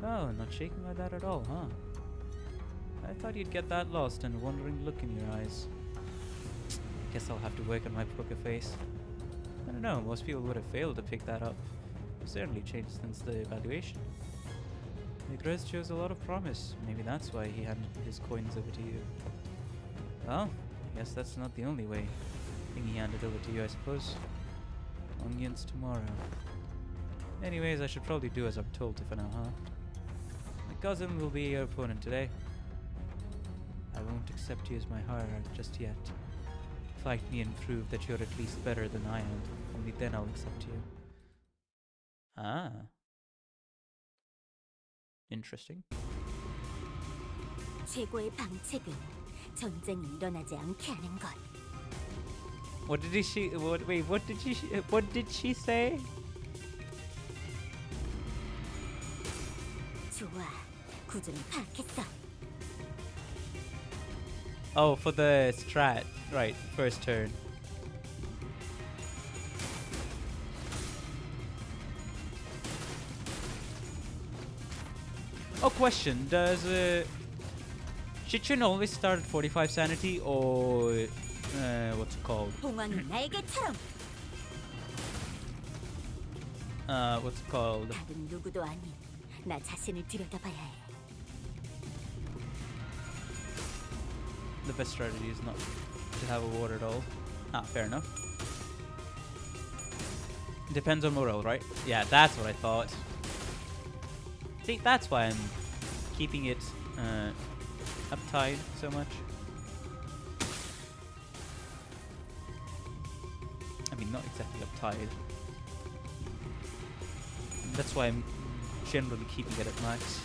Oh, not shaking like that at all, huh? I thought you'd get that lost and wondering look in your eyes. Guess I'll have to work on my poker face. I don't know, most people would have failed to pick that up. It's certainly changed since the evaluation. Matrixzry shows a lot of promise. Maybe that's why he handed his coins over to you. Well, I guess that's not the only way. Thing he handed over to you, I suppose. Onions tomorrow. Anyways, I should probably do as I'm told for now, huh? My cousin will be your opponent today. I won't accept you as my hierarch just yet. Fight me and prove that you're at least better than I am. Only then I'll accept you. Ah. Interesting. 최고의 방책은 전쟁이 일어나지 않게 하는 것. What did she? Wait, what did she? What did she say? 좋아, 구조는 파악했어. Oh, for the strat, right? First turn. Oh, question: does Shichun always start at 45 sanity, or what's it called? 봉황이 날개처럼. What's it called? 다른 누구도 아닌 나 자신을 들여다봐야 해. The best strategy is not to have a ward at all. Ah, fair enough. Depends on morale, right? Yeah, that's what I thought. See, that's why I'm keeping it uptight so much. I mean, not exactly uptight. That's why I'm generally keeping it at max.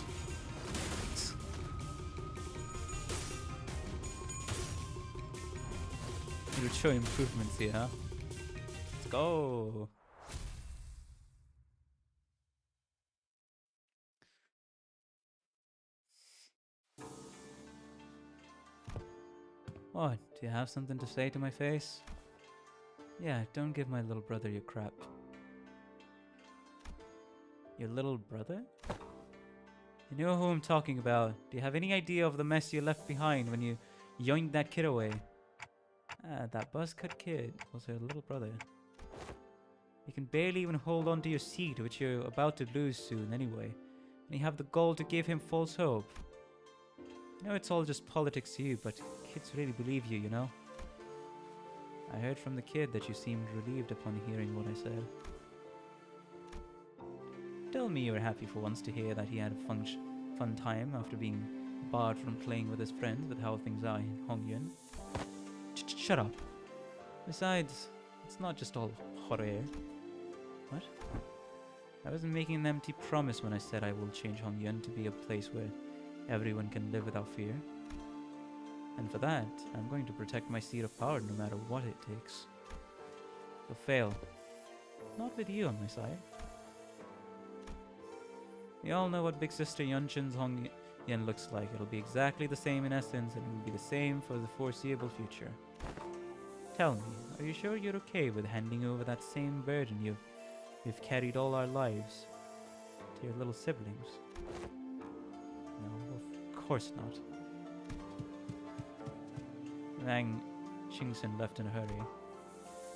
It'll show improvements here, huh? Let's go! What? Do you have something to say to my face? Yeah, don't give my little brother your crap. Your little brother? You know who I'm talking about. Do you have any idea of the mess you left behind when you yoinked that kid away? Ah, that buzzcut kid was her little brother. You can barely even hold on to your seat, which you're about to lose soon anyway. And you have the gall to give him false hope. I know it's all just politics to you, but kids really believe you, you know? I heard from the kid that you seemed relieved upon hearing what I said. Tell me you were happy for once to hear that he had a fun time after being barred from playing with his friends with how things are in Hongyun. Shut up. Besides, it's not just all hot air. What? I wasn't making an empty promise when I said I will change Hongyun to be a place where everyone can live without fear. And for that, I'm going to protect my seat of power no matter what it takes. You'll fail. Not with you on my side. We all know what Big Sister Yunshin's Hongyun looks like. It'll be exactly the same in essence, and it will be the same for the foreseeable future. Tell me, are you sure you're okay with handing over that same burden you've carried all our lives to your little siblings? No, of course not. Wang Qingsun left in a hurry,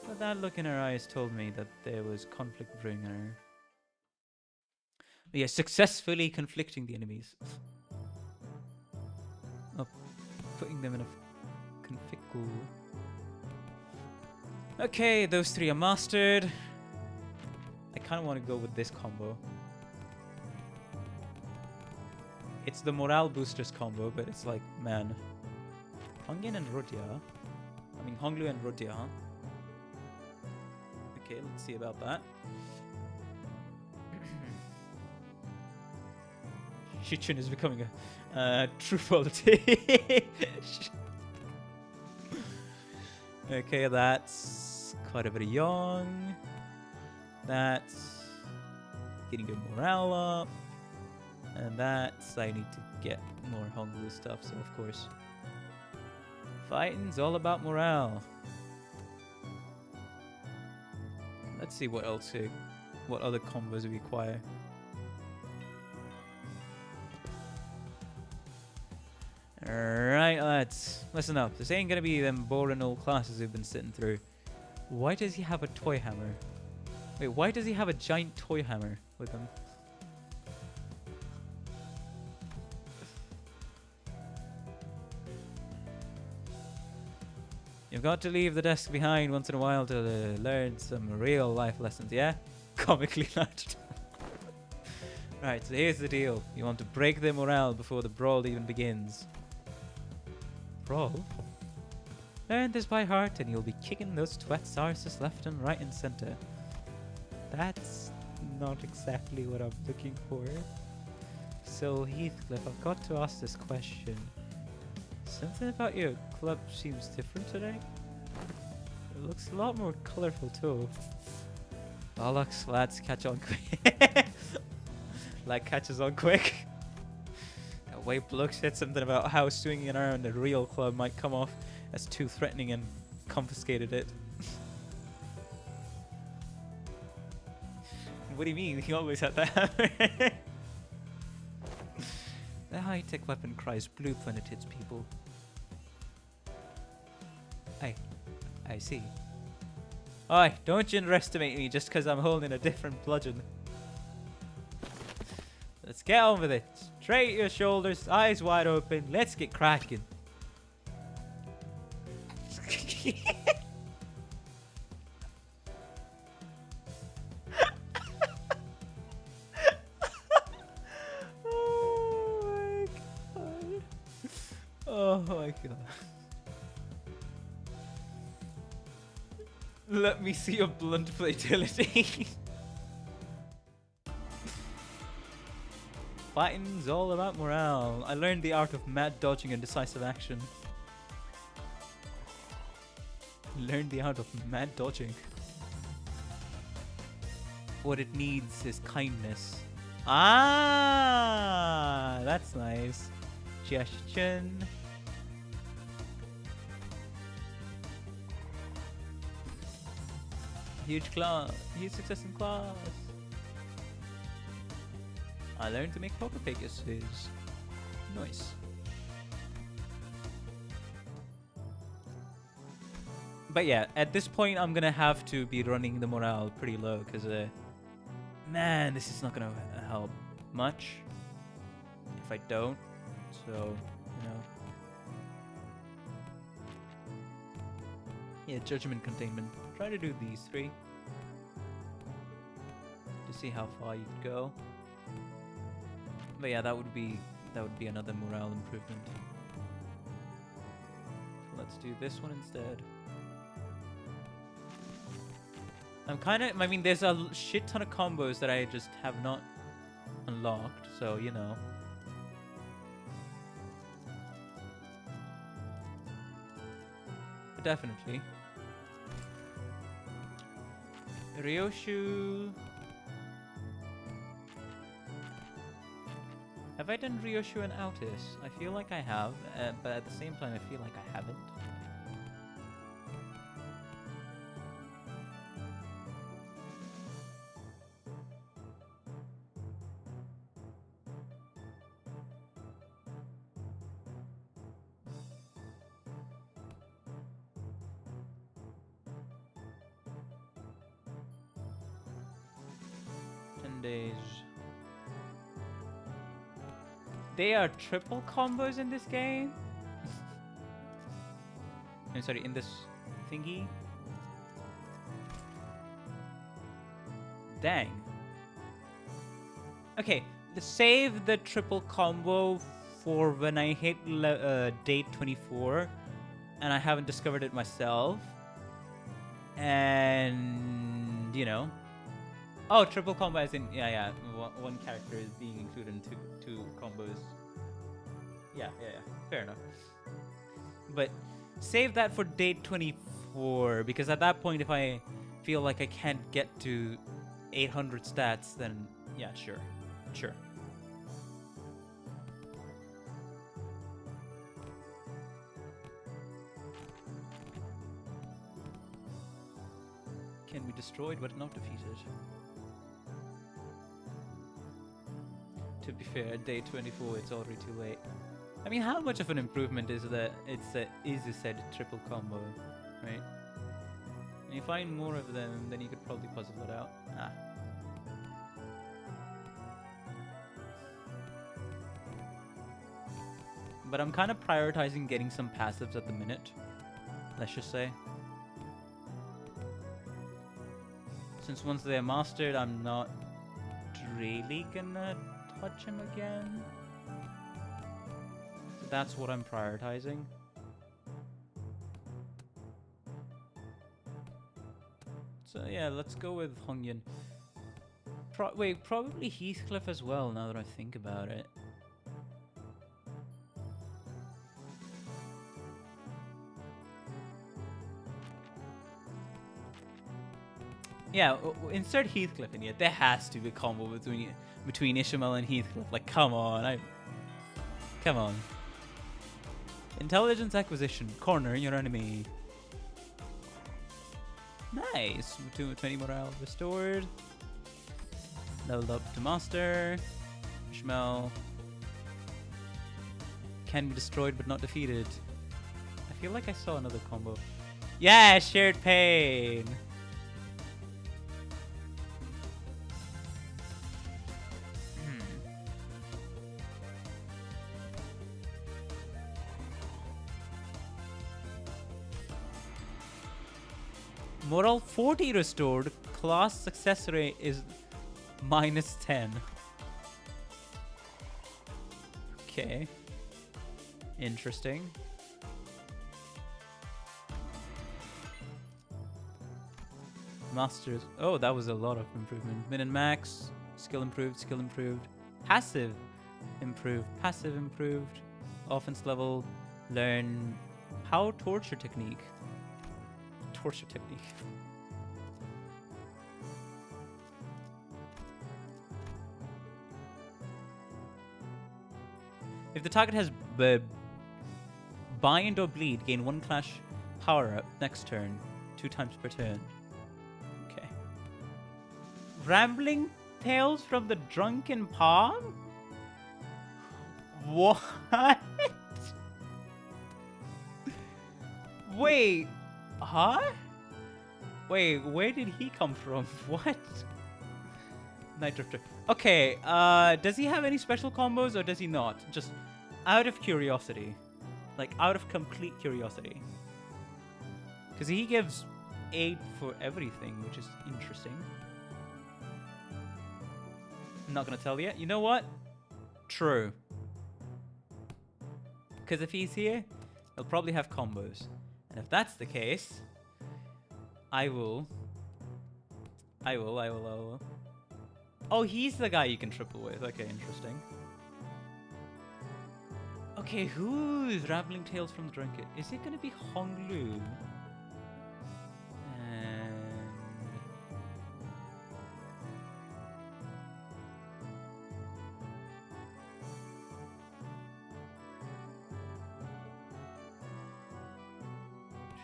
but that look in her eyes told me that there was conflict brewing in her. We are successfully conflicting the enemies. Oh, putting them in a conflict. Okay, those three are mastered. I kind of want to go with this combo. It's the morale boosters combo, but it's like, man. Hongyan and Rodya. I mean, Honglu and Rodya. Okay, let's see about that. Shichun is becoming a true quality. Okay, that's quite a bit of young. That's getting good morale up. And that's I need to get more Honglu stuff, so of course. Fighting's all about morale. Let's see what else what other combos we acquire. Alright, lads. Listen up. This ain't gonna be them boring old classes we've been sitting through. Why does he have a toy hammer? Wait, why does he have a giant toy hammer with him? You've got to leave the desk behind once in a while to learn some real life lessons, yeah? Comically nudged. Right, so here's the deal. You want to break their morale before the brawl even begins. Brawl? Learn this by heart and you'll be kicking those twats arses left and right and center. That's not exactly what I'm looking for. So Heathcliff, I've got to ask this question. Something about your club seems different today. It looks a lot more colourful too. Bollocks, lads, catch on quick. Like catches on quick. That way Blook said something about how swinging around a real club might come off as too threatening and confiscated it. What do you mean? He always had that hammer. The high-tech weapon cries bloop when it hits people. I see. Oi, don't you underestimate me just because I'm holding a different bludgeon. Let's get on with it. Straight your shoulders, eyes wide open. Let's get cracking. Oh my god. Let me see your blunt fatality. Fighting's all about morale. I learned the art of mad dodging and decisive action. Learned the art of mad dodging. What it needs is kindness. Ah, that's nice. Suggestion. Huge class. Huge success in class. I learned to make poker Pegasus. Nice. But yeah, at this point I'm gonna have to be running the morale pretty low because man, this is not gonna help much if I don't. So, you know. Yeah, judgment containment. Try to do these three to see how far you could go. But yeah, that would be another morale improvement. So let's do this one instead. I mean, there's a shit ton of combos that I just have not unlocked, so you know. But definitely. Ryoshu. Have I done Ryoshu and Altis? I feel like I have, but at the same time I feel like I haven't. They are triple combos in this game? I'm sorry, in this thingy? Dang. Okay, save the triple combo for when I hit date 24 and I haven't discovered it myself. And, you know. Oh, triple combo as in, yeah. One character is being included in two combos. Yeah. Fair enough. But save that for date 24, because at that point, if I feel like I can't get to 800 stats, then yeah, sure. Can be destroyed but not defeated. To be fair, at day 24 it's already too late. I mean, how much of an improvement is that is a said triple combo, right? When you find more of them, then you could probably puzzle it out. Ah. But I'm kind of prioritizing getting some passives at the minute, let's just say. Since once they're mastered, I'm not really gonna touch him again. So that's what I'm prioritizing. So yeah, let's go with Hongyan. Wait, probably Heathcliff as well, now that I think about it. Yeah, insert Heathcliff in here. There has to be a combo between Ishmael and Heathcliff. Like, come on, come on. Intelligence acquisition. Corner your enemy. Nice. 20 morale restored. Leveled up to master. Ishmael can be destroyed but not defeated. I feel like I saw another combo. Yeah, shared pain. Morale 40 restored. Class success rate is -10. Okay. Interesting. Masters. Oh, that was a lot of improvement. Min and max. Skill improved. Skill improved. Passive improved. Passive improved. Offense level. Learn power torture technique. Torture technique. If the target has bind or bleed, gain 1 clash power up next turn, 2 times per turn. Okay. Rambling tales from the drunken palm? What? Wait. Huh? Wait, where did he come from? What? Night Drifter. Okay, does he have any special combos or does he not? Just out of curiosity. Like, out of complete curiosity. Because he gives aid for everything, which is interesting. I'm not gonna tell you. You know what? True. Because if he's here, he'll probably have combos. And if that's the case, I will. Oh, he's the guy you can triple with. Okay, interesting. Okay, who's Rambling Tales from the Drunkard? Is it gonna be Honglu?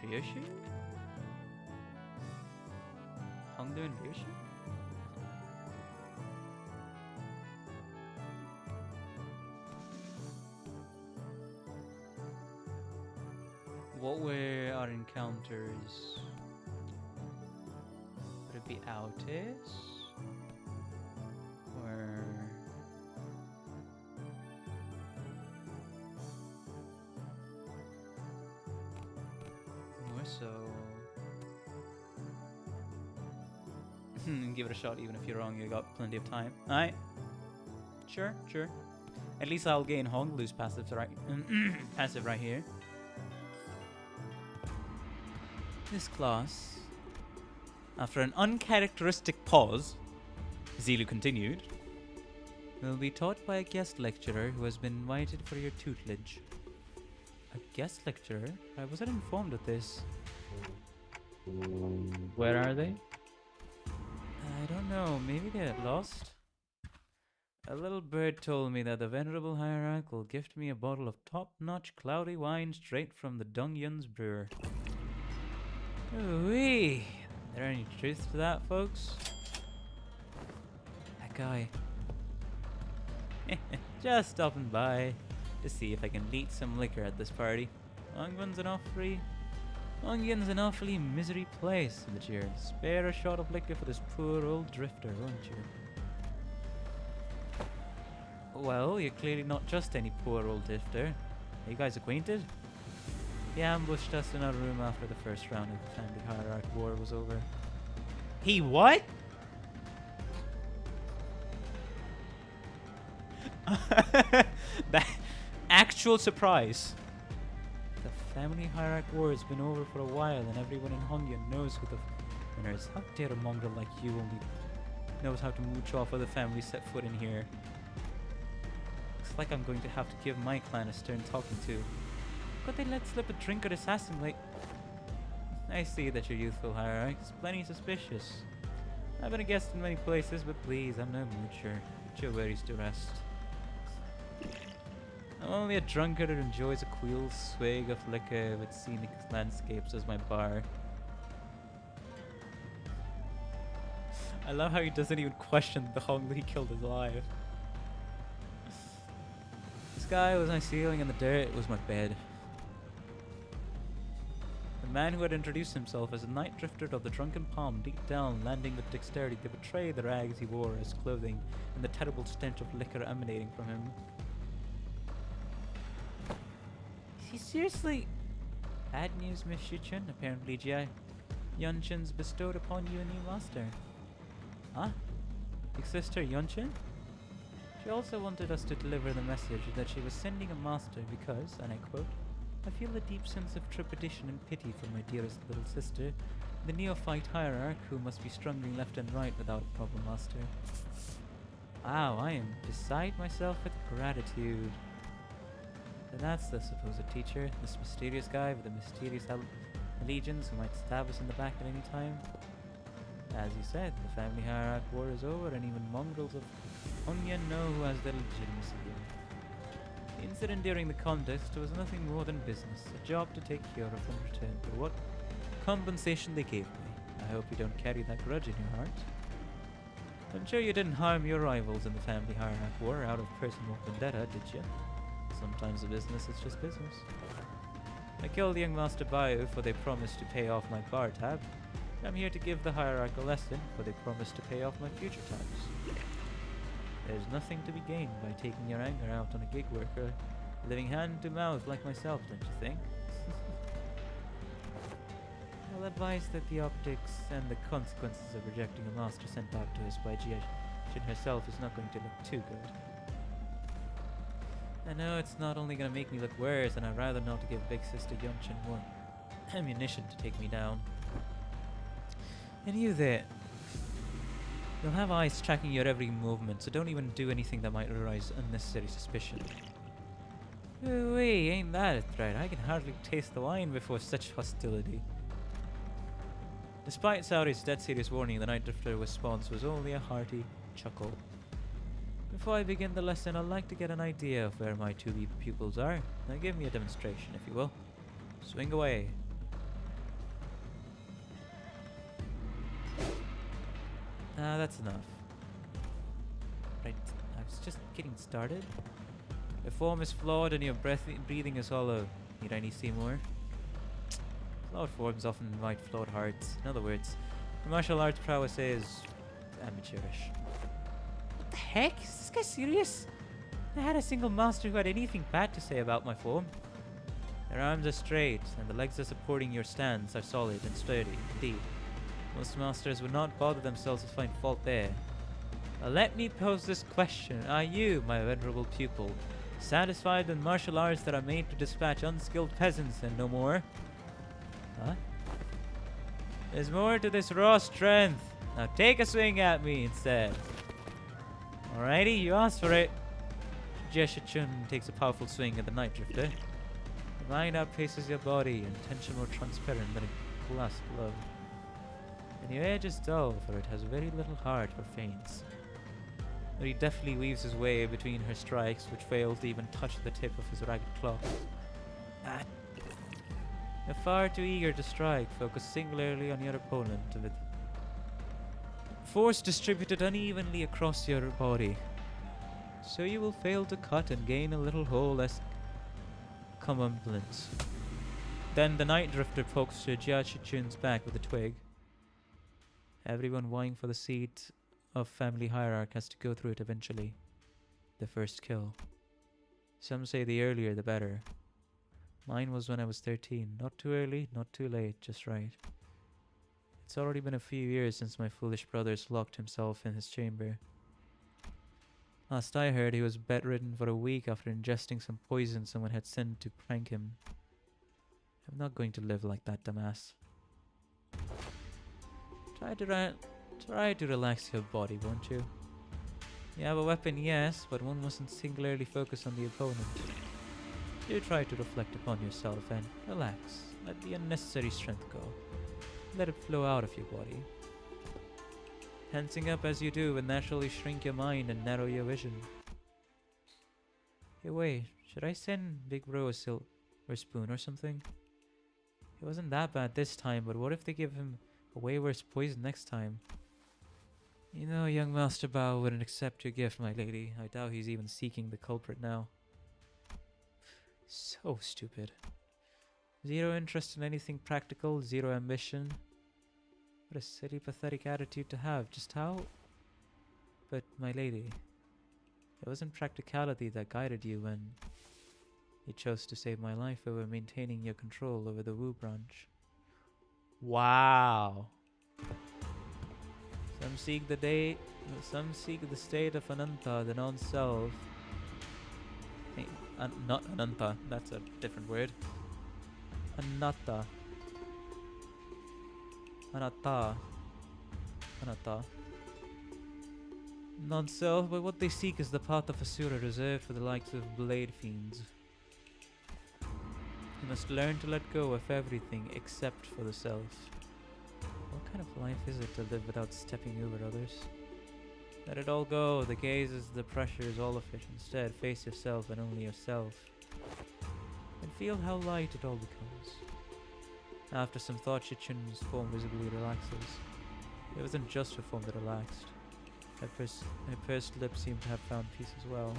And Ryoshu? Honglu and Ryoshu? What were our encounters? Would it be Altis? Or more so? Give it a shot, even if you're wrong, you got plenty of time. Alright. Sure. At least I'll gain Honglu's passive right passive right here. This class, after an uncharacteristic pause, Zilu continued, will be taught by a guest lecturer who has been invited for your tutelage. A guest lecturer? I wasn't informed of this. Where are they? I don't know. Maybe they're lost? A little bird told me that the venerable hierarch will gift me a bottle of top-notch cloudy wine straight from the Dongyun's brewer. Ooh-wee. There any truth to that, folks? That guy. Just stopping by. to see if I can leak some liquor at this party. Ongyen's an awfully misery place, but you'd spare a shot of liquor for this poor old drifter, won't you? Well, you're clearly not just any poor old drifter. Are you guys acquainted? He ambushed us in our room after the first round of the family hierarchy war was over. He what? That actual surprise. The family hierarchy war has been over for a while, and everyone in Hongyan knows who the winner is. How dare a mongrel like you only knows how to mooch off other families set foot in here? Looks like I'm going to have to give my clan a stern talking to. Could they let slip a trinket assassin like... I see that your youthful hierarchy is plenty suspicious. I've been a guest in many places, but please, I'm no moocher. Put your worries to rest. I'm only a drunkard who enjoys a cool swig of liquor with scenic landscapes as my bar. I love how he doesn't even question the Hong that he killed is alive. The sky was my ceiling and the dirt was my bed. The man who had introduced himself as a night drifter of the drunken palm, deep down, landing with dexterity to betray the rags he wore as clothing and the terrible stench of liquor emanating from him. Is he seriously... Bad news, Miss Shichun. Apparently, Yunshin's bestowed upon you a new master. Huh? Big sister Yunshin? She also wanted us to deliver the message that she was sending a master because, and I quote, I feel a deep sense of trepidation and pity for my dearest little sister, the neophyte hierarch who must be struggling left and right without a proper master. Wow, I am beside myself with gratitude. So that's the supposed teacher, this mysterious guy with a mysterious allegiance who might stab us in the back at any time. As you said, the family hierarchy war is over, and even mongrels of Hongyan know who has their legitimacy here. The incident during the contest was nothing more than business, a job to take care of in return for what compensation they gave me. I hope you don't carry that grudge in your heart. I'm sure you didn't harm your rivals in the family hierarchy war out of personal vendetta, did you? Sometimes the business is just business. I killed young Master Bayu for they promised to pay off my bar tab. I'm here to give the hierarchy a lesson, for they promised to pay off my future tabs. There's nothing to be gained by taking your anger out on a gig worker, living hand to mouth like myself, don't you think? I'll advise that the optics and the consequences of rejecting a master sent out to us by Jin herself is not going to look too good. I know it's not only going to make me look worse, and I'd rather not to give Big Sister Yunshin more ammunition to take me down. And you there. You'll have eyes tracking your every movement, so don't even do anything that might arouse unnecessary suspicion. Ooh-wee, ain't that a threat? I can hardly taste the wine before such hostility. Despite Sauri's dead serious warning, the Night Drifter's response was only a hearty chuckle. Before I begin the lesson, I'd like to get an idea of where my two pupils are. Now give me a demonstration, if you will. Swing away. That's enough. Right, I was just getting started. Your form is flawed and your breathing is hollow. Need I see more? Flawed forms often invite flawed hearts. In other words, your martial arts prowess is amateurish. What the heck? Is this guy serious? I had a single master who had anything bad to say about my form. Their arms are straight, and the legs that supporting your stance are solid and sturdy, indeed. Most masters would not bother themselves to find fault there. Now let me pose this question. Are you, my venerable pupil, satisfied with martial arts that are made to dispatch unskilled peasants and no more? Huh? There's more to this raw strength. Now take a swing at me instead. Alrighty, you asked for it. Jeshichun takes a powerful swing at the Night Drifter. The mind outpaces your body, and tension more transparent than a glass glove. And your edge is dull, for it has very little heart or feints. But he deftly weaves his way between her strikes, which fail to even touch the tip of his ragged claw. You're far too eager to strike, focused singularly on your opponent, with force distributed unevenly across your body. So you will fail to cut and gain a little hole comeuppance. Then the Night Drifter pokes Jia Chichun's back with a twig. Everyone vying for the seat of family hierarch has to go through it eventually. The first kill. Some say the earlier the better. Mine was when I was 13. Not too early, not too late, just right. It's already been a few years since my foolish brother's locked himself in his chamber. Last I heard, he was bedridden for a week after ingesting some poison someone had sent to prank him. I'm not going to live like that, dumbass. Try to relax your body, won't you? You have a weapon, yes, but one mustn't singularly focus on the opponent. Do try to reflect upon yourself and relax. Let the unnecessary strength go. Let it flow out of your body. Tensing up as you do will naturally shrink your mind and narrow your vision. Hey, wait, should I send Big Bro a silver spoon or something? It wasn't that bad this time, but what if they give him a way worse poison next time? You know, young Master Bao wouldn't accept your gift, my lady. I doubt he's even seeking the culprit now. So stupid. Zero interest in anything practical, zero ambition. What a silly, pathetic attitude to have. Just how? But, my lady, it wasn't practicality that guided you when you chose to save my life over maintaining your control over the Wu branch. Wow. Some seek the state of Ananta, the non-self. Hey, not Ananta, that's a different word. Anatta. Anatta. Non-self, but what they seek is the path of Asura reserved for the likes of blade fiends. You must learn to let go of everything except for the self. What kind of life is it to live without stepping over others? Let it all go, the gazes, the pressures, all of it. Instead, face yourself and only yourself. And feel how light it all becomes. After some thought, Chichun's form visibly relaxes. It wasn't just her form that relaxed. Her pursed lips seemed to have found peace as well.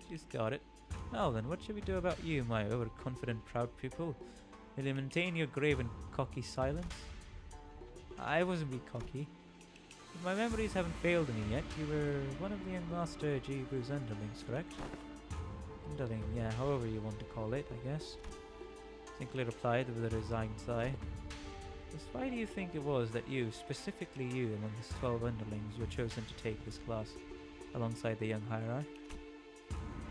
She's got it. Now then, what should we do about you, my overconfident, proud pupil? Will you maintain your grave and cocky silence? I wasn't being cocky. If my memories haven't failed me yet, you were one of the young Master Jibu's underlings, correct? Underling, yeah, however you want to call it, I guess. Sinclair replied with a resigned sigh. Just why do you think it was that you, specifically you, among his 12 underlings, were chosen to take this class, alongside the young hierarch?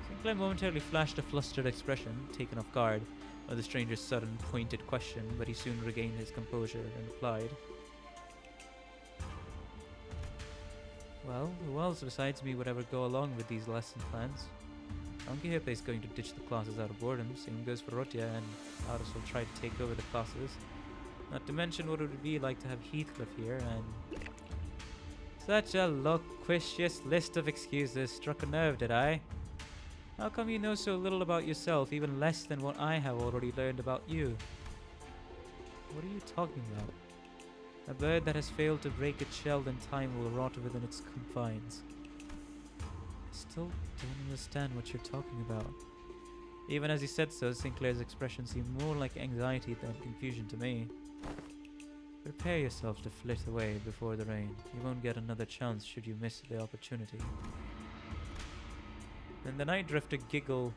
Sinclair momentarily flashed a flustered expression, taken off guard by the stranger's sudden, pointed question, but he soon regained his composure and replied, well, who else besides me would ever go along with these lesson plans? Ankihepe is going to ditch the classes out of boredom, same goes for Rotia, and Aris will try to take over the classes. Not to mention what it would be like to have Heathcliff here, and... Such a loquacious list of excuses struck a nerve, did I? How come you know so little about yourself, even less than what I have already learned about you? What are you talking about? A bird that has failed to break its shell in time will rot within its confines. I still don't understand what you're talking about. Even as he said so, Sinclair's expression seemed more like anxiety than confusion to me. Prepare yourself to flit away before the rain. You won't get another chance should you miss the opportunity. Then the Night Drifter giggled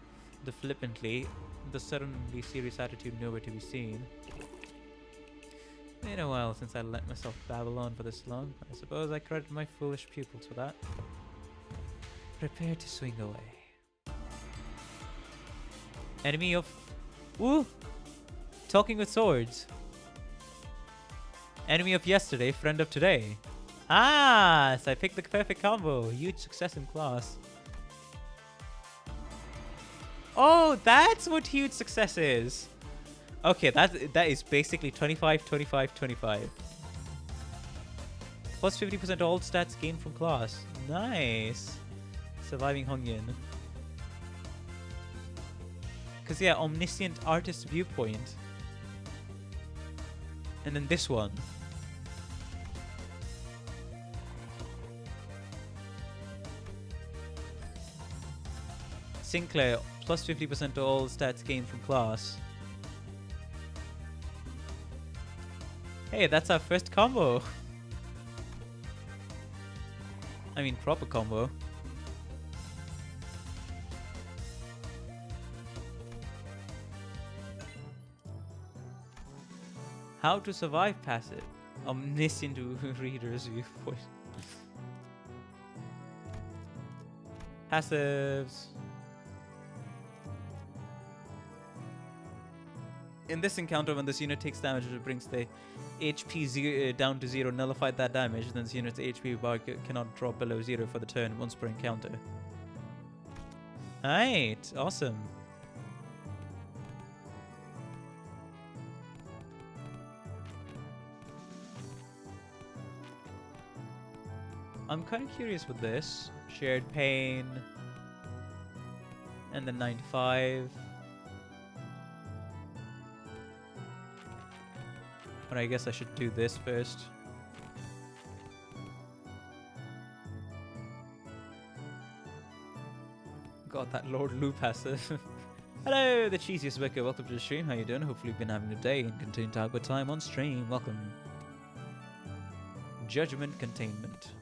flippantly, the suddenly serious attitude nowhere to be seen. Been a while since I let myself babble on for this long. I suppose I credit my foolish pupils for that. Prepare to swing away. Enemy of... Ooh! Talking with swords. Enemy of yesterday, friend of today. Ah! So I picked the perfect combo. Huge success in class. Oh, that's what huge success is. Okay, that is basically 25, 25, 25. Plus 50% all stats gained from class. Nice. Surviving Hongyan. Because yeah, omniscient artist viewpoint. And then this one. Sinclair, plus 50% to all stats gained from class. Hey, that's our first combo. I mean, proper combo. How to survive passive. Omniscient reader's viewpoint. Passives. In this encounter, when this unit takes damage, it brings the HP down to 0, nullify that damage, then this unit's HP bar cannot drop below 0 for the turn once per encounter. Right, awesome. I'm kind of curious with this. Shared pain. And then 95. But I guess I should do this first. Got that Lord Lou passive. Hello, the cheesiest Wicker. Welcome to the stream. How you doing? Hopefully you've been having a day and continue to have a good time on stream. Welcome. Judgment Containment.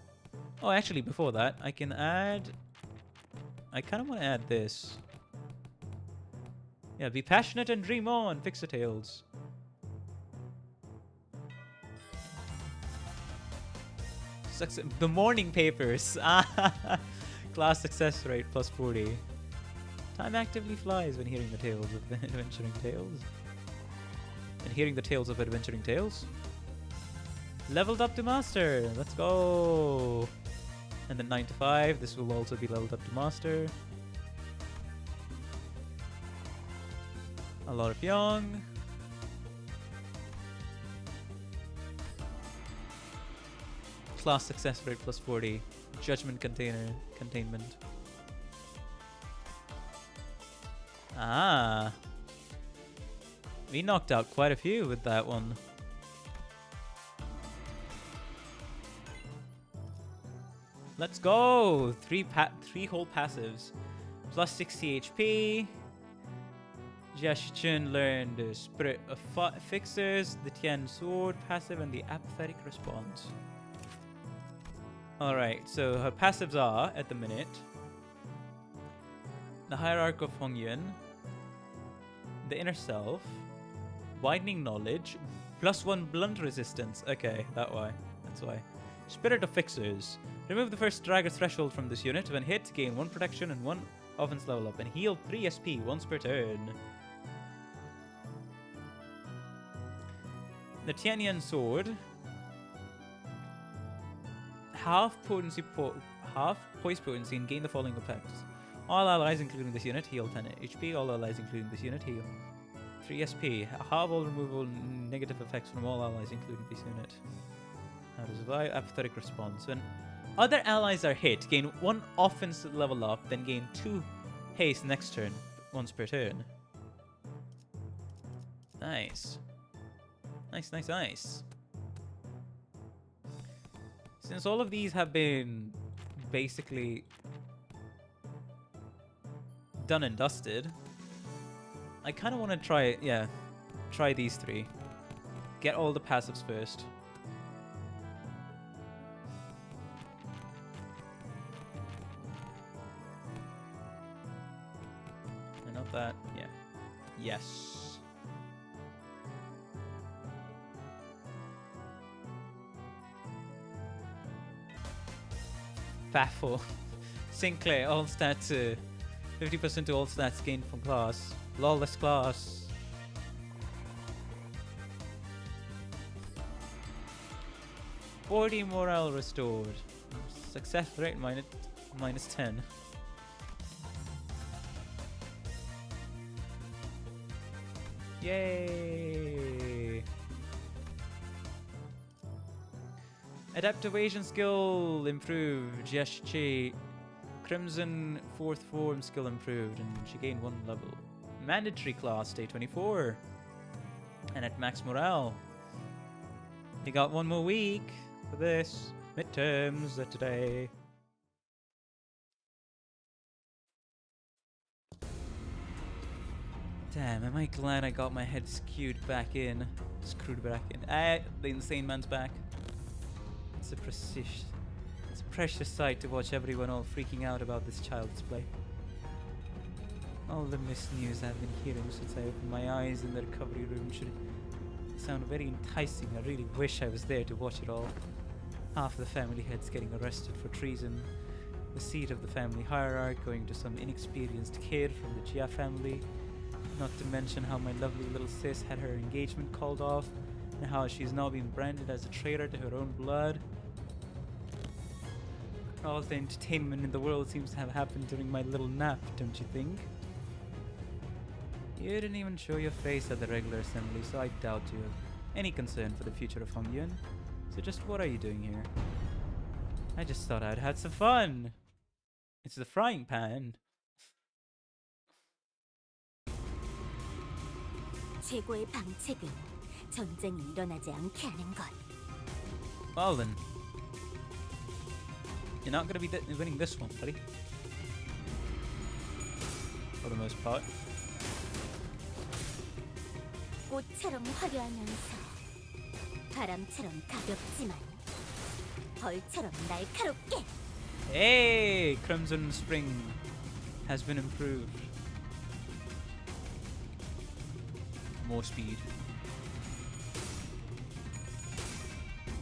Oh, actually, before that, I can add... I kind of want to add this. Yeah, be passionate and dream on, Fixatails. The morning papers. Class success rate plus 40. Time actively flies when hearing the tales of adventuring tales. And hearing the tales of adventuring tales. Leveled up to master. Let's go. And then 9 to 5. This will also be leveled up to master. A lot of young. Class success rate plus 40. Judgment containment. Ah. We knocked out quite a few with that one. Let's go! Three whole passives. Plus 60 HP. Jiaxichun learned the Spirit of Fixers, the Tian Sword passive, and the Apathetic Response. Alright, so her passives are, at the minute, the Hierarch of Hongyun, the Inner Self, Widening Knowledge, +1 Blunt Resistance. Okay, that's why. Spirit of Fixers. Remove the first Dragger threshold from this unit. When hit, gain 1 protection and 1 offense level up, and heal 3 SP once per turn. The Tianyan Sword. Half poise potency and gain the following effects. All allies including this unit heal 10 HP. All allies including this unit heal 3 SP. Half all removal negative effects from all allies including this unit. How to survive? Apathetic Response. When other allies are hit, gain 1 offense level up, then gain 2 haste next turn, once per turn. Nice. Nice. Since all of these have been basically done and dusted, I kind of want to try these 3. Get all the passives first. I know that, yeah. Yes. Baffle. Sinclair, all stats, 50% to all stats gained from class. Lawless class. -40 morale restored. Success rate minus 10. Yay! Adaptation skill improved. Jiashi Crimson 4th form skill improved, and she gained 1 level. Mandatory class day 24. And at max morale. He got 1 more week for this. Midterms today. Damn, am I glad I got my head screwed back in. The insane man's back. It's a precious sight to watch everyone all freaking out about this child's play. All the missed news I've been hearing since I opened my eyes in the recovery room should sound very enticing. I really wish I was there to watch it all. Half the family heads getting arrested for treason, the seat of the family hierarch going to some inexperienced kid from the Jia family, not to mention how my lovely little sis had her engagement called off, and how she's now being branded as a traitor to her own blood. All the entertainment in the world seems to have happened during my little nap, don't you think? You didn't even show your face at the regular assembly, so I doubt you have any concern for the future of Hongyun. So just what are you doing here? I just thought I'd had some fun. It's the frying pan. 최고의 방책은 전쟁이 일어나지 않게 하는 것. Well then, you're not gonna be winning this one, buddy. For the most part. 꽃처럼 화려하면서 바람처럼 가볍지만 벌처럼 날카롭게. Hey, Crimson Spring has been improved. More speed.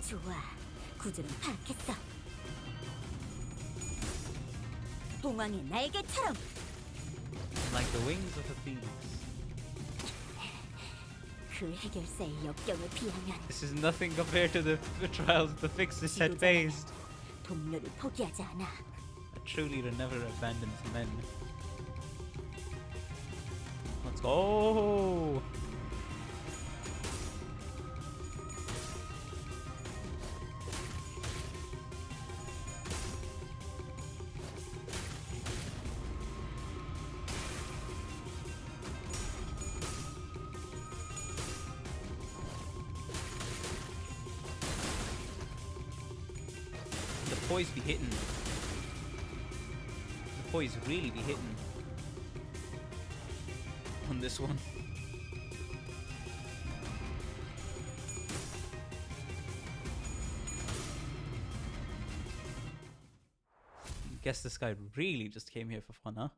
좋아, 구조는 파악했어. 봉황의 날개처럼. Like the wings of a phoenix. 그 해결사의 역경에 비하면 This is nothing compared to the trials the fixes had faced. 동료를 포기하지 않아. A truly leader never abandons men. Let's go! The boys be hitting. The boys really be hitting on this one. Guess this guy really just came here for fun, huh?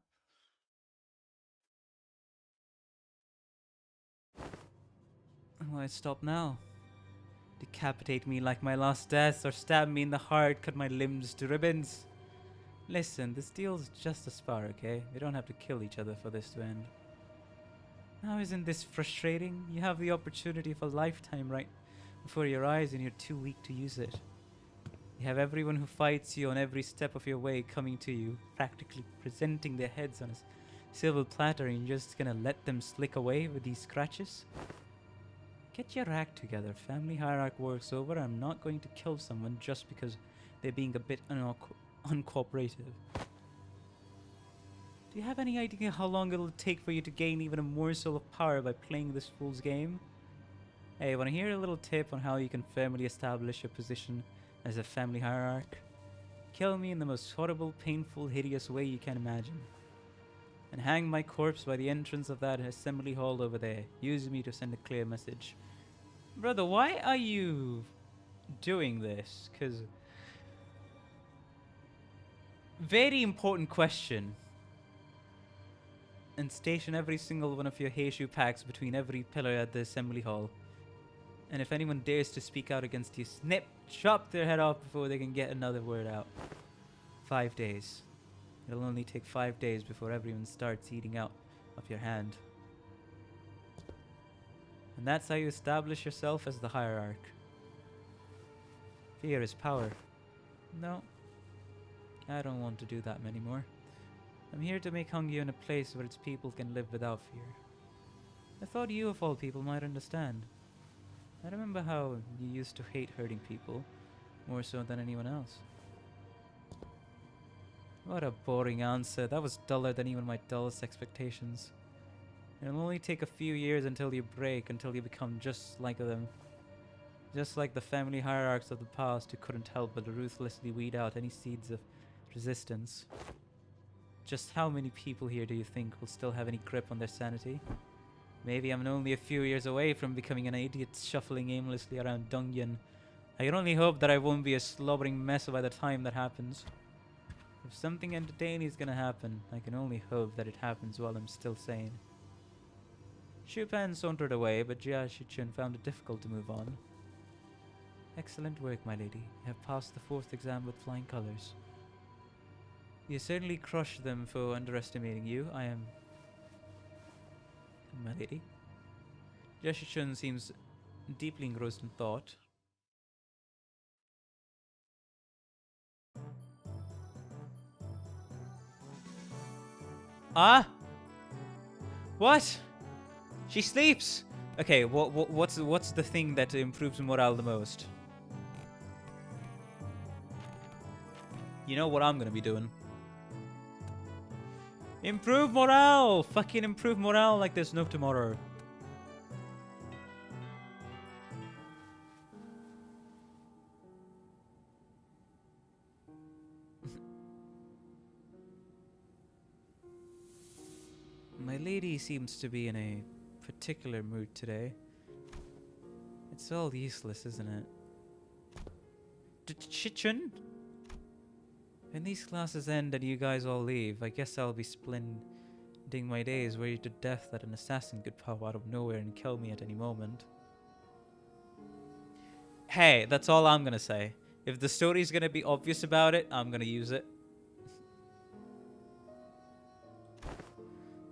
Why stop now? Decapitate me like my last death, or stab me in the heart, cut my limbs to ribbons. Listen, this deal's just a spar, okay? We don't have to kill each other for this to end. Now isn't this frustrating? You have the opportunity of a lifetime right before your eyes and you're too weak to use it. You have everyone who fights you on every step of your way coming to you, practically presenting their heads on a silver platter, and you're just gonna let them slick away with these scratches? Get your act together. Family hierarch work's over. I'm not going to kill someone just because they're being a bit uncooperative. Do you have any idea how long it'll take for you to gain even a morsel of power by playing this fool's game? Hey, wanna hear a little tip on how you can firmly establish your position as a family hierarch? Kill me in the most horrible, painful, hideous way you can imagine. And hang my corpse by the entrance of that assembly hall over there. Use me to send a clear message. Brother, why are you doing this? Because very important question. And station every single one of your Heishu packs between every pillar at the assembly hall. And if anyone dares to speak out against you, chop their head off before they can get another word out. 5 days. It'll only take 5 days before everyone starts eating out of your hand. And that's how you establish yourself as the hierarch. Fear is power. No, I don't want to do that anymore. I'm here to make Hongyun a place where its people can live without fear. I thought you of all people might understand. I remember how you used to hate hurting people, more so than anyone else. What a boring answer. That was duller than even my dullest expectations. It'll only take a few years until you break, until you become just like them. Just like the family hierarchs of the past who couldn't help but ruthlessly weed out any seeds of resistance. Just how many people here do you think will still have any grip on their sanity? Maybe I'm only a few years away from becoming an idiot shuffling aimlessly around Dungeon. I can only hope that I won't be a slobbering mess by the time that happens. If something entertaining is gonna happen, I can only hope that it happens while I'm still sane. Chupin sauntered away, but Jia Shichun found it difficult to move on. Excellent work, my lady. You have passed the 4th exam with flying colors. You certainly crushed them for underestimating you. I am... my lady. Jia Shichun seems deeply engrossed in thought. Ah? What? She sleeps. Okay, what's the thing that improves morale the most? You know what I'm gonna be doing. Improve morale! Fucking improve morale like there's no tomorrow. My lady seems to be in a particular mood today. It's all useless, isn't it? Chichun? When these classes end and you guys all leave, I guess I'll be spending my days worried to death that an assassin could pop out of nowhere and kill me at any moment. Hey, that's all I'm gonna say. If the story's gonna be obvious about it, I'm gonna use it.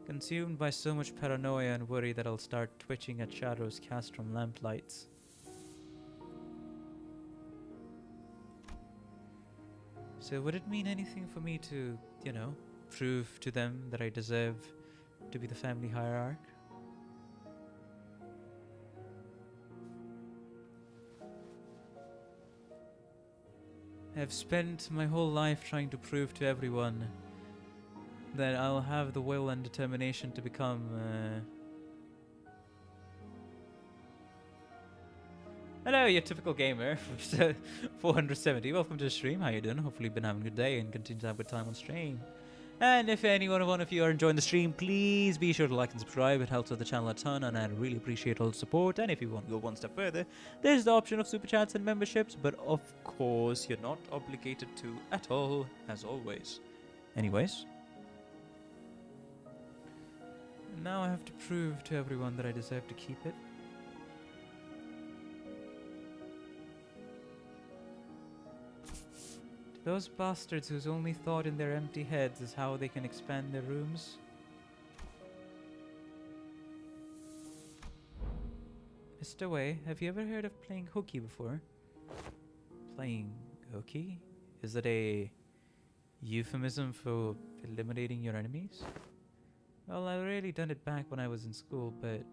Consumed by so much paranoia and worry that I'll start twitching at shadows cast from lamplights. So would it mean anything for me to, you know, prove to them that I deserve to be the family hierarch? I have spent my whole life trying to prove to everyone that I'll have the will and determination to become, Hello, your typical gamer. 470. Welcome to the stream. How you doing? Hopefully you've been having a good day and continue to have a good time on stream. And if any one of you are enjoying the stream, please be sure to like and subscribe. It helps out the channel a ton, and I really appreciate all the support. And if you want to go one step further, there's the option of super chats and memberships, but of course you're not obligated to at all, as always. Anyways. Now I have to prove to everyone that I deserve to keep it. To those bastards whose only thought in their empty heads is how they can expand their rooms. Mr. Wei, have you ever heard of playing hooky before? Playing hooky? Is it a euphemism for eliminating your enemies? Well, I've really done it back when I was in school, but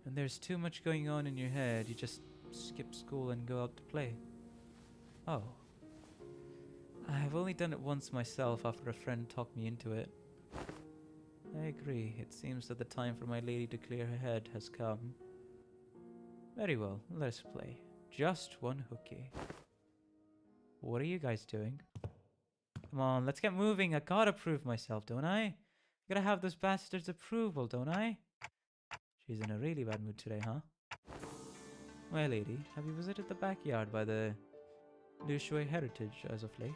when there's too much going on in your head, you just skip school and go out to play. Oh. I've only done it once myself after a friend talked me into it. I agree. It seems that the time for my lady to clear her head has come. Very well, let's play. Just one hooky. What are you guys doing? Come on, let's get moving. I gotta prove myself, don't I? Gotta have this bastard's approval, don't I? She's in a really bad mood today, huh? My lady, have you visited the backyard by the Lu Shui heritage as of late?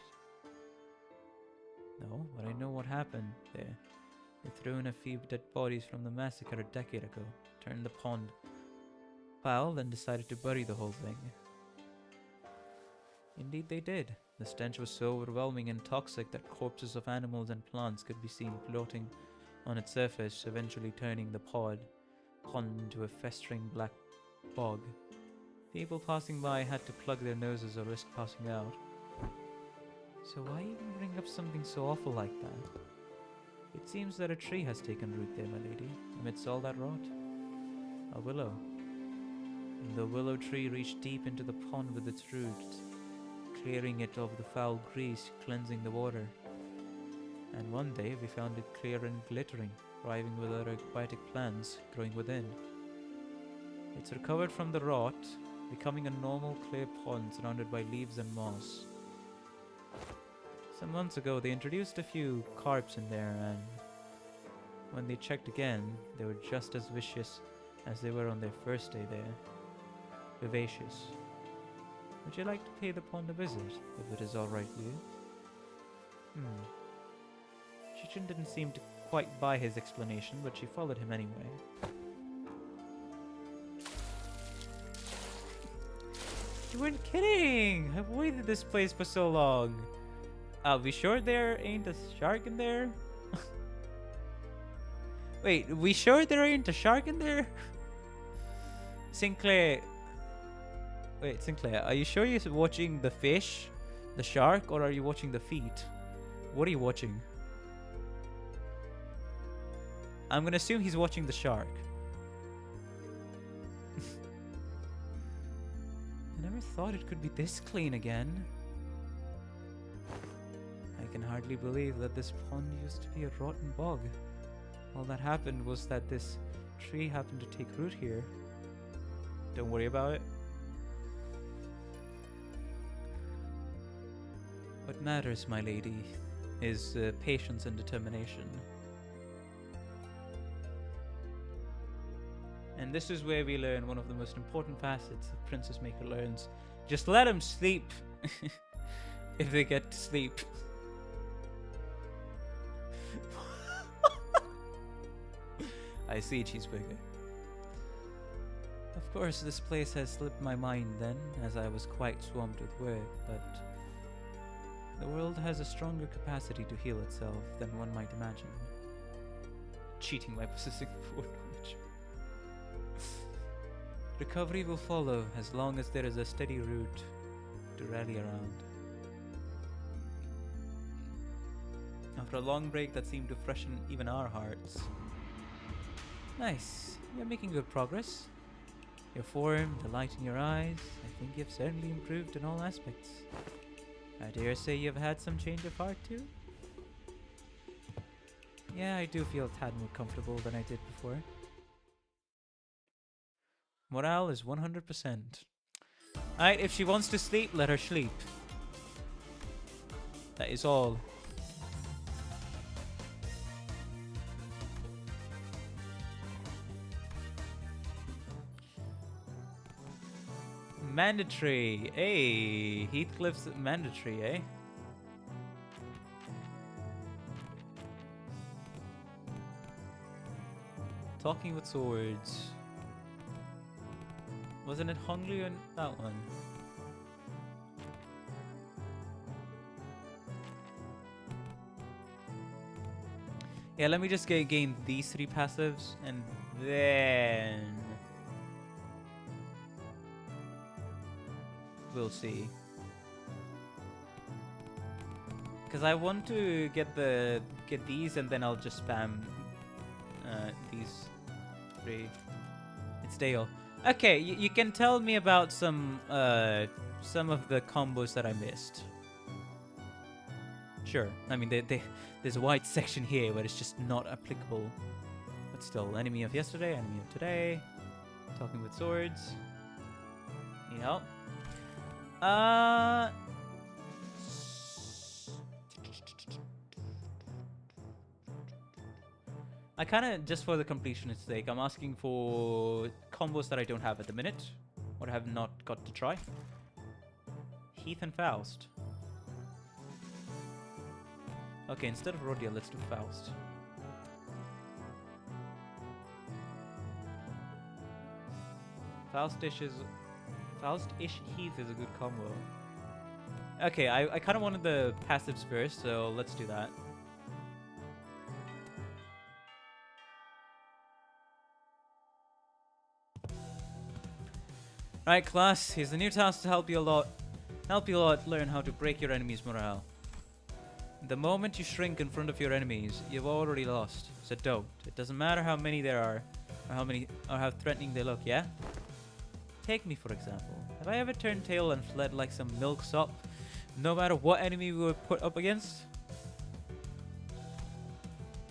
No, but I know what happened there. They threw in a few dead bodies from the massacre a decade ago, turned the pond foul, then decided to bury the whole thing. Indeed they did. The stench was so overwhelming and toxic that corpses of animals and plants could be seen floating on its surface, eventually turning the pond into a festering black bog. People passing by had to plug their noses or risk passing out. So why even bring up something so awful like that? It seems that a tree has taken root there, my lady, amidst all that rot. A willow. And the willow tree reached deep into the pond with its roots, clearing it of the foul grease, cleansing the water. And one day we found it clear and glittering, thriving with other aquatic plants growing within. It's recovered from the rot, becoming a normal clear pond surrounded by leaves and moss. Some months ago they introduced a few carps in there, and When they checked again, they were just as vicious as they were on their first day there. Vivacious. Would you like to pay the pond a visit, if it is alright with you? Chichin didn't seem to quite buy his explanation, but she followed him anyway. You weren't kidding! I've waited this place for so long. Are we sure there ain't a shark in there? Wait, we sure there ain't a shark in there? Sinclair. Wait, Sinclair, are you sure you're watching the fish, the shark, or are you watching the feet? What are you watching? I'm gonna assume he's watching the shark. I never thought it could be this clean again. I can hardly believe that this pond used to be a rotten bog. All that happened was that this tree happened to take root here. Don't worry about it. What matters, my lady, is patience and determination. And this is where we learn one of the most important facets that Princess Maker learns. Just let them sleep. If they get to sleep. I see, Cheeseburger. Of course, this place has slipped my mind then, as I was quite swamped with work, but the world has a stronger capacity to heal itself than one might imagine. Cheating by possessing food knowledge. Recovery will follow as long as there is a steady root to rally around. After a long break that seemed to freshen even our hearts. Nice. You're making good progress. Your form, the light in your eyes, I think you've certainly improved in all aspects. I dare say you've had some change of heart too? Yeah, I do feel a tad more comfortable than I did before. Morale is 100%. Alright, if she wants to sleep, let her sleep. That is all. Mandatory. Hey, Heathcliff's mandatory, eh? Talking with swords. Wasn't it Honglu and that one? Yeah, let me just gain these 3 passives and then we'll see. Because I want to get these and then I'll just spam these 3. It's Dale. Okay, you can tell me about some of the combos that I missed. Sure. I mean, there's a wide section here where it's just not applicable. But still, enemy of yesterday, enemy of today. Talking with swords. Need help? I kind of, just for the completionist's sake, I'm asking for combos that I don't have at the minute, or have not got to try. Heath and Faust. Okay, instead of Rodia, let's do Faust. Faust-ish Heath is a good combo. Okay, I kind of wanted the passives first, so let's do that. Right, class, here's the new task to help you a lot learn how to break your enemy's morale. The moment you shrink in front of your enemies, you've already lost. So don't. It doesn't matter how many there are, or how threatening they look, yeah? Take me, for example. Have I ever turned tail and fled like some milksop, no matter what enemy we were put up against?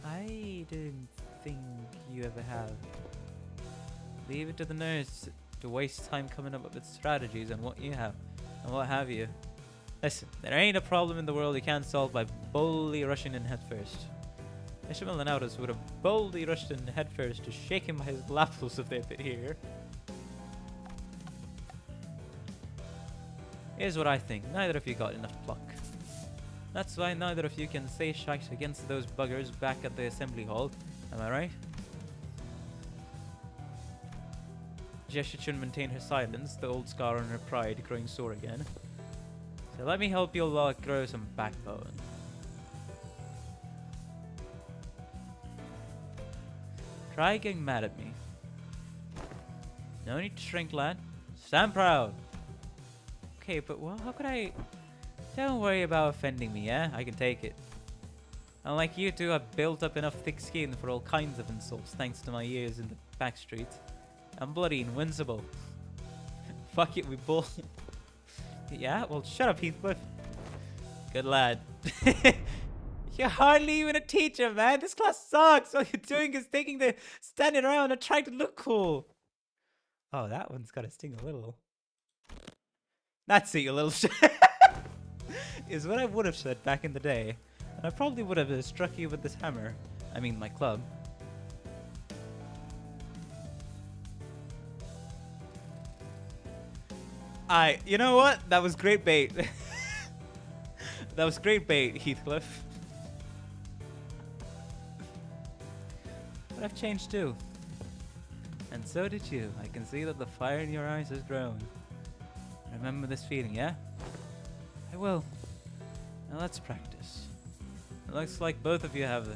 I didn't think you ever have. Leave it to the nerds to waste time coming up with strategies and what have you. Listen, there ain't a problem in the world you can't solve by boldly rushing in head first. Ishmael and Aldous would have boldly rushed in headfirst to shake him by his lapels if they'd been here. Here's what I think. Neither of you got enough pluck. That's why neither of you can say shite against those buggers back at the assembly hall. Am I right? Jesha should maintain her silence, the old scar on her pride growing sore again. So let me help you lot grow some backbone. Try getting mad at me. No need to shrink, lad. Stand proud. Okay, but well, how could I... Don't worry about offending me, yeah? I can take it. Unlike you two, I've built up enough thick skin for all kinds of insults thanks to my years in the back streets. I'm bloody invincible. Fuck it, we both... Yeah? Well, shut up, Heathcliff. Good lad. You're hardly even a teacher, man. This class sucks. All you're doing is standing around and trying to look cool. Oh, that one's gotta sting a little. That's it, you little shit. Is what I would have said back in the day. And I probably would have struck you with this hammer. I mean, my club. You know what? That was great bait. That was great bait, Heathcliff. But I've changed too. And so did you. I can see that the fire in your eyes has grown. Remember this feeling, yeah? I will. Now let's practice. It looks like both of you have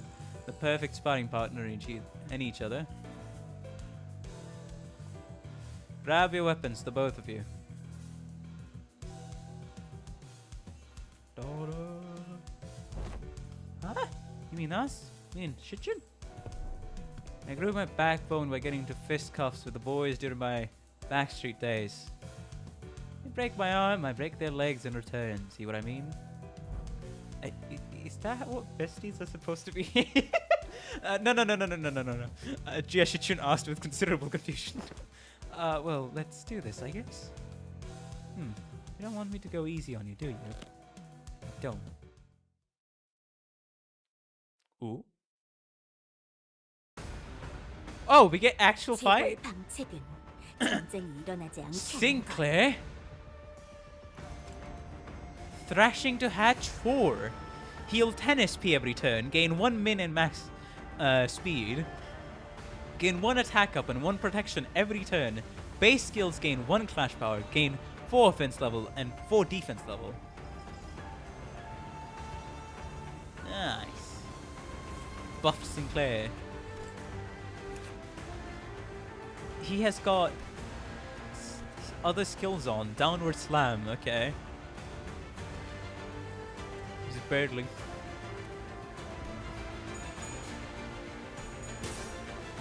the perfect sparring partner in each other. Grab your weapons, the both of you. Huh? You mean us? You mean Shichin? I grew my backbone by getting into fistcuffs with the boys during my backstreet days. They break my arm, I break their legs in return. See what I mean? Is that what besties are supposed to be? No. Jia Shichun asked with considerable confusion. Well, let's do this, I guess. You don't want me to go easy on you, do you? Don't. Ooh. Oh, we get actual fight? Sinclair? Thrashing to hatch 4. Heal 10 SP every turn. Gain 1 min and max speed. Gain 1 attack up and 1 protection every turn. Base skills gain 1 clash power. Gain 4 offense level and 4 defense level. Nice. Buff Sinclair. He has got other skills on. Downward slam, okay. He's barely.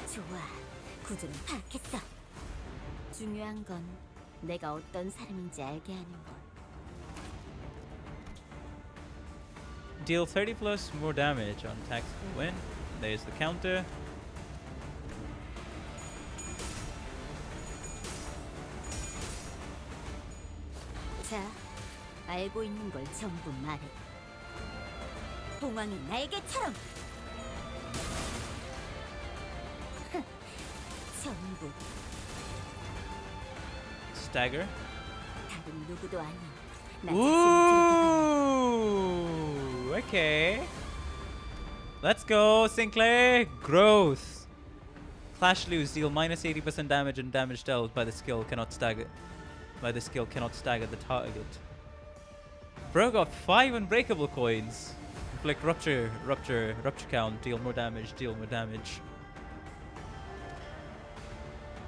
좋아, 구조는 파악했어. 중요한 건 내가 어떤 사람인지 알게 하는 것. Deal 30 plus more damage on attacks to win. There's the counter. 자, 알고 있는 걸 전부 말해. 봉황이 날개처럼. 전부. Stagger. 다른 누구도 아닌 나 Ooh, okay. Let's go, Sinclair. Growth. Clash lose. Deal minus 80% damage and damage dealt by the skill cannot stagger. The target. Bro got 5 unbreakable coins. Inflict rupture count. Deal more damage.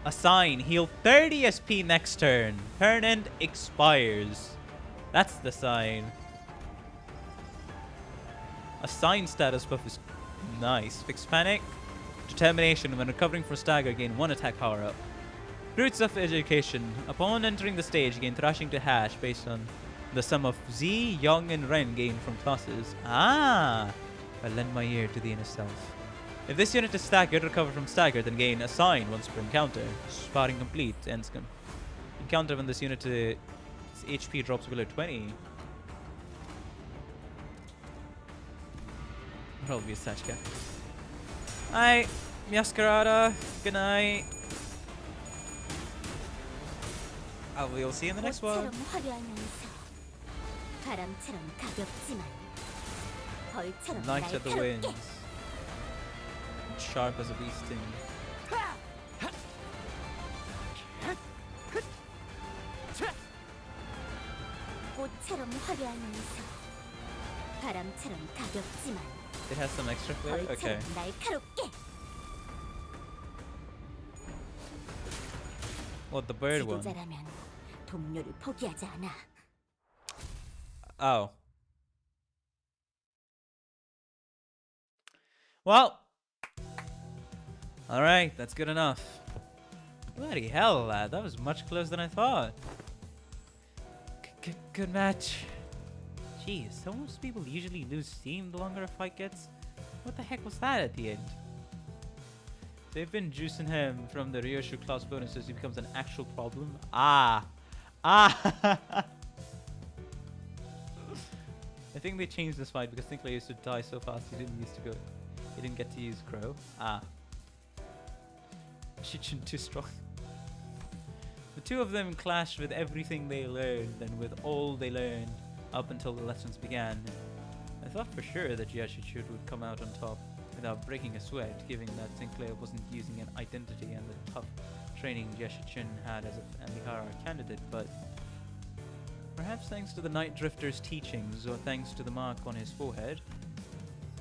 Assign. Heal 30 SP next turn. Turn end expires. That's the sign. Assign status buff is nice. Fix panic. Determination. When recovering from stagger, gain 1 attack power up. Roots of Education. Upon entering the stage, gain Thrashing to Hash based on the sum of Z, Young, and Ren gained from classes. Ah! I lend my ear to the inner self. If this unit is staggered, recover from stagger, then gain Assign once per encounter. Sparring complete. Ends encounter when this unit's HP drops below 20. Probably a Satchka. Hi, Masquerada. Good night. We'll see you in the next one. 꽃처럼 화려하면서 바람처럼 가볍지만 벌처럼 Knight of the Winds. 날카롭게 Sharp as a bee sting. 꽃처럼 화려하면서 바람처럼 가볍지만 It has some extra flair? Okay. 벌처럼 날카롭게 What, the bird one? 지도자라면 동료를 포기하지 않아. Oh. Well. Alright, that's good enough. Bloody hell, lad. That was much closer than I thought. Good match. Jeez, so most people usually lose steam the longer a fight gets. What the heck was that at the end? They've been juicing him from the Ryoshu class bonuses. He becomes an actual problem. Ah. I think they changed this fight because Sinclair used to die so fast he didn't get to use Crow. Shichin too strong. The two of them clashed with everything they learned and with all they learned up until the lessons began. I thought for sure that Yashichud would come out on top without breaking a sweat, given that Sinclair wasn't using an identity and the tough training Yashichun had as a Mihara candidate, but perhaps thanks to the Night Drifter's teachings, or thanks to the mark on his forehead,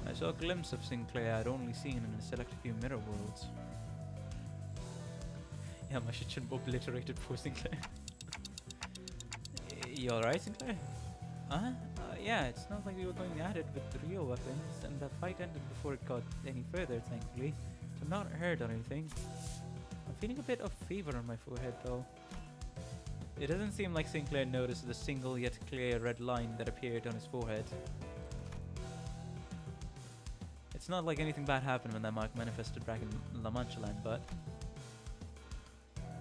I saw a glimpse of Sinclair I'd only seen in a select few mirror worlds. Yeah, my Yashichun obliterated poor Sinclair. You alright, Sinclair? Yeah, it's not like we were going at it with the real weapons, and the fight ended before it got any further, thankfully. So I'm not hurt or anything. I'm feeling a bit of fever on my forehead, though. It doesn't seem like Sinclair noticed the single yet clear red line that appeared on his forehead. It's not like anything bad happened when that mark manifested back in La Mancha land, but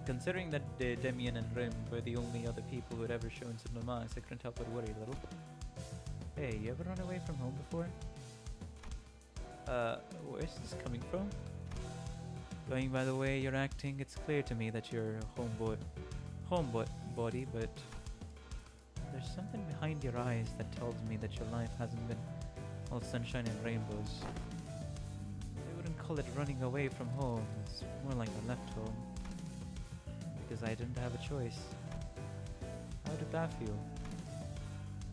considering that Demian and Rim were the only other people who had ever shown similar marks, I couldn't help but worry a little. Hey, you ever run away from home before? Where's this coming from? Going by the way you're acting, it's clear to me that you're a homebody, but there's something behind your eyes that tells me that your life hasn't been all sunshine and rainbows. I wouldn't call it running away from home, it's more like I left home. Because I didn't have a choice. How did that feel?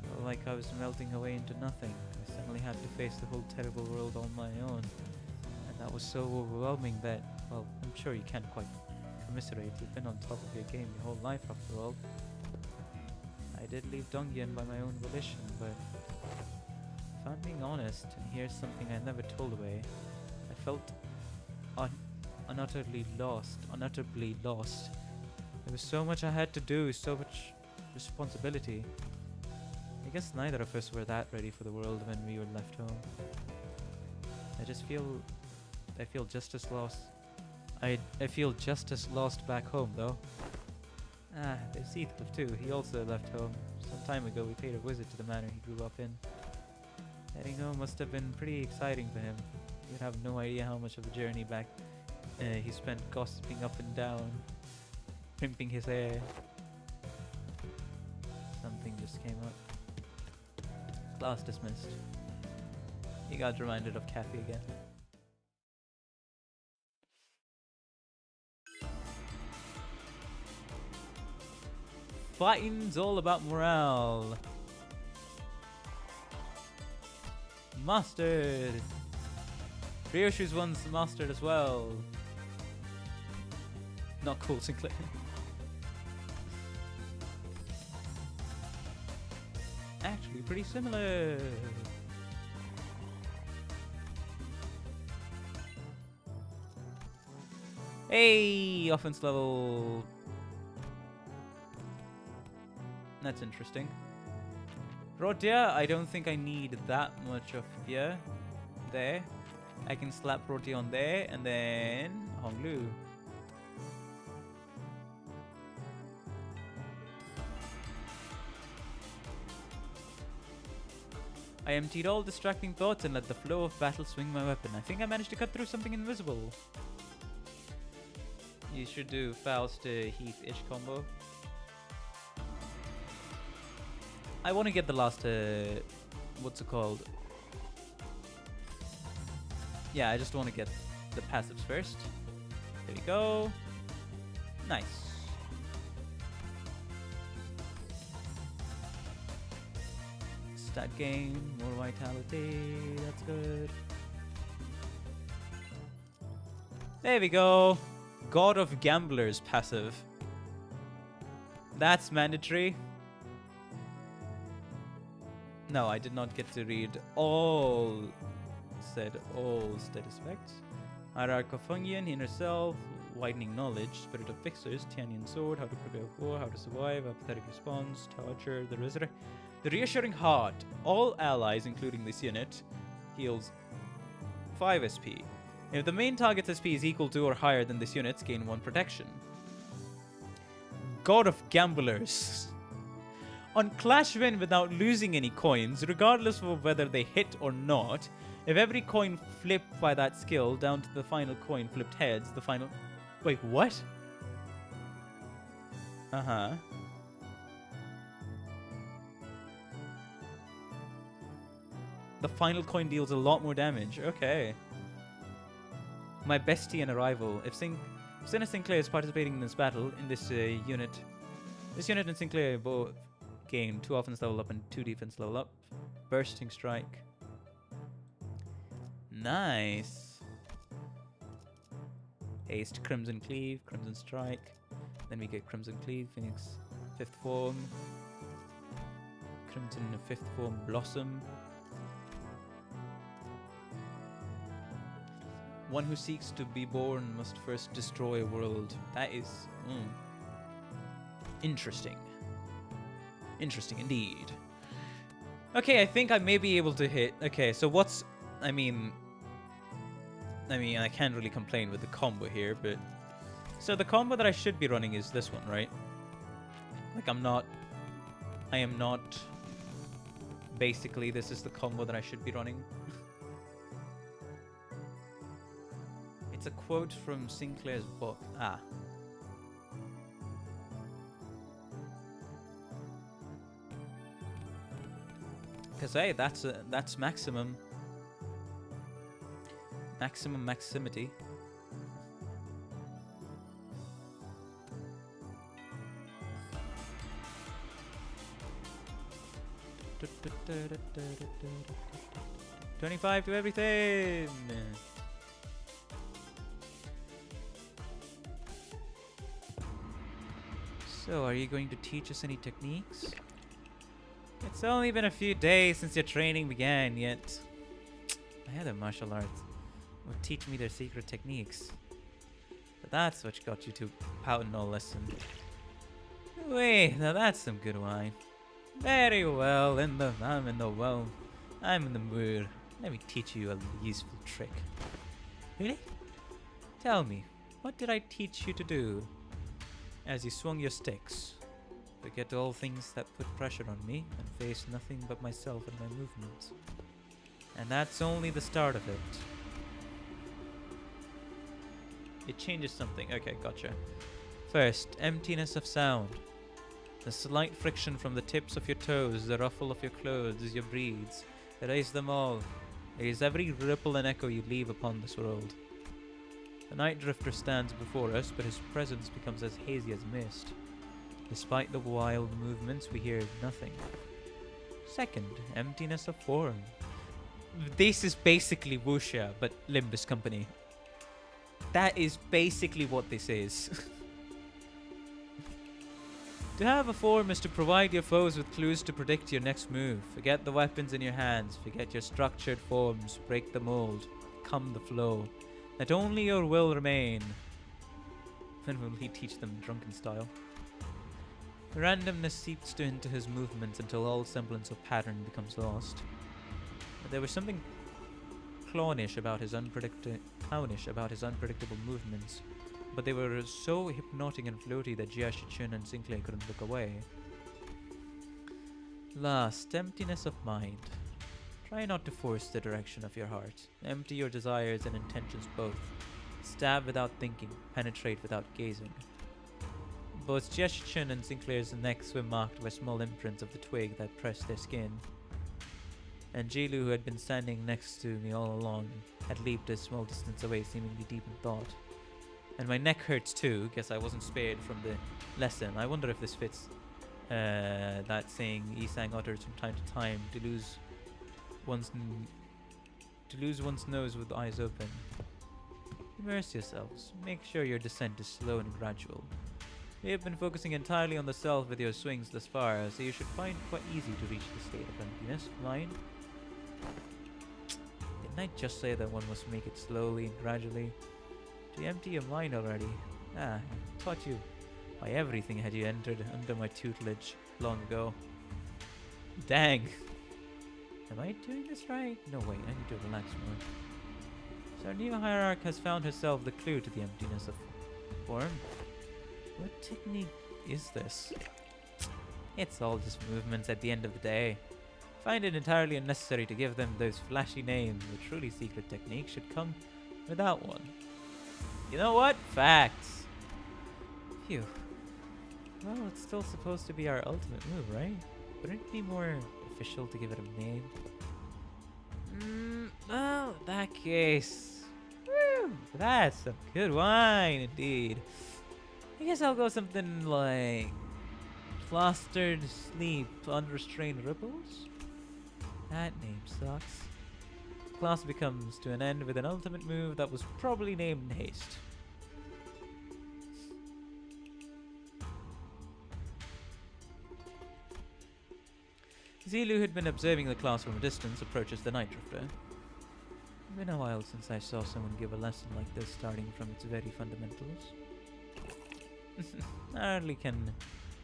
Well, like I was melting away into nothing. I suddenly had to face the whole terrible world on my own. And that was so overwhelming that, well, I'm sure you can't quite commiserate. You've been on top of your game your whole life after all. I did leave Dongyan by my own volition, but if I'm being honest, and here's something I never told away, I felt unutterably lost. There was so much I had to do, so much responsibility. I guess neither of us were that ready for the world when we were left home. I feel just as lost. I feel just as lost back home though. There's Heathcliff too. He also left home. Some time ago we paid a visit to the manor he grew up in. Heading home must have been pretty exciting for him. You'd have no idea how much of a journey back he spent gossiping up and down, primping his hair. Something just came up. Class dismissed. He got reminded of Kathy again. Fighting's all about morale. Mastered! Ryoshu's one's mastered as well. Not cool, Sinclair. Actually, pretty similar. Hey, offense level. That's interesting. Rotia, I don't think I need that much of fear. There. I can slap Rotia on there and then Honglu. I emptied all distracting thoughts and let the flow of battle swing my weapon. I think I managed to cut through something invisible. You should do Faust Heath-ish combo. I want to get the last, what's it called? Yeah, I just want to get the passives first. There we go. Nice. Stat gain, more vitality, that's good. There we go. God of Gamblers passive. That's mandatory. No, I did not get to read all status effects. Hierarch of Fungian, Inner Self, Widening Knowledge, Spirit of Fixers, Tianian Sword, How to Prepare for, How to Survive, Apathetic Response, Torture, the Reassuring Heart. All allies, including this unit, heals 5 SP. If the main target's SP is equal to or higher than this unit's, gain 1 protection. God of Gamblers. On Clash win without losing any coins, regardless of whether they hit or not, if every coin flipped by that skill down to the final coin flipped heads, the final... Wait, what? Uh-huh. The final coin deals a lot more damage. Okay. My bestie and a rival. If Sin and Sinclair is participating in this battle, in this unit... This unit and Sinclair both gain 2 offense level up and 2 defense level up. Bursting Strike. Nice. Haste, Crimson Cleave, Crimson Strike. Then we get Crimson Cleave, Phoenix 5th form. Crimson 5th form Blossom. One who seeks to be born must first destroy a world. That is interesting. Interesting indeed. Okay, I think I may be able to hit. Okay, so what's... I mean, I can't really complain with the combo here, but... So the combo that I should be running is this one, right? Like, I am not... Basically, this is the combo that I should be running. It's a quote from Sinclair's book. Ah. Because, hey, that's maximum. Maximum maximity. $25 to everything. So, are you going to teach us any techniques? It's only been a few days since your training began, yet my other martial arts would teach me their secret techniques. But that's what got you to pouting all lesson. Wait, now that's some good wine. Very well, I'm in the mood. Let me teach you a useful trick. Really? Tell me, what did I teach you to do? As you swung your sticks, forget all things that put pressure on me and face nothing but myself and my movements. And that's only the start of it. It changes something. Okay, gotcha. First, emptiness of sound. The slight friction from the tips of your toes, the ruffle of your clothes, your breeds. Erase them all. Erase every ripple and echo you leave upon this world. The Night Drifter stands before us, but his presence becomes as hazy as mist. Despite the wild movements, we hear nothing. Second, emptiness of form. This is basically Wuxia, but Limbus Company. That is basically what this is. To have a form is to provide your foes with clues to predict your next move. Forget the weapons in your hands, forget your structured forms, break the mold, come the flow. Let only your will remain. When will he teach them drunken style? Randomness seeps into his movements until all semblance of pattern becomes lost. But there was something clownish about his unpredictable movements, but they were so hypnotic and floaty that Jia Shichun and Sinclair couldn't look away. Last, emptiness of mind. Try not to force the direction of your heart. Empty your desires and intentions both. Stab without thinking, penetrate without gazing. Both Jeshin and Sinclair's necks were marked by small imprints of the twig that pressed their skin. And Jilu, who had been standing next to me all along, had leaped a small distance away, seemingly deep in thought. And my neck hurts too. Guess I wasn't spared from the lesson. I wonder if this fits that saying Isang utters from time to time, to lose one's nose with eyes open. Immerse yourselves. Make sure your descent is slow and gradual. We have been focusing entirely on the self with your swings thus far, so you should find it quite easy to reach the state of emptiness. Line? Didn't I just say that one must make it slowly and gradually? To empty your mind already. I taught you by everything had you entered under my tutelage long ago. Dang. Am I doing this right? No, wait, I need to relax more. So our new hierarch has found herself the clue to the emptiness of form. What technique is this? It's all just movements at the end of the day. Find it entirely unnecessary to give them those flashy names. A truly secret technique should come without one. You know what? Facts. Phew. Well, it's still supposed to be our ultimate move, right? Wouldn't it be more official to give it a name? Well, in that case... Woo! That's some good wine, indeed. I guess I'll go something like... Plastered Sleep Unrestrained Ripples? That name sucks. Class becomes to an end with an ultimate move that was probably named Haste. Zilu, who had been observing the class from a distance, approaches the Night Drifter. It's been a while since I saw someone give a lesson like this, starting from its very fundamentals. Hardly can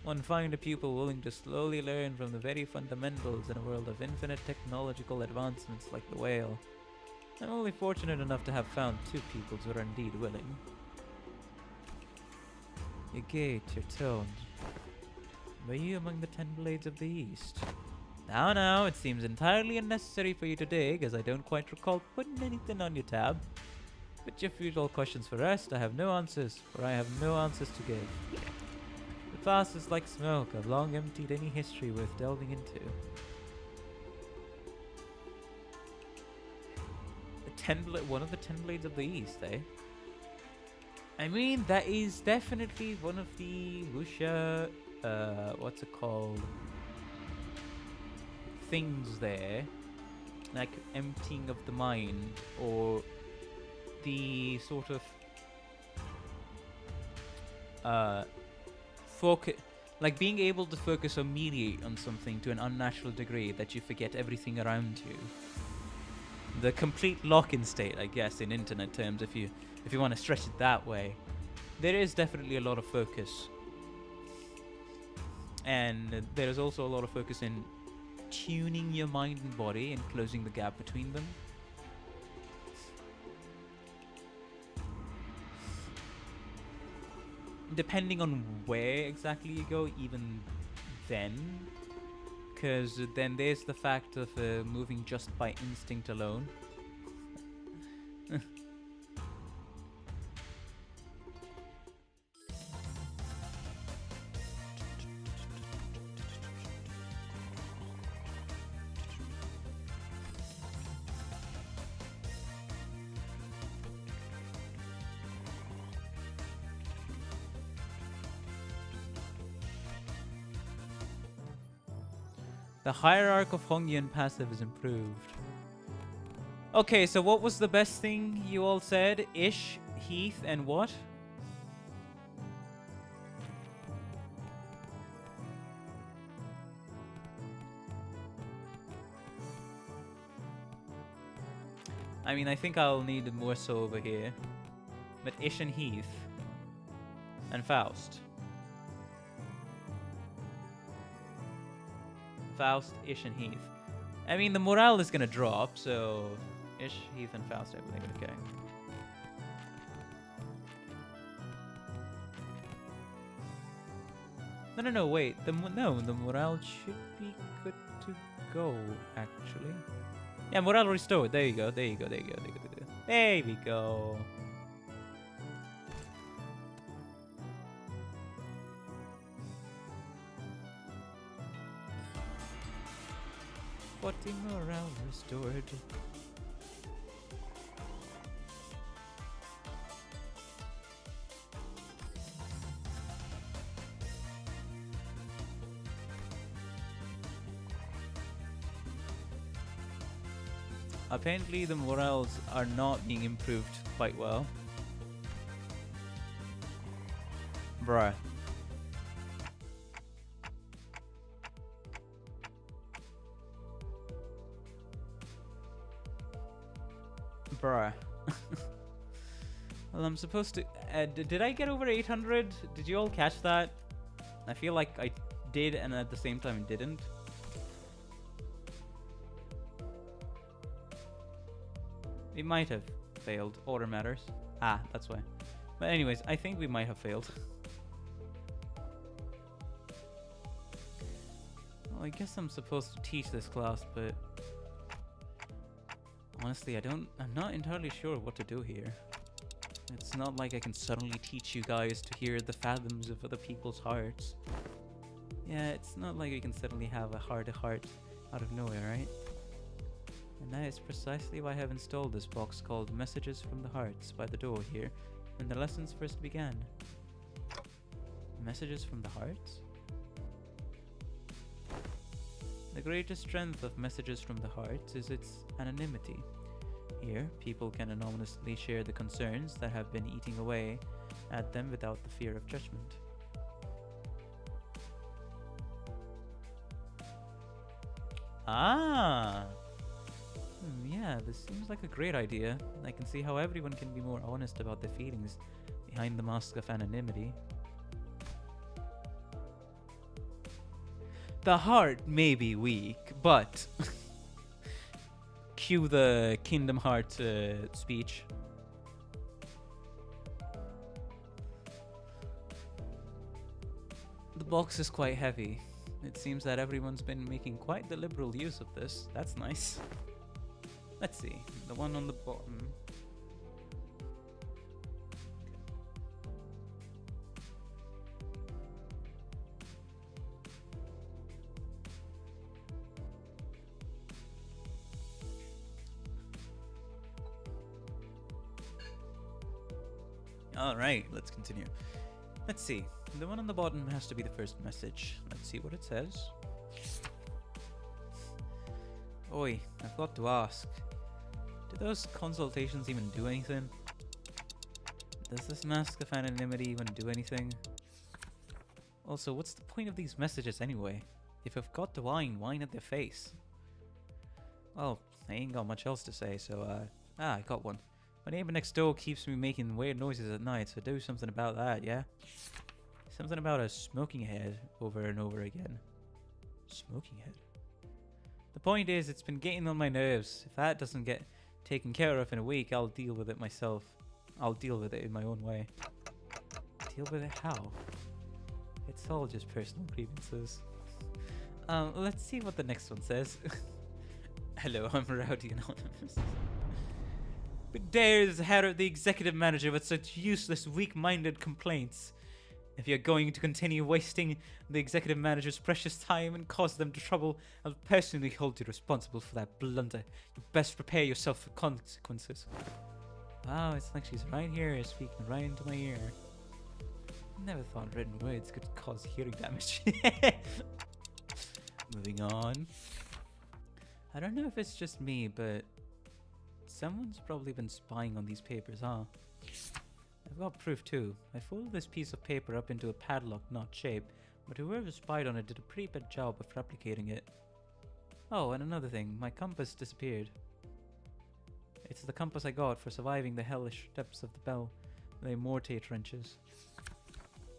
one find a pupil willing to slowly learn from the very fundamentals in a world of infinite technological advancements like the whale. I'm only fortunate enough to have found two pupils who are indeed willing. Your gait, your tone. Were you among the 10 Blades of the East? Now, it seems entirely unnecessary for you to dig, as I don't quite recall putting anything on your tab. But your futile questions for rest, I have no answers, for I have no answers to give. The past is like smoke. I've long emptied any history worth delving into. One of the 10 Blades of the East, eh? I mean, that is definitely one of the Wuxia, what's it called? Things there. Like emptying of the mind, or the sort of focus, like being able to focus or mediate on something to an unnatural degree that you forget everything around you. The complete lock-in state, I guess, in internet terms, if you want to stretch it that way. There is definitely a lot of focus, and there is also a lot of focus in tuning your mind and body and closing the gap between them. Depending on where exactly you go, even then, because then there's the fact of moving just by instinct alone. The hierarch of Hongyan passive is improved. Okay, so what was the best thing you all said? Ish, Heath, and what? I mean, I think I'll need more so over here. But Ish and Heath. And Faust. Faust, Ish, and Heath. I mean, the morale is gonna drop, so Ish, Heath, and Faust, everything okay. No, wait. The morale should be good to go, actually. Yeah, morale restored. There you go. There you go. There you go. There you go. There you go. There we go. Sporting morale restored. Apparently the morales are not being improved quite well. Bruh. Bruh. Well, I'm supposed to... did I get over 800? Did you all catch that? I feel like I did and at the same time didn't. We might have failed. Order matters. Ah, that's why. But anyways, I think we might have failed. Well, I guess I'm supposed to teach this class, but... honestly, I'm not entirely sure what to do here. It's not like I can suddenly teach you guys to hear the fathoms of other people's hearts. Yeah, it's not like we can suddenly have a heart-to-heart out of nowhere, right? And that is precisely why I have installed this box called Messages from the Hearts by the door here, when the lessons first began. Messages from the Hearts? The greatest strength of Messages from the Hearts is its anonymity. Here, people can anonymously share the concerns that have been eating away at them without the fear of judgment. Ah! Yeah, this seems like a great idea. I can see how everyone can be more honest about their feelings behind the mask of anonymity. The heart may be weak, but... Cue the Kingdom Heart speech. The box is quite heavy. It seems that everyone's been making quite the liberal use of this. That's nice. Let's see. The one on the bottom. Alright, let's continue. Let's see. The one on the bottom has to be the first message. Let's see what it says. Oi, I've got to ask. Do those consultations even do anything? Does this mask of anonymity even do anything? Also, what's the point of these messages anyway? If I've got to whine at their face. Well, I ain't got much else to say, so I got one. My neighbor next door keeps me making weird noises at night, so do something about that, yeah? Something about a smoking head over and over again. Smoking head? The point is, it's been getting on my nerves. If that doesn't get taken care of in a week, I'll deal with it myself. I'll deal with it in my own way. Deal with it how? It's all just personal grievances. Let's see what the next one says. Hello, I'm Rowdy Anonymous. But dares the head of the executive manager with such useless, weak-minded complaints. If you're going to continue wasting the executive manager's precious time and cause them trouble, I'll personally hold you responsible for that blunder. You best prepare yourself for consequences. Wow, it's like she's right here, speaking right into my ear. Never thought written words could cause hearing damage. Moving on. I don't know if it's just me, but someone's probably been spying on these papers, huh? I've got proof too. I folded this piece of paper up into a padlock knot shape, but whoever spied on it did a pretty bad job of replicating it. Oh, and another thing, my compass disappeared. It's the compass I got for surviving the hellish depths of the Bell, the Morte trenches.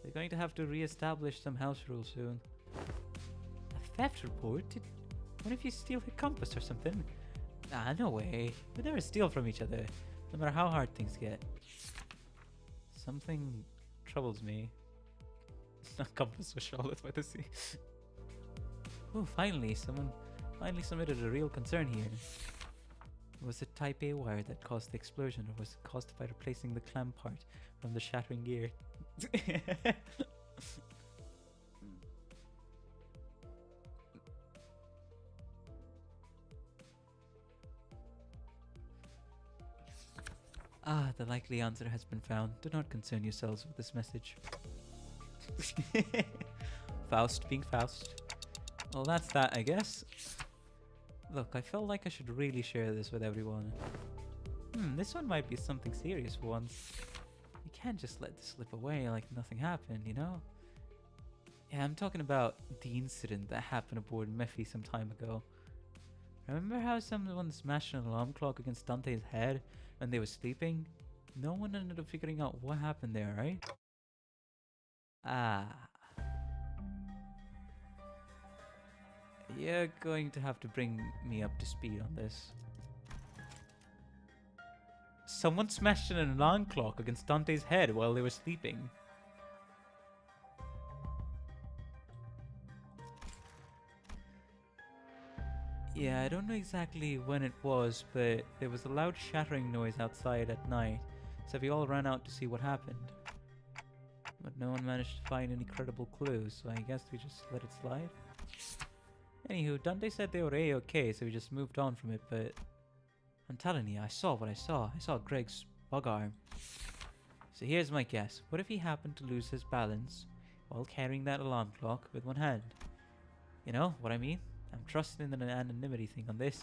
They're going to have to re-establish some house rules soon. A theft report? What if you steal her compass or something? Ah, no way. We never steal from each other, no matter how hard things get. Something troubles me. A compass with Charlotte by the sea. Oh, finally, someone finally submitted a real concern here. Was it Type A wire that caused the explosion, or was it caused by replacing the clamp part from the shattering gear? Ah, the likely answer has been found. Do not concern yourselves with this message. Faust being Faust. Well, that's that, I guess. Look, I felt like I should really share this with everyone. This one might be something serious for once. You can't just let this slip away like nothing happened, you know? Yeah, I'm talking about the incident that happened aboard Mephi some time ago. Remember how someone smashed an alarm clock against Dante's head when they were sleeping? No one ended up figuring out what happened there, right? Ah. You're going to have to bring me up to speed on this. Someone smashed an alarm clock against Dante's head while they were sleeping. Yeah, I don't know exactly when it was, but there was a loud shattering noise outside at night, so we all ran out to see what happened. But no one managed to find any credible clues, so I guess we just let it slide. Anywho, Dante said they were A-okay, so we just moved on from it, but I'm telling you, I saw what I saw. I saw Greg's bug arm. So here's my guess. What if he happened to lose his balance while carrying that alarm clock with one hand? You know what I mean? I'm trusting in an anonymity thing on this.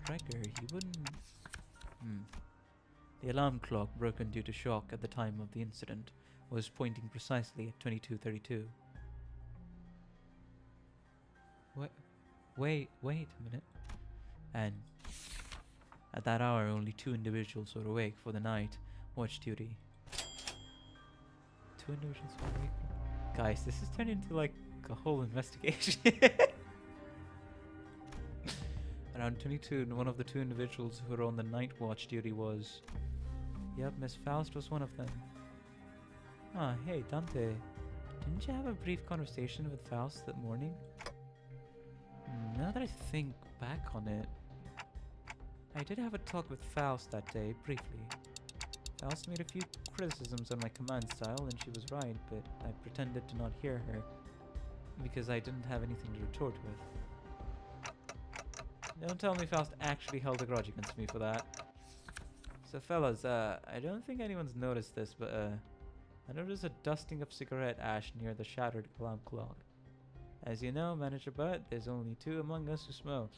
Gregor, he wouldn't... The alarm clock, broken due to shock at the time of the incident, was pointing precisely at 22:32. Wait a minute. And at that hour, only 2 individuals were awake for the night watch duty. 2 individuals were awake. Guys, this is turning into like a whole investigation. Around 22, one of the 2 individuals who were on the night watch duty was... Yep, Miss Faust was one of them. Ah, hey, Dante. Didn't you have a brief conversation with Faust that morning? Now that I think back on it, I did have a talk with Faust that day, briefly. Faust made a few criticisms on my command style, and she was right, but I pretended to not hear her, because I didn't have anything to retort with. Don't tell me Faust actually held a grudge against me for that. So fellas, I don't think anyone's noticed this, but I noticed a dusting of cigarette ash near the shattered alarm clock. As you know, Manager Butt, there's only 2 among us who smoke.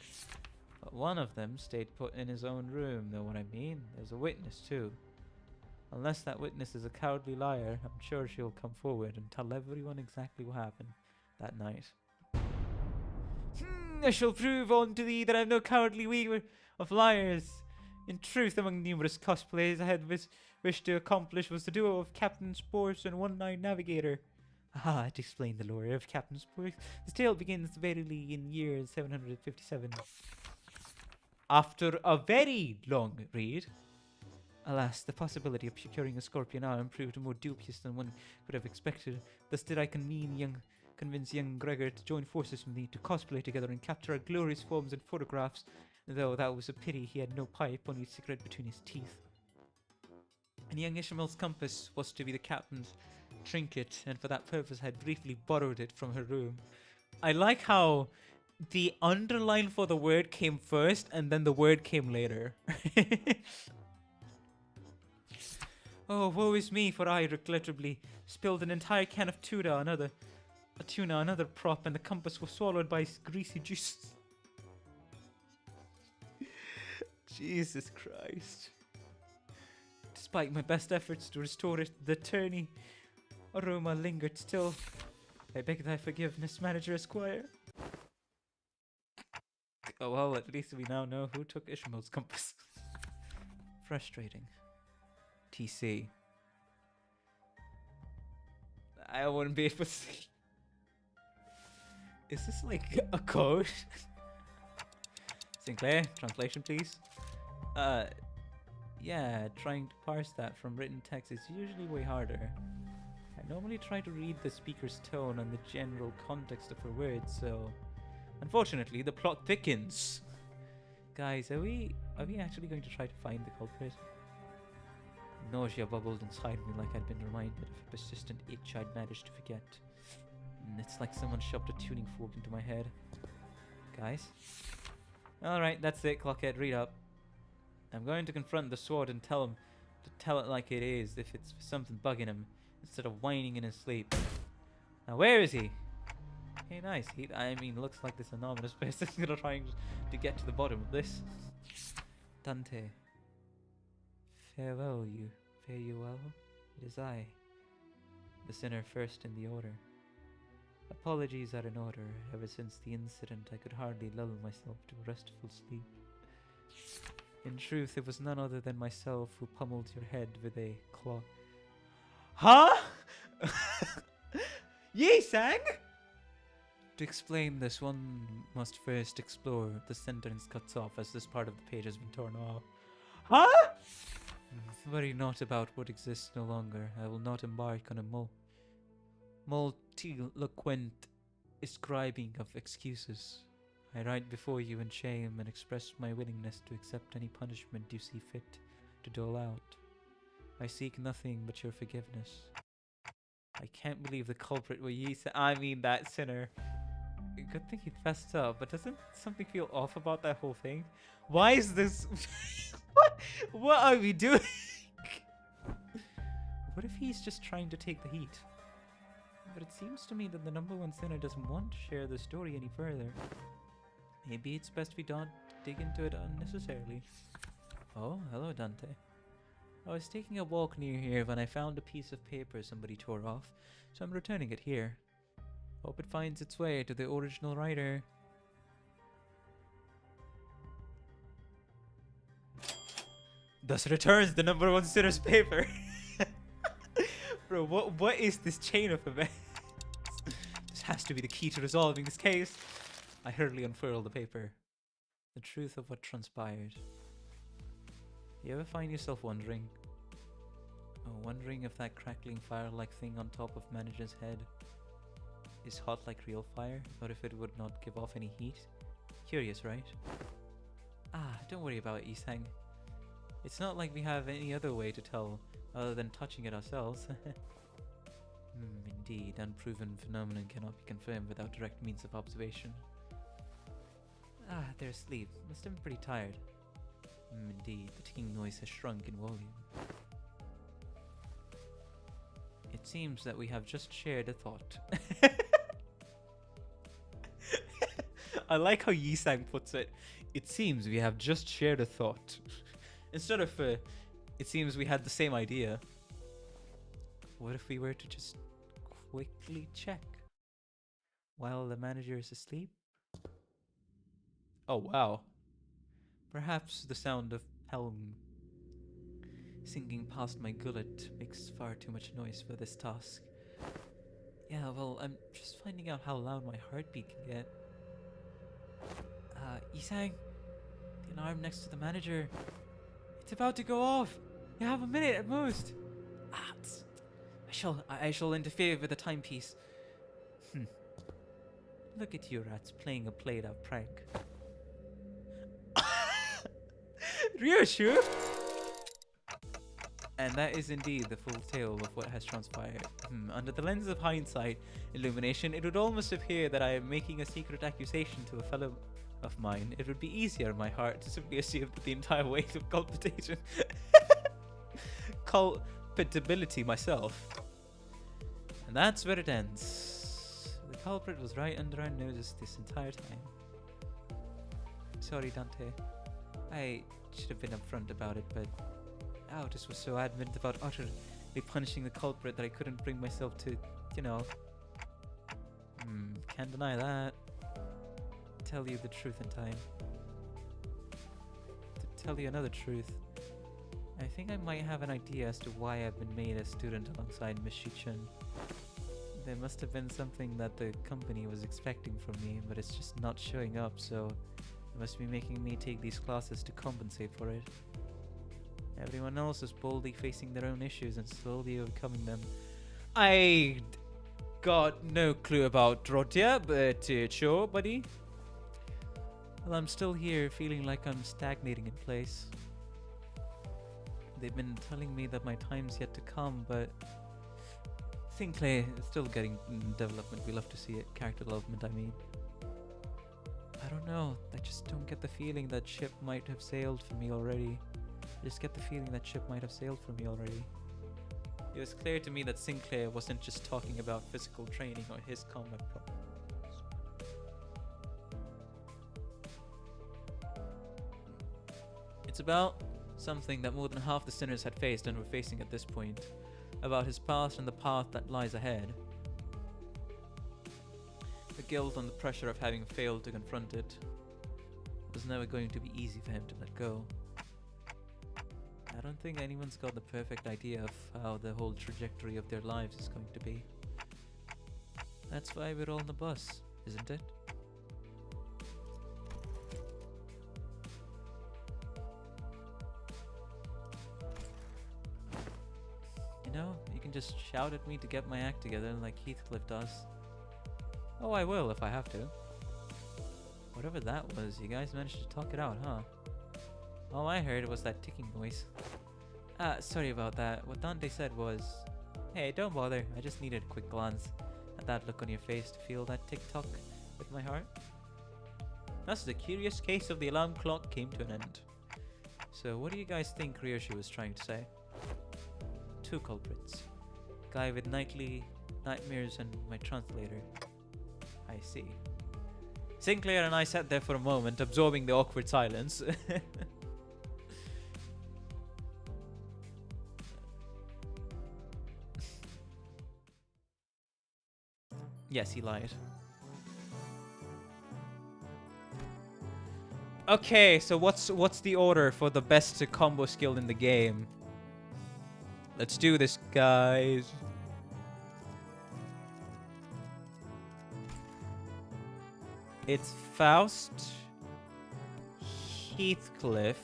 But one of them stayed put in his own room, know what I mean? There's a witness too. Unless that witness is a cowardly liar, I'm sure she'll come forward and tell everyone exactly what happened that night. I shall prove unto thee that I am no cowardly weaver of liars. In truth, among numerous cosplays I had wished to accomplish was the duo of Captain Sports and One-Eyed Navigator. Ah, to explain the lore of Captain Sports, the tale begins verily in year 757. After a very long read, alas, the possibility of procuring a scorpion arm proved more dubious than one could have expected. Thus did I convince young Gregor to join forces with me to cosplay together and capture our glorious forms and photographs, though that was a pity he had no pipe, only a cigarette between his teeth. And young Ishmael's compass was to be the captain's trinket, and for that purpose I had briefly borrowed it from her room. I like how the underline for the word came first and then the word came later. Oh, woe is me, for I regrettably spilled an entire can of tuna, another prop, and the compass was swallowed by greasy juice. Jesus Christ. Despite my best efforts to restore it, the attorney aroma lingered still. I beg thy forgiveness, Manager Esquire. Oh well, at least we now know who took Ishmael's compass. Frustrating. TC. I wouldn't be able to see. Is this like a code? Sinclair, translation please. Yeah, trying to parse that from written text is usually way harder. I normally try to read the speaker's tone and the general context of her words, so... Unfortunately, the plot thickens. Guys, are we actually going to try to find the culprit? Nausea bubbled inside me like I'd been reminded of a persistent itch I'd managed to forget. And it's like someone shoved a tuning fork into my head. Guys? Alright, that's it, Clockhead, read up. I'm going to confront the sword and tell him to tell it like it is if it's something bugging him, instead of whining in his sleep. Now where is he? Hey, nice. I mean, looks like this anonymous person is gonna try to get to the bottom of this. Dante. Fare you well. It is I, the sinner first in the order. Apologies are in order. Ever since the incident, I could hardly lull myself to a restful sleep. In truth, it was none other than myself who pummeled your head with a claw. Huh? Ye sang? To explain this, one must first explore. The sentence cuts off as this part of the page has been torn off. Huh? Worry not about what exists no longer. I will not embark on a multiloquent ascribing of excuses. I write before you in shame and express my willingness to accept any punishment you see fit to dole out. I seek nothing but your forgiveness. I can't believe the culprit were ye. I mean, that sinner. Good thing he fessed up, but doesn't something feel off about that whole thing? Why is this? What are we doing? What if he's just trying to take the heat? But it seems to me that the number one sinner doesn't want to share the story any further. Maybe it's best we don't dig into it unnecessarily. Oh, hello, Dante. I was taking a walk near here when I found a piece of paper somebody tore off, so I'm returning it here. Hope it finds its way to the original writer. Thus returns the number one sinner's paper. Bro, what is this chain of events? This has to be the key to resolving this case. I hurriedly unfurled the paper. The truth of what transpired. You ever find yourself wondering if that crackling fire-like thing on top of manager's head is hot like real fire, or if it would not give off any heat? Curious, right? Don't worry about it, Isang. It's not like we have any other way to tell other than touching it ourselves. Indeed, unproven phenomenon cannot be confirmed without direct means of observation. They're asleep. Must have been pretty tired. Indeed, the ticking noise has shrunk in volume. It seems that we have just shared a thought. I like how Yisang puts it. It seems we have just shared a thought. Instead of, it seems we had the same idea. What if we were to just quickly check while the manager is asleep? Oh, wow. Perhaps the sound of helm sinking past my gullet makes far too much noise for this task. Yeah, well, I'm just finding out how loud my heartbeat can get. Isang, the alarm next to the manager. It's about to go off. You have a minute at most. I shall interfere with the timepiece. Look at you rats playing a played-out prank. Ryoshu! And that is indeed the full tale of what has transpired. Under the lens of hindsight illumination, it would almost appear that I am making a secret accusation to a fellow of mine. It would be easier in my heart to simply assume that the entire weight of culpability myself. And that's where it ends. The culprit was right under our noses this entire time. Sorry, Dante. I should have been upfront about it, but Aldous was so adamant about utterly punishing the culprit that I couldn't bring myself to, can't deny that. Tell you the truth in time. To tell you another truth, I think I might have an idea as to why I've been made a student alongside Miss Shichun. There must have been something that the company was expecting from me, but it's just not showing up, so they must be making me take these classes to compensate for it. Everyone else is boldly facing their own issues and slowly overcoming them. I got no clue about Rodya, but sure, buddy. Well, I'm still here feeling like I'm stagnating in place. They've been telling me that my time's yet to come, but Sinclair is still getting development. We love to see it. Character development, I mean. I don't know. I just don't get the feeling that ship might have sailed for me already. I just get the feeling that ship might have sailed for me already. It was clear to me that Sinclair wasn't just talking about physical training or his combat problems. It's about something that more than half the sinners had faced and were facing at this point. About his past and the path that lies ahead. The guilt and the pressure of having failed to confront it. It was never going to be easy for him to let go. I don't think anyone's got the perfect idea of how the whole trajectory of their lives is going to be. That's why we're all on the bus, isn't it? You know, you can just shout at me to get my act together like Heathcliff does. Oh, I will if I have to. Whatever that was, you guys managed to talk it out, huh? All I heard was that ticking noise. Sorry about that. What Dante said was, hey, don't bother. I just needed a quick glance at that look on your face to feel that tick-tock with my heart. Thus, the curious case of the alarm clock came to an end. So, what do you guys think Ryoshi was trying to say? Two culprits. Guy with nightly nightmares and my translator. I see. Sinclair and I sat there for a moment, absorbing the awkward silence. Yes, he lied. Okay, so what's the order for the best combo skill in the game? Let's do this, guys. It's Faust, Heathcliff,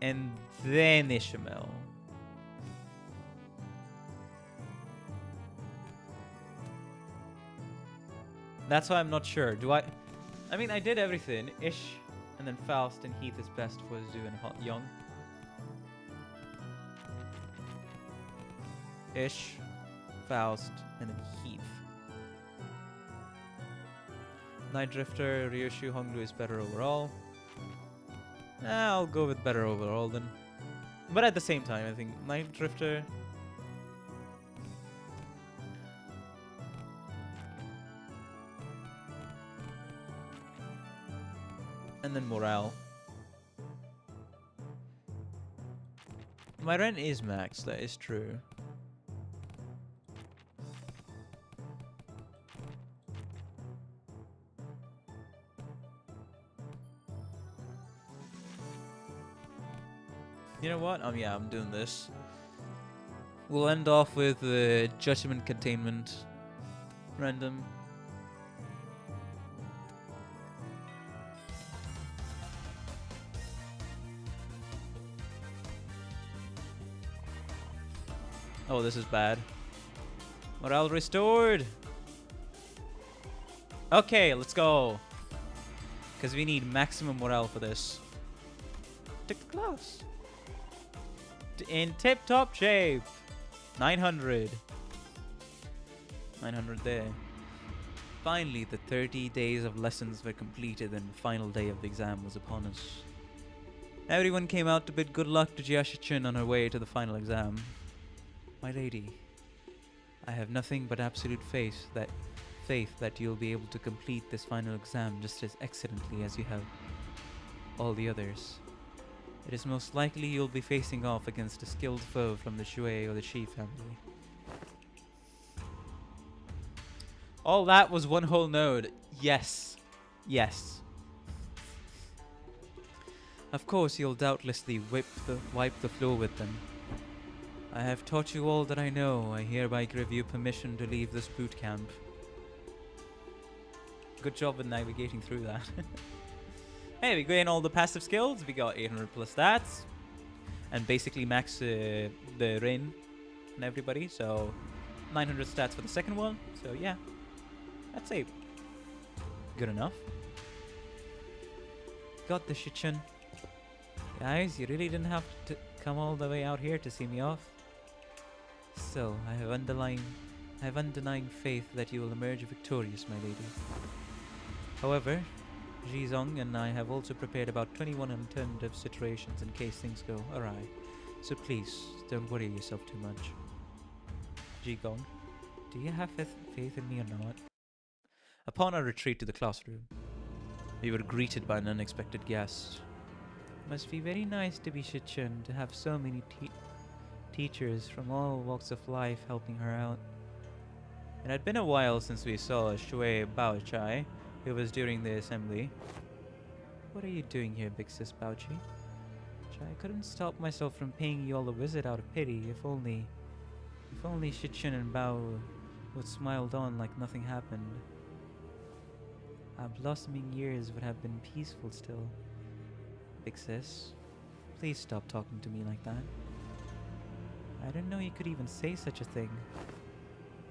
and then Ishmael. That's why I'm not sure. Do I mean, I did everything. Ish, and then Faust and Heath is best for Zu and Young. Ish, Faust, and then Heath. Night Drifter, Ryoshu Honglu is better overall. I'll go with better overall then. But at the same time, I think Night Drifter... and then Morale. My rent is max, that is true. You know what? Yeah, I'm doing this. We'll end off with the Judgment Containment. Random. Oh, this is bad. Morale restored! Okay, let's go. Because we need maximum morale for this. Took the class. In tip-top shape. 900. 900 there. Finally, the 30 days of lessons were completed and the final day of the exam was upon us. Everyone came out to bid good luck to Jiashi-chun on her way to the final exam. My lady, I have nothing but absolute faith that you'll be able to complete this final exam just as excellently as you have all the others. It is most likely you'll be facing off against a skilled foe from the Shui or the Shi family. All that was one whole node. Yes. Yes. Of course you'll doubtlessly wipe the floor with them. I have taught you all that I know. I hereby give you permission to leave this boot camp. Good job with navigating through that. Hey, we gain all the passive skills. We got 800 plus stats. And basically max the Rin and everybody. So 900 stats for the second one. So yeah, I'd say good enough. got the Shichun. Guys, you really didn't have to come all the way out here to see me off. Still, I have undenying faith that you will emerge victorious, my lady. However, Jizong and I have also prepared about 21 alternative situations in case things go awry. So please, don't worry yourself too much. Jigong, do you have faith in me or not? Upon our retreat to the classroom, we were greeted by an unexpected guest. Must be very nice to be Shichun, to have so many teachers from all walks of life helping her out. It had been a while since we saw Shui Baochai, who was during the assembly. What are you doing here, big sis Baochi? I couldn't stop myself from paying you all a visit out of pity. If only Shichun and Bao would smiled on like nothing happened. Our blossoming years would have been peaceful still. Big sis, please stop talking to me like that. I didn't know you could even say such a thing.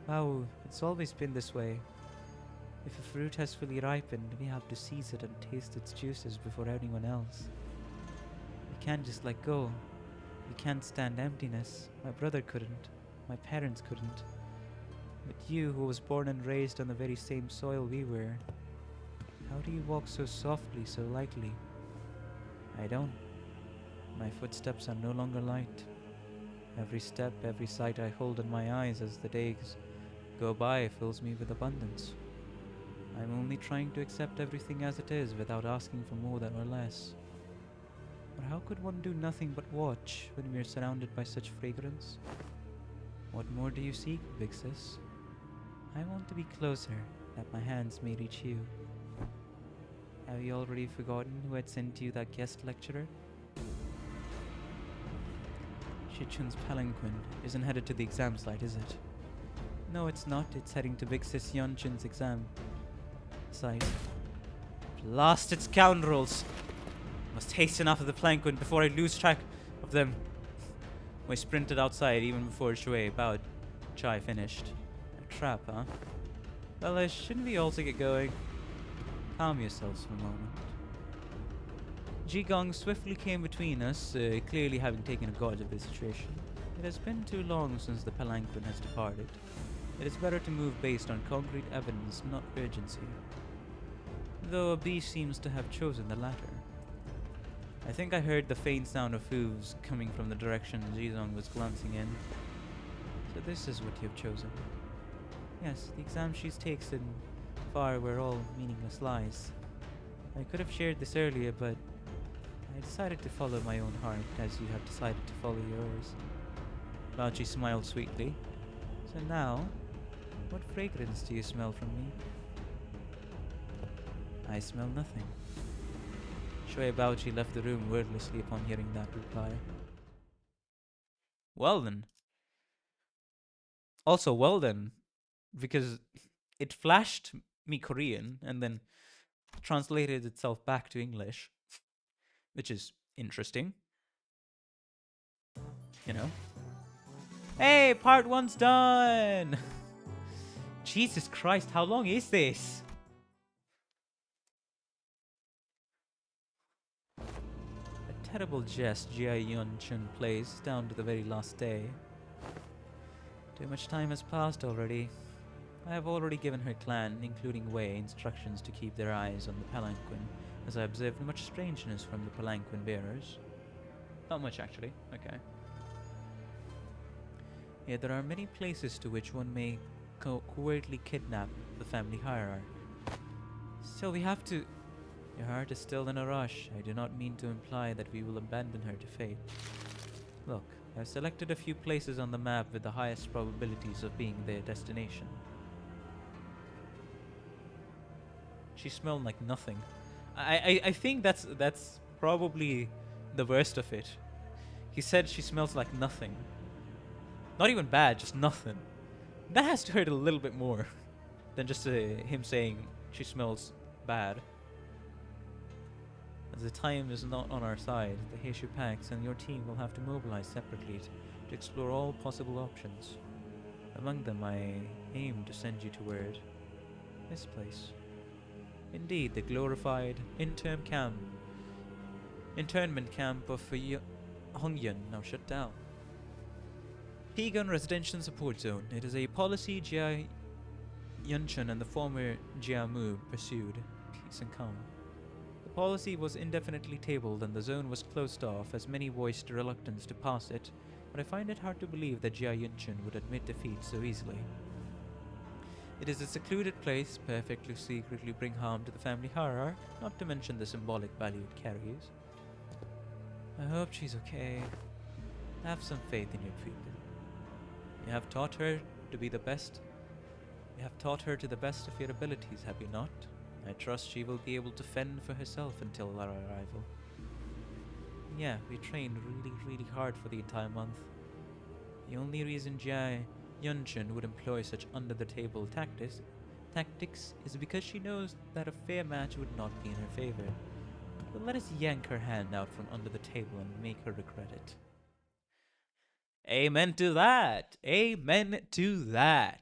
Wow, it's always been this way. If a fruit has fully ripened, we have to seize it and taste its juices before anyone else. We can't just let go. We can't stand emptiness. My brother couldn't. My parents couldn't. But you, who was born and raised on the very same soil we were, how do you walk so softly, so lightly? I don't. My footsteps are no longer light. Every step, every sight I hold in my eyes as the days go by fills me with abundance. I'm only trying to accept everything as it is without asking for more than or less. But how could one do nothing but watch when we are surrounded by such fragrance? What more do you seek, big sis? I want to be closer, that my hands may reach you. Have you already forgotten who had sent you that guest lecturer? Shichun's palanquin isn't headed to the exam site, is it? No, it's not. It's heading to Big Sis Yeonchun's exam site. Blasted scoundrels! Must hasten after the palanquin before I lose track of them. We sprinted outside even before Shui Bao Chai finished. A trap, huh? Well, shouldn't we also get going? Calm yourselves for a moment. Jigong swiftly came between us, clearly having taken a gauge of the situation. It has been too long since the palanquin has departed. It is better to move based on concrete evidence, not urgency. Though a bee seems to have chosen the latter. I think I heard the faint sound of hooves coming from the direction Jizong was glancing in. So this is what you have chosen. Yes, the exam sheet takes in far were all meaningless lies. I could have shared this earlier, but I decided to follow my own heart as you have decided to follow yours. Baochi smiled sweetly. So now, what fragrance do you smell from me? I smell nothing. Shui Baochi left the room wordlessly upon hearing that reply. Well then. Also, well then, because it flashed me Korean and then translated itself back to English, which is interesting. You know? Hey, part 1's done! Jesus Christ, how long is this? A terrible jest Jia Yun-chun plays down to the very last day. Too much time has passed already. I have already given her clan, including Wei, instructions to keep their eyes on the palanquin, as I observed much strangeness from the palanquin bearers. Not much, actually. Okay. Yet there are many places to which one may covertly kidnap the family hierarch. Still, we have to... Your heart is still in a rush. I do not mean to imply that we will abandon her to fate. Look, I've selected a few places on the map with the highest probabilities of being their destination. She smelled like nothing. I think that's probably the worst of it. He said she smells like nothing. Not even bad, just nothing. That has to hurt a little bit more than just him saying she smells bad. As the time is not on our side, the Heishu Pax and your team will have to mobilize separately to explore all possible options. Among them, I aim to send you toward this place. Indeed, the glorified interim camp internment camp of Hongyun now shut down. P-Gun Residential Support Zone. It is a policy Jia Yunchun and the former Jia Mu pursued. Peace and calm. The policy was indefinitely tabled and the zone was closed off as many voiced reluctance to pass it, but I find it hard to believe that Jia Yunchun would admit defeat so easily. It is a secluded place, perfect to secretly bring harm to the family hierarch, not to mention the symbolic value it carries. I hope she's okay. Have some faith in your pupil. You have taught her to be the best. You have taught her to the best of your abilities, have you not? I trust she will be able to fend for herself until our arrival. Yeah, we trained really hard for the entire month. The only reason Jia Yunchun would employ such under-the-table tactics is because she knows that a fair match would not be in her favor. But let us yank her hand out from under the table and make her regret it. Amen to that! Amen to that!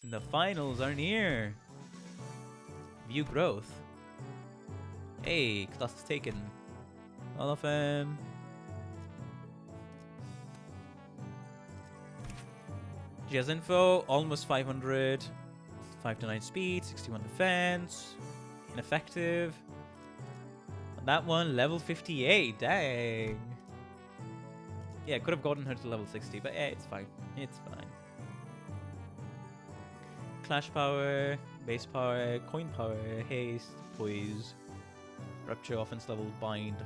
The finals are near! View growth. Hey, class taken. All of them. Jazz info, almost 500. 5 to 9 speed, 61 defense. Ineffective. And that one, level 58. Dang. Yeah, could have gotten her to level 60, but yeah, it's fine. It's fine. Clash power, base power, coin power, haste, poise, rupture, offense level, bind,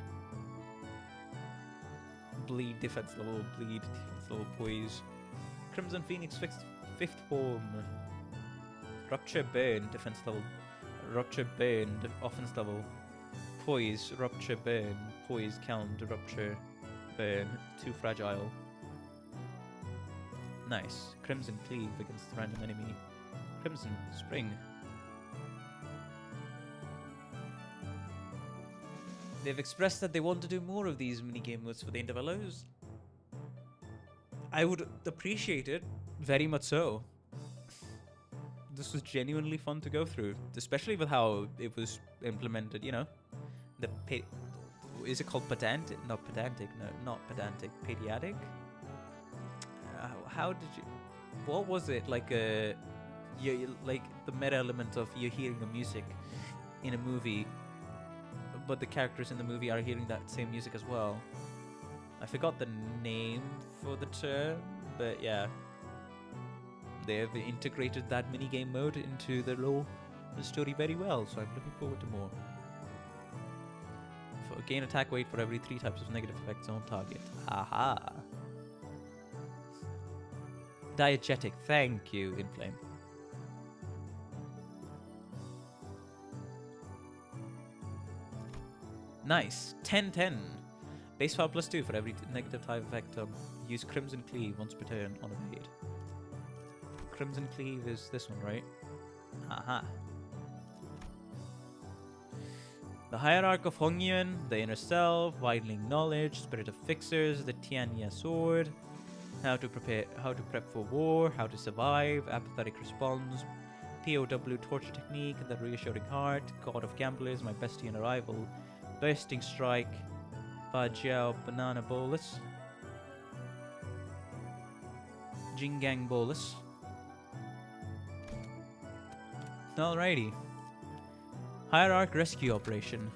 bleed, defense level, poise, Crimson Phoenix fifth form, rupture, burn, defense level, rupture, burn, offense level, poise, rupture, burn, poise, count, rupture, burn, too fragile. Nice. Crimson Cleave against random enemy. Crimson Spring. They've expressed that they want to do more of these minigame modes for the Intervallos. I would appreciate it, very much so. This was genuinely fun to go through, especially with how it was implemented, you know. Is it called pedantic? Not pedantic, no, not pedantic. Pediatric? How did you... What was it? Like like the meta element of you're hearing the music in a movie, but the characters in the movie are hearing that same music as well. I forgot the name for the term, but yeah. They have integrated that minigame mode into the story very well, so I'm looking forward to more. Gain attack weight for every 3 types of negative effects on target. Aha! Diegetic, thank you, Inflame. Nice. 10-10. Base power +2 for every negative type effect. Use Crimson Cleave once per turn on evade. Crimson Cleave is this one, right? Aha. The Hierarch of Hongyun, the Inner Self, Widening Knowledge, Spirit of Fixers, the Tianya Sword, how to prep for war, how to survive, apathetic response, POW torture technique, the reassuring heart, God of Gamblers, my bestie in arrival, bursting strike, Bajiao banana bolus, Jingang bolus. Alrighty. Hierarch rescue operation.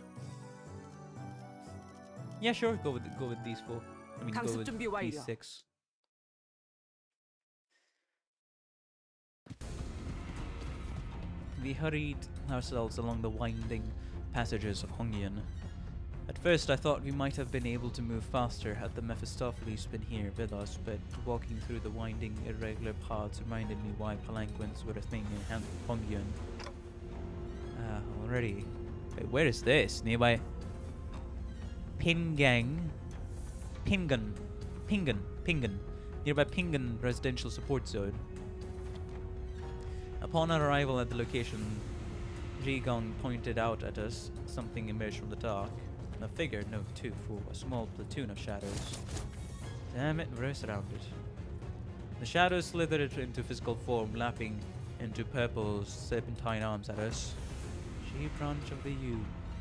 Yeah, sure. Go with these 4. I mean, go with these 6. We hurried ourselves along the winding passages of Hongyun. At first, I thought we might have been able to move faster had the Mephistopheles been here with us, but walking through the winding, irregular paths reminded me why palanquins were a thing in Hongyun. Already. Wait, where is this? Nearby Pingan. Nearby Pingan Residential Support Zone. Upon our arrival at the location, Jigong pointed out at us something emerged from the dark. A figure, no, 2, 4, a small platoon of shadows. Damn it, we're surrounded. The shadows slithered into physical form, lapping into purple serpentine arms at us. Branch of the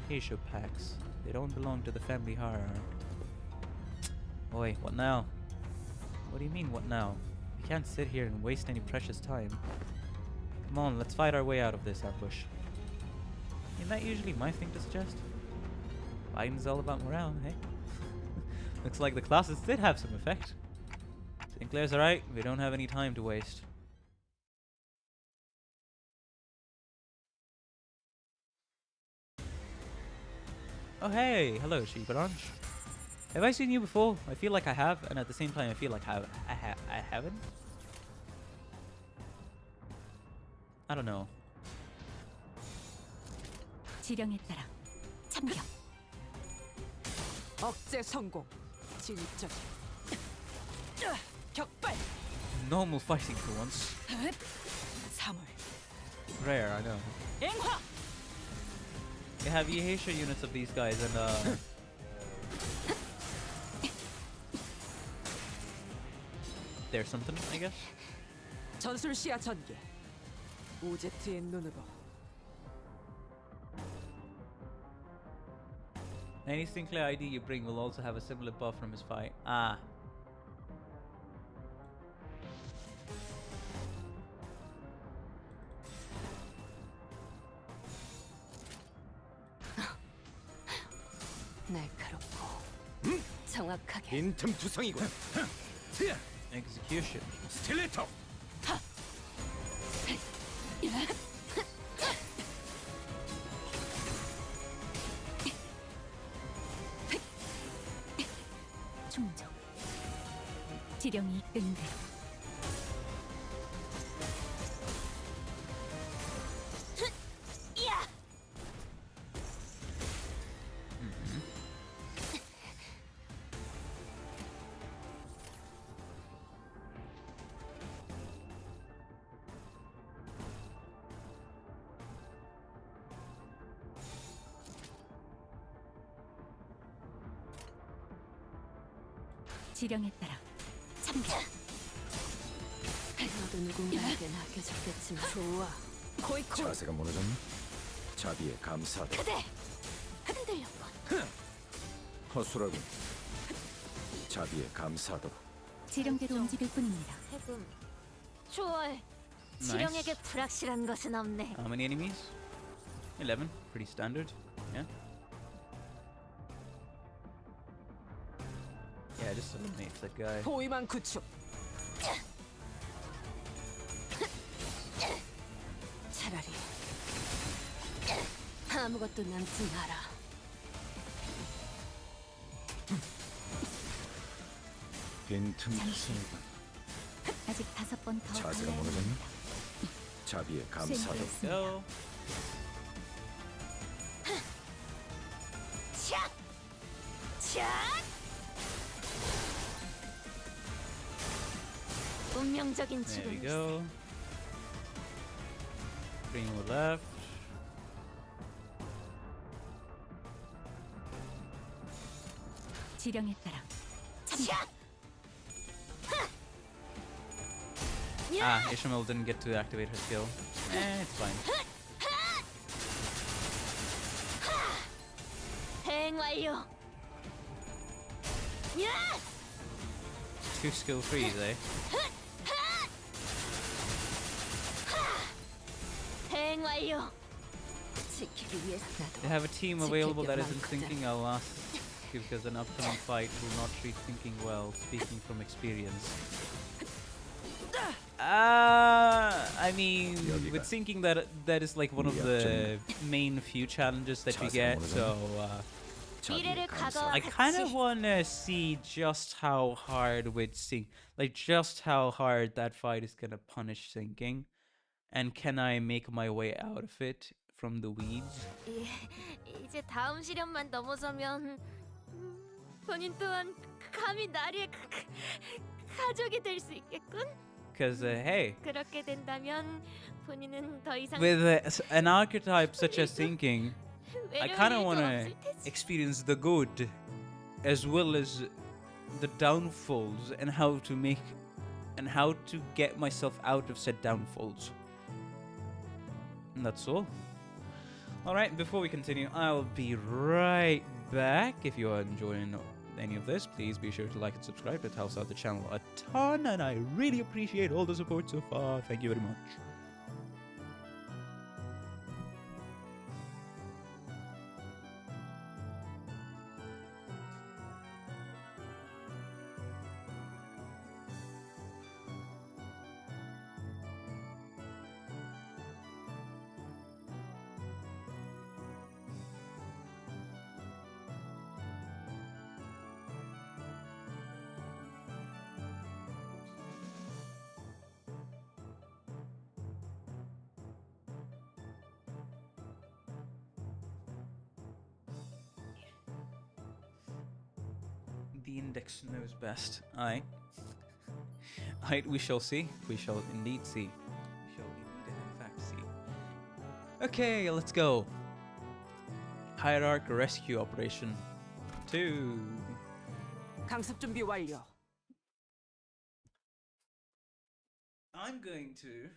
Asia Pax. They don't belong to the family hierarchy. Oi, what now? What do you mean, what now? We can't sit here and waste any precious time. Come on, let's fight our way out of this ambush. Isn't that usually my thing to suggest? Fighting's all about morale, hey? Looks like the classes did have some effect. Sinclair's alright, we don't have any time to waste. Oh hey, hello Sheeparange. Have I seen you before? I feel like I have, and at the same time I feel like I haven't. I don't know. 지령에 따라 참격. 억제 성공. 진입적. 격발. Normal fighting for once. 사물. Rare, I know. 앵화. You have Yehatia units of these guys, and there's something, I guess. 전술 시야 전개. 오제트의 눈으로. Any Sinclair ID you bring will also have a similar buff from his fight. Ah. 날카롭고 정확하게. 빈틈 투성이군. Execution. 스틸레이터. 충족. 지령이 이끄는 대로. 지령에 따라 참격. 너도 누군가에게 맡겨졌겠지만 좋아. 코이코. 자세가 무너졌나? 자비에 감사하다. 그대. 흔들렸군. 허술하군. 자비에 감사하다. 지령대로 움직일 뿐입니다. 해금. 초월. Nice. 지령에게 불확실한 것은 없네. How many enemies? 11. Pretty standard. Yeah. Yeah, just eliminate that guy. 포위만 구축. 차라리 아무것도 남지 마라. 빈틈 투성이군. 아직 5번 더 자세가 달려야 무너졌나? 합니다. 자비에 감사하다. Go. 차! 차! 운명적인 There we 죽음일세. go. 3 more left. 지령에 따라 참격. 차! Ah, Ishmael didn't get to activate her skill. It's fine. 대응 완료. 야! 2 skill trees, eh? 대응 완료. 지키기 위해서 They have a team available that isn't thinking. I'll ask because an upcoming fight will not treat thinking well, speaking from experience. I mean, with thinking that is like one of the main few challenges that you get, so 자비에 미래를 감사하다. I kind of want to see just how hard with just how hard that fight is gonna punish thinking, and can I make my way out of it from the weeds? 이제 다음 시련만 넘어서면 본인 또한 감히 나리의 가족이 될 수 있겠군. Because hey, 그렇게 된다면 본인은 더 이상 with an archetype such as thinking, I 외로울 kind of 일도 want to 없을 테지. experience the good as well as the downfalls and how to get myself out of said downfalls. And that's all. Alright, before we continue, I'll be right back. If you are enjoying any of this, please be sure to like and subscribe. It helps out the channel a ton, and I really appreciate all the support so far. Thank you very much. The index knows best. Aye. Aye, we shall see. We shall indeed see. We shall indeed in fact see. Okay, let's go. Hierarch Rescue Operation 2. 강습 준비 완료. I'm going to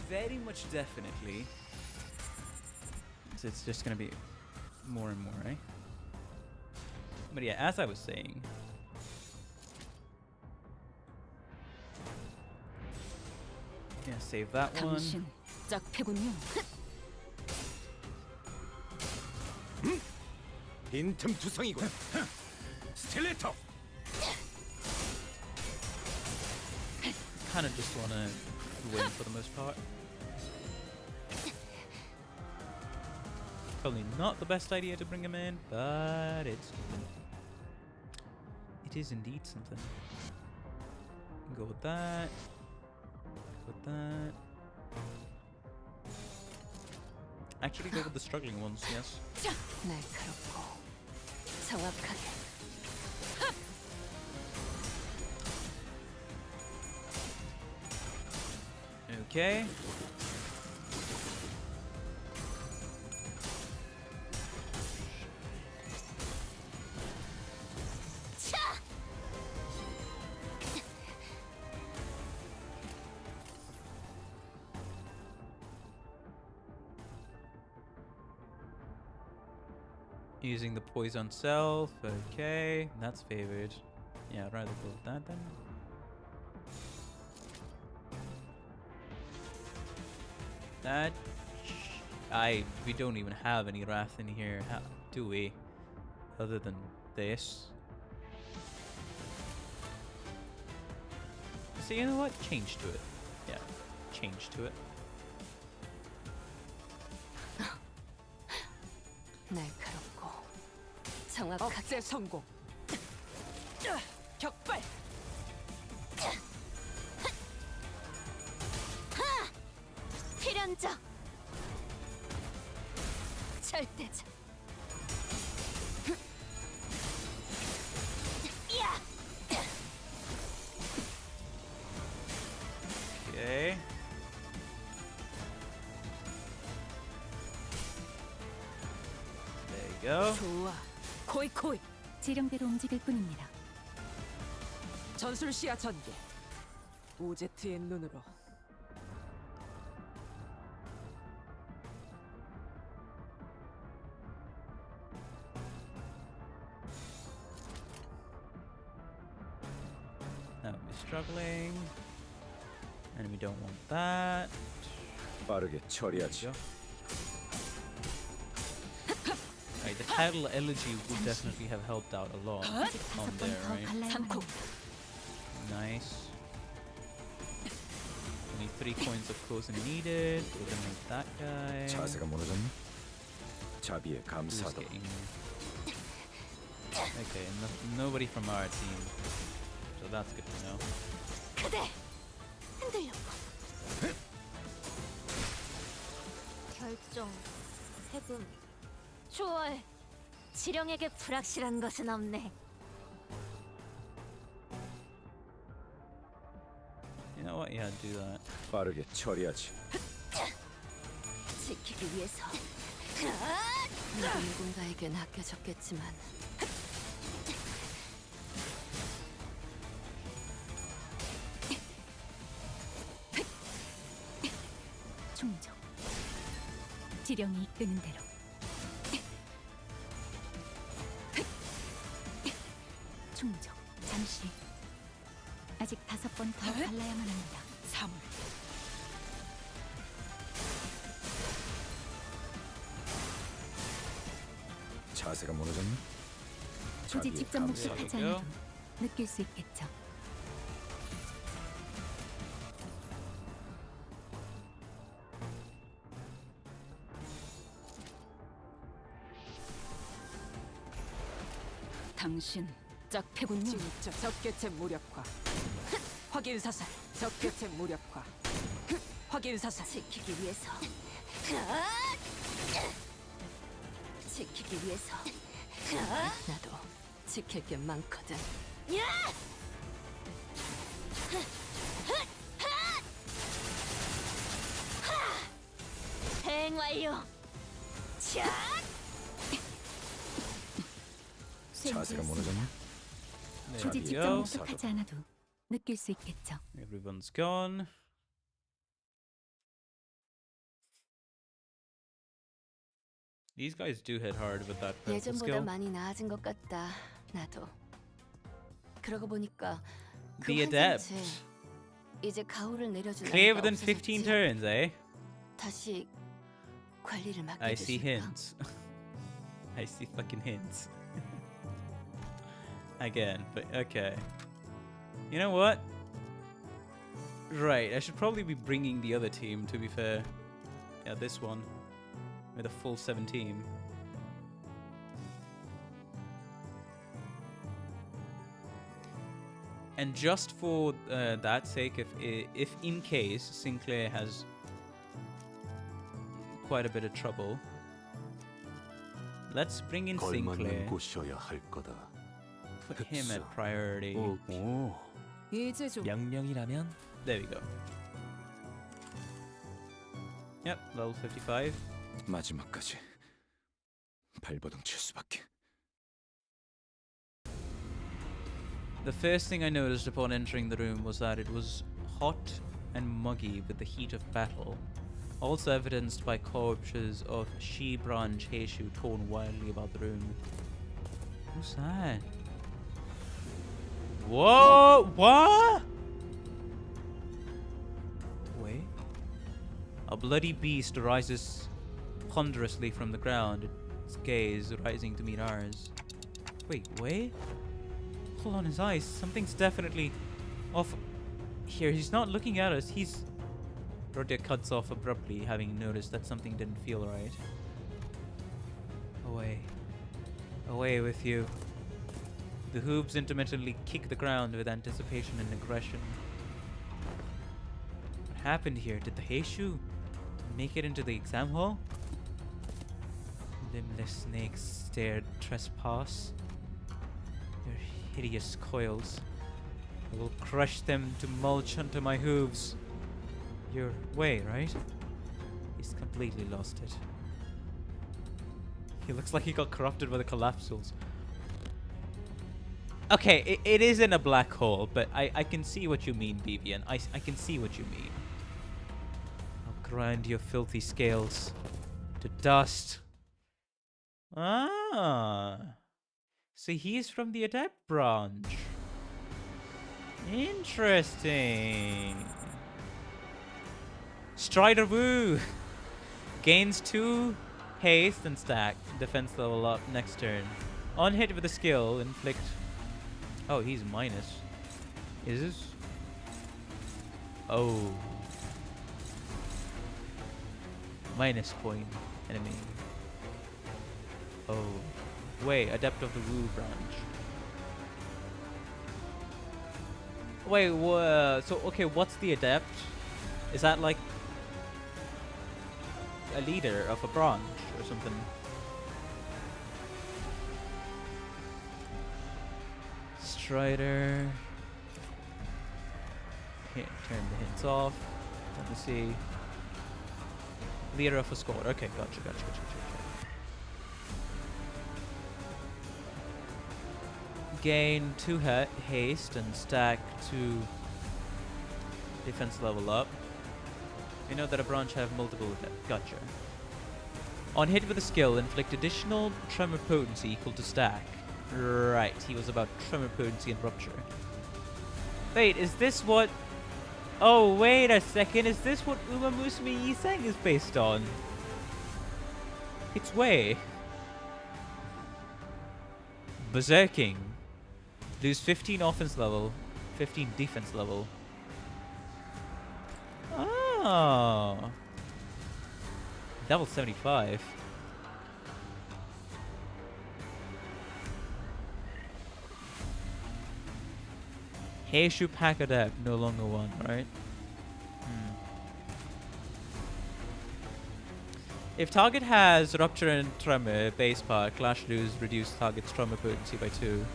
very much definitely. So it's just gonna be more and more, eh? But yeah, as I was saying, yeah, save that one. 당신 짝패군요. 빈틈 투성이군. 스틸레터. Kind of just wanna win for the most part. Probably not the best idea to bring him in, but it is indeed something. Go with that. Go with that. Actually, go with the struggling ones. Yes. 날카롭고 정확하게. Okay. Using the poison self, okay, that's favored. Yeah, I'd rather go with that then. That we don't even have any wrath in here, do we? Other than this. So you know what? Change to it. Yeah, change to it. 날카롭고 정확하게. 억제 성공. 격발. 필연적. 절대적. Okay. There you go. 좋아. 코이코이. 지령대로 움직일 뿐입니다. 전술 시야 전개. 오제트의 눈으로. Now we're struggling. And we don't want that. 빠르게 There 처리하지. you go. Right, the title elegy would definitely have helped out a lot on there, right? 삼코. Nice. Only 3 coins of course needed. We're gonna make that guy. 자세가 무너졌니? 자비에 Who's 감사하다. getting... Okay, nobody from our team. So that's good to know. 그대 흔들렸고. 결정, 해금, 초월. 지령에게 불확실한 것은 없네. You know what? Yeah, do that. 빠르게 처리하지. 지키기 위해서. 누군가에게 낚여졌겠지만 충정. 지령이 이끄는 대로. 충족. 잠시. 아직 5번 더 발라야만 합니다. 사물. 자세가 무너졌니? 굳이 자기의 직접 감사. 목격하지 There we go. 않아도 느낄 수 있겠죠. 당신 짝패군요. 적개체 무력화. 확인 사살. 적개체 무력화. 확인 사살. 지키기 위해서. 지키기 위해서. 나도 지킬 게 많거든. 대응 완료. 차! 자세가 무너졌니? There 굳이 we 직접 go. 목격하지 않아도 느낄 수 있겠죠. Everyone's gone. These guys do hit hard with that purple 예전보다 skill. 많이 나아진 것 같다. 나도. 그러고 보니까 그 The adept. 환상체 이제 가호를 내려줄 Clear 나이가 within 15 없어졌지. turns, eh? 다시 관리를 맡게 I see 되실까? hints. I see fucking hints. Again, but okay. You know what? Right, I should probably be bringing the other team, to be fair. Yeah, this one. With a full 17. And just for that sake, if in case Sinclair has quite a bit of trouble, let's bring in Sinclair. 곳이어야 할 거다. Put him at priority. 오, 이제 좀 명령이라면 There we go. Yep, level 55. 마지막까지 발버둥 칠 수밖에. The first thing I noticed upon entering the room was that it was hot and muggy with the heat of battle, also evidenced by corpses of Shi branch Heishu torn wildly about the room. Who's that? Whoa! What? Wait. A bloody beast rises ponderously from the ground, its gaze rising to meet ours. Wait, wait? Pull on his eyes. Something's definitely off here. He's not looking at us. He's... Rodia cuts off abruptly, having noticed that something didn't feel right. Away. Away with you. The hooves intermittently kick the ground with anticipation and aggression. What happened here? Did the Heishu make it into the exam hall? Limbless snakes stared trespass. Their hideous coils. I will crush them to mulch under my hooves. Your way, right? He's completely lost it. He looks like he got corrupted by the collapsules. Okay, it isn't a black hole, but I can see what you mean, Vivian. I can see what you mean. I'll grind your filthy scales to dust. Ah. So he's from the Adept branch. Interesting. Strider Woo gains 2 haste and stack. Defense level up next turn. On hit with a skill, inflict. Oh, he's minus. Is this? Oh. Minus point enemy. Oh. Wait, Adept of the Woo branch. Wait, so okay, what's the Adept? Is that like a leader of a branch or something? Strider. Turn the hints off. Let me see. Leader of a squad. Okay, gotcha. Gain 2 haste and stack 2 defense level up. You know that a branch have multiple. Gotcha. On hit with a skill, inflict additional tremor potency equal to stack. Right, he was about tremor potency and rupture. Wait, is this what... Oh, wait a second. Is this what Uma Musume Yiseng is based on? It's way. Berserking. Lose 15 offense level, 15 defense level. Oh. Level 75. Heishu Pack Adapt, no longer one, right? If target has Rupture and Tremor, base part, Clash lose, reduce target's Tremor potency by 2.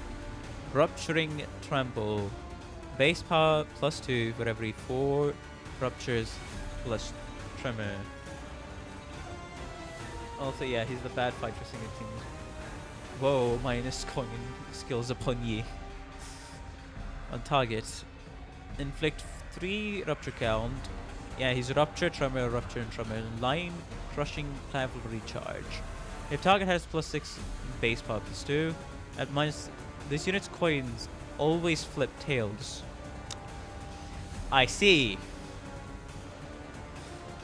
Rupturing Trample, base power plus 2 for every 4 ruptures plus Tremor. Also, yeah, he's the bad fight for single teams. Whoa, minus coin skills upon ye. On target. Inflict 3 rupture count. Yeah, he's Rupture, Tremor, Rupture, and Tremor. Line Crushing Cavalry Charge. If target has plus 6 base power plus 2, at minus... This unit's coins always flip tails. I see.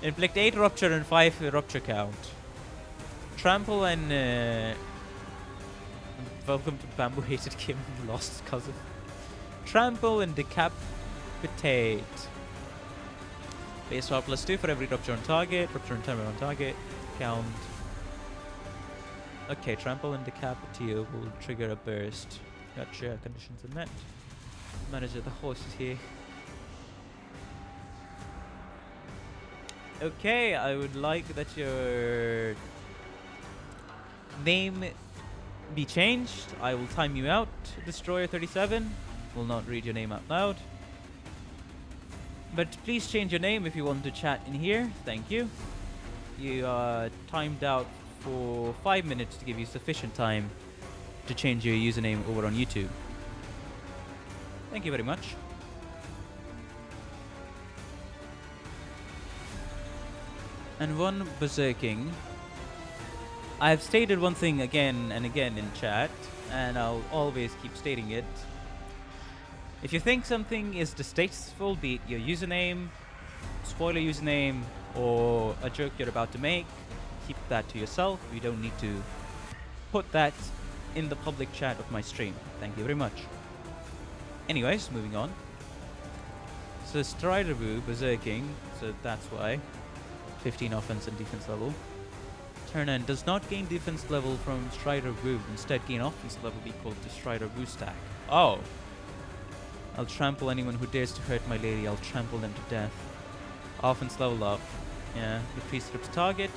Inflict 8 Rupture and 5 Rupture count. Trample and... Welcome to Bamboo Hated Kim, lost cousin. Trample and Decapitate. Base power plus 2 for every Rupture on target. Rupture and Tremor on target. Count. Okay, Trample and Decapitate will trigger a burst. Gotcha, conditions are met. Manager the horses here. Okay, I would like that your name be changed. I will time you out, Destroyer 37. Will not read your name out loud. But please change your name if you want to chat in here. Thank you. You are timed out for 5 minutes to give you sufficient time to change your username over on YouTube. Thank you very much. And one berserking. I have stated one thing again and again in chat, and I'll always keep stating it. If you think something is distasteful, be it your username, spoiler username, or a joke you're about to make, keep that to yourself. You don't need to put that in the public chat of my stream. Thank you very much. Anyways, moving on. So Strider Wu, berserking, so that's why. 15 offense and defense level. Turn end does not gain defense level from Strider Wu, instead gain offense level equal to Strider Wu stack. Oh! I'll trample anyone who dares to hurt my lady, I'll trample them to death. Offense level up. Yeah, decrease strips target.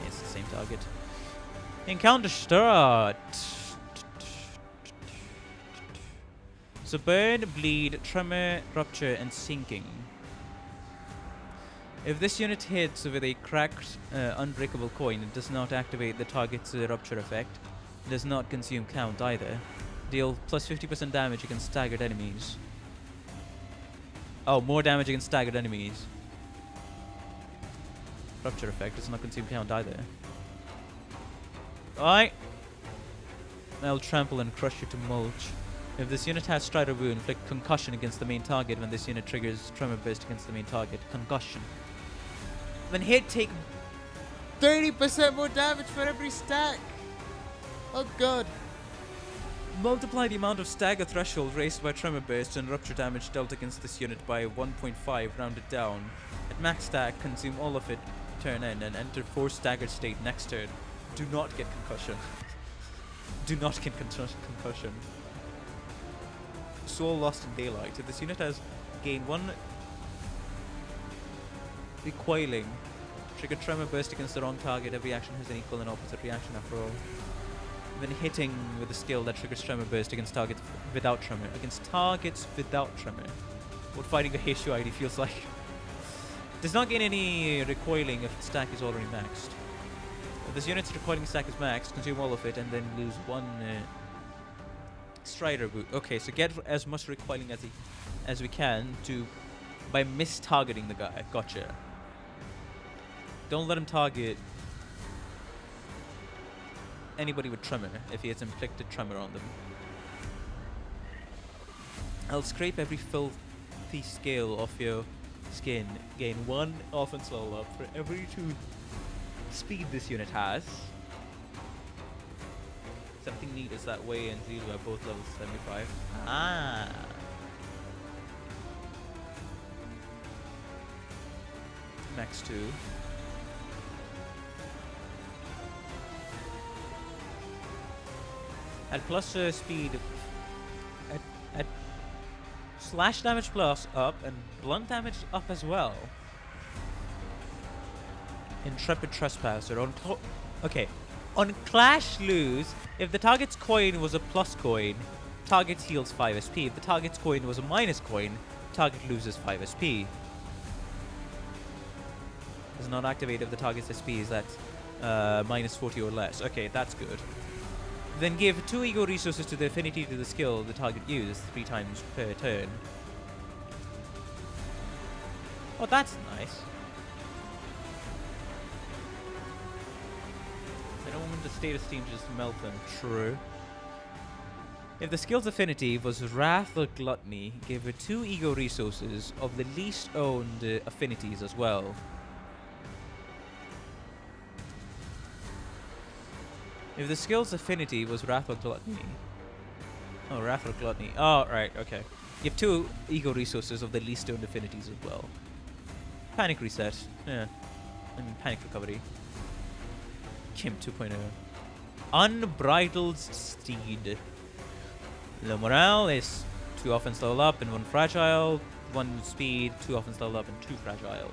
Yeah, it's the same target. Encounter start! So burn, bleed, tremor, rupture, and sinking. If this unit hits with a cracked, unbreakable coin, it does not activate the target's rupture effect. It does not consume count either. Deal plus 50% damage against staggered enemies. Oh, more damage against staggered enemies. Rupture effect does not consume count either. Alright. I'll trample and crush you to mulch. If this unit has Strider Wu, inflict concussion against the main target when this unit triggers Tremor Burst against the main target. Concussion. When hit, take 30% more damage for every stack. Oh god. Multiply the amount of stagger threshold raised by Tremor Burst and rupture damage dealt against this unit by 1.5 rounded down. At max stack, consume all of it, turn in, and enter 4 staggered state next turn. Do not get concussion. Do not get concussion. Soul Lost in Daylight. If this unit has gained 1 recoiling, trigger Tremor Burst against the wrong target, every action has an equal and opposite reaction after all. When hitting with a skill that triggers Tremor Burst against targets without Tremor. Against targets without Tremor. What fighting a Heishu ID feels like. Does not gain any recoiling if its stack is already maxed. If this unit's recoiling stack is maxed, consume all of it and then lose 1 Strider Boot. Okay, so get as much recoiling as we can by mis-targeting the guy. Gotcha. Don't let him target anybody with tremor if he has inflicted tremor on them. I'll scrape every filthy scale off your skin. Gain 1 offense level up for every 2 speed this unit has. Something neat is that way and Zulu are both level 75. Ah. Max 2. At plus speed, at slash damage plus up and blunt damage up as well. Intrepid Trespasser on okay. On Clash Lose, if the target's coin was a plus coin, target heals 5 SP. If the target's coin was a minus coin, target loses 5 SP. Does not activate if the target's SP is at minus 40 or less. Okay, that's good. Then give 2 ego resources to the affinity to the skill the target uses 3 times per turn. Oh, that's nice. I don't want the state of steam to just melt them. True. If the skill's affinity was Wrath or Gluttony, give her 2 ego resources of the least owned affinities as well. If the skill's affinity was Wrath or Gluttony. Oh, Wrath or Gluttony. Oh, right, okay. You have 2 ego resources of the least owned affinities as well. Panic Reset. Yeah. And Panic Recovery. Chimp 2.0. Unbridled Steed. Le Morale is 2 offense level up and 1 fragile. 1 speed, 2 offense level up and 2 fragile.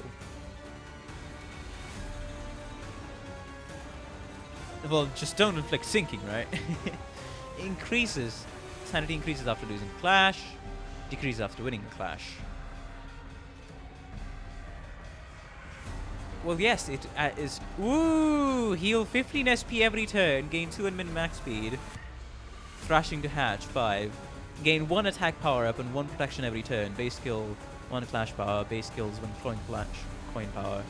Well, just don't inflict sinking, right? Increases. Sanity increases after losing Clash. Decreases after winning a Clash. Well, yes, it is... Ooh! Heal 15 SP every turn. Gain 2 and min max speed. Thrashing to Hatch, 5. Gain 1 attack power up and 1 protection every turn. Base skill, 1 Clash power. Base skills, 1 coin power.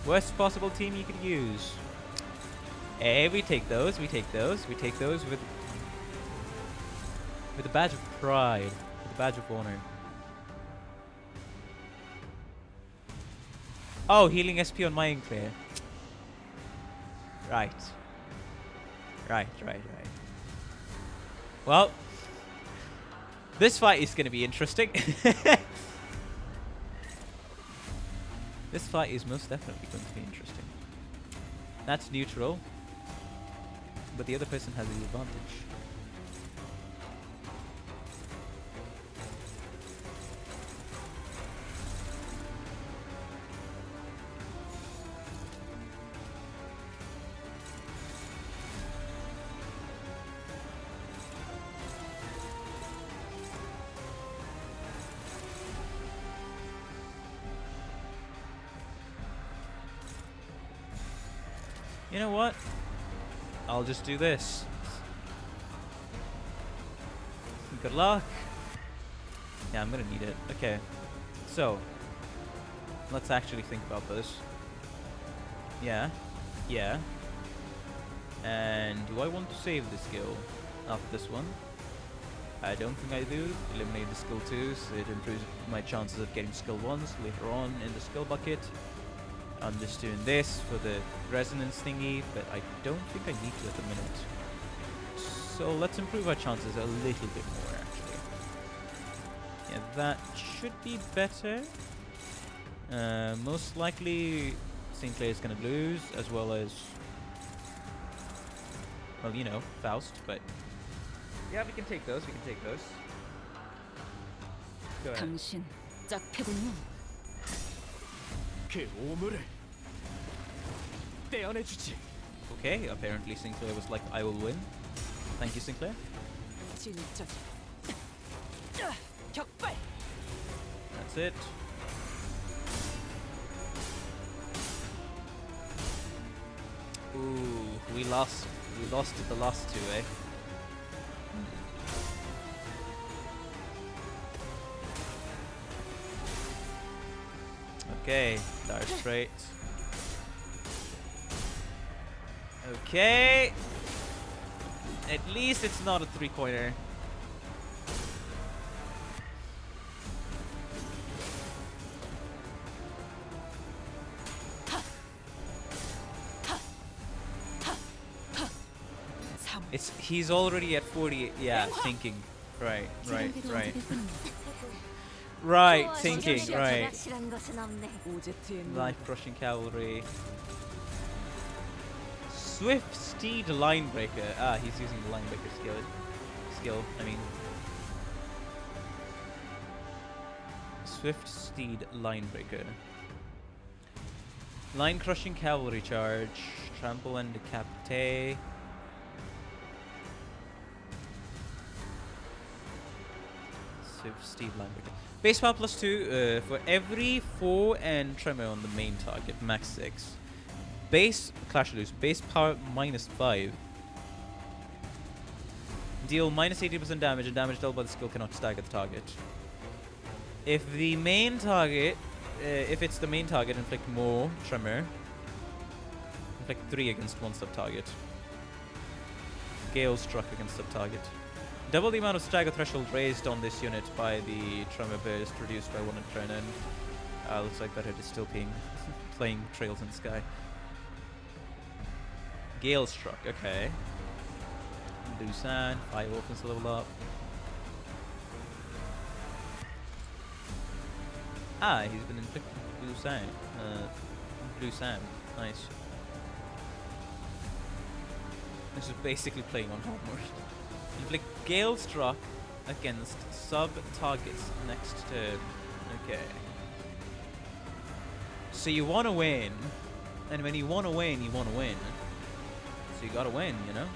Worst possible team you could use. Hey, we take those, we take those, we take those with a badge of pride, with a badge of honor. Oh, healing SP on my Enclave. Right. Right. Well, this fight is going to be interesting. This fight is most definitely going to be interesting. That's neutral, but the other person has the advantage. You know what? I'll just do this. Good luck. Yeah, I'm gonna need it. Okay. So, let's actually think about this. Yeah. And do I want to save the skill after this one? I don't think I do. Eliminate the skill 2, so it improves my chances of getting skill 1s later on in the skill bucket. I'm just doing this for the resonance thingy, but I don't think I need to at the minute. So let's improve our chances a little bit more, actually. Yeah, that should be better. Most likely, St. Clair is going to lose, as well as, well, you know, Faust, but yeah, we can take those, Go ahead. 당신 짝패군요. Okay, apparently Sinclair was like, I will win. Thank you, Sinclair. That's it. Ooh, we lost the last 2, eh? Okay, Dire Straits. Okay. At least it's not a three-pointer. He's already at 40. Yeah, thinking. Right. Right, thinking. Right. Life crushing cavalry. Swift steed linebreaker. Ah, he's using the linebreaker skill. I mean, swift steed linebreaker. Line crushing cavalry charge. Trample and decapitate. Swift steed linebreaker. Base power +2 for every 4 and tremor on the main target. Max 6. Base clash loose. Base power -5. Deal -80% damage, and damage dealt by the skill cannot stagger the target. If the main target, if it's the main target, inflict more tremor. Inflict 3 against one sub-target. Gale struck against sub-target. Double the amount of stagger threshold raised on this unit by the tremor burst, reduced by 1 in turn in. Looks like better dystoping playing Trails in the Sky. Gale struck, okay. Lusan, 5 offense level up. Ah, he's been inflicted with Blue Sand. Nice. This is basically playing on armor. Inflict Gale struck against sub-targets next turn. Okay. So you want to win, and when you want to win, you want to win. So you gotta win, you know?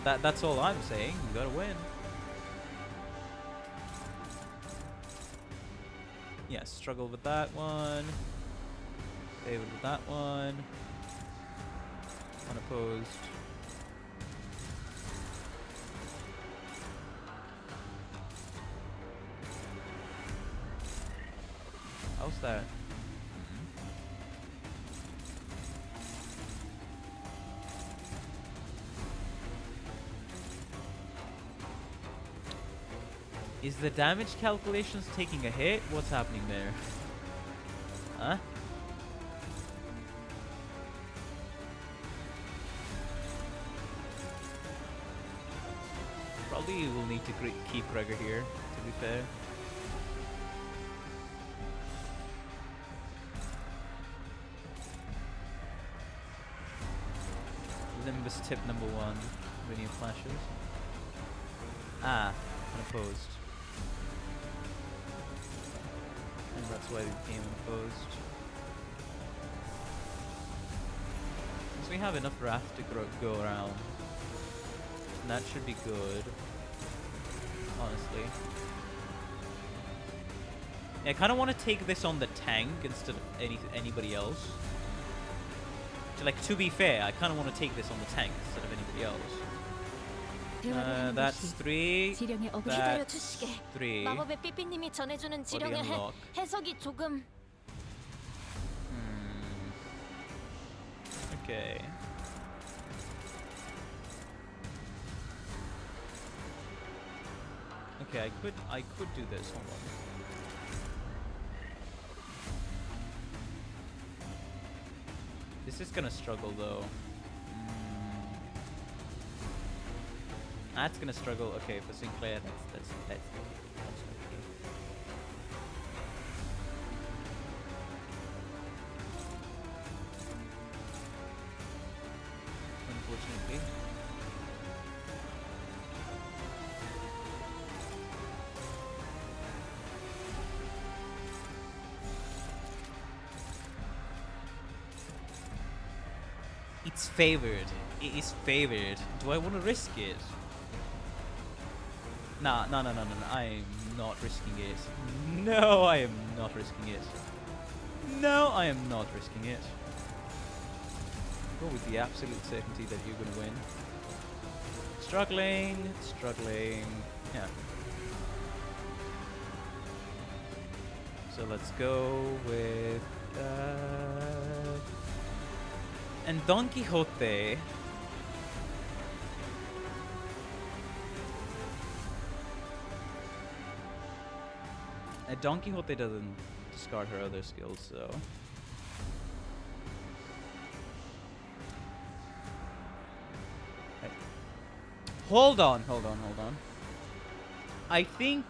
That's all I'm saying. You gotta win. Yeah, struggle with that one. Favored with that one. Unopposed. How's that? Is the damage calculations taking a hit? What's happening there? Huh? Probably will need to keep Gregor here, to be fair. Limbus tip number 1 when you flashes. Ah, unopposed. And that's why they became unopposed. Because we have enough raft to go around. And that should be good. Honestly. Yeah, I kind of want to take this on the tank instead of anybody else. To be fair, I kind of want to take this on the tank instead of anybody else. That's 3. That's 3. 마법의 삐삐님이 전해주는 지령의 unlock? 해석이 조금 Okay. Okay, I could do this. Hold on. This is gonna struggle though. That's gonna struggle. Okay, for Sinclair, that's okay. Unfortunately. It's favored. It is favored. Do I want to risk it? Nah, no. I am not risking it. No, I am not risking it. No, I am not risking it. Go with the absolute certainty that you're going to win. Struggling. Yeah. So let's go with and Don Quixote. Don Quixote doesn't discard her other skills, so. Hold on. I think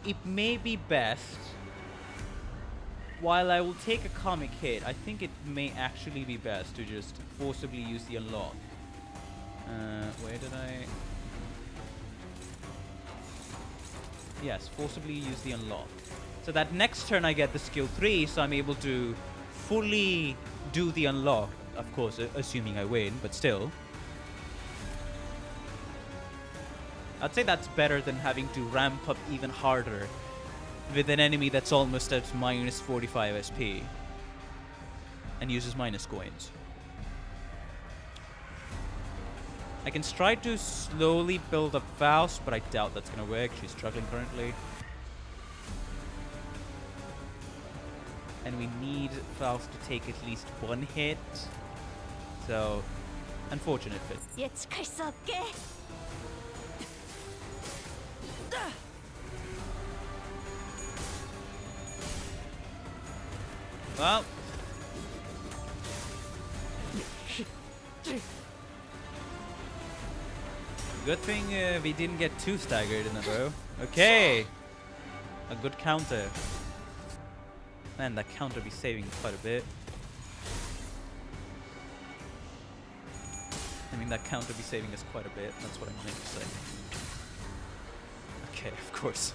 it may be best, while I will take a comic hit, I think it may actually be best to just forcibly use the unlock. Where did I... Yes, forcibly use the unlock. So that next turn I get the skill 3, so I'm able to fully do the unlock. Of course, assuming I win, but still. I'd say that's better than having to ramp up even harder with an enemy that's almost at minus 45 SP and uses minus coins. I can try to slowly build up Faust, but I doubt that's gonna work. She's struggling currently. And we need Faust to take at least one hit. So, unfortunate fit. 예측할 수 없게. Well. Good thing we didn't get too staggered in a row. Okay. A good counter. Man, that counter be saving quite a bit. I mean, that counter be saving us quite a bit. That's what I meant to say. Okay, of course.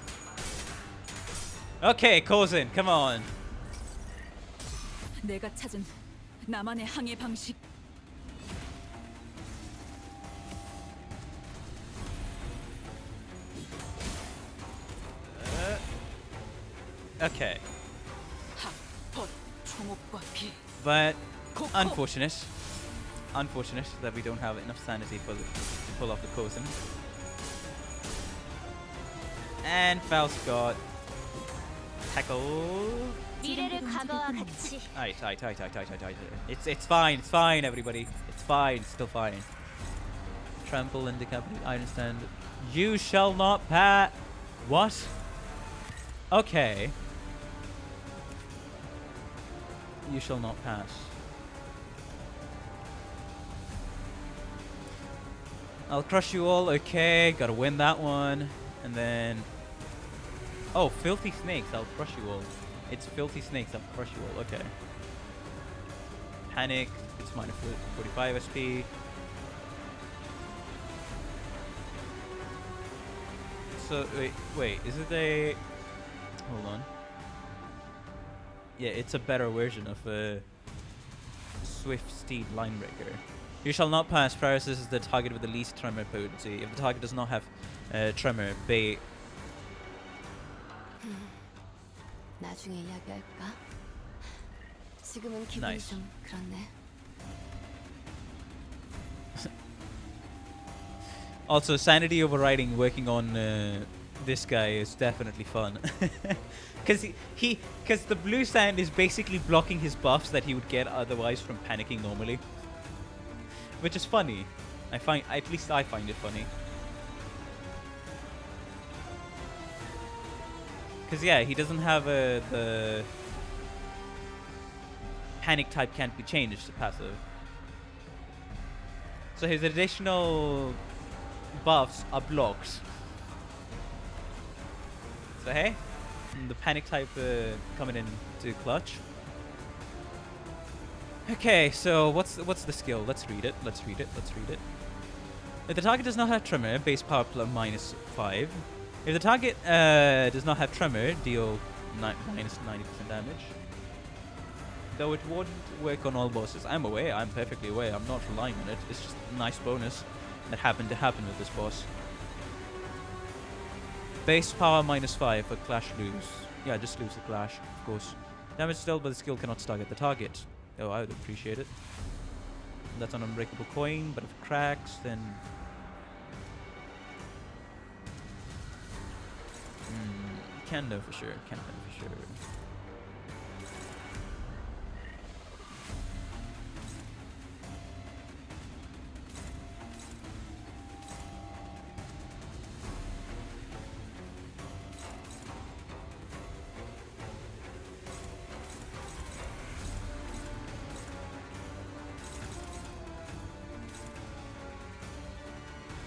Okay, Kozin, come on. 내가 찾은 나만의 항해 방식. Okay. But unfortunate that we don't have enough sanity to pull off the Kozin. And Faust got tackle. 미래를 과거와 같이. Alright. It's fine, everybody. It's fine, still fine. Trample and decapitate, I understand. You shall not pass. What? Okay. You shall not pass. I'll crush you all. Okay, gotta win that one. And then... Oh, filthy snakes. I'll crush you all. It's filthy snakes. I'll crush you all. Okay. Panic. It's minus 45 SP. So, wait. Is it a... Hold on. Yeah, it's a better version of a Swift Steed Linebreaker. You shall not pass. Paralysis the target with the least tremor potency. If the target does not have tremor, Bay. 나중에 이야기할까? 지금은 기분이 Nice. 좀 그렇네. Also, sanity overriding working on this guy is definitely fun. Because the blue sand is basically blocking his buffs that he would get otherwise from panicking normally. Which is funny. At least I find it funny. Because yeah, he doesn't have the panic type can't be changed to passive. So his additional buffs are blocked. So hey, the panic type coming in to clutch. Okay, so what's the skill? Let's read it. If the target does not have tremor, base power plus minus 5. If the target does not have tremor, deal minus 90% damage. Though it wouldn't work on all bosses. I'm aware. I'm perfectly aware. I'm not relying on it. It's just a nice bonus that happened to happen with this boss. Base power minus 5 for clash lose. Yeah, just lose the clash, of course. Damage dealt by the skill cannot target the target. Oh, I would appreciate it. That's an unbreakable coin, but if it cracks, then... Can't know for sure.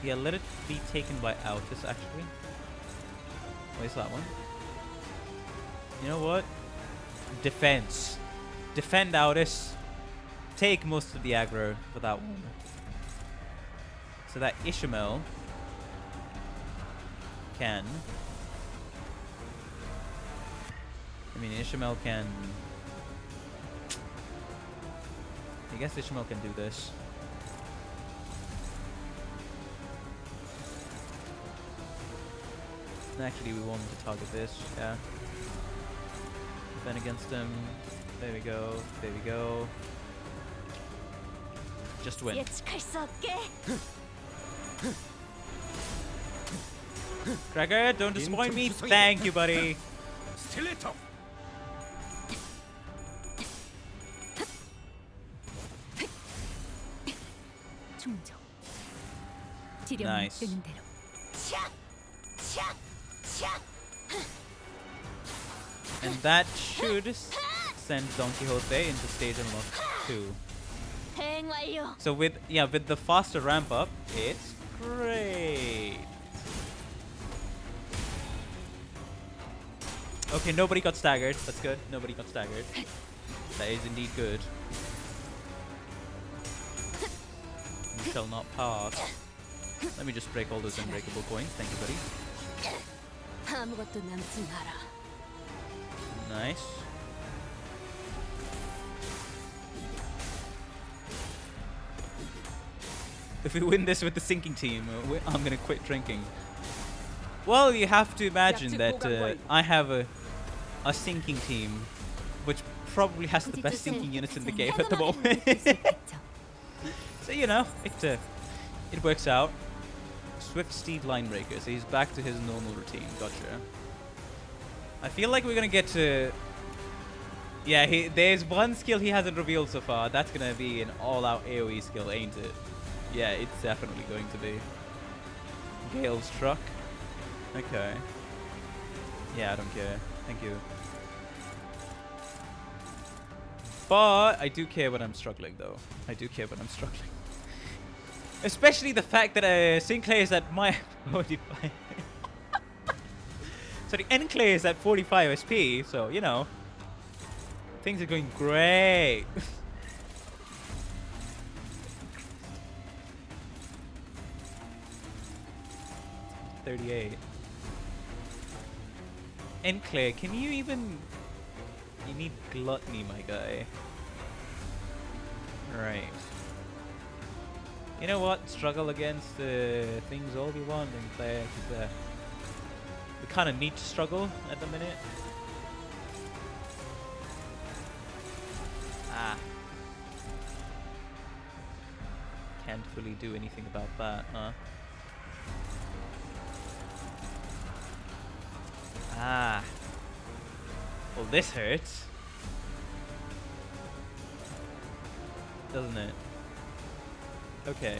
Yeah, let it be taken by Altus, actually. Where's that one? You know what? Defense. Defend Altus. Take most of the aggro for that one. So that Ishmael can... I mean, Ishmael can... I guess Ishmael can do this. Actually, we want to target this, yeah. Defend against him. There we go, there we go. Just win. 예측할 수 없게. Gregor, don't disappoint me. Thank you, buddy. 스틸레이터. 충정. 지령 Nice. 뜨는 대로. 차! 차! 차! And that should send Don Quixote into stage unlock 2. 대응 완료. So with the faster ramp up, it's great. Okay, nobody got staggered. That's good. Nobody got staggered. That is indeed good. We shall not pass. Let me just break all those unbreakable coins. Thank you, buddy. 아무것도 남지 마라. Nice. If we win this with the sinking team, I'm gonna quit drinking. Well, you have to imagine that I have a sinking team, which probably has the best sinking units in the game at the moment. So you know, it works out. Swift Steed Linebreaker, so he's back to his normal routine. Gotcha. I feel like we're gonna get to... Yeah, there's one skill he hasn't revealed so far. That's gonna be an all-out AoE skill, ain't it? Yeah, it's definitely going to be. Gale's Truck. Okay. Yeah, I don't care. Thank you. But I do care when I'm struggling, though. I do care when I'm struggling. Especially the fact that Sinclair is at my 45. So the Enclave is at 45 SP, so you know. Things are going great. 38. Enclave, can you even... You need Gluttony, my guy. Right. You know what? Struggle against things all we want, Enclave. We kind of need to struggle at the minute. Ah. Can't fully do anything about that, huh? Ah. Well, this hurts. Doesn't it? Okay.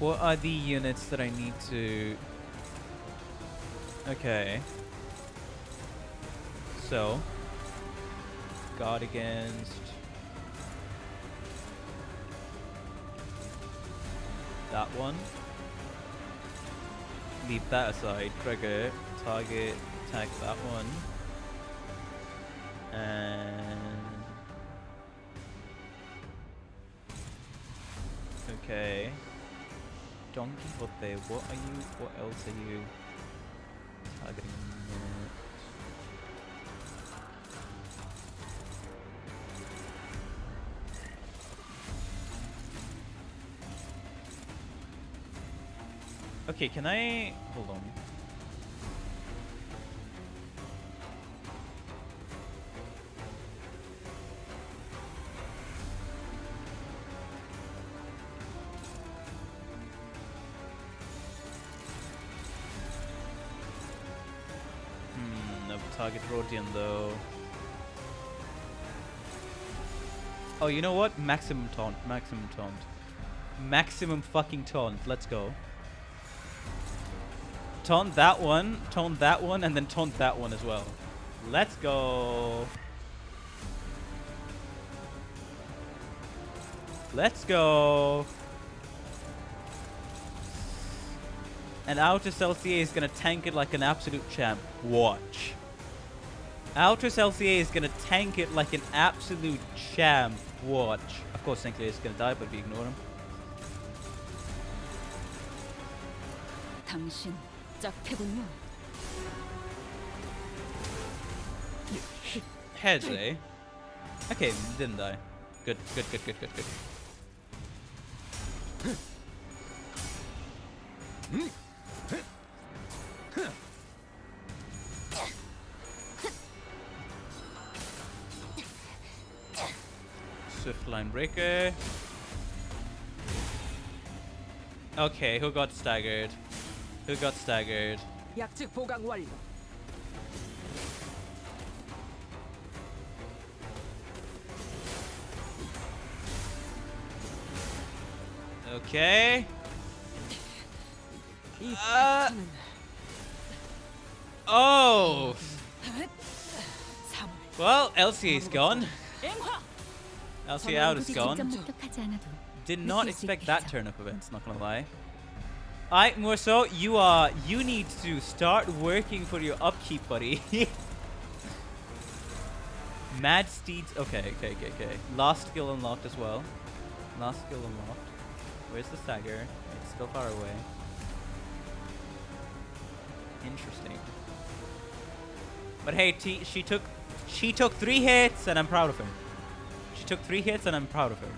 What are the units that I need to... Okay. So. Guard against... that one. Leave that aside. Gregor, target, attack that one. And... Okay. Don Quixote, what are you... what else are you targeting? Okay, can I... hold on. No target Rodian though. Oh, you know what? Maximum taunt, maximum taunt. Maximum fucking taunt, let's go. Taunt that one, and then taunt that one as well. Let's go. Let's go. And Outus LCA is gonna tank it like an absolute champ. Watch. Outus LCA is gonna tank it like an absolute champ. Watch. Of course, Sinclair is gonna die, but we ignore him. 당신 짝패군요. Heads, eh? Okay, didn't die. Good, good, good, good, good, good. Swift line breaker. Okay, who got staggered? Who got staggered? 약즉 보강 완료. Okay. Oh. Well, LCA's gone. LCA out is gone. 목격하지 않아도 Did not 느낄 수 expect that 있겠죠. turn of events, not gonna lie. Alright, Morso, you need to start working for your upkeep, buddy. Mad Steeds, okay. Last skill unlocked as well. Last skill unlocked. Where's the stagger? It's still far away. Interesting. But hey, she took 3 hits and I'm proud of her. She took 3 hits and I'm proud of her.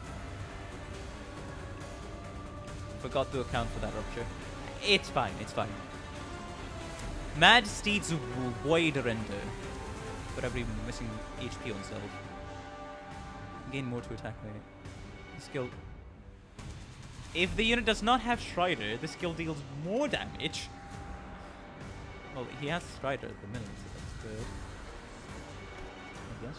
Forgot to account for that rupture. It's fine, it's fine. Mad Steed's wide render. Whatever, even missing HP on self. Gain more to attack rate. The skill. If the unit does not have Strider, the skill deals more damage. Well, he has Strider at the minute, so that's good. I guess.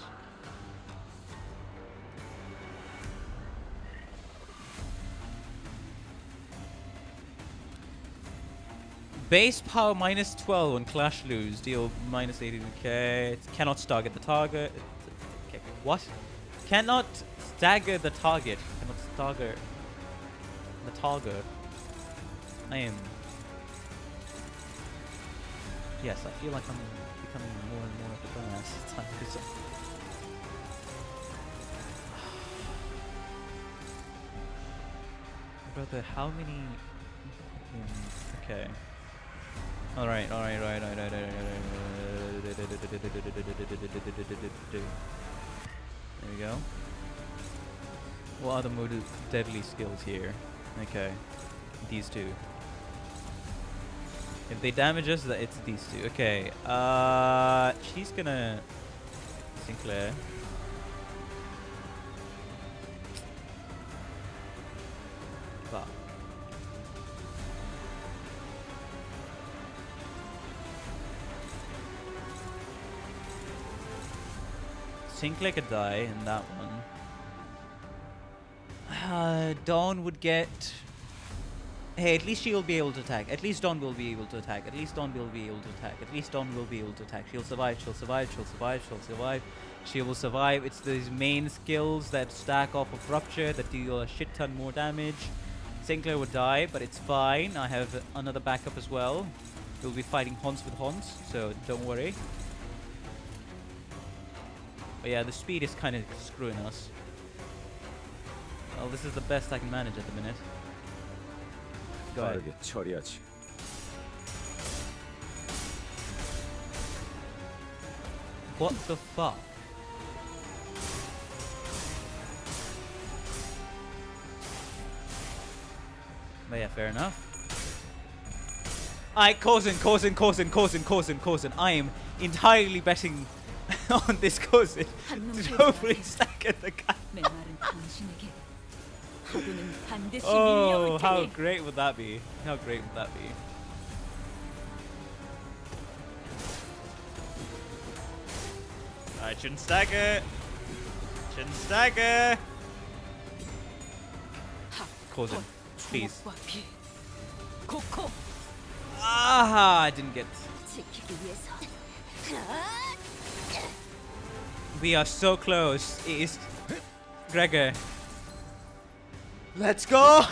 Base power minus 12 when Clash lose. Deal minus 82k. It cannot stagger the target. Okay, what? Cannot stagger the target. Cannot stagger the target. I am. Yes, I feel like I'm becoming more and more of a dumbass. It's time to do something. Brother, how many? Okay. All right. There we go. What are the more deadly skills here? Okay, these two. If they damage us, it's these two. Okay. She's gonna Sinclair. Fuck. Sinclair could die in that one. Dawn would get... Hey, at least she'll be able to attack. At least Dawn will be able to attack. At least Dawn will be able to attack. At least Dawn will be able to attack. She'll survive, she'll survive, she'll survive, she'll survive. She will survive. It's these main skills that stack off of Rupture that deal a shit ton more damage. Sinclair would die, but it's fine. I have another backup as well. We'll be fighting Haunts with Haunts, so don't worry. But yeah, the speed is kind of screwing us. Well, this is the best I can manage at the minute. Go ahead. 빠르게 처리하지. What the fuck? But yeah, fair enough. Alright, Corzin. I am entirely betting on this Corzin to hopefully stack at the guy. 메마른 당신에게 파도는 반드시 Oh, 밀려올 how 테니. great would that be? How great would that be? I shouldn't stagger. Shouldn't stagger. Corzin, please. 주먹과 비, 코코 Ah, I didn't get. 지키기 위해서. We are so close. It is Gregor. Let's go.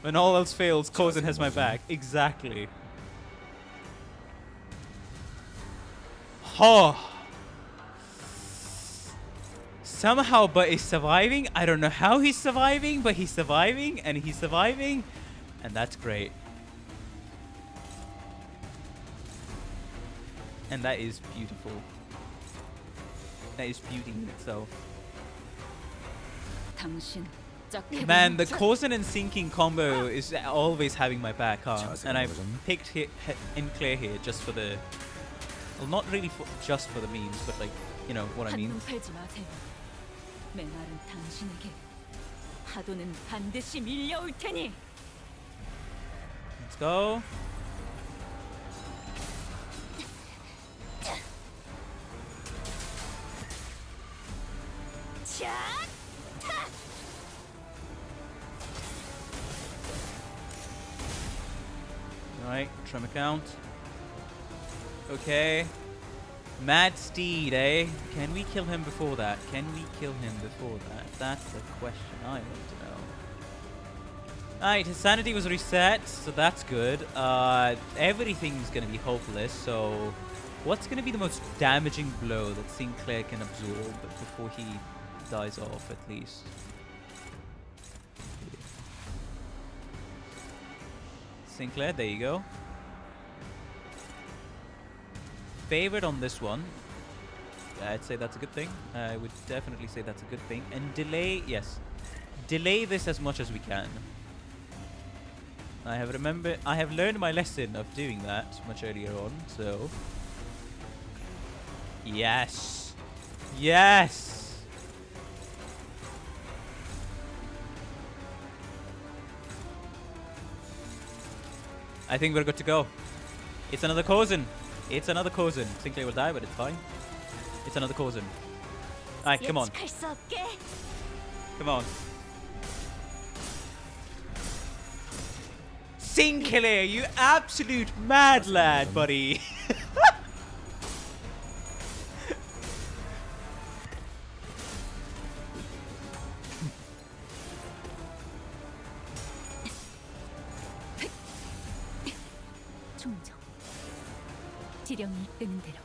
When all else fails, Kozen has my back. Exactly. Oh. Somehow, but he's surviving. I don't know how he's surviving, but he's surviving, and he's surviving, and that's great. And that is beautiful. That is beauty in itself. 당신 Man, the Kozen and sinking combo is always having my back, huh? And I picked Enclair here just for the... Well, not really just for the memes, but like, you know what I mean. 한눈 팔지 마세요. 메말은 당신에게 파도는 반드시 밀려올 테니. Let's go. Alright, trim account. Okay. Mad Steed, eh? Can we kill him before that? Can we kill him before that? That's the question I want to know. Alright, his sanity was reset, so that's good. Everything's gonna be hopeless, so... What's gonna be the most damaging blow that Sinclair can absorb before he dies off, at least? Sinclair, there you go. Favored on this one. I'd say that's a good thing. I would definitely say that's a good thing. And delay, yes. Delay this as much as we can. I have learned my lesson of doing that much earlier on, so... Yes! Yes! I think we're good to go. It's another Kozen. It's another Kozen. Sinclair will die, but it's fine. It's another Kozen. Alright, come on. Come on. Sinclair, you absolute mad lad, buddy. 충정. 지령이 이끄는 대로.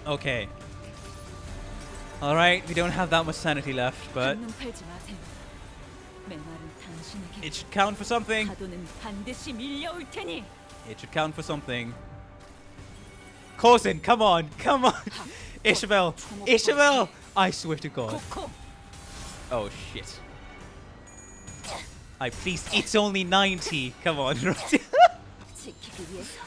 Okay. Alright, we don't have that much sanity left, but 한눈 팔지 마세요. 메말은 당신에게 it should count for something. 파도는 반드시 밀려올 테니. It should count for something. Kozen, come on, come on. Ishmael, Ishmael! I swear to God. 코코. Oh shit. I please, it's only 90. Come on. 지키기 위해서.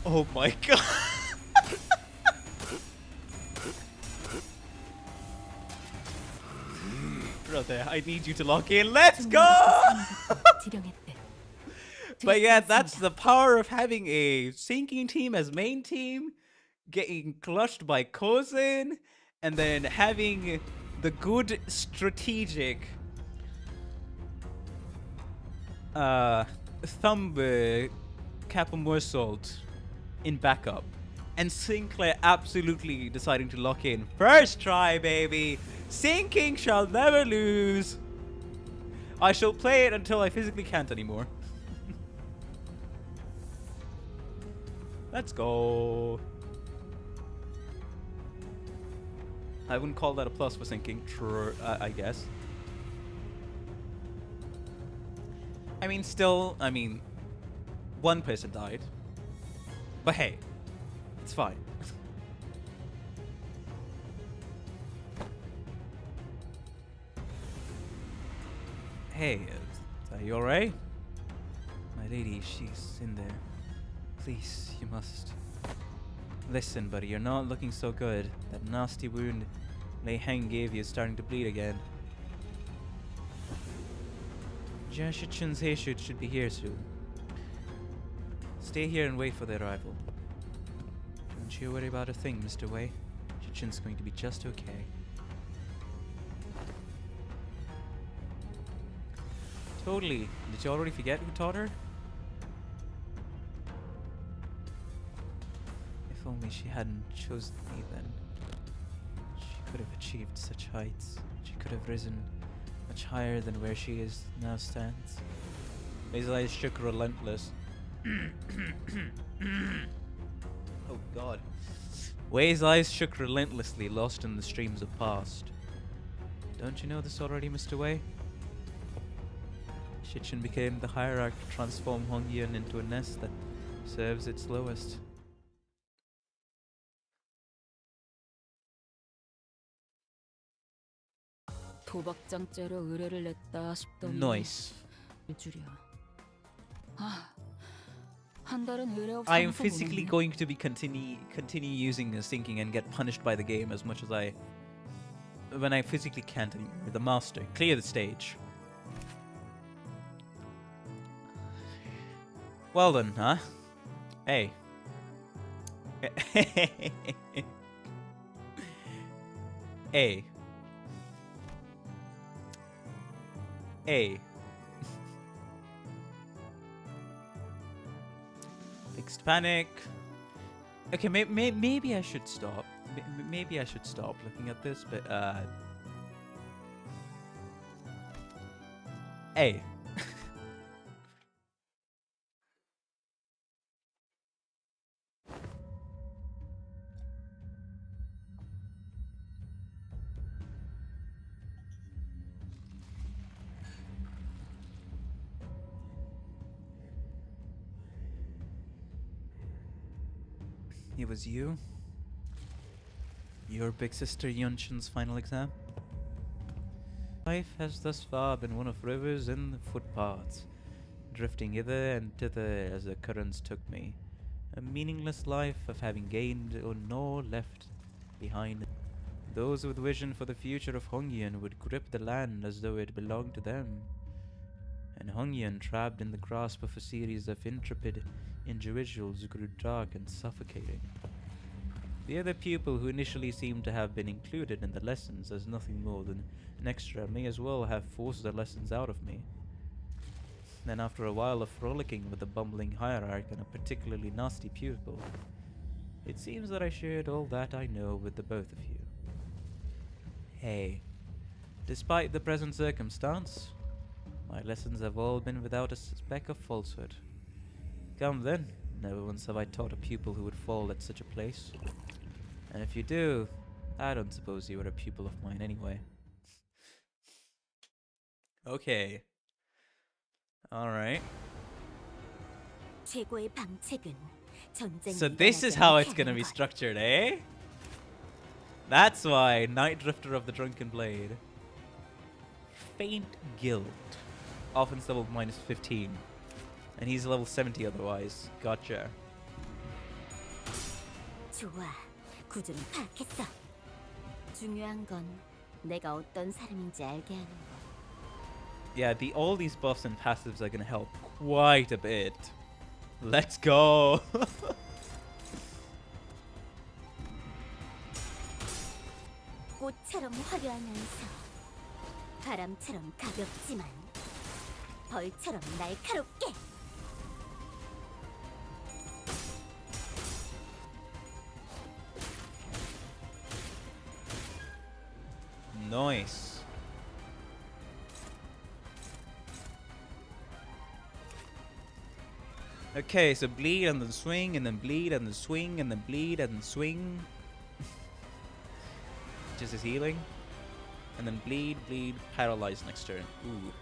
Oh my God. Brother, I need you to lock in. Let's go! 지령했대. But yeah, that's the power of having a sinking team as main team, getting clutched by Kozen, and then having the good strategic thumb Capimorsalt in backup. And Sinclair absolutely deciding to lock in. First try, baby! Sinking shall never lose! I shall play it until I physically can't anymore. Let's go. I wouldn't call that a plus for sinking, true, I guess. I mean, still, one person died. But hey, it's fine. Hey, are you alright? My lady, she's in there. Please, you must... Listen, buddy, you're not looking so good. That nasty wound Lei Heng gave you is starting to bleed again. Jashichun's Heishut should be here soon. Stay here and wait for their arrival. Don't you worry about a thing, Mr. Wei. Shichun's going to be just okay. Totally. Did you already forget who taught her? If only only she hadn't chosen me then. She could have achieved such heights. She could have risen much higher than where she is now stands. His eyes shook relentless. Oh god. Wei's eyes shook relentlessly, lost in the streams of past. Don't you know this already, Mr. Wei? Shichen became the hierarch to transform Hongyan into a nest that serves its lowest. 도박장죄로 의뢰를 냈다 싶더니 Nice. 줄이야. 한 달은 의뢰 없어. I am physically going to be continue using the sinking and get punished by the game as much as when I physically can't anymore. The master, clear the stage. Well then, huh? Hey. Hey. Hey. Fixed panic. Okay, maybe I should stop. Maybe I should stop looking at this, but hey. It was you? Your big sister Yunshin's final exam? Life has thus far been one of rivers and footpaths, drifting hither and thither as the currents took me. A meaningless life of having gained or nor left behind. Those with vision for the future of Hongyan would grip the land as though it belonged to them. And Hongyan, trapped in the grasp of a series of intrepid individuals, grew dark and suffocating. The other pupil who initially seemed to have been included in the lessons as nothing more than an extra may as well have forced the lessons out of me. Then after a while of frolicking with the bumbling hierarch and a particularly nasty pupil, it seems that I shared all that I know with the both of you. Hey, despite the present circumstance, my lessons have all been without a speck of falsehood. Come then, never once have I taught a pupil who would fall at such a place. And if you do, I don't suppose you were a pupil of mine anyway. Okay. Alright. 최고의 방책은 전쟁. So this is how it's gonna be structured, eh? That's why Night Drifter of the Drunken Blade. Faint Guild. Offense level -15. And he's level 70 otherwise. Gotcha. 좋아, 구조는 파악했어. 중요한 건 내가 어떤 사람인지 알게 하는 거. Yeah, all these buffs and passives are gonna help quite a bit. Let's go. 꽃처럼 화려하면서 바람처럼 가볍지만 벌처럼 날카롭게. Nice. Okay, so bleed and then swing and then bleed and then swing and then bleed and then swing. Just his healing. And then bleed, paralyze next turn. Ooh.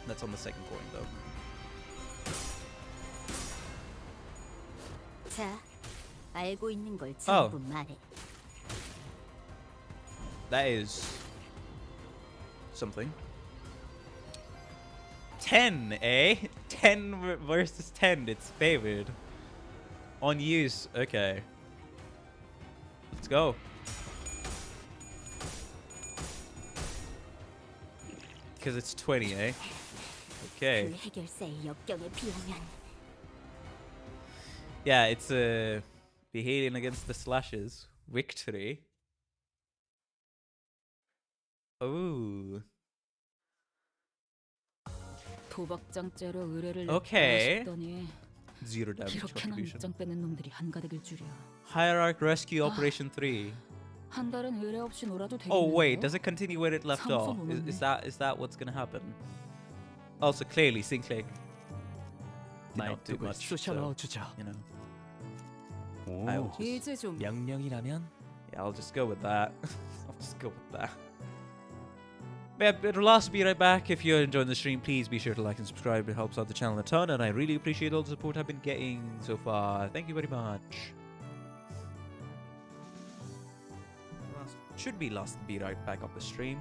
That's on the second coin though. 자, 알고 있는 걸 전부 말해. That is something. 10, eh? 10 versus 10, it's favored. On use, okay. Let's go. Because it's 20, eh? Okay. 그 해결사의 역경에 비하면 Yeah, it's behaving against the slashes. Victory. Ooh. 도박장죄로 의뢰를 Okay. 냈다 싶더니 Zero damage 이렇게나 contribution. 밑장 빼는 놈들이 한가득일 줄이야. Hierarch Rescue Operation 3. 한 달은 의뢰 없이 놀아도 되겠는데요? Oh wait, does it continue where it left off? Is that what's gonna happen? Also, clearly Sinclair did not do much. So, you know, I will just, 이제 좀 명령이라면 yeah, I'll just go with that. I'll just go with that. But it'll also be right back. If you're enjoying the stream, please be sure to like and subscribe. It helps out the channel a ton, and I really appreciate all the support I've been getting so far. Thank you very much. Should be lost. Be right back up the stream.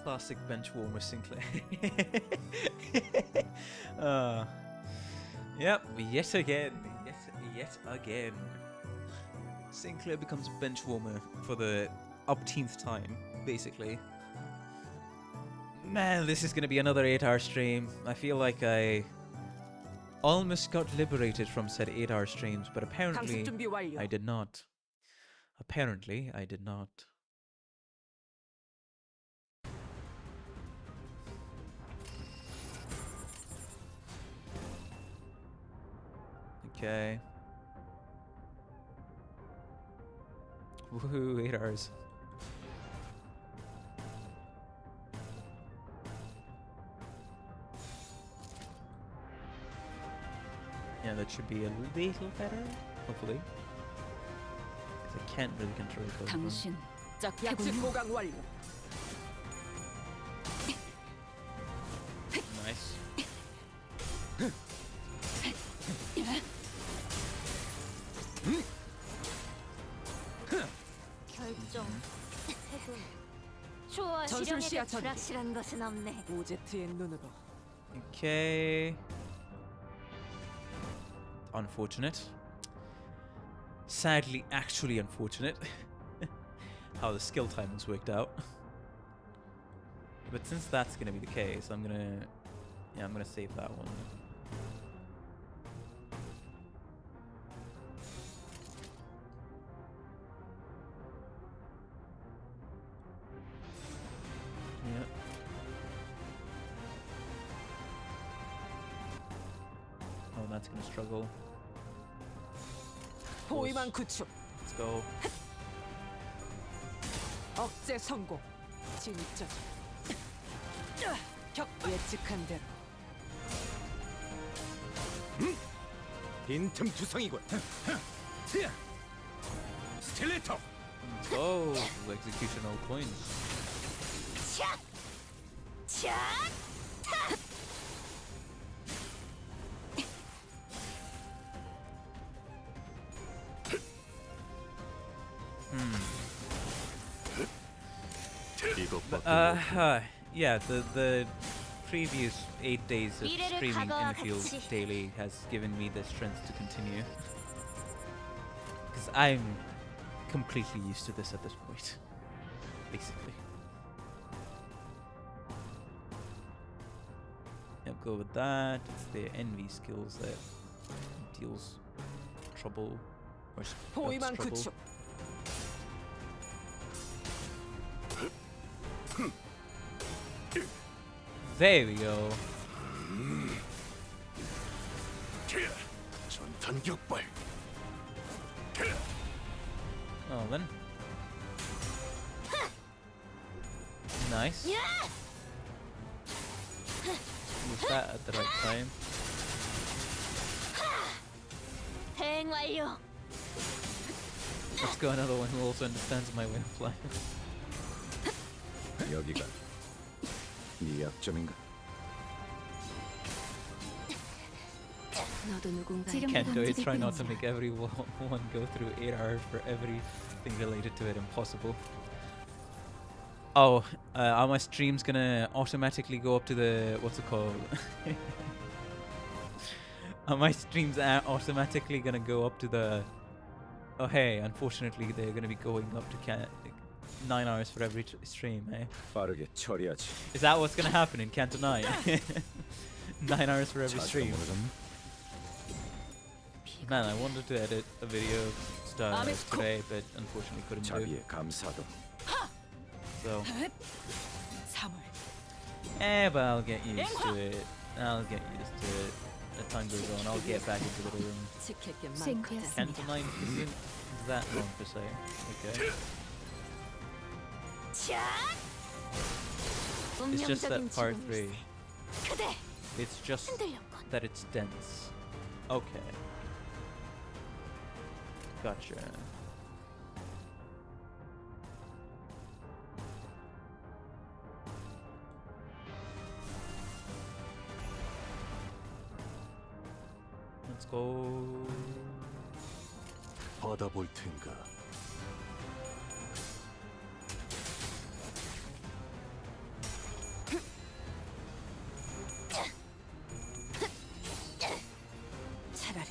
Classic bench warmer Sinclair. Yep, yet again. Sinclair becomes a bench warmer for the upteenth time, basically. Man, this is gonna be another 8-hour stream. I feel like I almost got liberated from said 8-hour streams, but apparently I did not. Apparently I did not. Okay. Woohoo, 8 hours. Yeah, that should be a little better, hopefully. Because I can't really control both of them. 당신 짝패군요. Nice. 결정. 해군. 초와 실현에 대해 불확실한 것은 없네. 오제트의 눈으로 Okay. Unfortunate. Sadly, actually unfortunate. How the skill timings worked out. But since that's gonna be the case, I'm gonna save that one. Yeah. Oh, that's gonna struggle. 포위만 구축 Let's go. 억제 성공 진짜 격 예측한 대로 빈틈 투성이군. 스틸레터. Let's go. Executional coins. 차! 차! Yeah, the previous 8 days of 미래를 streaming 과거와 Endfield 같이. daily has given me the strength to continue. Because I'm completely used to this at this point, basically. I'll go with that. It's the envy skills that deals trouble or 포위망 trouble. 구축. There we go. 전탄 격발. Oh then. Nice. Use that at the right time. 대응 완료. Let's go another one who also understands my way of flying. 여기가 네 약점인가? 너도 누군가 Can't do it. Try not to make everyone go through 8 hours for everything related to it. Impossible. Oh, are my streams gonna automatically go up to the what's it called? Are my streams automatically gonna go up to the? Oh hey, unfortunately they're gonna be going up to 9 hours for every stream. Eh? 빠르게 처리하지. Is that what's gonna happen in Canto 9? 9 hours for every 자세가 stream. 무너졌나? Man, I wanted to edit a video style today, but unfortunately couldn't do. 자비의 감사도. So, 3월. but I'll get used to it. I'll get used to it. As time goes on, I'll get back into the room. 지킬 게 Canto 많거든. 9 isn't that long per se. Okay. It's just that part 3. 그대 It's just 흔들렸군. that it's dense. Okay. Gotcha. Let's go. 받아볼 텐가. 차라리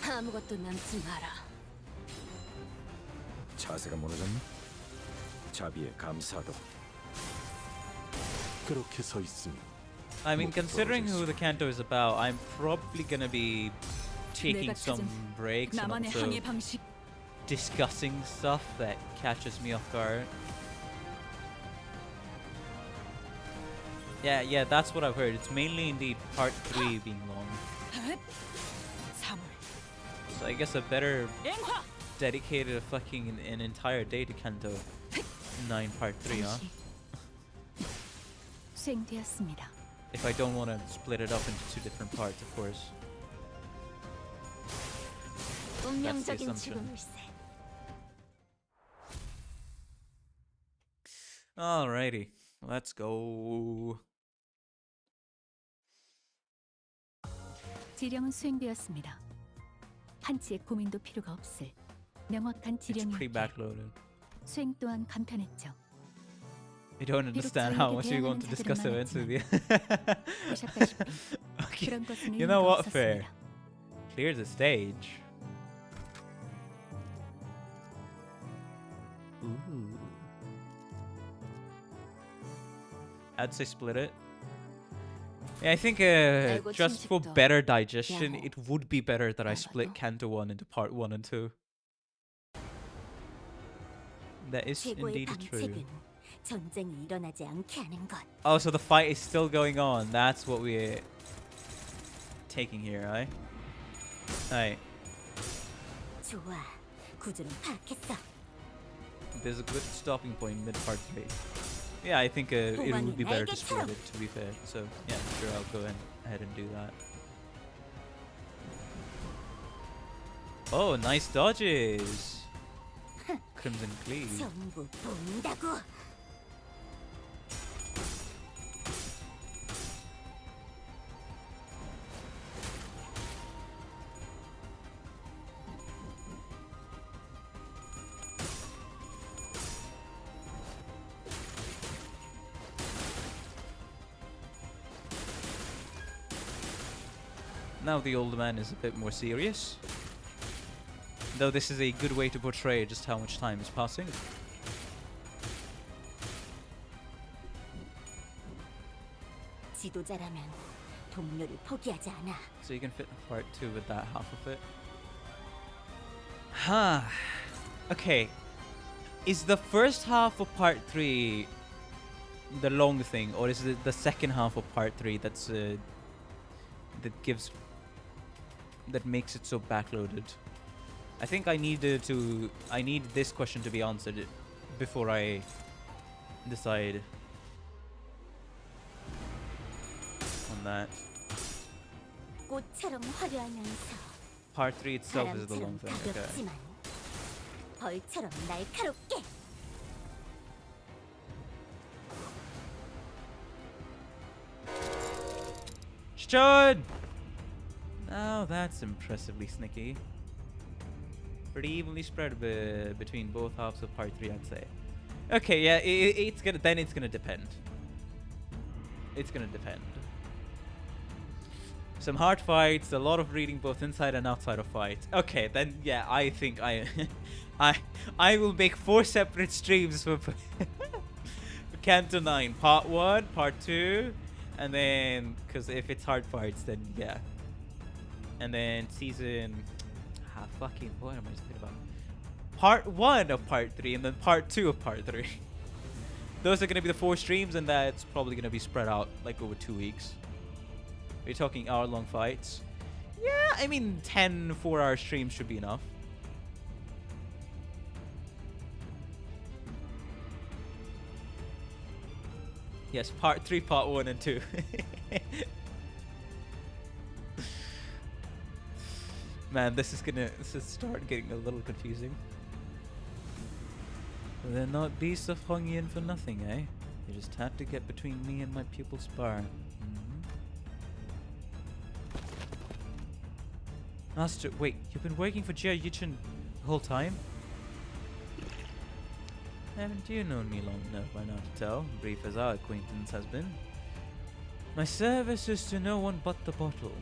아무것도 남지 마라. 자세가 무너졌나? 자비의 감사도. 그렇게 서 있으면 I mean, considering who the canto is about, I'm probably gonna be taking 내가 some 찾은 breaks and 나만의 also 항해 방식. discussing stuff that catches me off guard. Yeah, that's what I've heard. It's mainly indeed part 3 being long. 3월. So I guess I better 앵화. dedicate a fucking an entire day to Kanto 9 part 3, huh? 수행되었습니다. If I don't want to split it up into 2 different parts, of course. 운명적인 assumption. 죽음일세. Alrighty, let's go. 지령은 수행되었습니다. 한치의 고민도 필요가 없을 명확한 It's 지령이 pre-backloaded. 수행 또한 간편했죠. I don't understand how much you want to discuss events with you. 보셨다시피 Okay, 그런 것은 you know 의미가 what? Fair. 없었습니다. Clear the stage. Ooh. I'd say split it. Yeah, I think just for better digestion, it would be better that I split Canto 1 into part 1 and 2. That is 최고의 indeed true. 방책은 전쟁이 일어나지 않게 하는 것. Oh, so the fight is still going on. That's what we're taking here, right? Right. 좋아, 구조는 파악했어. There's a good stopping point mid part 3. Yeah, I think it would be better to split it, to be fair. So, yeah, sure, I'll go ahead and do that. Oh, nice dodges! Crimson Cleave. 전부 본다고. Now the old man is a bit more serious. Though this is a good way to portray just how much time is passing. 지도자라면 동료를 포기하지 않아. So you can fit part 2 with that half of it. Huh. Okay. Is the first half of part 3 the long thing, or is it the second half of part 3 that's that makes it so backloaded? I think I need this question to be answered before I decide on that. 꽃처럼 화려하면서 Part 3 itself is the long 바람처럼 thing. Okay. 가볍지만 벌처럼 날카롭게. Shun! Now that's impressively sneaky. Pretty evenly spread between both halves of part 3, I'd say. Okay, yeah, it's gonna depend. It's gonna depend. Some hard fights, a lot of reading both inside and outside of fights. Okay, then yeah, I think I will make 4 separate streams for Canto 9. Part 1, Part 2, and then, because if it's hard fights, then yeah. And then season... fucking, what am I talking about? Part 1 of Part 3, and then Part 2 of Part 3. Those are going to be the 4 streams, and that's probably going to be spread out like over 2 weeks. We're talking hour-long fights. Yeah, I mean, 10 4-hour streams should be enough. Yes, Part 3, Part 1, and 2. Man, this is start getting a little confusing. They're not beasts of Hongyan for nothing, eh? You just had to get between me and my pupil's bar. Master, wait, you've been working for Jia Yuchen the whole time? Haven't you known me long enough by now to tell, brief as our acquaintance has been? My service is to no one but the bottle.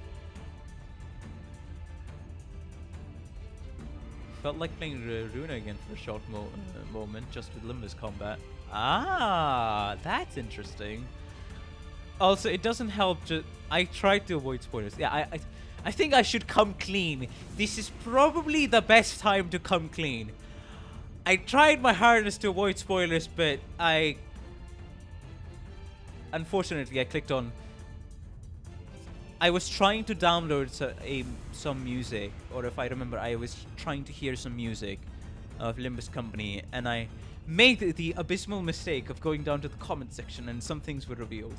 Felt like playing Runa again for a short moment, just with Limbus combat. Ah, that's interesting. Also, it doesn't help. I tried to avoid spoilers. Yeah, I think I should come clean. This is probably the best time to come clean. I tried my hardest to avoid spoilers, but unfortunately, I clicked on... I was trying to download some music, or if I remember, I was trying to hear some music of Limbus Company, and I made the abysmal mistake of going down to the comment section, and some things were revealed.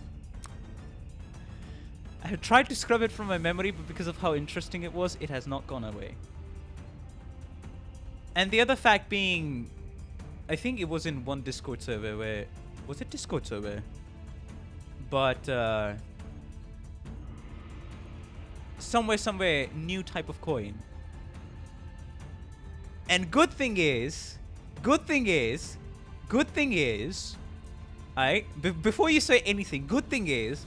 I had tried to scrub it from my memory, but because of how interesting it was, it has not gone away. And the other fact being, I think it was in one Discord server where... Was it Discord server? But, somewhere, new type of coin. And good thing is, alright, before you say anything, good thing is,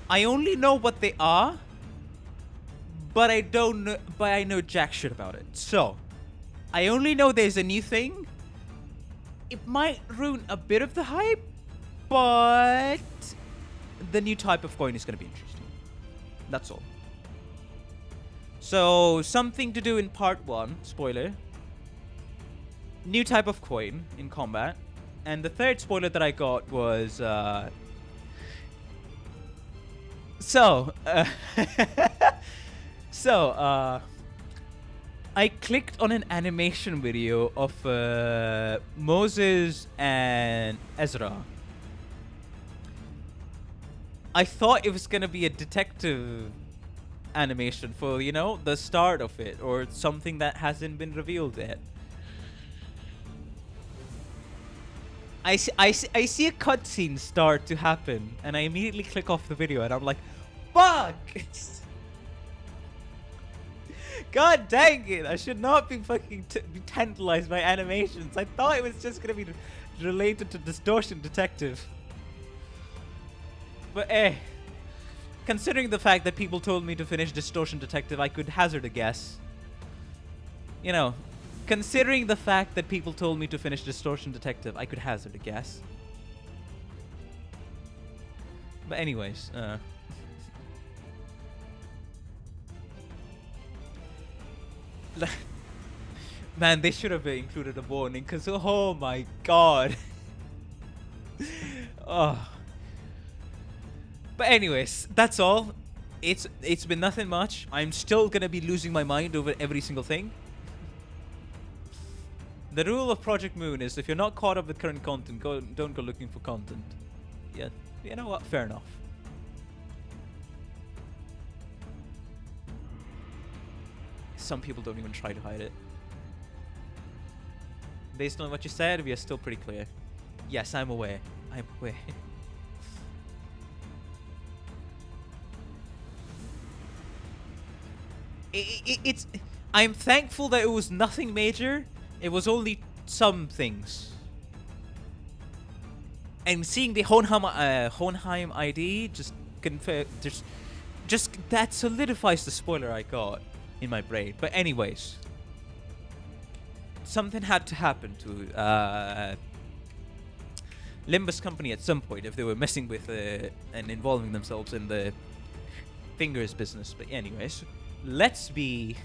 I only know what they are, but I don't know, but I know jack shit about it. So, I only know there's a new thing. It might ruin a bit of the hype, but the new type of coin is going to be interesting. That's all. So, something to do in part 1, spoiler. New type of coin in combat. And the third spoiler that I got was, I clicked on an animation video of Moses and Ezra. I thought it was gonna be a detective animation for, you know, the start of it, or something that hasn't been revealed yet. I see a cutscene start to happen, and I immediately click off the video, and I'm like, fuck! God dang it! I should not be fucking be tantalized by animations. I thought it was just gonna be related to Distortion Detective. But considering the fact that people told me to finish Distortion Detective, I could hazard a guess. You know, considering the fact that people told me to finish Distortion Detective, I could hazard a guess. But anyways, man, they should have included a warning, because oh my god. Oh. But anyways, that's all. It's been nothing much. I'm still gonna be losing my mind over every single thing. The rule of Project Moon is if you're not caught up with current content, don't go looking for content. Yeah, you know what? Fair enough. Some people don't even try to hide it. Based on what you said, we are still pretty clear. Yes, I'm aware. I'm aware. It's... I'm thankful that it was nothing major. It was only some things. And seeing the Hohenheim ID just that solidifies the spoiler I got in my brain. But anyways, something had to happen to Limbus company at some point if they were messing with and involving themselves in the fingers business. But anyways, let's be...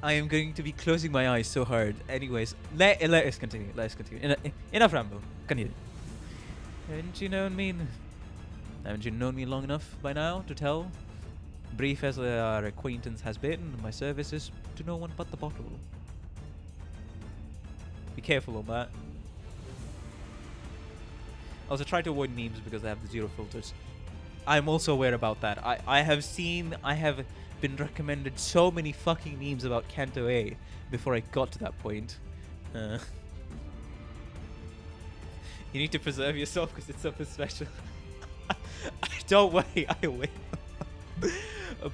I am going to be closing my eyes so hard. Anyways, let us continue. Let us continue. Enough ramble. Continue. Haven't you known me long enough by now to tell? Brief as our acquaintance has been, my service is to no one but the bottle. Be careful on that. Also, try to avoid memes because I have the zero filters. I'm also aware about that. I have been recommended so many fucking memes about Kanto A before I got to that point. You need to preserve yourself because it's something special. Don't worry, I will.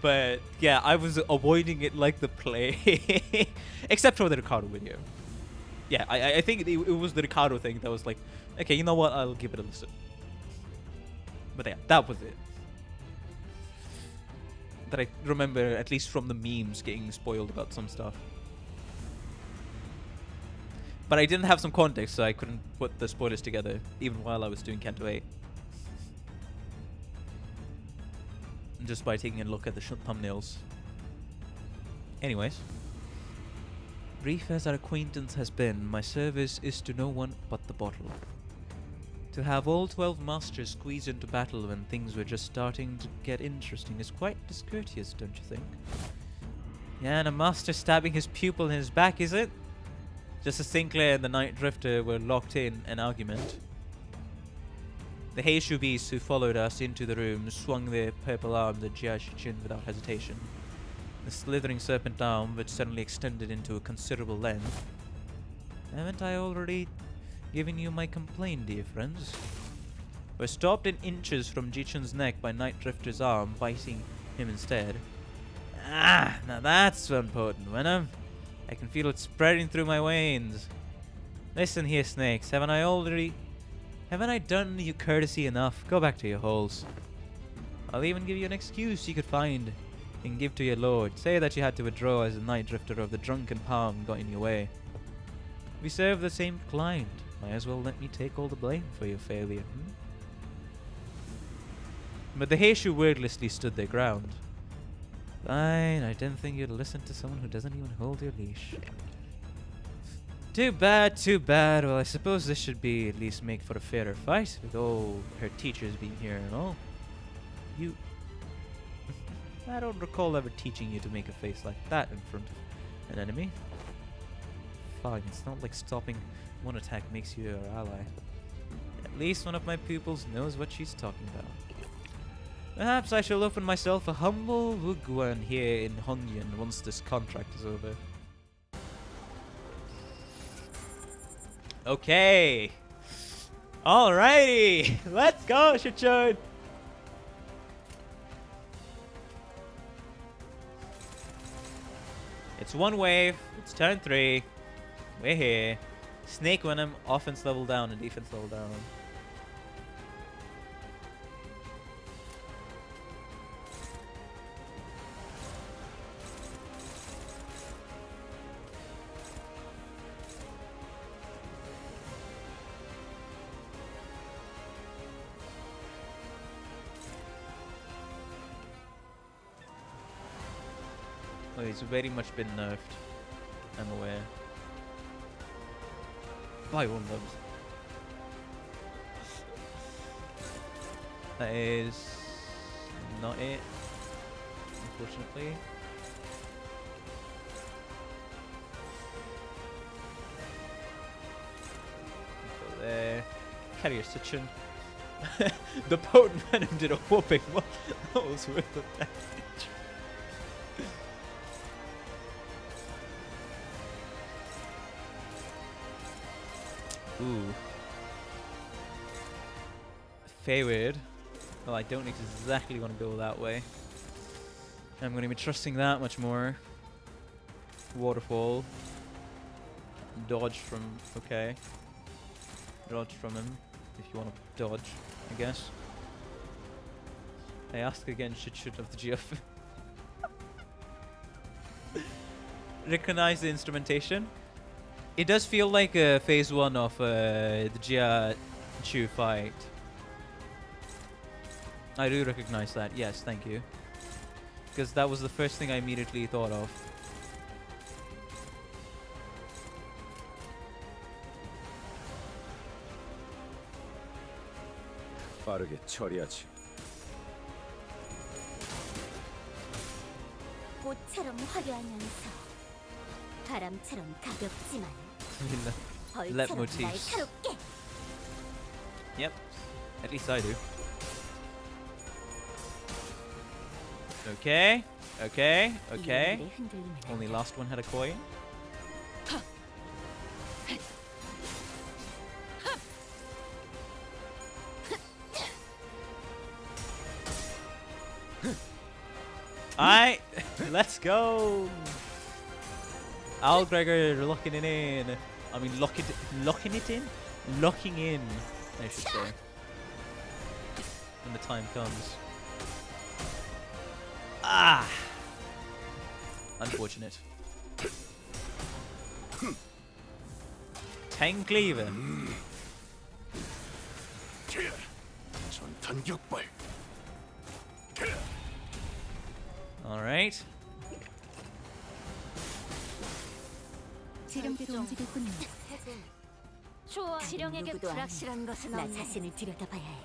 But yeah, I was avoiding it like the plague. Except for the Ricardo video. Yeah, I think it was the Ricardo thing that was like, okay, you know what, I'll give it a listen. But yeah, that was it. That I remember, at least from the memes, getting spoiled about some stuff. But I didn't have some context, so I couldn't put the spoilers together, even while I was doing Kanto 8. Just by taking a look at the thumbnails. Anyways. Brief as our acquaintance has been, my service is to no one but the bottle. To have all 12 masters squeeze into battle when things were just starting to get interesting is quite discourteous, don't you think? Yeah, and a master stabbing his pupil in his back, is it? Just as Sinclair and the Night Drifter were locked in an argument. The Heishu beasts who followed us into the room swung their purple arms at Jiashichin without hesitation. The slithering serpent arm, which suddenly extended into a considerable length. Haven't I already given you my complaint, dear friends? We're stopped in inches from Jichin's neck by Night Drifter's arm, biting him instead. Ah, now that's important, Venom. I can feel it spreading through my veins. Listen here, snakes. Haven't I done you courtesy enough? Go back to your holes. I'll even give you an excuse you could find and give to your lord. Say that you had to withdraw as a Night Drifter of the drunken palm got in your way. We serve the same client. Might as well let me take all the blame for your failure. But the Heishu wordlessly stood their ground. Fine, I didn't think you'd listen to someone who doesn't even hold your leash. Too bad, too bad. Well, I suppose this should be at least make for a fairer fight, with all her teachers being here and all. You... I don't recall ever teaching you to make a face like that in front of an enemy. Fine, it's not like stopping one attack makes you your ally. At least one of my pupils knows what she's talking about. Perhaps I shall open myself a humble Wuguan here in Hongyan once this contract is over. Okay. Alrighty. Let's go, Shichun. It's one wave. It's turn 3. We're here. Snake Venom, offense level down and defense level down. Oh, he's very much been nerfed. I'm aware. By all loves. That is not it, unfortunately. Go there. Carrier Sitchin. The potent venom did a whooping. What? That was worth the damage. Ooh. Fayward. Well, I don't exactly want to go that way. I'm going to be trusting that much more. Waterfall. Dodge from... Okay. Dodge from him. If you want to dodge, I guess. I ask again, should of the GF. Recognize the instrumentation. It does feel like phase 1 of the Jia Chu fight. I do recognize that, yes, thank you. Because that was the first thing I immediately thought of. 빠르게 처리하지. 꽃처럼 화려하면서 바람처럼 가볍지만 Let 벌처럼 motifs. 날카롭게. Yep, at least I do. Okay, okay, okay. 이놈들의 흔들림에 Only last one had a coin. Alright, let's go. Al Gregor locking it in. I mean, locking it in? Locking in, I should say. When the time comes. Ah! Unfortunate. Cleaven. 전탄격발. Alright. 지름대로 움직였군요. 실형에게 불확실한 것은 나 자신을 들여다봐야 해.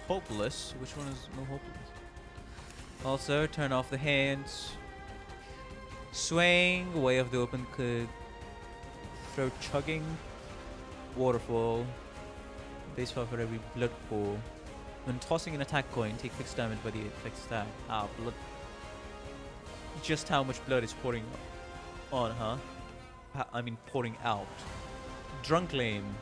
Hopeless. Which one is more hopeless? Also, turn off the hands. Swing. Way of the open could throw chugging. Waterfall. Base fire for every blood pool. When tossing an attack coin, take fixed damage by the effect stat. Ah, blood. Just how much blood is pouring on, huh? I mean, pouring out. Drunk Lame.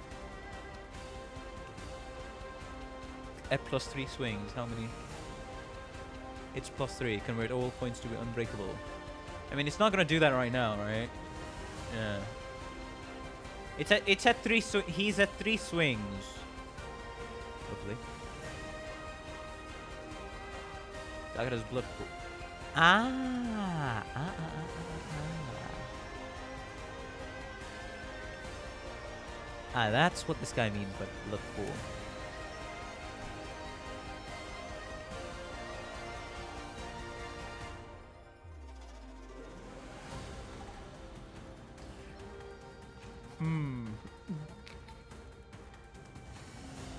At +3 swings, how many? It's +3. Convert all points to be unbreakable. I mean, it's not gonna do that right now, right? Yeah. It's at 3. He's at 3 swings. Hopefully. Dagger's blood pool. That's what this guy means by blood pool.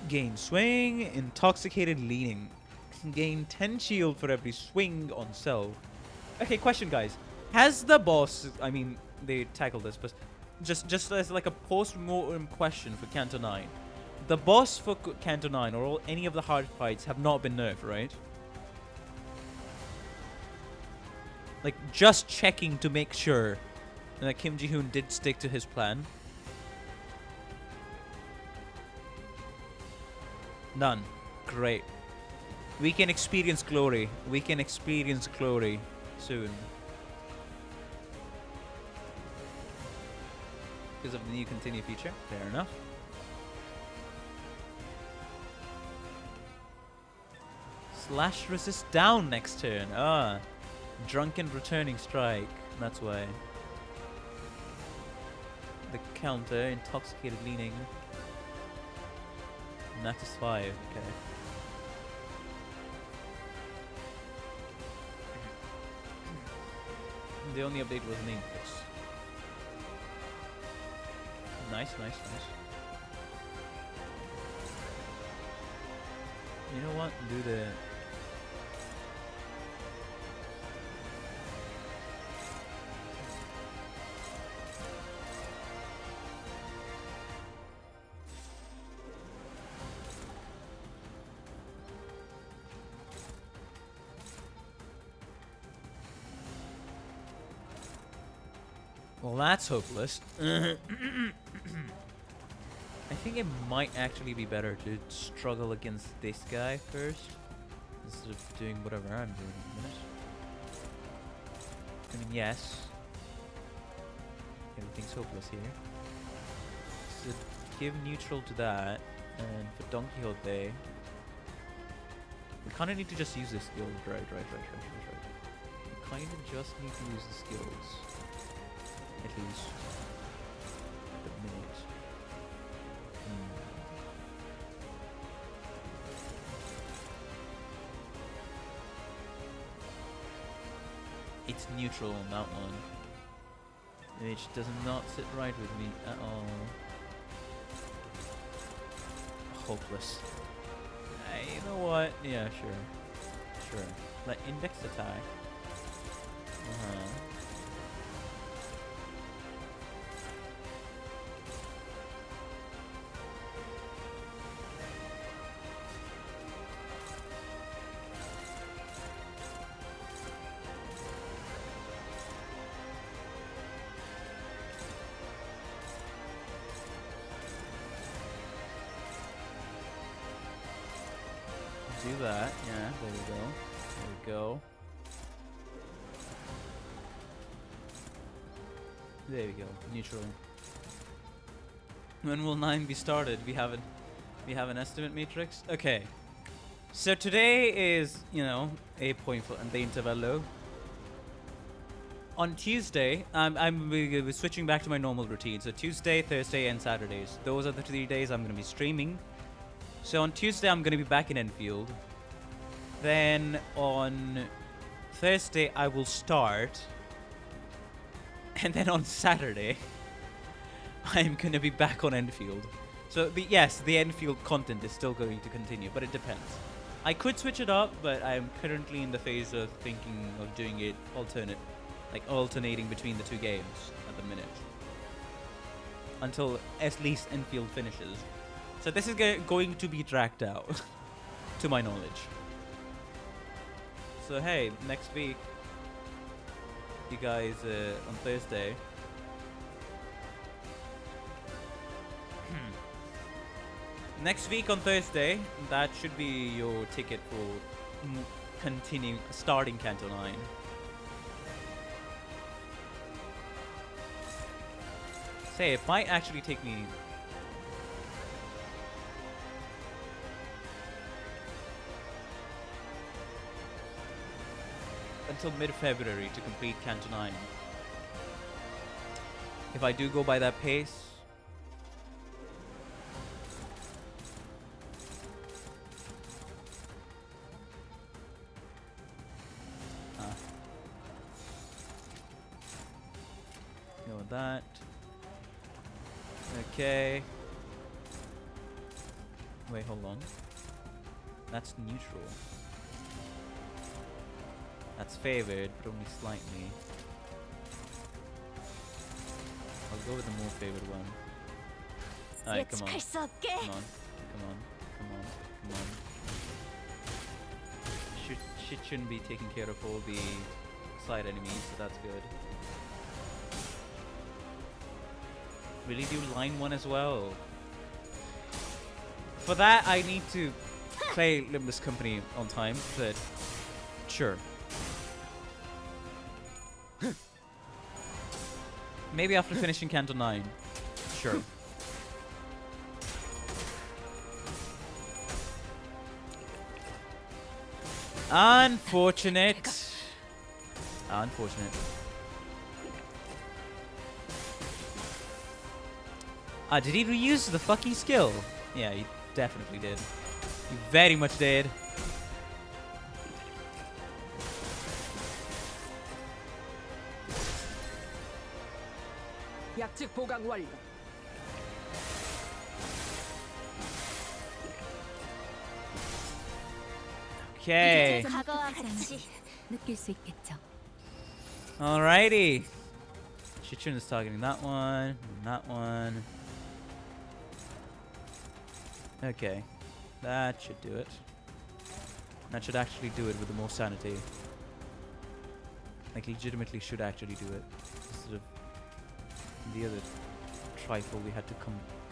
Gain swing, intoxicated leaning. Gain 10 shield for every swing on self. Okay, question, guys. Has the boss, I mean, they tackled this, but just as like a post-mortem question for Canto 9. The boss for Canto 9 or any of the hard fights have not been nerfed, right? Like, just checking to make sure that Kim Ji-hoon did stick to his plan. None. Great. We can experience glory. We can experience glory soon. Because of the new continue feature. Fair enough. Slash resist down next turn. Ah. Drunken returning strike. That's why. The counter, intoxicated leaning. Natus 5, okay. The only update was name fix. Nice, nice, nice. You know what? Do the... Well, that's hopeless. I think it might actually be better to struggle against this guy first, instead of doing whatever I'm doing in a minute. I mean, yes. Everything's hopeless here. So give neutral to that, and for Don Quixote, we kind of need to just use the skills. Right. We kind of just need to use the skills. At least. At the minute. It's neutral on that one, which does not sit right with me at all. Hopeless. You know what? Yeah, sure. Like index attack. Do that, yeah, there we go. There we go, neutral. When will 9 be started? We have an estimate matrix? Okay. So today is, a point for the Intervallo. On Tuesday, I'm switching back to my normal routine. So Tuesday, Thursday, and Saturdays. Those are the 3 days I'm going to be streaming. So on Tuesday, I'm going to be back in Endfield. Then on Thursday, I will start. And then on Saturday, I'm going to be back on Endfield. So yes, the Endfield content is still going to continue, but it depends. I could switch it up, but I'm currently in the phase of thinking of doing it alternating between the two games at the minute. Until at least Endfield finishes. So this is going to be dragged out, to my knowledge. So hey, next week, you guys, on Thursday, next week on Thursday, that should be your ticket for starting Canto 9. Say, it might actually take me until mid-February to complete Canto 9. If I do go by that pace, go with that. Okay. Wait, hold on. That's neutral. That's favored, but only slightly. I'll go with the more favored one. Alright, come on. Come on. Shit shouldn't be taking care of all the side enemies, so that's good. Really do line 1 as well. For that, I need to play Limbus Company on time, but sure. Maybe after finishing Canto 9. Sure. Unfortunate. Unfortunate. Did he reuse the fucking skill? Yeah, definitely did. You very much did. 약즉 보강 완료. Okay. 과거와 같이 느낄 수 있겠죠. Alrighty. Chichun is targeting that one, and that one. Okay. That should do it. That should actually do it with the more sanity. Like, legitimately should actually do it. Instead of the other trifle we had to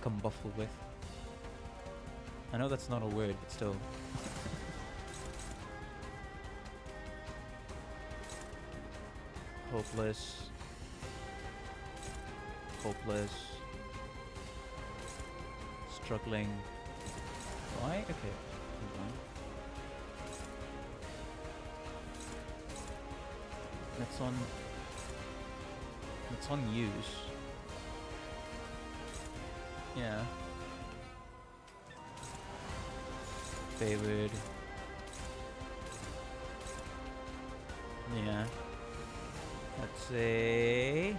come buffle with. I know that's not a word, but still. Hopeless. Hopeless. Struggling. Why? Okay. Move on. That's on use. Yeah. Favored. Yeah. Let's say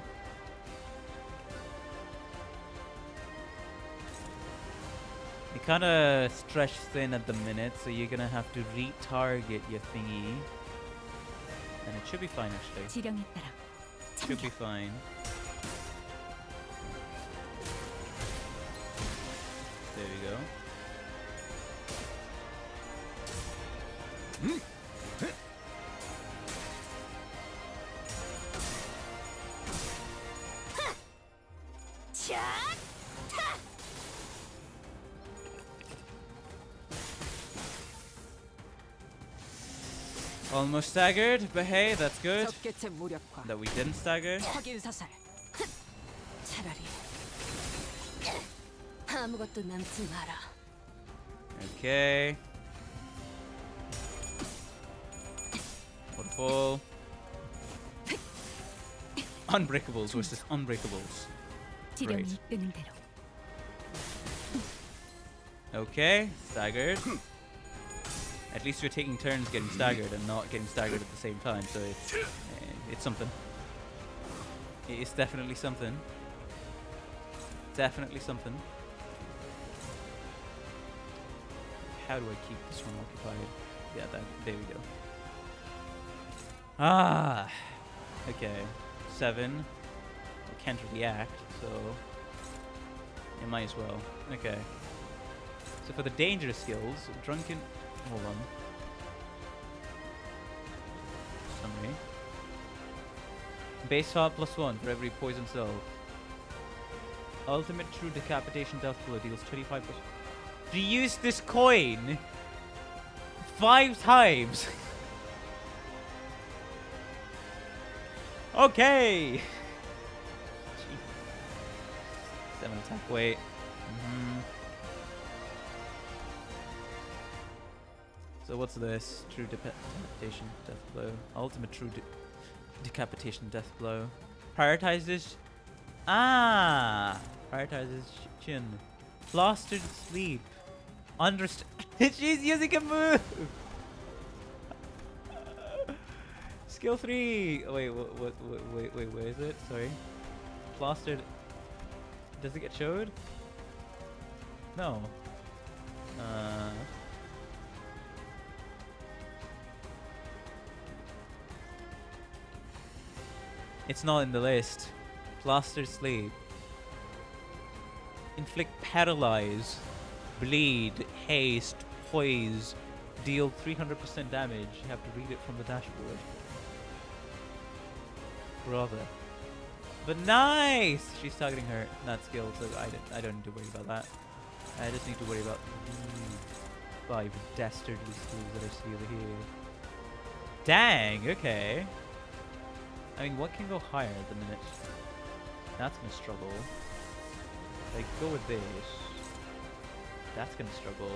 you kind of stretch thin at the minute, so you're gonna have to retarget your thingy, and it should be fine actually. 지령에 따라 Should be fine. There we go. Almost staggered, but hey, that's good. 적개체 무력화. That we didn't stagger. 확인 사살. 차라리 아무것도 남지 마라. Okay. Waterfall. Unbreakables versus unbreakables. 지령이 Great. 이끄는 대로. Okay, staggered. At least we're taking turns getting staggered and not getting staggered at the same time, so it's something. It's definitely something. Definitely something. How do I keep this one occupied? Yeah, there we go. Ah! Okay. 7. I can't react, so it might as well. Okay. So for the dangerous skills, drunken... Hold on. Summary. Base heart +1 for every poison cell. Ultimate true decapitation death blow deals 25%. Reuse this coin 5 times. Okay. 7 attack weight. So what's this? True decapitation death blow. Ultimate true decapitation death blow. Prioritizes. Ah, prioritizes chin. Plastered sleep. She's using a move. Skill 3. Oh, wait, wait, where is it? Sorry. Plastered. Does it get showed? No. It's not in the list. Plastered sleep. Inflict paralyze, bleed, haste, poise, deal 300% damage. You have to read it from the dashboard. Brother. But nice! She's targeting her that skill, so I don't need to worry about that. I just need to worry about the 5 dastardly skills that I see over here. Dang, okay. I mean, what can go higher at the minute? That's gonna struggle. Like, go with this. That's gonna struggle.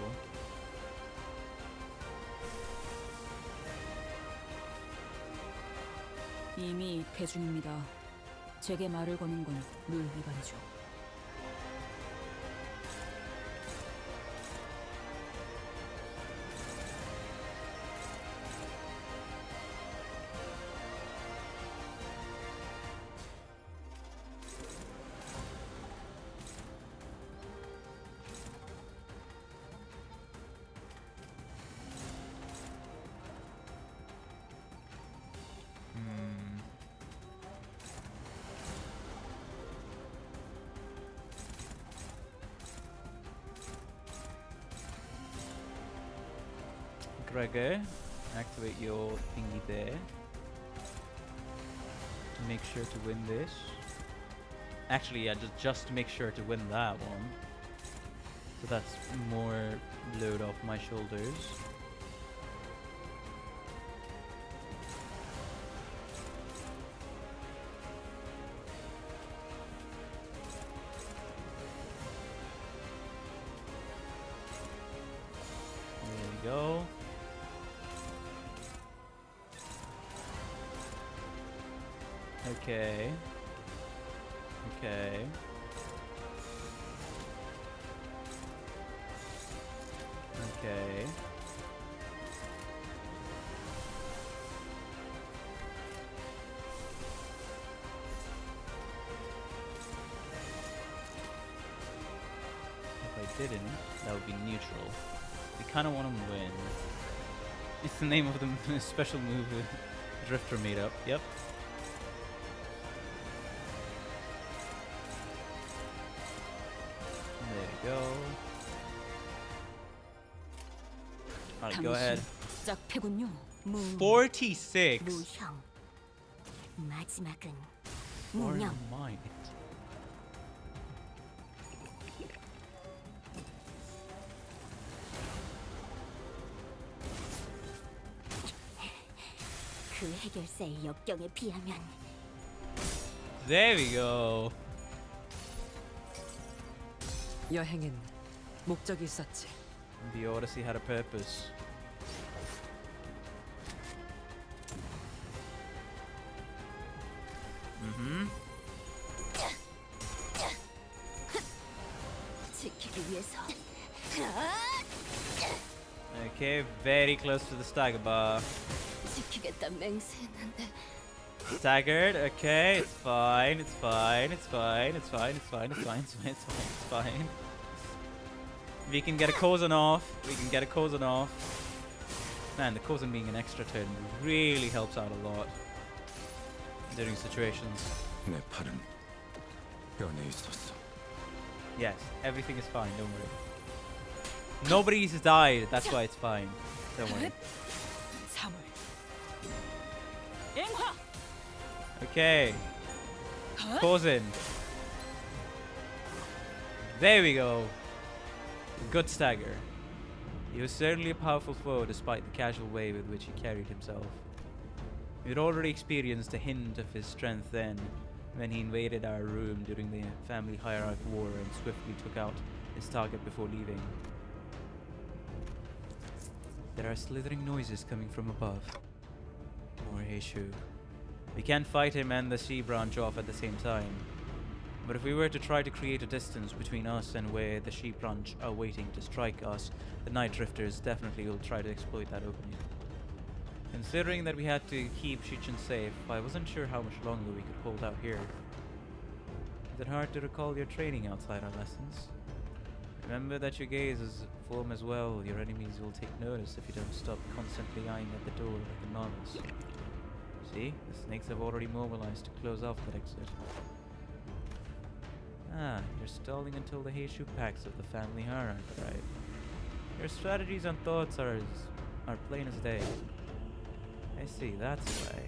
이미 입회 중입니다. 제게 말을 거는 건 룰 위반이죠. Gregor, activate your thingy there to make sure to win this. Actually, yeah, just to make sure to win that one. So that's more load off my shoulders. There we go. Okay. Okay. Okay. If I didn't, that would be neutral. We kind of want to win. It's the name of the special move Drifter made up. Yep. There you go. Alright, go ahead. 복잡해군요. 46. 무형. 마지막은 For 무명. mine. 그 해결사의 역경에 비하면 There we go. 여행엔 목적이 있었지. The Odyssey had a purpose. 지키기 위해서 Okay, very close to the stagger bar. 지키겠다 맹세했는데 Staggered, okay, it's fine, it's fine, it's fine, it's fine, it's fine, it's fine, it's fine, it's fine, it's fine. We can get a Kozan off, we can get a Kozan off. Man, the Kozan being an extra turn really helps out a lot during situations. 내 팔은 변해 있었어. Yes, everything is fine, don't worry. Nobody's died, that's why it's fine. Don't worry. 사물. 앵화. Okay. Kozan. There we go. Good stagger. He was certainly a powerful foe despite the casual way with which he carried himself. We had already experienced a hint of his strength then, when he invaded our room during the family hierarchy war and swiftly took out his target before leaving. There are slithering noises coming from above. More Heishu. We can't fight him and the sea branch off at the same time. But if we were to try to create a distance between us and where the sheep branch are waiting to strike us, the night drifters definitely will try to exploit that opening. Considering that we had to keep Shichen safe, I wasn't sure how much longer we could hold out here. Is it hard to recall your training outside our lessons? Remember that your gaze is form as well. Your enemies will take notice if you don't stop constantly eyeing at the door like a novice. See, the snakes have already mobilized to close off that exit. Ah, you're stalling until the Heishu packs of the family hierarchy, right? Your strategies and thoughts are plain as day. I see, that's why.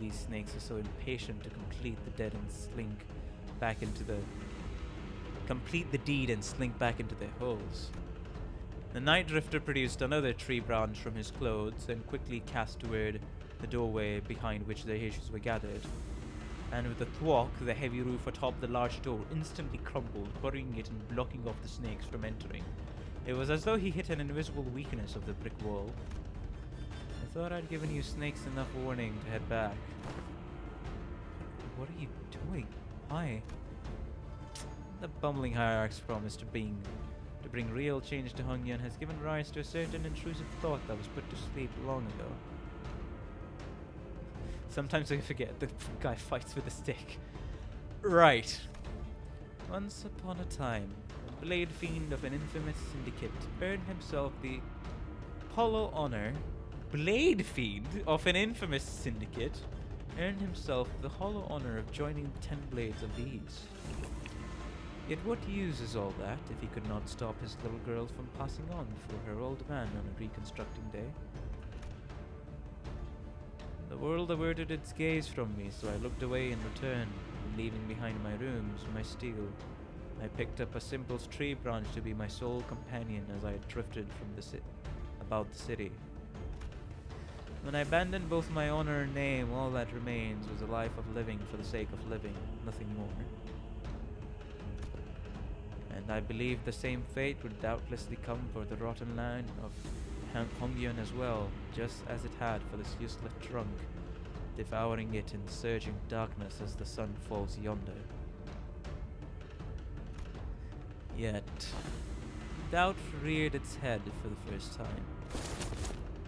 These snakes are so impatient to complete the deed and slink back into the... Complete the deed and slink back into their holes. The Night Drifter produced another tree branch from his clothes and quickly cast toward the doorway behind which the Heishus were gathered. And with a thwack, the heavy roof atop the large door instantly crumbled, burying it and blocking off the snakes from entering. It was as though he hit an invisible weakness of the brick wall. I thought I'd given you snakes enough warning to head back. What are you doing? Why? The bumbling hierarch's promise to bring real change to Hongyan has given rise to a certain intrusive thought that was put to sleep long ago. Sometimes I forget the guy fights with a stick. Right. Once upon a time, a blade fiend of an infamous syndicate earned himself the hollow honor. Blade fiend of an infamous syndicate earned himself the hollow honor of joining the 10 blades of the East. Yet what use is all that if he could not stop his little girl from passing on for her old man on a reconstructing day? The world averted its gaze from me, so I looked away in return, and leaving behind my rooms, my steel, I picked up a simple tree branch to be my sole companion as I drifted from about the city. When I abandoned both my honor and name, all that remains was a life of living for the sake of living, nothing more. And I believe the same fate would doubtlessly come for the rotten land of Hongyun as well, just as it had for this useless trunk, devouring it in surging darkness as the sun falls yonder. Yet, doubt reared its head for the first time.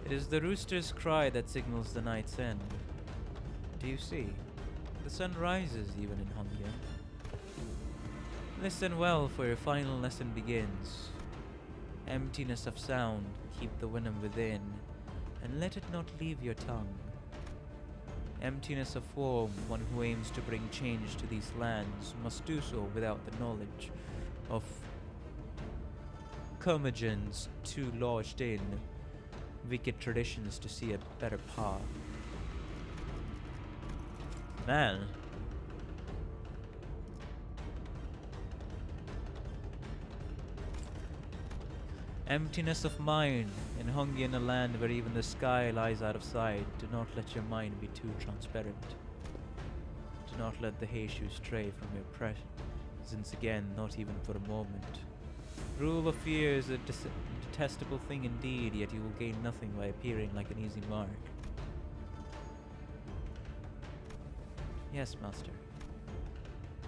It is the rooster's cry that signals the night's end. Do you see? The sun rises even in Hongyun. Listen well, for your final lesson begins. Emptiness of sound, keep the venom within, and let it not leave your tongue. Emptiness of form, one who aims to bring change to these lands must do so without the knowledge of curmudgeons too lodged in wicked traditions to see a better path. Man. Emptiness of mind, in Hongyun, a land where even the sky lies out of sight. Do not let your mind be too transparent. Do not let the Heishu stray from your presence again, not even for a moment. Rule of fear is a detestable thing indeed, yet you will gain nothing by appearing like an easy mark. Yes, master.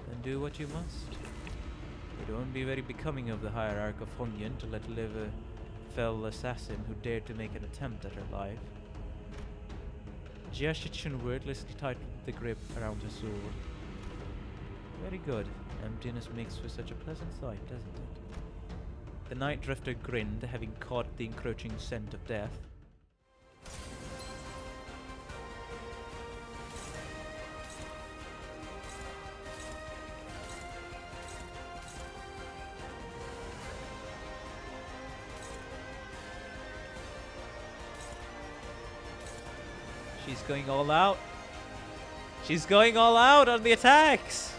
Then do what you must. It won't be very becoming of the hierarch of Hongyun to let live a fell assassin who dared to make an attempt at her life. Jia Shichun wordlessly tightened the grip around her sword. Very good. Emptiness makes for such a pleasant sight, doesn't it? The night drifter grinned, having caught the encroaching scent of death. She's going all out. She's going all out on the attacks.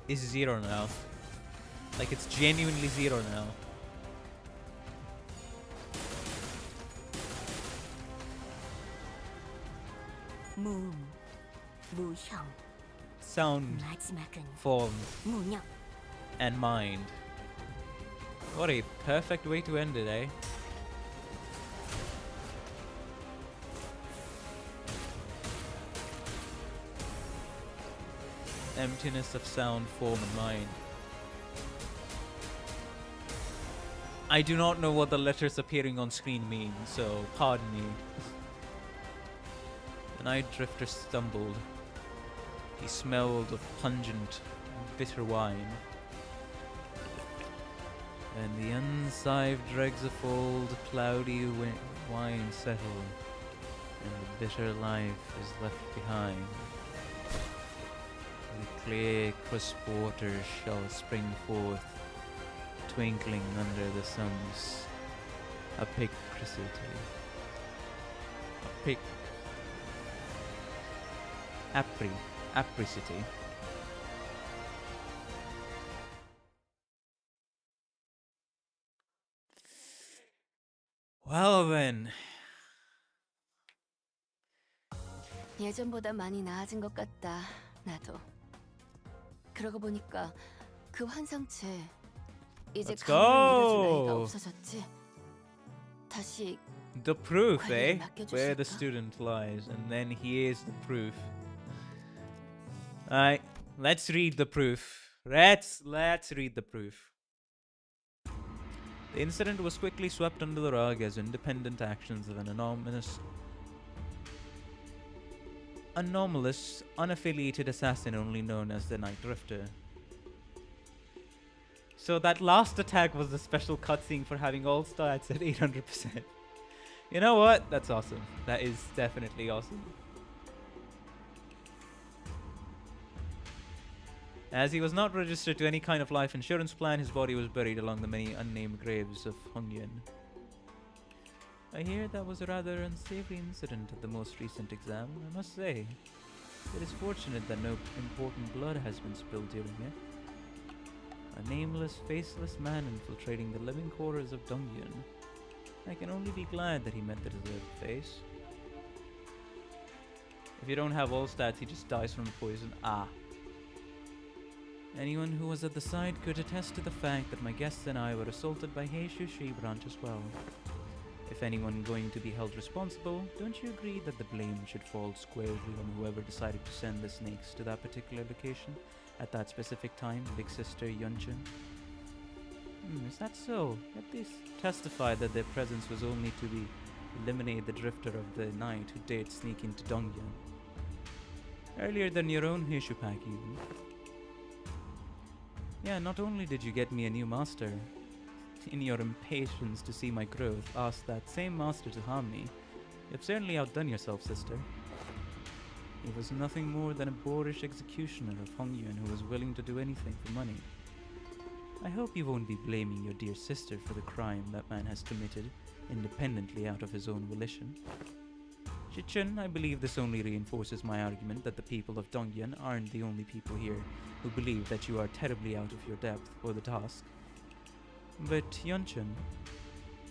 Is zero now. Like, it's genuinely zero now. Sound, form, and mind. What a perfect way to end it, eh? Emptiness of sound, form, and mind. I do not know what the letters appearing on screen mean, so pardon me. The night drifter stumbled. He smelled of pungent, bitter wine. And the unsived dregs of old, cloudy wine settle, and the bitter life is left behind. The clear, crisp waters shall spring forth, twinkling under the sun's apricity. Well then. 예전보다 많이 나아진 것 같다. 나도. 그러고 보니까 그 환상체 이제 Let's 가문을 밀어줄 go. 나이가 없어졌지. 다시 The proof, eh? 맡겨주실까? Where the student lies, and then here's the proof. Alright, let's read the proof. Let's read the proof. The incident was quickly swept under the rug as independent actions of an anonymous anomalous, unaffiliated assassin only known as the Night Drifter. So that last attack was the special cutscene for having all stats at 800%. You know what? That's awesome. That is definitely awesome. As he was not registered to any kind of life insurance plan, his body was buried along the many unnamed graves of Hongyun. I hear that was a rather unsavory incident at the most recent exam, I must say. It is fortunate that no important blood has been spilled during it. A nameless, faceless man infiltrating the living quarters of Dongyun. I can only be glad that he met the deserved face. If you don't have all stats, he just dies from poison. Ah. Anyone who was at the site could attest to the fact that my guests and I were assaulted by Heishu Shi branch as well. If anyone going to be held responsible, don't you agree that the blame should fall squarely on whoever decided to send the snakes to that particular location at that specific time, Big Sister Yunchun? Is that so? At least testify that their presence was only to eliminate the drifter of the night who dared sneak into Dongyun. Earlier than your own Heishu pack even. Yeah, not only did you get me a new master, in your impatience to see my growth, asked that same master to harm me. You've certainly outdone yourself, sister. He was nothing more than a boorish executioner of Hongyun who was willing to do anything for money. I hope you won't be blaming your dear sister for the crime that man has committed, independently out of his own volition. Shichun, I believe this only reinforces my argument that the people of Dongyun aren't the only people here who believe that you are terribly out of your depth for the task. But Yunchun,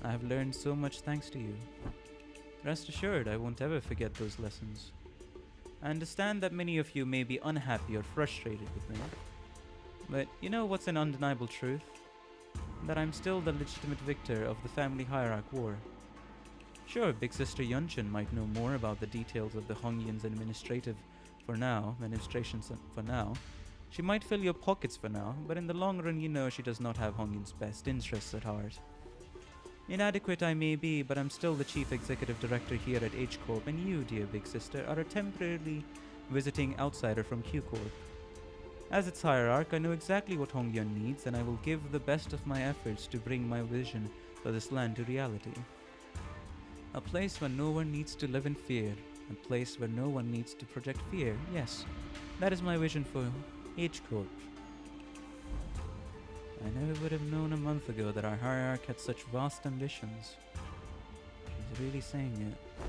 I have learned so much thanks to you. Rest assured, I won't ever forget those lessons. I understand that many of you may be unhappy or frustrated with me, but you know what's an undeniable truth? That I'm still the legitimate victor of the family hierarch war. Sure, Big Sister Yunchun might know more about the details of the Hongyun's administration for now. She might fill your pockets for now, but in the long run you know she does not have Hongyun's best interests at heart. Inadequate I may be, but I'm still the chief executive director here at H Corp, and you, dear Big Sister, are a temporarily visiting outsider from Q Corp. As its hierarch, I know exactly what Hongyun needs, and I will give the best of my efforts to bring my vision for this land to reality. A place where no one needs to live in fear, a place where no one needs to project fear, yes, that is my vision for H Corp. I never would have known a month ago that our hierarch had such vast ambitions. She's really saying it.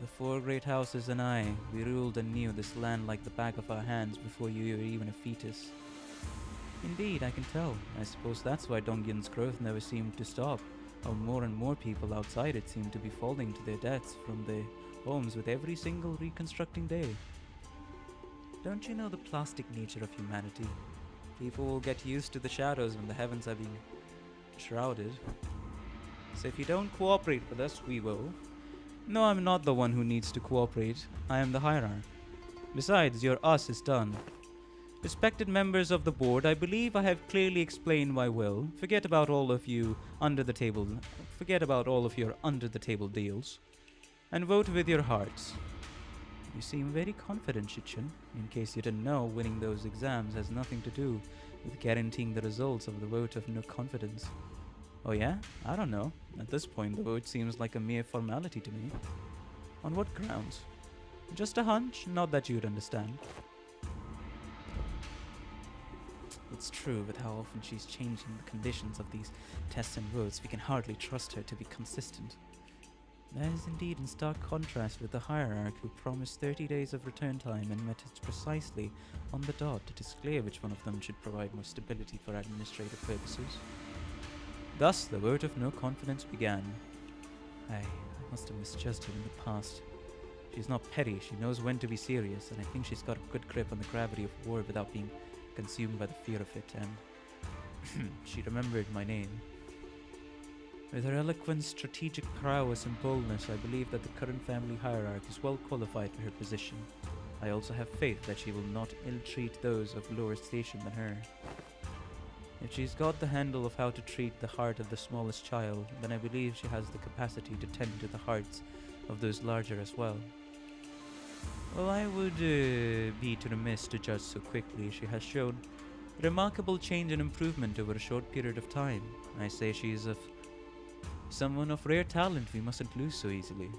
The four great houses and I, we ruled and knew this land like the back of our hands before you were even a fetus. Indeed, I can tell. I suppose that's why Dongyun's growth never seemed to stop, while more and more people outside it seemed to be falling to their deaths from their homes with every single reconstructing day. Don't you know the plastic nature of humanity? People will get used to the shadows when the heavens are being shrouded. So if you don't cooperate with us, we will. No, I'm not the one who needs to cooperate. I am the hierarch. Besides, your us is done. Respected members of the board, I believe I have clearly explained my will. Forget about all of your under the table deals, and vote with your hearts. You seem very confident, Shichun. In case you didn't know, winning those exams has nothing to do with guaranteeing the results of the vote of no confidence. Oh yeah? I don't know. At this point, the vote seems like a mere formality to me. On what grounds? Just a hunch, not that you'd understand. It's true, with how often she's changing the conditions of these tests and votes, we can hardly trust her to be consistent. That is indeed in stark contrast with the hierarch who promised 30 days of return time and met it precisely on the dot. It is clear which one of them should provide more stability for administrative purposes. Thus, the vote of no confidence began. I must have misjudged her in the past. She's not petty, she knows when to be serious, and I think she's got a good grip on the gravity of war without being consumed by the fear of it, and she remembered my name. With her eloquence, strategic prowess, and boldness, I believe that the current family hierarch is well qualified for her position. I also have faith that she will not ill-treat those of lower station than her. If she's got the handle of how to treat the heart of the smallest child, then I believe she has the capacity to tend to the hearts of those larger as well. Well, I would be remiss to judge so quickly. She has shown remarkable change and improvement over a short period of time. I say she is someone of rare talent we mustn't lose so easily.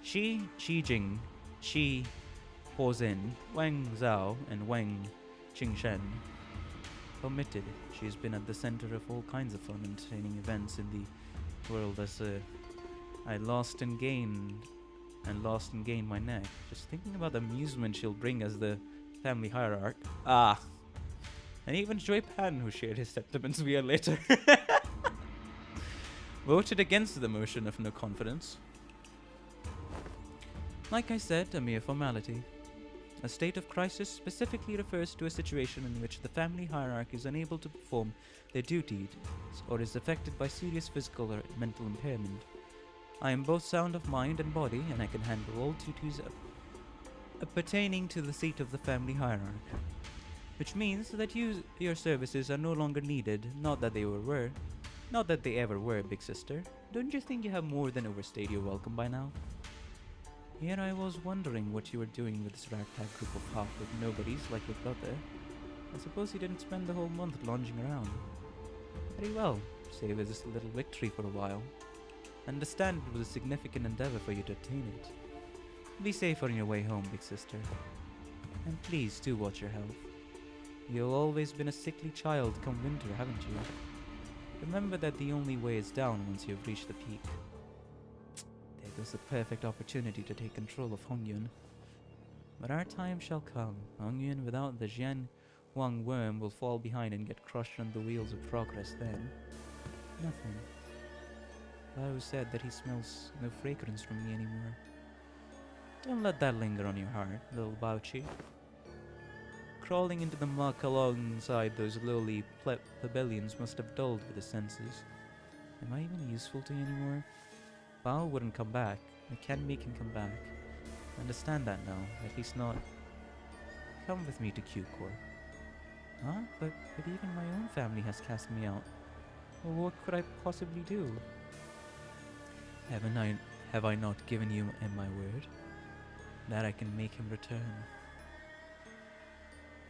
Shi Jing, Shi Ho Zin, Wang Zhao, and Wang Qingshen omitted. She's been at the center of all kinds of fun and entertaining events in the world as I lost and gained my neck. Just thinking about the amusement she'll bring as the family hierarch. Ah! And even Joy Pan, who shared his sentiments via letter, voted against the motion of no confidence. Like I said, a mere formality. A state of crisis specifically refers to a situation in which the family hierarchy is unable to perform their duties or is affected by serious physical or mental impairment. I am both sound of mind and body, and I can handle all duties pertaining to the seat of the family hierarchy. Which means that your services are no longer needed, not that they ever were, big sister. Don't you think you have more than overstayed your welcome by now? Here I was wondering what you were doing with this ragtag group of half-wit nobodies like your brother. I suppose you didn't spend the whole month lounging around. Very well, save us this little victory for a while. Understand it was a significant endeavor for you to attain it. Be safe on your way home, big sister. And please do watch your health. You've always been a sickly child come winter, haven't you? Remember that the only way is down once you've reached the peak. There goes the perfect opportunity to take control of Hongyun. But our time shall come. Hongyun without the Jian Wang worm will fall behind and get crushed on the wheels of progress then. Nothing. Bao said that he smells no fragrance from me anymore. Don't let that linger on your heart, little Baochi. Crawling into the muck alongside those lowly plebeians must have dulled with the senses. Am I even useful to you anymore? Bao wouldn't come back. I can't make him come back. I understand that now, at least not. Come with me to Q-Corp. Huh? But even my own family has cast me out. Well, what could I possibly do? Have I not given you my word? That I can make him return.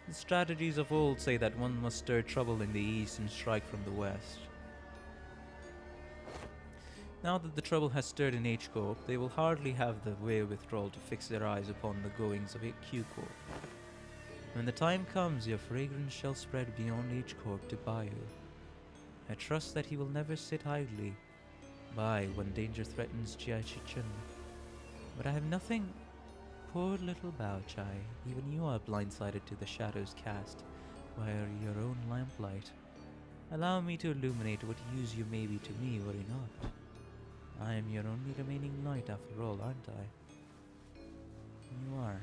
The strategies of old say that one must stir trouble in the east and strike from the west. Now that the trouble has stirred in H-Corp, they will hardly have the wherewithal to fix their eyes upon the goings of Q-Corp. When the time comes, your fragrance shall spread beyond H-Corp to Bayou. I trust that he will never sit idly by when danger threatens Jiaichichun. But I have nothing. Poor little Bao Chai, even you are blindsided to the shadows cast by your own lamplight. Allow me to illuminate what use you may be to me, worry not. I am your only remaining light after all, aren't I? You are.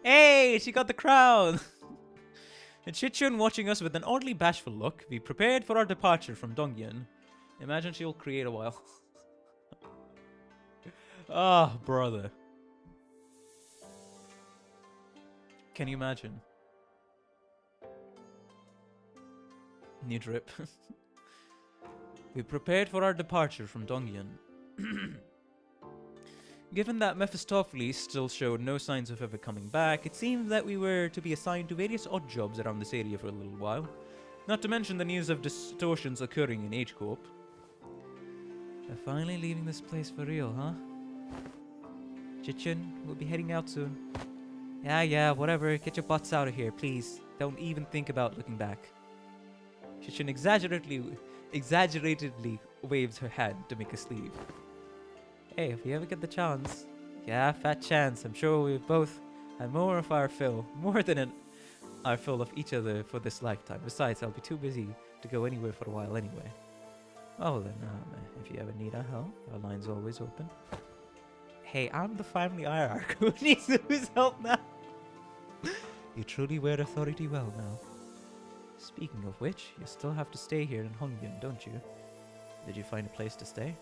Hey, she got the crown! And Chichun watching us with an oddly bashful look, we prepared for our departure from Dongyun. Imagine she'll create a while. Ah, brother. Can you imagine? New drip. We prepared for our departure from Dongyun. Given that Mephistopheles still showed no signs of ever coming back, it seemed that we were to be assigned to various odd jobs around this area for a little while. Not to mention the news of distortions occurring in H-Corp. We're finally leaving this place for real, huh? Chichun, we'll be heading out soon. Yeah, whatever. Get your butts out of here, please. Don't even think about looking back. Chichun exaggeratedly waves her hand to make us leave. Hey, if we ever get the chance. Yeah, fat chance. I'm sure we both had more than our fill of each other for this lifetime. Besides, I'll be too busy to go anywhere for a while anyway. Oh, then, if you ever need our help, our line's always open. Hey, I'm the family hierarch. Who needs whose help now? You truly wear authority well now. Speaking of which, you still have to stay here in Hongyun, don't you? Did you find a place to stay?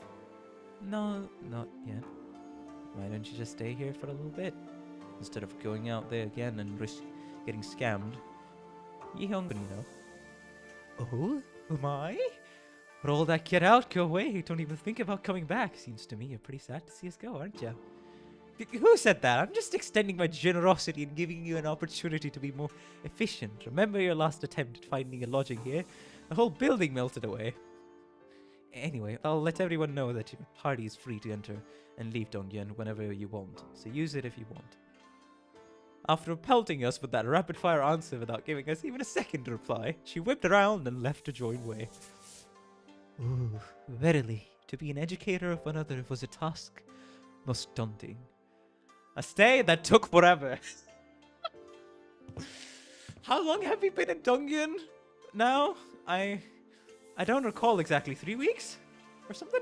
No, not yet. Why don't you just stay here for a little bit? Instead of going out there again and risk getting scammed. Yihong, you know. Oh? Am I? Roll that kid out, go away. Don't even think about coming back. Seems to me you're pretty sad to see us go, aren't you? Who said that? I'm just extending my generosity and giving you an opportunity to be more efficient. Remember your last attempt at finding a lodging here? The whole building melted away. Anyway, I'll let everyone know that your party is free to enter and leave Dongyan whenever you want, so use it if you want. After pelting us with that rapid-fire answer without giving us even a second to reply, she whipped around and left to join Wei. Ooh, verily, to be an educator of another was a task most daunting. A stay that took forever. How long have we been in Dongyan now? I don't recall exactly. 3 weeks? Or something?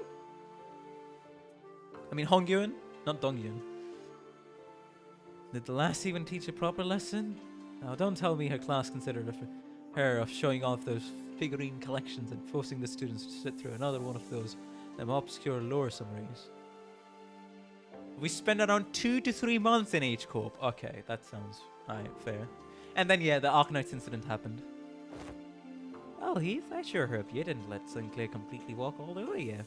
I mean Hongyun, not Dongyan. Did the lass even teach a proper lesson? Now don't tell me her class considered her of showing off those figurine collections and forcing the students to sit through another one of those obscure lore summaries. We spend around 2 to 3 months in H Corp. Okay, that sounds fair. And then yeah, the Arknights incident happened. Well, Heath, I sure hope you didn't let Sinclair completely walk all over you.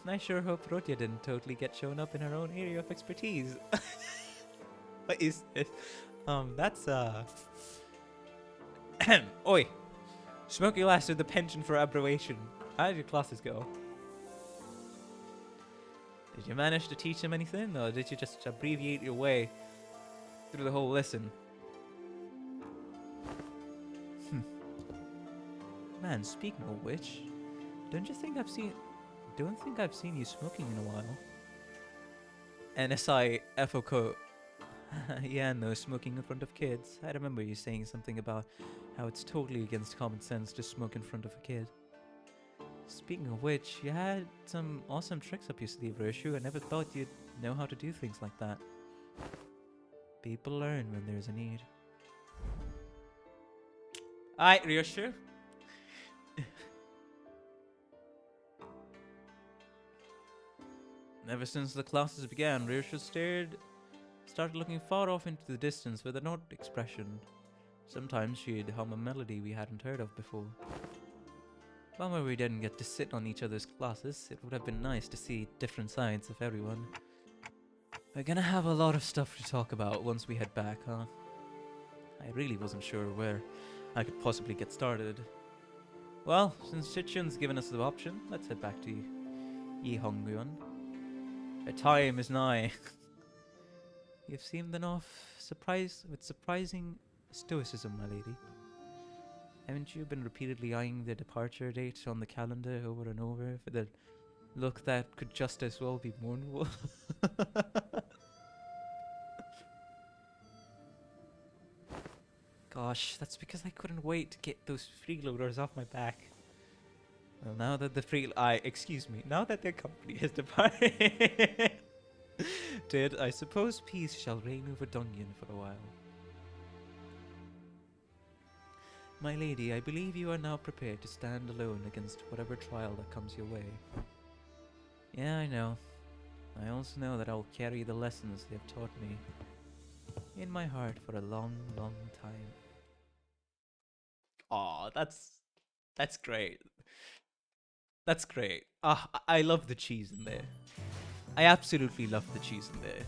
I sure hope Rotya didn't totally get shown up in her own area of expertise. What is this? That's Oi! Smoky lasted the penchant for abbreviation. How did your classes go? Did you manage to teach him anything, or did you just abbreviate your way through the whole lesson? Man, speaking of which, don't think I've seen you smoking in a while. NSI FOCO. Yeah, no smoking in front of kids. I remember you saying something about how it's totally against common sense to smoke in front of a kid. Speaking of which, you had some awesome tricks up your sleeve, Ryoshu. I never thought you'd know how to do things like that. People learn when there's a need. Alright, Ryoshu. Ever since the classes began, Ryoshu started looking far off into the distance with an odd expression. Sometimes she'd hum a melody we hadn't heard of before. Bummer we didn't get to sit on each other's classes. It would have been nice to see different sides of everyone. We're gonna have a lot of stuff to talk about once we head back, huh? I really wasn't sure where I could possibly get started. Well, since Chichun's given us the option, let's head back to Yihongyun. Our time is nigh. You've seemed with surprising stoicism, my lady. Haven't you been repeatedly eyeing the departure date on the calendar over and over for the look that could just as well be mournful? Gosh, that's because I couldn't wait to get those freeloaders off my back. Well, now that now that their company has departed, I suppose peace shall reign over Dongyan for a while. My lady, I believe you are now prepared to stand alone against whatever trial that comes your way. Yeah, I know. I also know that I'll carry the lessons they have taught me in my heart for a long, long time. Aw, that's great. That's great. I love the cheese in there. I absolutely love the cheese in there.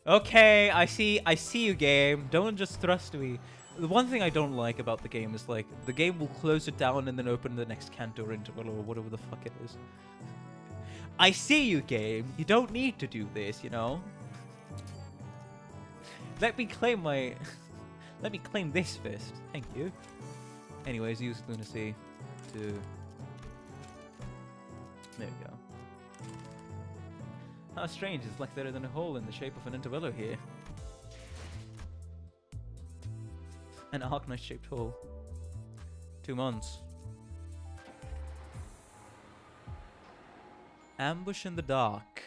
Okay, I see you, game. Don't just thrust me. The one thing I don't like about the game is, like, the game will close it down and then open the next canto or interval or whatever the fuck it is. I see you, game. You don't need to do this, you know? Let me claim this first. Thank you. Anyways, use lunacy to... There we go. How strange, it's like there is a hole in the shape of an intervallo here. An Arknight-shaped hole. 2 months. Ambush in the dark.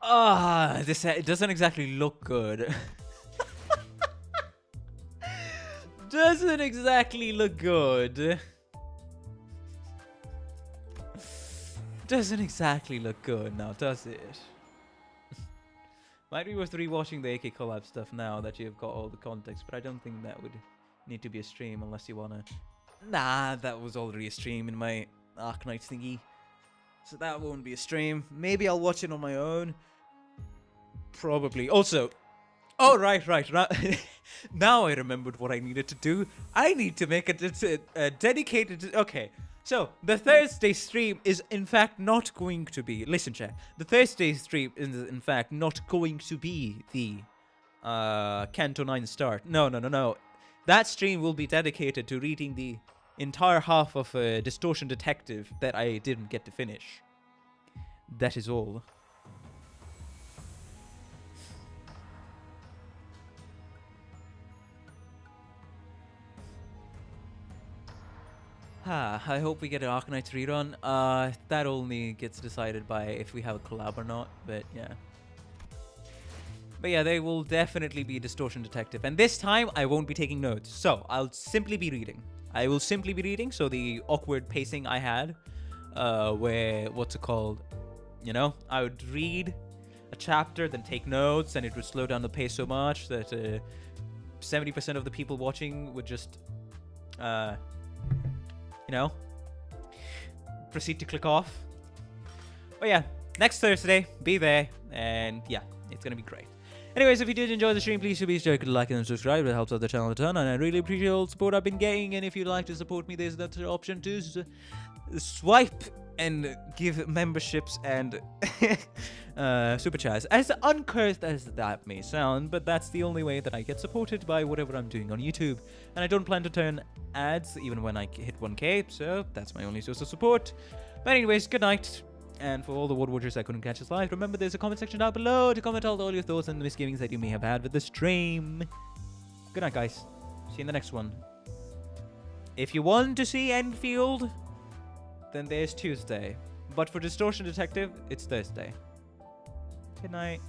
It doesn't exactly look good. Doesn't exactly look good. Doesn't exactly look good now, does it? Might be worth rewatching the AK collab stuff now that you've got all the context, but I don't think that would need to be a stream unless you wanna Nah, that was already a stream in my Arknight thingy. So that won't be a stream. Maybe I'll watch it on my own. Probably. Also, oh, right. Now I remembered what I needed to do. I need to make a dedicated... Okay, so the Thursday stream is in fact not going to be... Listen, chat. The Thursday stream is in fact not going to be the Canto 9 start. No. That stream will be dedicated to reading the entire half of Distortion Detective that I didn't get to finish. That is all. I hope we get an Arknights rerun. That only gets decided by if we have a collab or not, but yeah. But yeah, they will definitely be Distortion Detective. And this time, I won't be taking notes. So, I'll simply be reading. I will simply be reading, so the awkward pacing I had, where, what's it called? You know, I would read a chapter, then take notes, and it would slow down the pace so much that 70% of the people watching would just, you know, proceed to click off. But yeah, next Thursday, be there, and yeah, it's gonna be great. Anyways, if you did enjoy the stream, please be sure to like and subscribe. It helps out the channel a ton, and I really appreciate all the support I've been getting. And if you'd like to support me, there's another option to swipe and give memberships and super chats. As uncursed as that may sound, but that's the only way that I get supported by whatever I'm doing on YouTube. And I don't plan to turn ads even when I hit 1K, so that's my only source of support. But anyways, good night. And for all the World Watchers that couldn't catch us live, remember there's a comment section down below to comment all your thoughts and misgivings that you may have had with the stream. Good night, guys. See you in the next one. If you want to see Endfield, then there's Tuesday. But for Distortion Detective, it's Thursday. Good night.